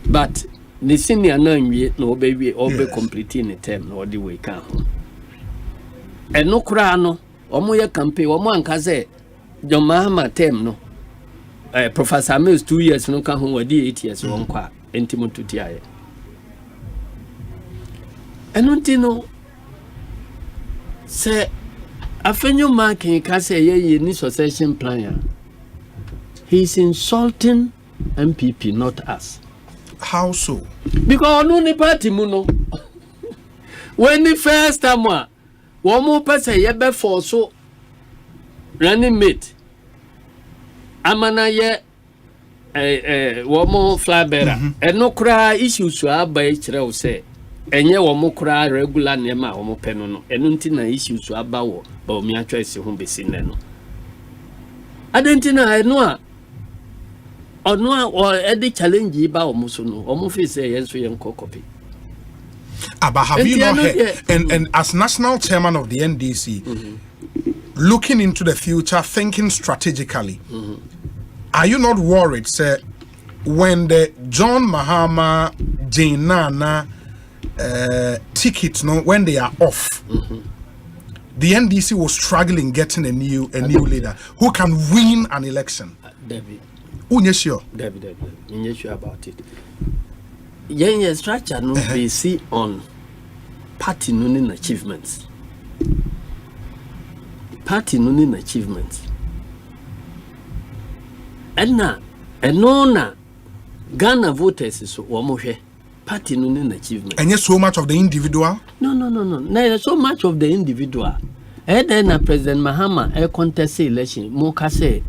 But the senior no baby obey completing the term or the way can. And no crano or more campaign or one kaze John Mahama term no. Professor Mills 2 years no can home 8 years one qua intimate to TIA. And no say a fenyo marking can say ye ni succession plan. He's insulting MPP, not us. How so? Because no ni party muno. When the first time one more person ye be for so running mate. Amana ye womo fly bearer and no cry issues to our by chere say enye womo cry regular nema womo peno no enu nti na issues to abawo ba omi atwa ese ho besi ne no adentina enu a onu a o edi challenge ba womo so no womo fi say yenso yen copy. But have you not heard and as national chairman of the NDC looking into the future, thinking strategically, are you not worried, sir, when the John Mahama, Jane Nana tickets, no, when they are off, the NDC was struggling getting a new leader who can win an election? David. Unyesho. David. Unyesho about it. Yen structure no be see on party no achievements. Party no achievements. And na Ghana voters so womohwe party no achievement. And yes, so much of the individual? No. There's so much of the individual. And then President Mahama contest election mo ka say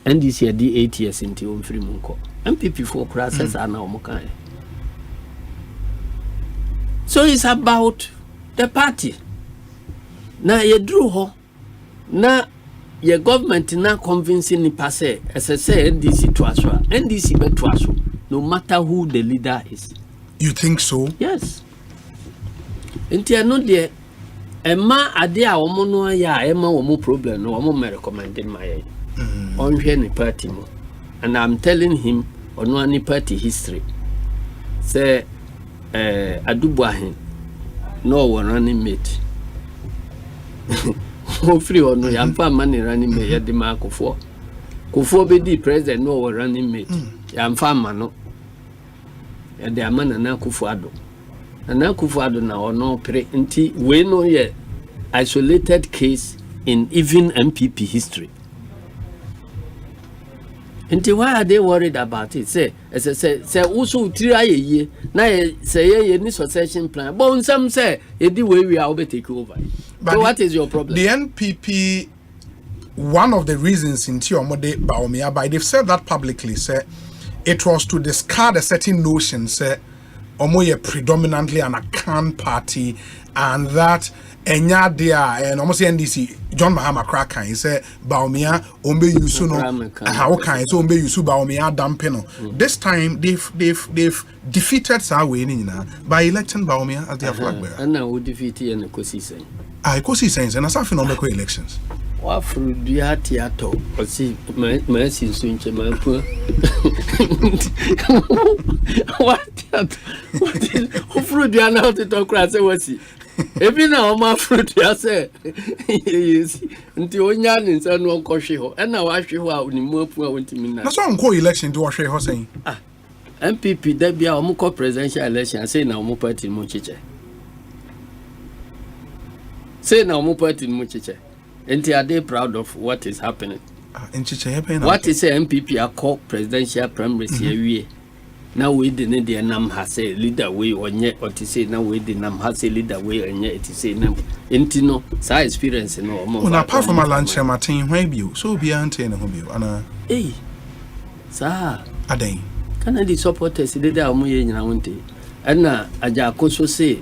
NDC di 8 years into free munko. MPP for process are now mo kan. So it's about the party. Now you drew ho. Now your government now convincing the passe as I say NDC to us, NDC be to us, no matter who the leader is. You think so? Yes. Inti no there. Emma ade a omo no ya emma omo problem no omo me recommending my onhwe ni party mo. And I'm telling him ono ani party history. Say Adubuahin no one running mate. Hopefully or no yamfa money running mate ya de Kufo. Kufo be the president no one running mate. Yamfa mano. Ya de amana na Kufuado. Na Kufuado na ono pre nti we no ye isolated case in even MPP history. Nti why are they worried about it? Say also try ye na say ye ni succession plan. But some say the way we are take over. But so what is your problem? The NPP, one of the reasons in Tiomode Baumia, but they've said that publicly, say it was to discard a certain notion, say Omoye predominantly an account party, and that Enya dia and almost NDC John Mahama Krakan he said Baumia Ombe Yusuno how can so Ombe Yusu Baumia Dampeno. This time they've defeated Sawe by electing Baumia as their flag bearer. And now we defeat in Ekosiisen. Ekosiisen and Asafin on the elections. What for Diatiato or see Mercy Sunche Mampu? What is who fruit you are now to talk crass? What's it? If you know my fruit, you say, until Yan is on one Koshiho, and now I show out in more poor to me. That's why I'm calling election to Osei Hossein. MPP, there be a Muko presidential election, say now Mupati in Muchiche. Say now Mupati in Muchiche. And are they proud of what is happening? What is a MPP a called presidential primaries here? Now we didn't the nam has a leader way or yet or to say now we did nam has a leader way and yet to say nam intino sa experience no more. Well, apart from a lunch Martin Webio, so be auntie and hobby and eh sir a day. Can I supporters did our moye in auntie? And now a jacoso say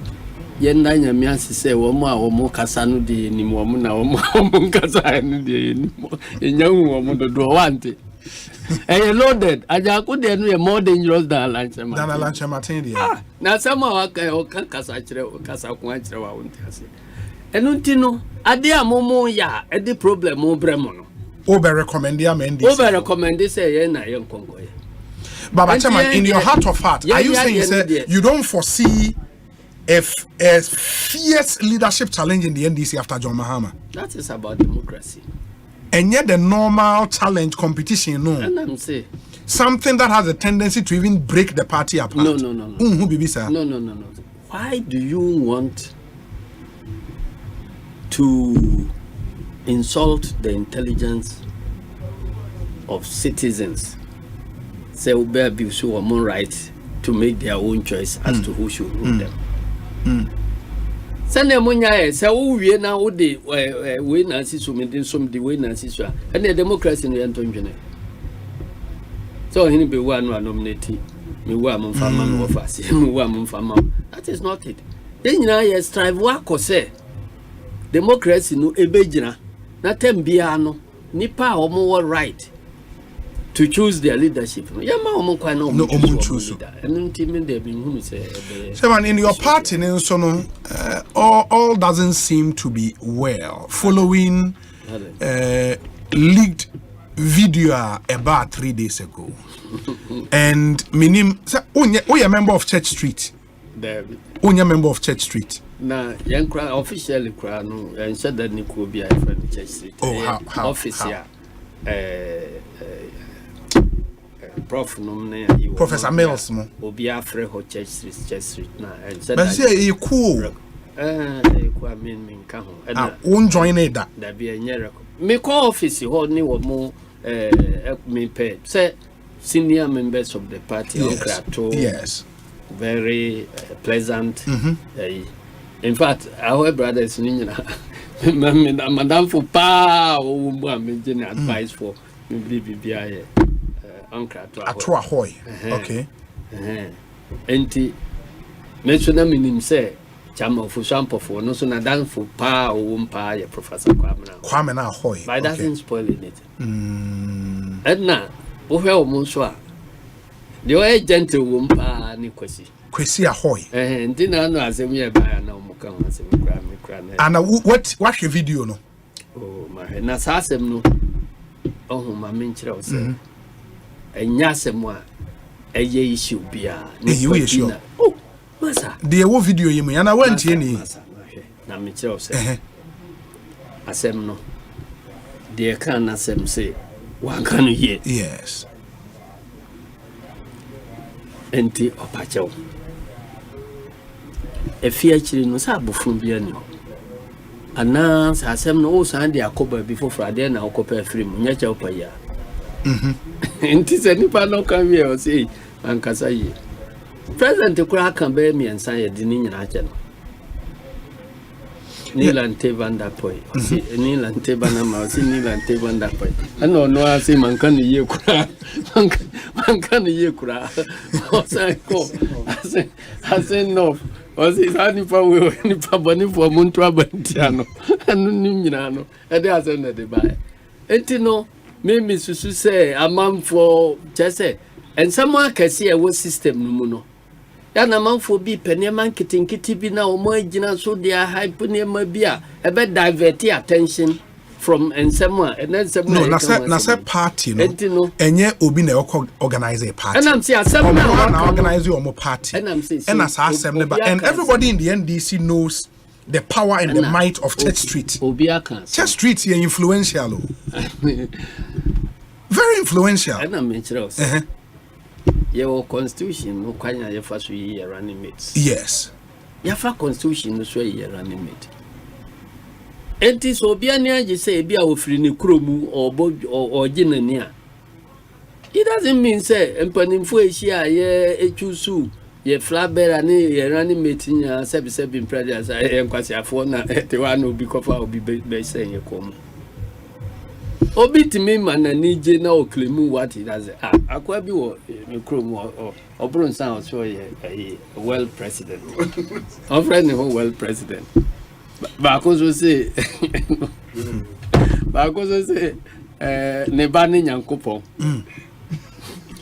Yendanya Miasi say Woma or Mokasano de Nimomuna or Monkasa in young woman to do one. And you loaded, I could be more dangerous than a lunch Martin. Now somehow I can Casachre or Casaquantra, I won't say. And Untino, Adia Momo ya, at the problem, more Bremono. Over recommend ya men. Over recommend this a young Congo. But in your heart of heart, are you saying you don't foresee a fierce leadership challenge in the NDC after John Mahama? That is about democracy. And yet the normal challenge competition, no. And I'm saying something that has a tendency to even break the party apart. No. No. Why do you want to insult the intelligence of citizens? Say we abuse or more right to make their own choice as to who should rule them. Send them munya say we na wo de we na siso me some the we na siso and the democracy no yantonjene so hini be wa no nominate me wa mo fama me wo fase me wa mo fama. That is not it. Then you know strive wa ko say democracy no ebegina na tem bia no nipa o mo right to choose their leadership. No choose. So man, in your party, all doesn't seem to be well. Following leaked video about 3 days ago, and minim, we a member of Church Street. We a member of Church Street. Na young cry officially cry no, and said that Nico be a friend Church Street. Oh, how office how? Prof nomne Professor Mills mo obi afre ho Church Street na and said but say you cool I mean ka ho and won join it that be enye me call office ho ni wo mo me pay say senior members of the party yes very pleasant in fact our brothers ni madam for pa o mo me advice for me bibia okay. Enti so na minim say chama of shampoo no so na dan for pa o mpa ya Professor Kwabena ahoy but that doesn't spoil anything edna wo hwe o mo so a the agent wo mpa ni kwesi ahoy ndi na no asem ye ba na mo kan asem kra na and what your video no oh my na sa asem no oh ma me nkyere o say enya asem a eye issue bia you issue oh masa the wo video yimu yana wantie ni na me kyere o say asem no the kan asem say wan kan ye yes enti opachew efi achiri no sa abofun bia ni ana sa asem no o san de akoba before Friday na okopa free mu nya cha opa ya enti se nipa no kan wi o say ankasa yi president kura kan be mi ensan ye di ni nyina ache no Nilante Vanda Poi. Nilante Banama, Nilante Vanda Poi. I know no, I say Mankan ye kura. Mankan ye kura. I say no. Was it any power any pabani for Montra Bantiano? And Ninano. And they are sending the buy. Etino, maybe Susu say a man for Jesse. And someone can see a work system no. Na man for be penny man kitty be now more gina so they are hype near my beer a bit divert attention from and someone and then some no na party no enye obi na organize a party and I'm saying some now organize your party and I'm saying and everybody in the NDC knows the power and the might of Church Street. Church Street is influential. Very influential. And I'm interested. Your constitution no kwanya ye fa so ye running mates. Yes. Ya fa constitution no so ye running mate. Enti so bia ne age say bia ofiri ne kromu or ginani a. It doesn't mean say empanimfo ehia ye echusu ye flabera ne ye running mate nya sebi president say enkwasiafo na te wa no bi kofa obi be say ye kom. Obi timi manani je na oklemu what he does akwa bi wo mikrom obron san so ye well president our friend who well president ba ko so say ne ba ni nyankopon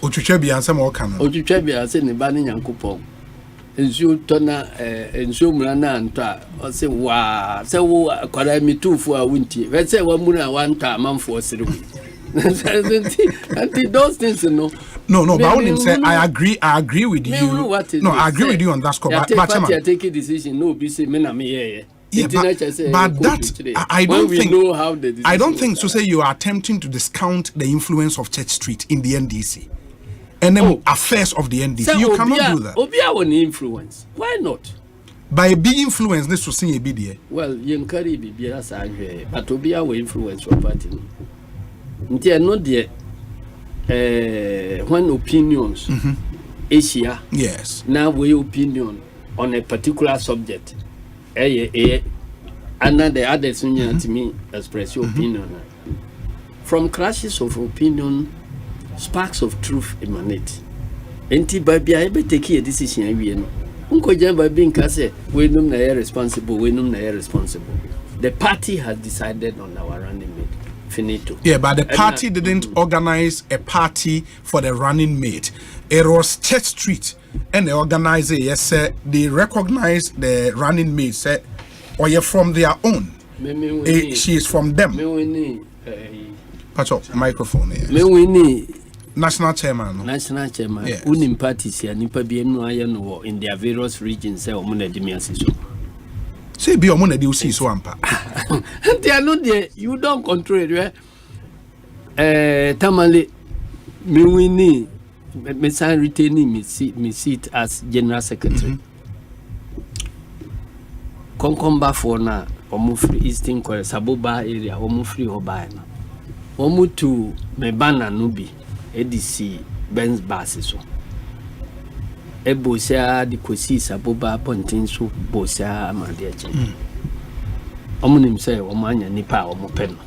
otwetwa bia nsem o kan otwetwa bia say ne ba ni nyankopon ensu tona ensu mura na nta o say wa say wo kwara mitufu a wunti we say wa mura wa nta manfo osiri and those things no but when him say I agree with you no I agree with you on that score but I take a decision no be say me na me yeah, but that I don't think so say you are attempting to discount the influence of Church Street in the NDC and then affairs of the NDC. So you cannot do that. Obia won influence. Why not? By big influence, this was seeing a bid. Well, you carry Bibia Sangre, but Obia will influence your party. Until not yet when opinions Asia. Yes. Now we opinion on a particular subject. Another others to me express your opinion. From clashes of opinion, sparks of truth emanate. Enti baby I be take a decision we no. Unko jamba being say we num na responsible, The party has decided on our running mate. Finito. Yeah, but the party didn't organize a party for the running mate. It was Church Street and the organizer, yes, sir, they recognize the running mate, sir, or you're from their own. She is from them. Patch up microphone here. National chairman. National chairman. Yes. Unim parties here, nipa bi enu aye in their various regions, say omuna di miasiso. Say be omuna di usi so ampa. They are not there. You don't control it, right? Tamale, me winning. Me sign retaining me seat as general secretary. Konkomba for na omufri Eastern Korea Saboba area omufri oba na. Omutu me bana nubi edisi Benz basis so. Ebosia di kosi Saboba pontin so bosia amade ache. Omunim say omanya nipa omopeno.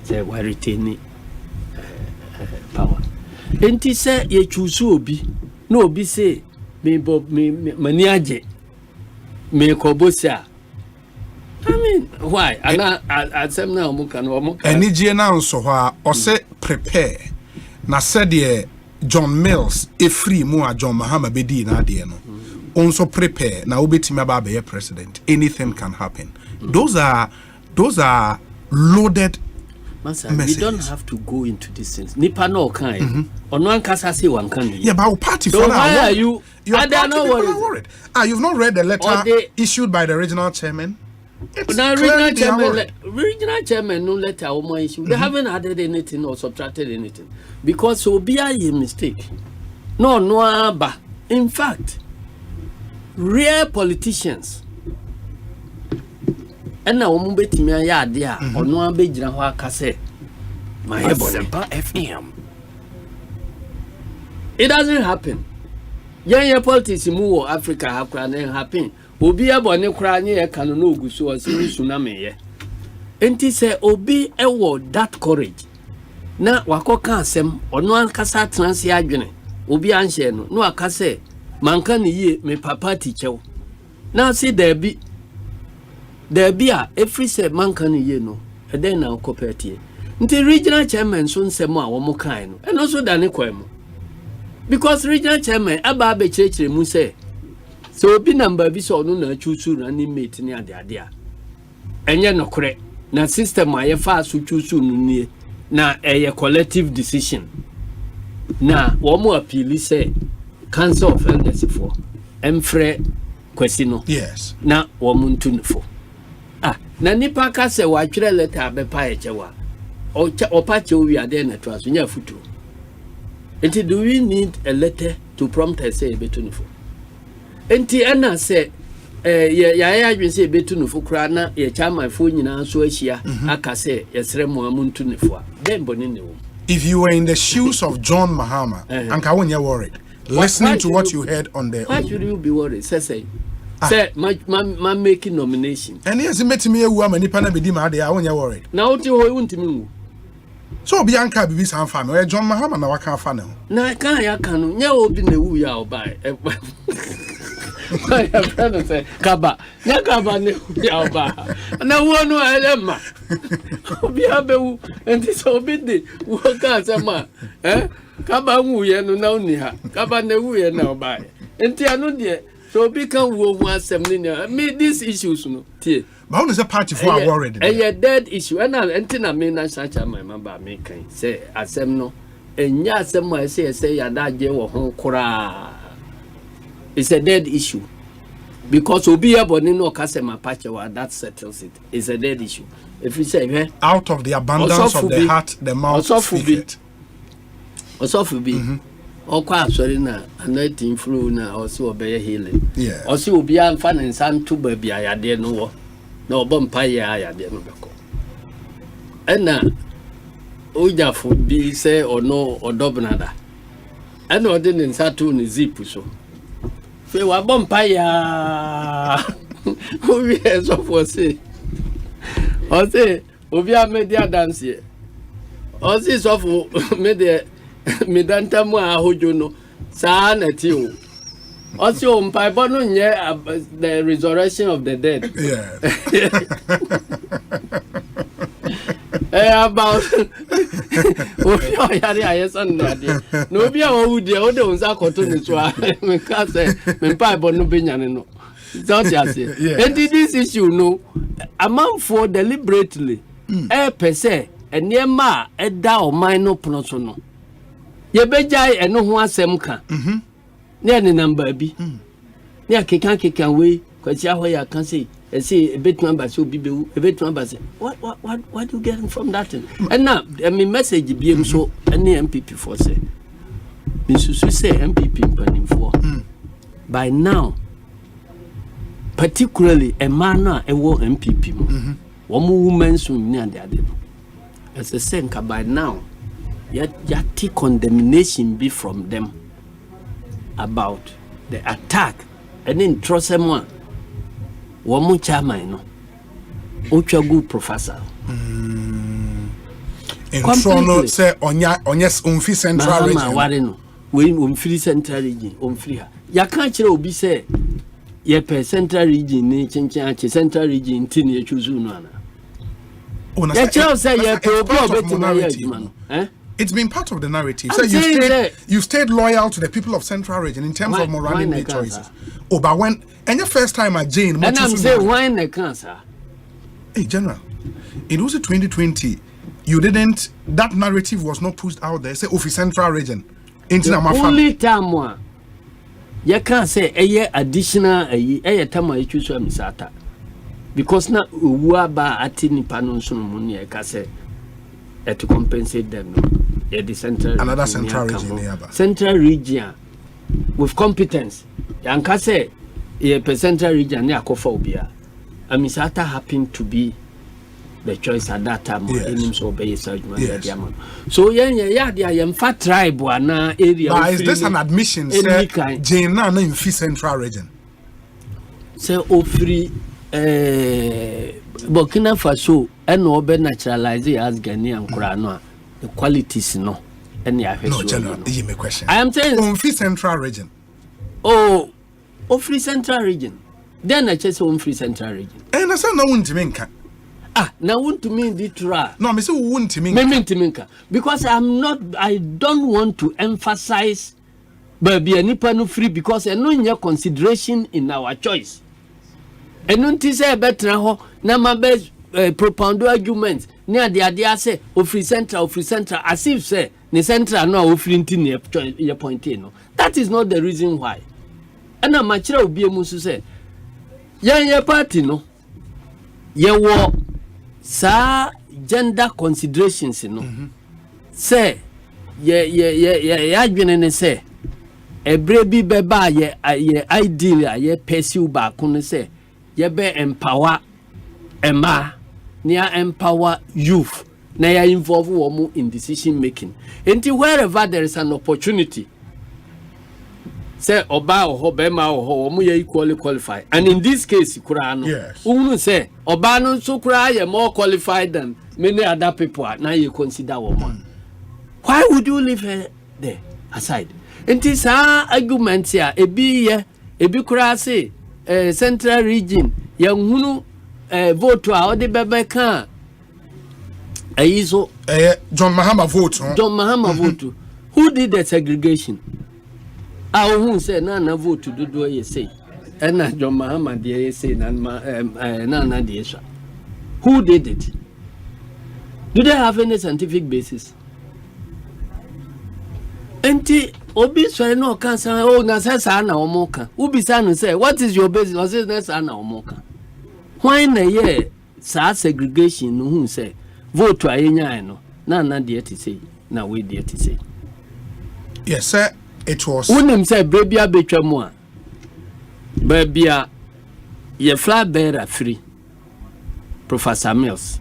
Say we retain power. Enti say ye choose obi no obi say me mani age me kobosia. I mean, why? And I said now, any general so Osei prepare. Na said John Mills, a free more John Mahama Bedi na no. Also prepare na ubetimi aba be president. Anything can happen. Those are loaded messages. We don't have to go into these things. Nipa no kind. On one kasa say one can. Yeah, but our party so for why now. are you? Are not worried. You've not read the letter issued by the regional chairman. Regional chairman no letter or issue. They haven't added anything or subtracted anything because so be a mistake. No, but in fact, real politicians. And now we bet me a idea or no be general kase. My Asempa FM. It doesn't happen. Young politics in Africa have happen. Obi abone kra nye e kan no oguso o se tsunami ye enti se obi ewo that courage na wakoka asem ono ankasa transi adwene obi anhye no no akase manka ne yie me papa tichew na se there be a every say manka ne yie no e den na okopetie nti regional chairman so nsem a wo mo kan no eno so dane kwam because regional chairman aba be chirechire mu say so be number bi so no na chuchu na ni mate ni ade enye no kore na system aye fa so chuchu no nie na eye collective decision na wo mo appeal say council of elders for emfre kwesi no yes na wo mo ntunfo na nipa ka se wa twere letter abepa echewa o pa che wi ade na to aso nya futu enti do we need a letter to prompt us say betunfo enti ena se ya adwen se betunfo kra na ye chama fo nyina so ahia aka se yesre mo amuntunfo a dem boni ne wo. If you were in the shoes of John Mahama anka wonye worried listening to what you heard on the why should you be worried say my making nomination and yes metimi ewu amanipa na bedi ma de a wonye worried na oti ho wuntimi wu so obi anka bibi san fa me John Mahama na waka fa ne ho na kan ya kan no nya obi na wu ya obai my friend say kaba nya kaba ne ya oba na wo no elema obi abewu enti so obi de wo ka asema kaba wu ye no na uni ha kaba na wu ye na obai enti anu de so obi kan wo hu asem ne me these issues no tie but how is the party for worried a dead issue and enti na me na chacha my member me kan say asem no enya asem ma say ya da je wo ho kura. It's a dead issue because obi aboni no kasema pachewa that settles it. It's a dead issue. If we say out of the abundance of the heart the mouth speaketh. Osofu bi okwa asori na anointing flow na oso obeye healing. Yeah. Oso obi amfa ne nsanto ba bia yade no wo na obompa ya yade no beko. Ena ojafo bi say ono odobnada. Ena ode ne nsato ne zip so. Fe wa bompa ya obi eso for say ose obi amedia dance ose so for me danta mu ahojo no sa na ti o ose o mpa bo no nye the resurrection of the dead about obi o yari ayesan na de no obi a wo de o de unsa koto ni so a me ka say me mpa bo no benyane no don't you say and this issue no amount for deliberately per se enema e da o man no pono so no ye bejai eno ho asem ka ne ne number bi ne akeka we kwati aho ya kan say say betu amba so bibewu betu amba say what do you get from that thing? And now I mean message bi so any MPP for say Misusu say MPP mpanim for by now particularly a man a wo MPP mo women so ni ade as a senka by now yet condemnation be from them about the attack and in trosema woman chairman no ochagu professor in Toronto say onyes umfi central region ware no we umfi central region umfi ha ya kan kire obi say ye per central region ni chinchin central region tin ye choose no ana it's been part of the narrative. So you stayed loyal to the people of Central Region in terms of morality choices. Oh, but when and your first time at Jane, and I'm saying why in the cancer? Hey, General, it was 2020. You didn't. That narrative was not pushed out there. Say, of Central Region. The only time one, you can't say a year additional a time I choose Misata. Because now Uwaba Atini Panonson Munia Kase to compensate them. The central another central region. Central region with competence. Yankase a central region near Kofobia. Misata happened to be the choice at that time. Yes. So yeah, fat tribe wana area. But is this an admission? Say Jane na in Central region. Say free. Burkina Faso and obe naturalize as Ghanaian Kurano. The qualities no. And no, General, you me question. I am saying on free Central region. Oh, free Central region. Then I just on free Central region. And I said no one to minka. Now want to mean the tra. No, I say won't to minka. Because I don't want to emphasize baby nipa no free because I know your consideration in our choice. And don't say better ho na mabe propound arguments near the idea say free central as if say the central no free ntin your point no. That is not the reason why. And I'm actually obi emusu say your party no ye wo sa gender considerations no say ye adwene ne say ebre bi beba ye ideal ye pursue ba ko say ye be empower Emma near empower youth na ya involve women in decision making. Until wherever there is an opportunity, say oba or bema or woman equally qualified. And in this case, Kurano, yes. Say oba no so cry more qualified than many other people. Now you consider woman. Why would you leave her there aside? Until sa arguments here, ebi kura say Central Region, young hunu vote to our de Bebeka. John Mahama vote. John Mahama vote. Who did the segregation? Who said Nana vote to do what you say? And John Mahama dear say Nana Diesha. Who did it? Do they have any scientific basis? Enti obi so no can say na say na omoka. Ubi say say what is your basis? O say na omoka. Why na ye sa segregation no who say vote to ayenya no na dey to say na we dey to say. Yes sir, it was. Unim say brebia betwa mu a. Babia ye flag bearer free. Professor Mills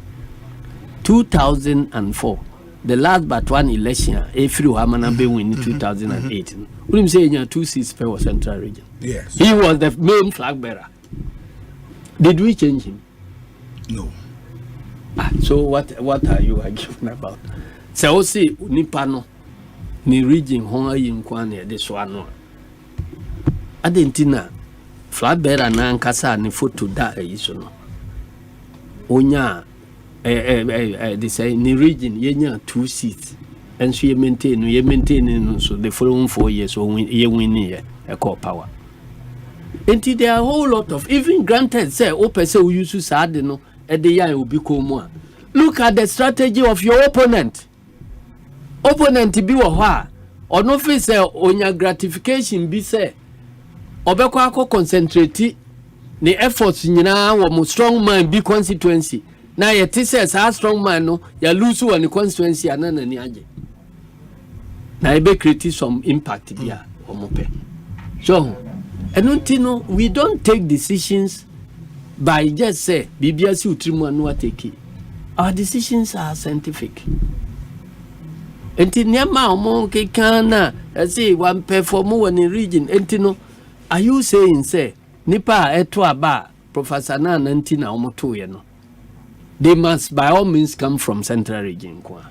2004. The last but one election, every woman be win in 2008. Unim say you 2 seats per Central Region. Yes. He was the main flag bearer. Did we change him? No. So what are you arguing about? So Osei nipa no ni region ho ayi nkwa na de so ano. Adentina flag bearer na nkasa ni photo da ayi so no. Onya they say ni region yenya 2 seats and so you maintain so the following 4 years so you win here a core power. Until there are a whole lot of even granted say open say we use to sad no e dey yan obi komo. Look at the strategy of your opponent bi wo ho a ono fi say onya gratification bi say obekọ akọ concentrate the efforts nyina wo mo strong man bi constituency na ye say sa strong man no ya lose one constituency anana ni age na e be create some impact dia omope so and we don't take decisions by just say BBS utrimu anu take. Our decisions are scientific. Enti nyama omo ke kana say one perform one in region enti are you saying say nipa eto aba Professor Nana enti na omo to ye no they must by all means come from Central Region kwa.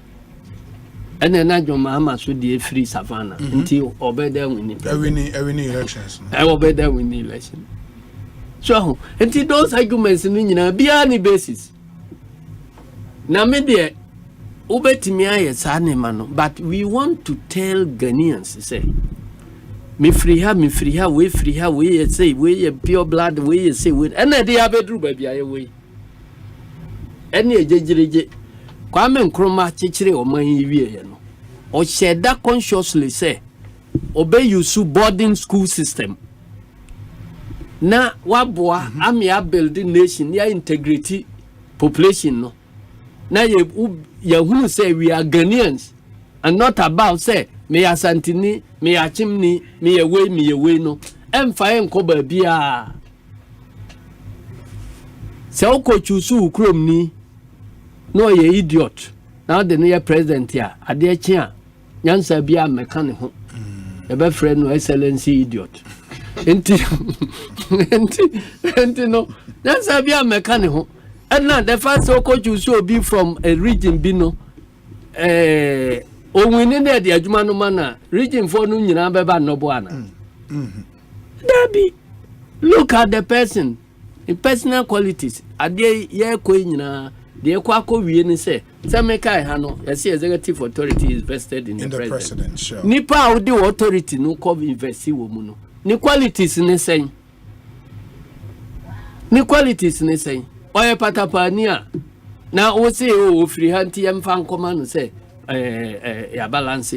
And then John Mahama should be free savannah until obey them winning. Winning elections. I obey them winning election. So, and those arguments in any basis. Now, maybe but we want to tell Ghanaians, say, me free her, we say, we pure blood, we say, with any day I bedroom, baby, I away. Any judge, Kwame Nkrumah Chichiri or my no. Or said that consciously say, obey you boarding school system. Na wabwa ami a building nation ya integrity population no. Na ye who say we are Ghanaians and not about say me Asante ni, me Achimni, me away no. Emfa enkoba bia. Se oko chusu ukrom ni no ye idiot. Now the new president here, ade chia nyansa bia meka ne ho. Ebe friend no excellency idiot. Enti no nyansa bia meka ne ho. And now the first oko chusu obi from a region bino o winning there the adwuma no mana region for no nyina beba no boana. Dabi look at the person, the personal qualities. Ade ye ko nyina the Equaco we say, Sameka Hano, as executive authority is vested in the president. Sure. Nipa the authority no cover investi woman. Ni qualities in the same. Ni qualities in the same. Oya patapania. Now we say oh free hand TM fan command say ya balance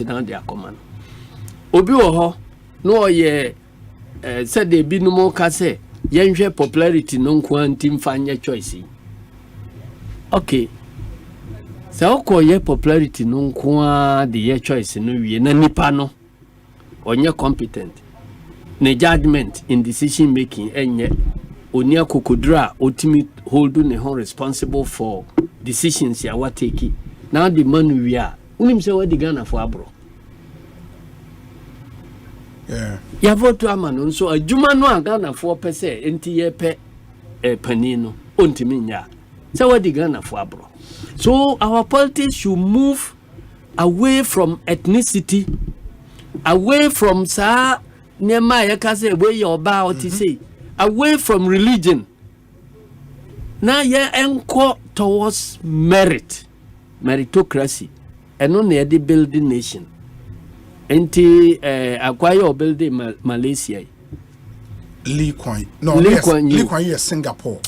now their command. Obi ho no ye said they be no more kase yenhwe popularity no kwantim fanya choice. Okay. So your popularity no kwa the choice no we na nipa no onye competent. Ne judgment in decision making enye onia kokodra ultimate hold ne ho responsible for decisions ya what take. Now the man we are. Unim say what the Ghana for abro. Yeah. Ya vote amano so adwuma no Ghana for pese enti ye pe panino ontimi nya. So what the Ghana for abro. So our politics should move away from ethnicity, away from sa nema yakase where you about to say, away from religion. Now ye enko towards meritocracy, and only the building nation. Enti acquire building Malaysia. Lee Kuan Yew is Singapore.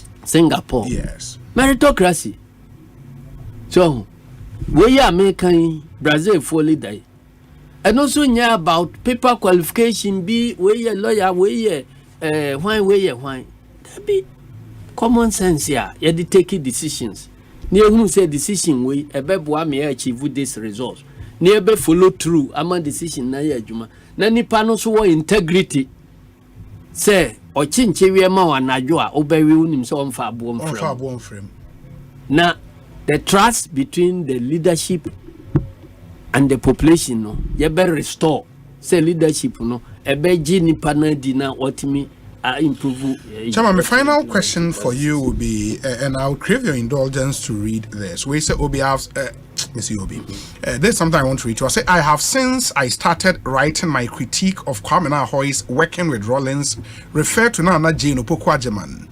Yes. Meritocracy. So, we are making Brazil fully die. And also yeah about paper qualification be we a lawyer we why that be common sense here. You dey take decisions. Near who say decision we ebeboa me achieve this result. Near be follow through ama decision na ya adwuma. Na nipa no so integrity. Say o chinche we ma wa nadwo a obawi unim so on fa aboom frame. Na the trust between the leadership and the population no ye be restore say leadership no e be gi nipa na di na otimi improve. Chama, my final question for you will be and I'll crave your indulgence to read this. We say Obi have Obi. There's something I want to read. I say I have since I started writing my critique of Kwabena Hoy's working with Rollins referred to Nana Jane Opoku-Agyeman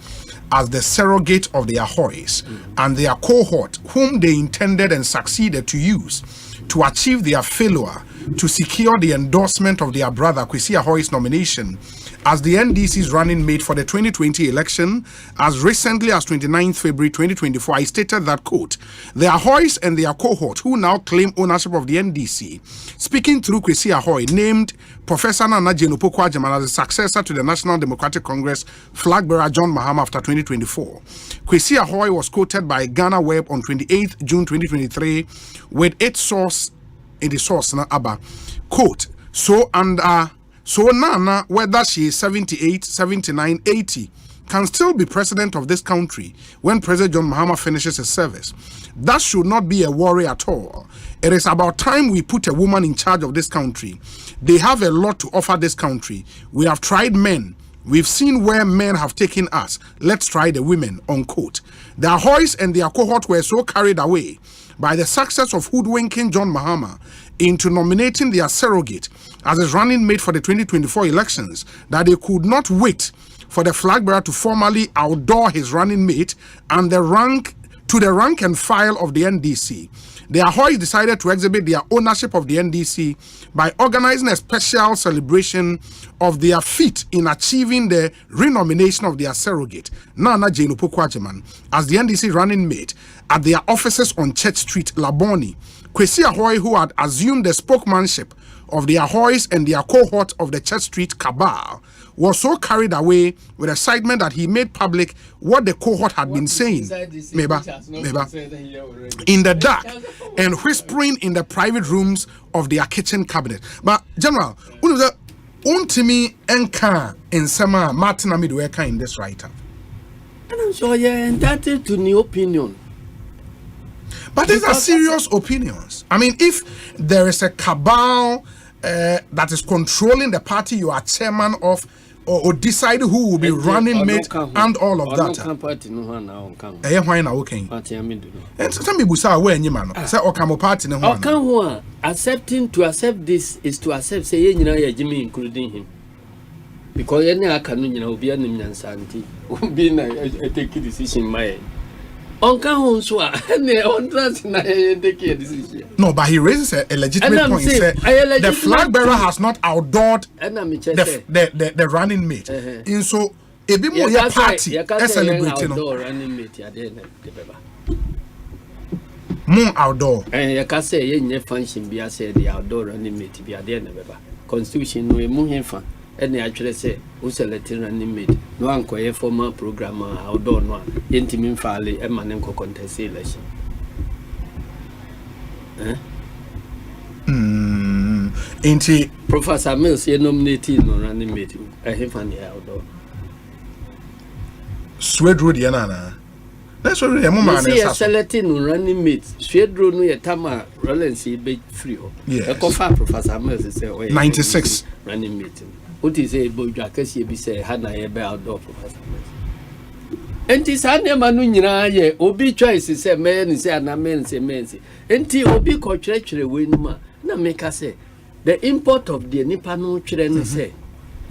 as the surrogate of their Ahoys and their cohort whom they intended and succeeded to use to achieve their failure to secure the endorsement of their brother Kwesi Ahoy's nomination as the NDC's running mate for the 2020 election. As recently as 29th February 2024, I stated that, quote, the Ahoys and their cohort who now claim ownership of the NDC, speaking through Kwesi Ahoy, named Professor Nana Jane Opoku-Agyeman as the successor to the National Democratic Congress flag bearer John Mahama after 2024. Kwesi Ahoy was quoted by Ghana Web on 28th June 2023 with its source in the source Abba, quote, so Nana, whether she is 78, 79, 80, can still be president of this country when President John Mahama finishes his service. That should not be a worry at all. It is about time we put a woman in charge of this country. They have a lot to offer this country. We have tried men. We've seen where men have taken us. Let's try the women, unquote. The Ahoys and their cohort were so carried away by the success of hoodwinking John Mahama into nominating their surrogate as his running mate for the 2024 elections that they could not wait for the flag bearer to formally outdoor his running mate and the rank and file of the NDC. The Ahoy decided to exhibit their ownership of the NDC by organizing a special celebration of their feat in achieving the renomination of their surrogate, Nana Jane Opoku-Agyeman, as the NDC running mate at their offices on Church Street, Laboni. Kwesi Ahoy, who had assumed the spokesmanship of the Ahoys and their cohort of the Church Street cabal, was so carried away with excitement that he made public what the cohort had been saying, Meba, in the dark and whispering in the private rooms of their kitchen cabinet. But General, untimi enka in Sama Martin Amidweka in this writer. And I'm sure you're entitled to new opinion. But these are serious opinions. I mean, if there is a cabal that is controlling the party you are chairman of, or decide who will be running mate and all of that. And some people say, "Where you man? Say, "Okamo party ne ho." Accepting to accept this is to accept. Say, "Ye nyina ye Jimmy including him," because ye na aka no nyina obi anim nyansanti. Obi na take decision my. On can on so on trust na take a decision. No, but he raises a legitimate point. The flag bearer has not outdoored the running mate. In so a bit more your party celebrating running mate more outdoor. And you can say ye function be say the outdoor running mate be at the end of constitution no mu fan. And they actually say, who's a Latin running mate? No one quite former programmer, outdoor no, intimate fairly, a man contest election. Ain't Professor Mills, you nominated no running mate, a him from the outdoor. Swedro Diana. That's what the moment is selecting running mate. Swedro no Yatama, Rollins, be free. Yes. A coffee Professor Mills is 96 running mate. What is a boy? Because you say, had I ever outdoor professor? And this Sunday Manuina, ye, Obi choice is a man, is a man, say, Mensi. And T. Obi contractually win, na make us say, the import of the Nipano children say,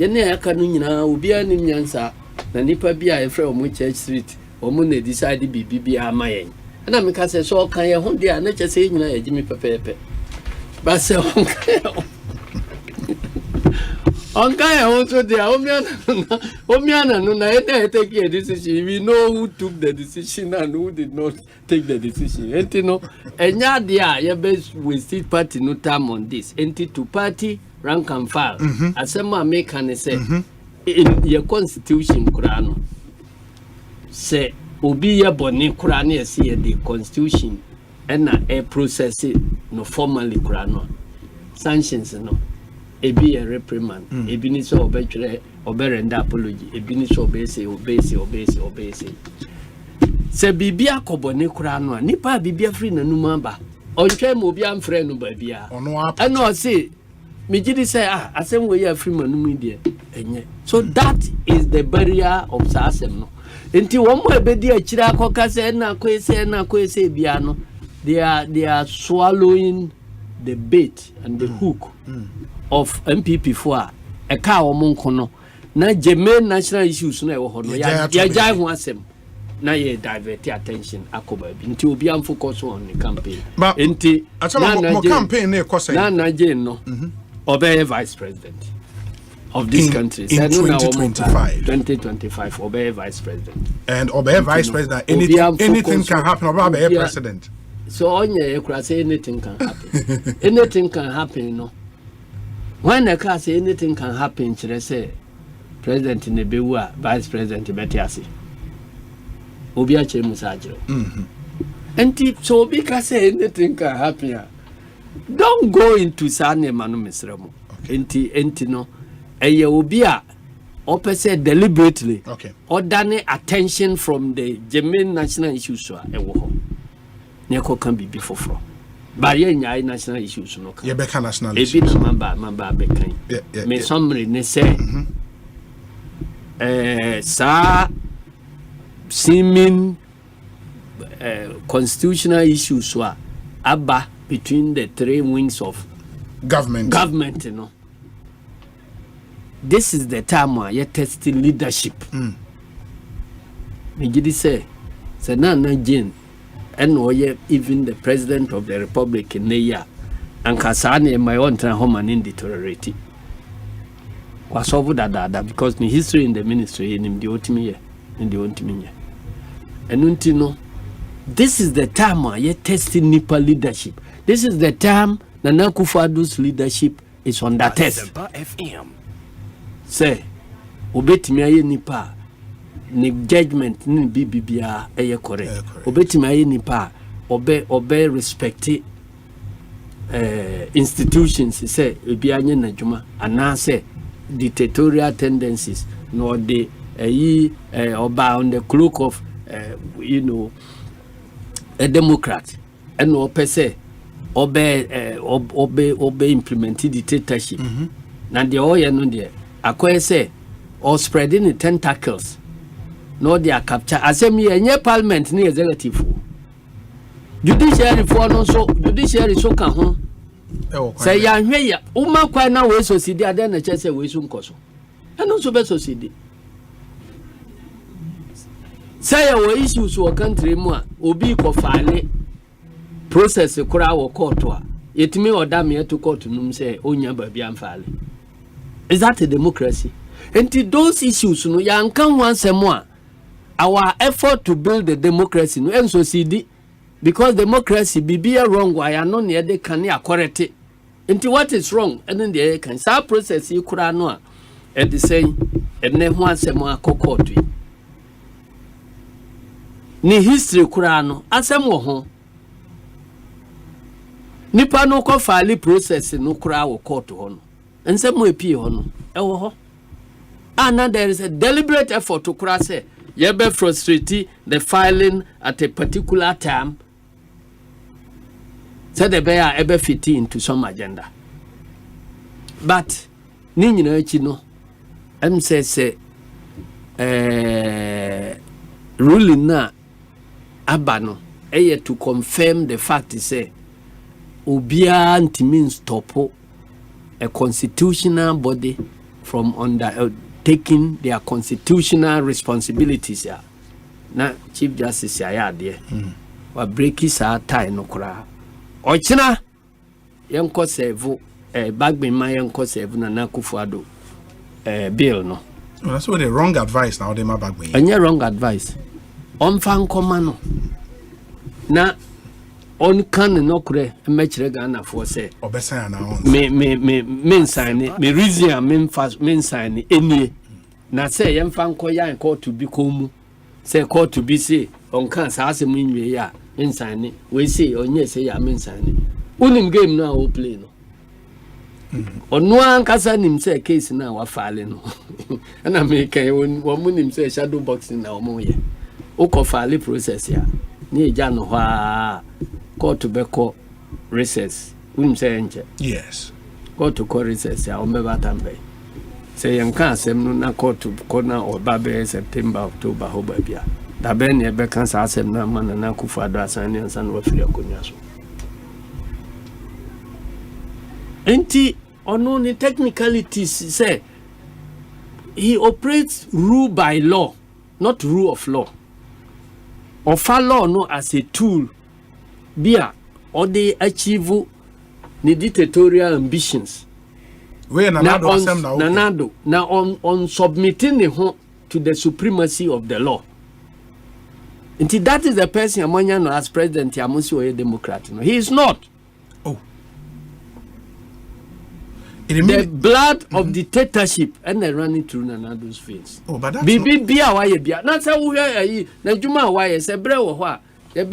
Yene Kanuna, Ubia Nimyansa, the Nipa Bia, a friend of Church Street, or Mune decided to be BBA Mayan. And I make us say, so can you hold their nature saying, Jimmy Pepe? But so, Onkaya also the Omiana no take a decision. We know who took the decision and who did not take the decision. And you know, and yeah, your best we still party no time on this. And to party rank and file. As some make can say in your constitution Kurano. Say Obi ya boni Kurani see the constitution and a process it no formally Kurano. Sanctions no. Ebi a reprimand, ebi ni so obetwere oberenda apology, ebi ni so obese. Se bibia kobone kura no nipa bibia free na numa ba. Ontwe mo bia mfre no ba bia. Ono o say me gidi say asem we ya free manum die enye. So that is the barrier of asem no. Enti wo mo ebedi akira akoka say na kwese bia no. They are swallowing the bait and the hook of MPP for a cow monkono. Na German national issues no ho no ya jai ho asem na ye divert attention akoba bi nti obi am focus on the campaign nti mo campaign na ekosai na Jane no obey vice president of this country in 2025 obey vice president and obey vice president anything can happen obey president. So on your say anything can happen. Anything can happen, no. When a car say anything can happen, should I say President in the Bewa, Vice President Betiasi. Obiache Musajiro. And so because say anything can happen. Don't go into Sane Manu Misremo. Enti no. Eye Obia opposite deliberately. Okay. Or done attention from the German national issues. Neko can be before from. But yeah, national issues no. Yeah, beka national issues. Ebi na mamba bekan. Yeah. Me summary ne say. Sa seeming constitutional issues wa Abba between the three wings of government, you know. This is the time where you're testing leadership. Me say na Jane and even the president of the republic in the year and Kasani my own time home and deteriorate. Was over that because the history in the ministry in the ultimate in the ultimate. And you know, this is the time where you're testing Nipa leadership. This is the time Nana Akufo-Addo's leadership is on that test. Say, obetimi aye nipa ni judgment ni bibia eye correct. Obetimi aye nipa obe respect institutions say ebi anye na djuma ana say dictatorial tendencies no the oba on the cloak of you know a democrat and no per se obe implement dictatorship. Na the oye no there akoye say or spreading the tentacles no they are capture asemi enye parliament ni executive judiciary for no so judiciary so kan ho say ya hwe ya uma kwa na we so sidi ade na che say we so nkoso eno so be so sidi say ya we issues wo country mu a obi ko file process kura wo court a yetimi oda me to court num say onya ba bia mfale. Is that a democracy? And those issues, no, you can once more. Our effort to build the democracy, no, and so CD, because democracy be wrong. Why are not near the can correct it? And what is wrong? And then the can start process you could know at the same, and then once more cocoa. Ni history kurano asemo ho. Nipa no ko file process no kura wo court ho no. And some way pee on. And now there is a deliberate effort to cross it. You be frustrated the filing at a particular time. So the bear ever fit into some agenda. But Nina Chino says ruling na abano to confirm the fact is say Ubia means topo a constitutional body from taking their constitutional responsibilities. Na Chief Justice ya there. Wa breaki sa tie no kura. Ochina yenko serve bagbe ma yenko serve na Akufo-Addo bill no. Well, that's what the wrong advice now they ma bagbe. Anya wrong advice. Omfa nkoma no. Na on can no kure mechire Ghana for say obesa na on me sign me reason me sign eni na say yemfa nkoya court to be komu say court to be say on can sa asem nwe ya me sign we say onye say ya me sign unim game na o play no onu ankasa nim say case na wa file no na me kan wo munim say shadow boxing na o mo ye o ko file process ya ni eja no ha court to be call recess. Yes. Court to call recess. Ya omeba tambe. Say yanka asem no na court to corner or babe September October ho babia. Da ben ye be kan sa asem na man na Akufo-Addo asane ansan wa firi akonya so. Enti ono ni technicalities say he operates rule by law, not rule of law. Or follow no as a tool. Bia or they achieve the dictatorial ambitions. Where Nanado now on submitting the home to the supremacy of the law. Until that is the person Amanyano as president Yamusi a Democrat. No, he is not. Oh. The blood of dictatorship and they running through Nanado's veins. Oh, but that's Bibi Bia why Bia. Not say we are Najuma why say brewa. You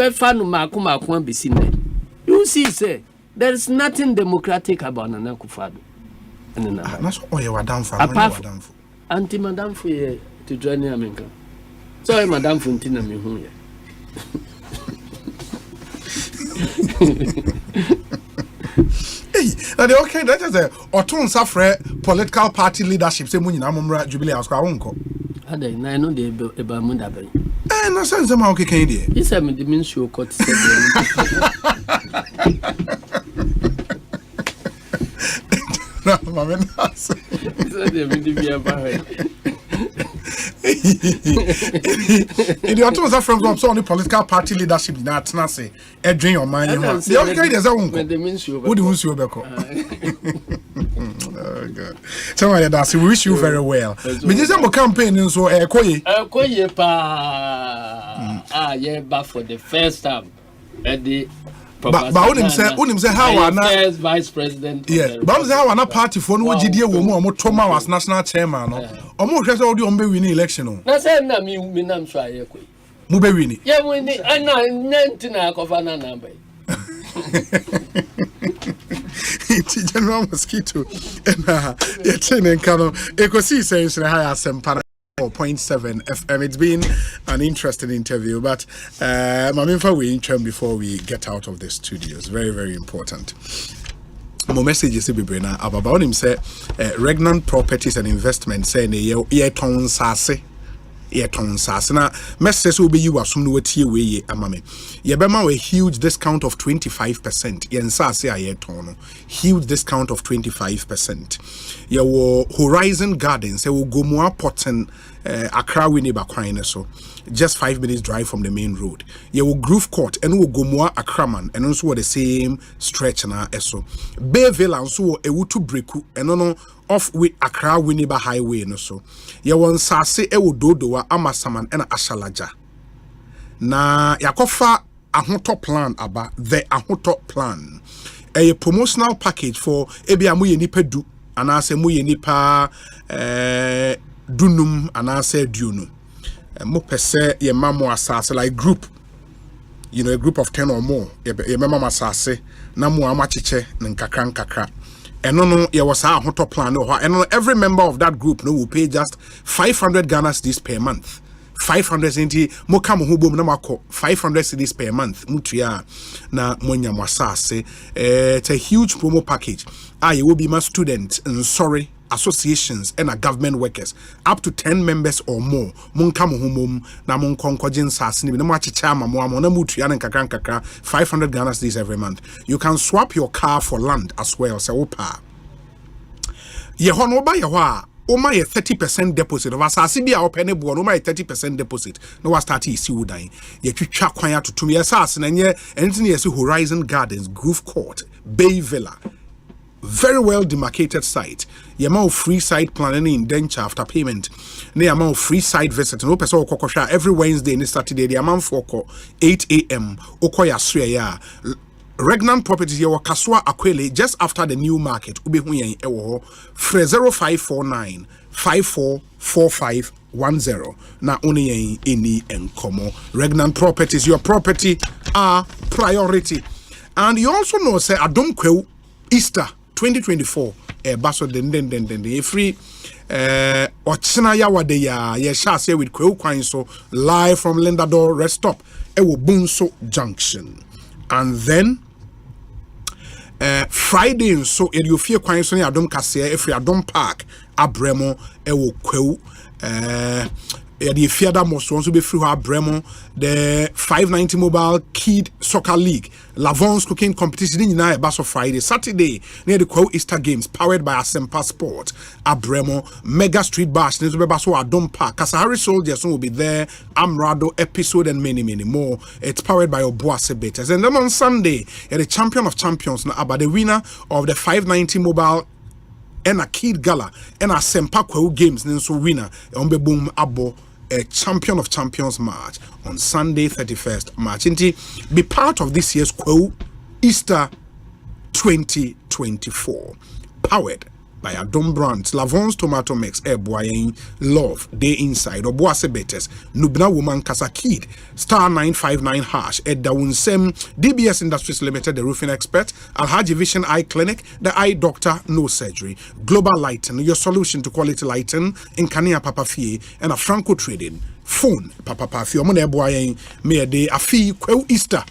see, say there is nothing democratic about Nana Akufo-Addo. That's all you are done for. Anti Madame for to join America. So I'm Madame Fontina me who Hey, okay, that is a Otun Safre political party leadership. Say Munina Mumra Jubilee House. I know they Ebamunda. na sense ma okay kan dey. He said me the ministry court said. No, mama na. Said the media by. In the autumn from some political party leadership in that say drain your mind. The okay kind is that one. Who the ones you be call? Oh God. So that's we wish you very well. Me just am campaign so Koye pa yeah back for the first time at the but unim say how na first vice president. Yeah, but unim say how na party for no gidie wo mu omo toma was national chairman no. Omo hwe say odi omo be win election no. Na say na me nam so aye koi. Mu be win. Yeah, win na nantina akofa na number. It's general mosquito and yeah training kano Ekosiisen On Asempa 94.7 FM. It's been an interesting interview, but Maminfa we intern before we get out of the studio. It's very, very important. My message is about him say regnant properties and investments say ye ton sase. Na messages will be you assume no tie we amame ye bema a huge discount of 25%. Yen sase aye ton huge discount of 25%. Ye wo Horizon Gardens, ye wo Gomoa Potten Accra Winneba Kwan so just 5 minutes drive from the main road. Ye wo Groove Court and wo Gomoa Akraman and also the same stretch na eso. Bay Villa and so e wutu breku and no off with Accra Winneba Highway no so. Ye won sase e wo Dodowa Amasaman and Ashalaja. Na yakofa ahoto plan aba the ahoto plan. A promotional package for ebi amuye nipa du anase muye nipa dunum anase duunu. Mo pese ye mamo asase like group, you know, a group of 10 or more. Ye mama asase na mo amachiche nkakra. And no, ye was a hoto plan no. And every member of that group no will pay just 500 Ghana cedis per month. 500 cedi mo kam ho bom na mako 500 cedis per month mutua na monya mwasase. It's a huge promo package. You will be my students and sorry associations and government workers up to 10 members or more. Mon kam ho mom na mon konkojin sase ni na mo achicha ma mo na mutua na nkakra 500 Ghana cedis every month. You can swap your car for land as well. So opa ye ho no ba ye ho a Oma ye 30% deposit. Over Sasibia or penny born, Oma 30% deposit. No was starting see would die. Ye try quiet to me assassin and ye anything you see Horizon Gardens, Groove Court, Bay Villa. Very well demarcated site. Ye amount free site planning indenture after payment. Ne amount free site visit. No person kokosha every Wednesday and Saturday. The amount for 8 a.m. Okoya Suya. Regnant properties here were Kaswa Akwele just after the new market. Ube huyen ewo 0549 544510. Na only any enkomo. Regnant properties, your property are priority. And you also know say Adom Kwew Easter 2024 baso den free ochina yawa de ya ye sha say with Kwew Kwan so live from Lendador rest stop ewo Bonsu Junction. And then Friday so you fear Kwan so Adom Kase if you Adom Park Abremo ewo Kwew the Fiada must also be free Abremo, the 590 Mobile Kid Soccer League, Lavon's cooking competition in Basso Friday, Saturday, near the Quo Easter Games, powered by Asempa Sport, Abremo, Mega Street Bash, Nezubebaso Adom Park, Kasahari Soldiers will be there, Amrado episode, and many more. It's powered by Obuase Betas. And then on Sunday, the champion of champions, about the winner of the 590 Mobile and a Kid Gala and a Asempa Quo Games, and so winner, Ombe Boom Abo. A champion of champions march on Sunday 31st March. Be part of this year's Quo Easter 2024. Powered by Adom Brands, Lavon's Tomato Mix, Boyen, Love, Day Inside, Obuase Betes, Nubna Woman Kasa Kid, Star 959 Hash, Edawunsem, DBS Industries Limited, the roofing expert, Alhaji Vision Eye Clinic, the Eye Doctor, No Surgery, Global Lighting, your solution to quality lighting, in Kania Papa Fee, and a Franco Trading. Phone, Papa Pafi, Omone Boyen, May Day, a fee, Quo Easter,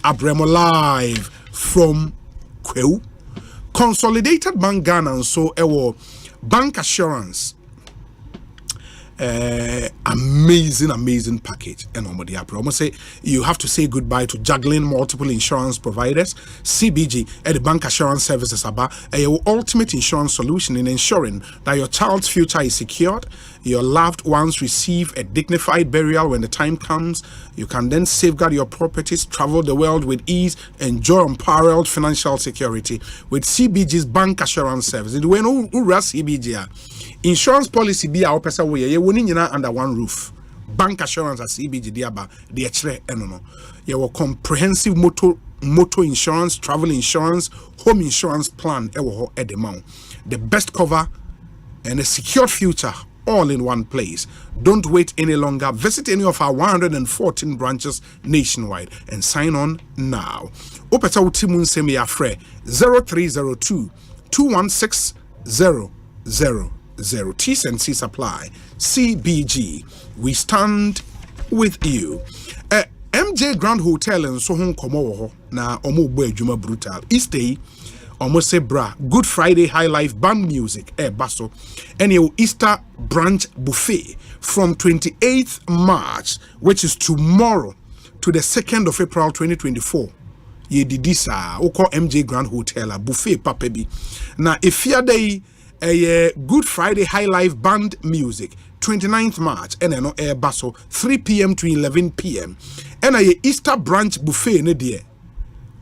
Abremo live from Quo. Consolidated Bank Ghana and so bank assurance amazing package. And nobody I promise say you have to say goodbye to juggling multiple insurance providers. CBG at the bank assurance services about your ultimate insurance solution in ensuring that your child's future is secured, your loved ones receive a dignified burial when the time comes. You can then safeguard your properties, travel the world with ease, enjoy unparalleled financial security with CBG's bank assurance service. And when who runs CBG, insurance policy be our person way, you winning under one roof. Bank assurance at CBG diaba the echere enono. Your comprehensive motor insurance, travel insurance, home insurance plan ewo at the mount. The best cover and a secure future all in one place. Don't wait any longer. Visit any of our 114 branches nationwide and sign on now. Opeta utimun semi afre 0302 216 000. T's and C's apply. CBG. We stand with you. MJ Grand Hotel and Sohon Komo na omo bo adwuma brutal. Eastay almost say bra. Good Friday High Life band music basso and your Easter brunch buffet from 28th March, which is tomorrow, to the 2nd of April 2024. Ye didisa oko MJ Grand Hotel buffet papebi. Na if day a Good Friday High Life band music 29th March and no air basso 3 p.m. to 11 p.m. and a Easter brunch buffet ne dear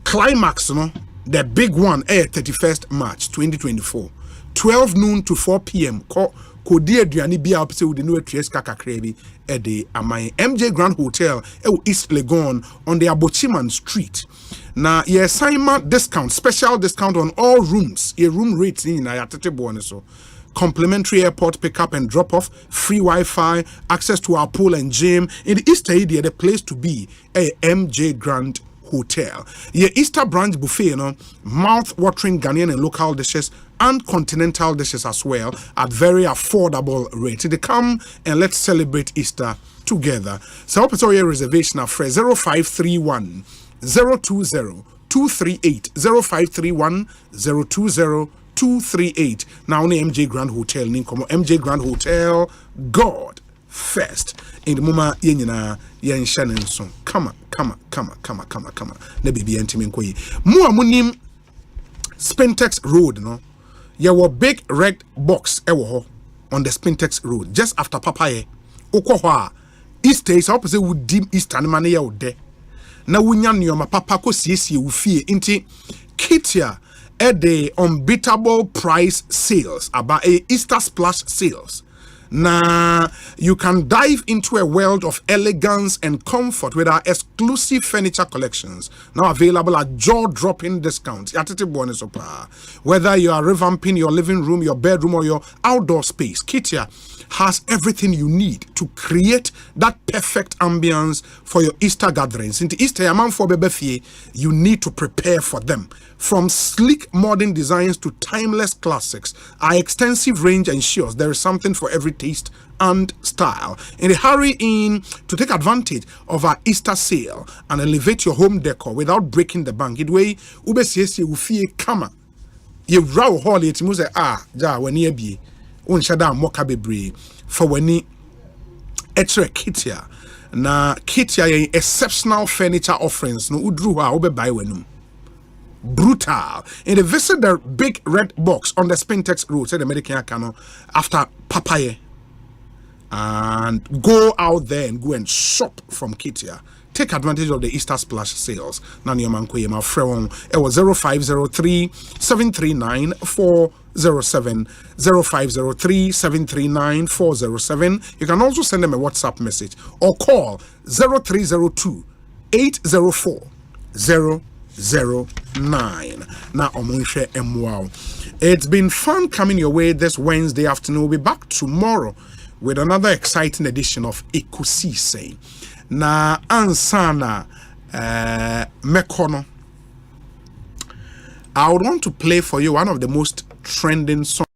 climax no the big one air 31st March 2024 12 noon to 4 p.m. ko dear Diani be up with the new Tres Kakakrebi at the Amai MJ Grand Hotel East Legon on the Abochiman Street. Now, assignment discount, special discount on all rooms. A room rates in Ayatete Buoneso. Complimentary airport pickup and drop off, free Wi-Fi, access to our pool and gym. In the Easter area, the place to be, a MJ Grand Hotel. Your Easter brunch buffet, mouth-watering Ghanaian and local dishes and continental dishes as well at very affordable rates. They come and let's celebrate Easter together. So, your reservation at 0531 020 238 0531 020 238. Now on MJ Grand Hotel Ninkomo MJ Grand Hotel God first in the mama yenina yen shanen so come na baby entimen koyi mu amunim Spintex Road no ye wo big red box ewo ho on the Spintex Road just after Papaye okwo ho a Easter is opposite would dim Easter man ye wo de na wunya nyoma papa ko siesie wo fie inti Kitia at the unbeatable price sales about a Easter splash sales. Now you can dive into a world of elegance and comfort with our exclusive furniture collections now available at jaw-dropping discounts. Whether you are revamping your living room, your bedroom, or your outdoor space, Kitia has everything you need to create that perfect ambience for your Easter gatherings. In the Easter you need to prepare for them. From sleek modern designs to timeless classics, our extensive range ensures there is something for every taste and style. In a hurry in to take advantage of our Easter sale and elevate your home decor without breaking the bank. It way ube siesi ufie kama ye raw hall it mu say ja wani abi unshada moka bebre for wani etre Kitia na Kitia ye exceptional furniture offerings no udru ha ube buy wenum brutal. And they visit the big red box on the Spintex Road, say the American Cano, after Papaye, and go out there and go and shop from Kitia. Take advantage of the Easter splash sales. Nani Mankoye, my friend, it was 0503 739 407 0503 739 407. You can also send them a WhatsApp message or call 0302 804 009. Now, it's been fun coming your way this Wednesday afternoon. We'll be back tomorrow with another exciting edition of Ekosiise. Na ansana mekono. I would want to play for you one of the most trending songs.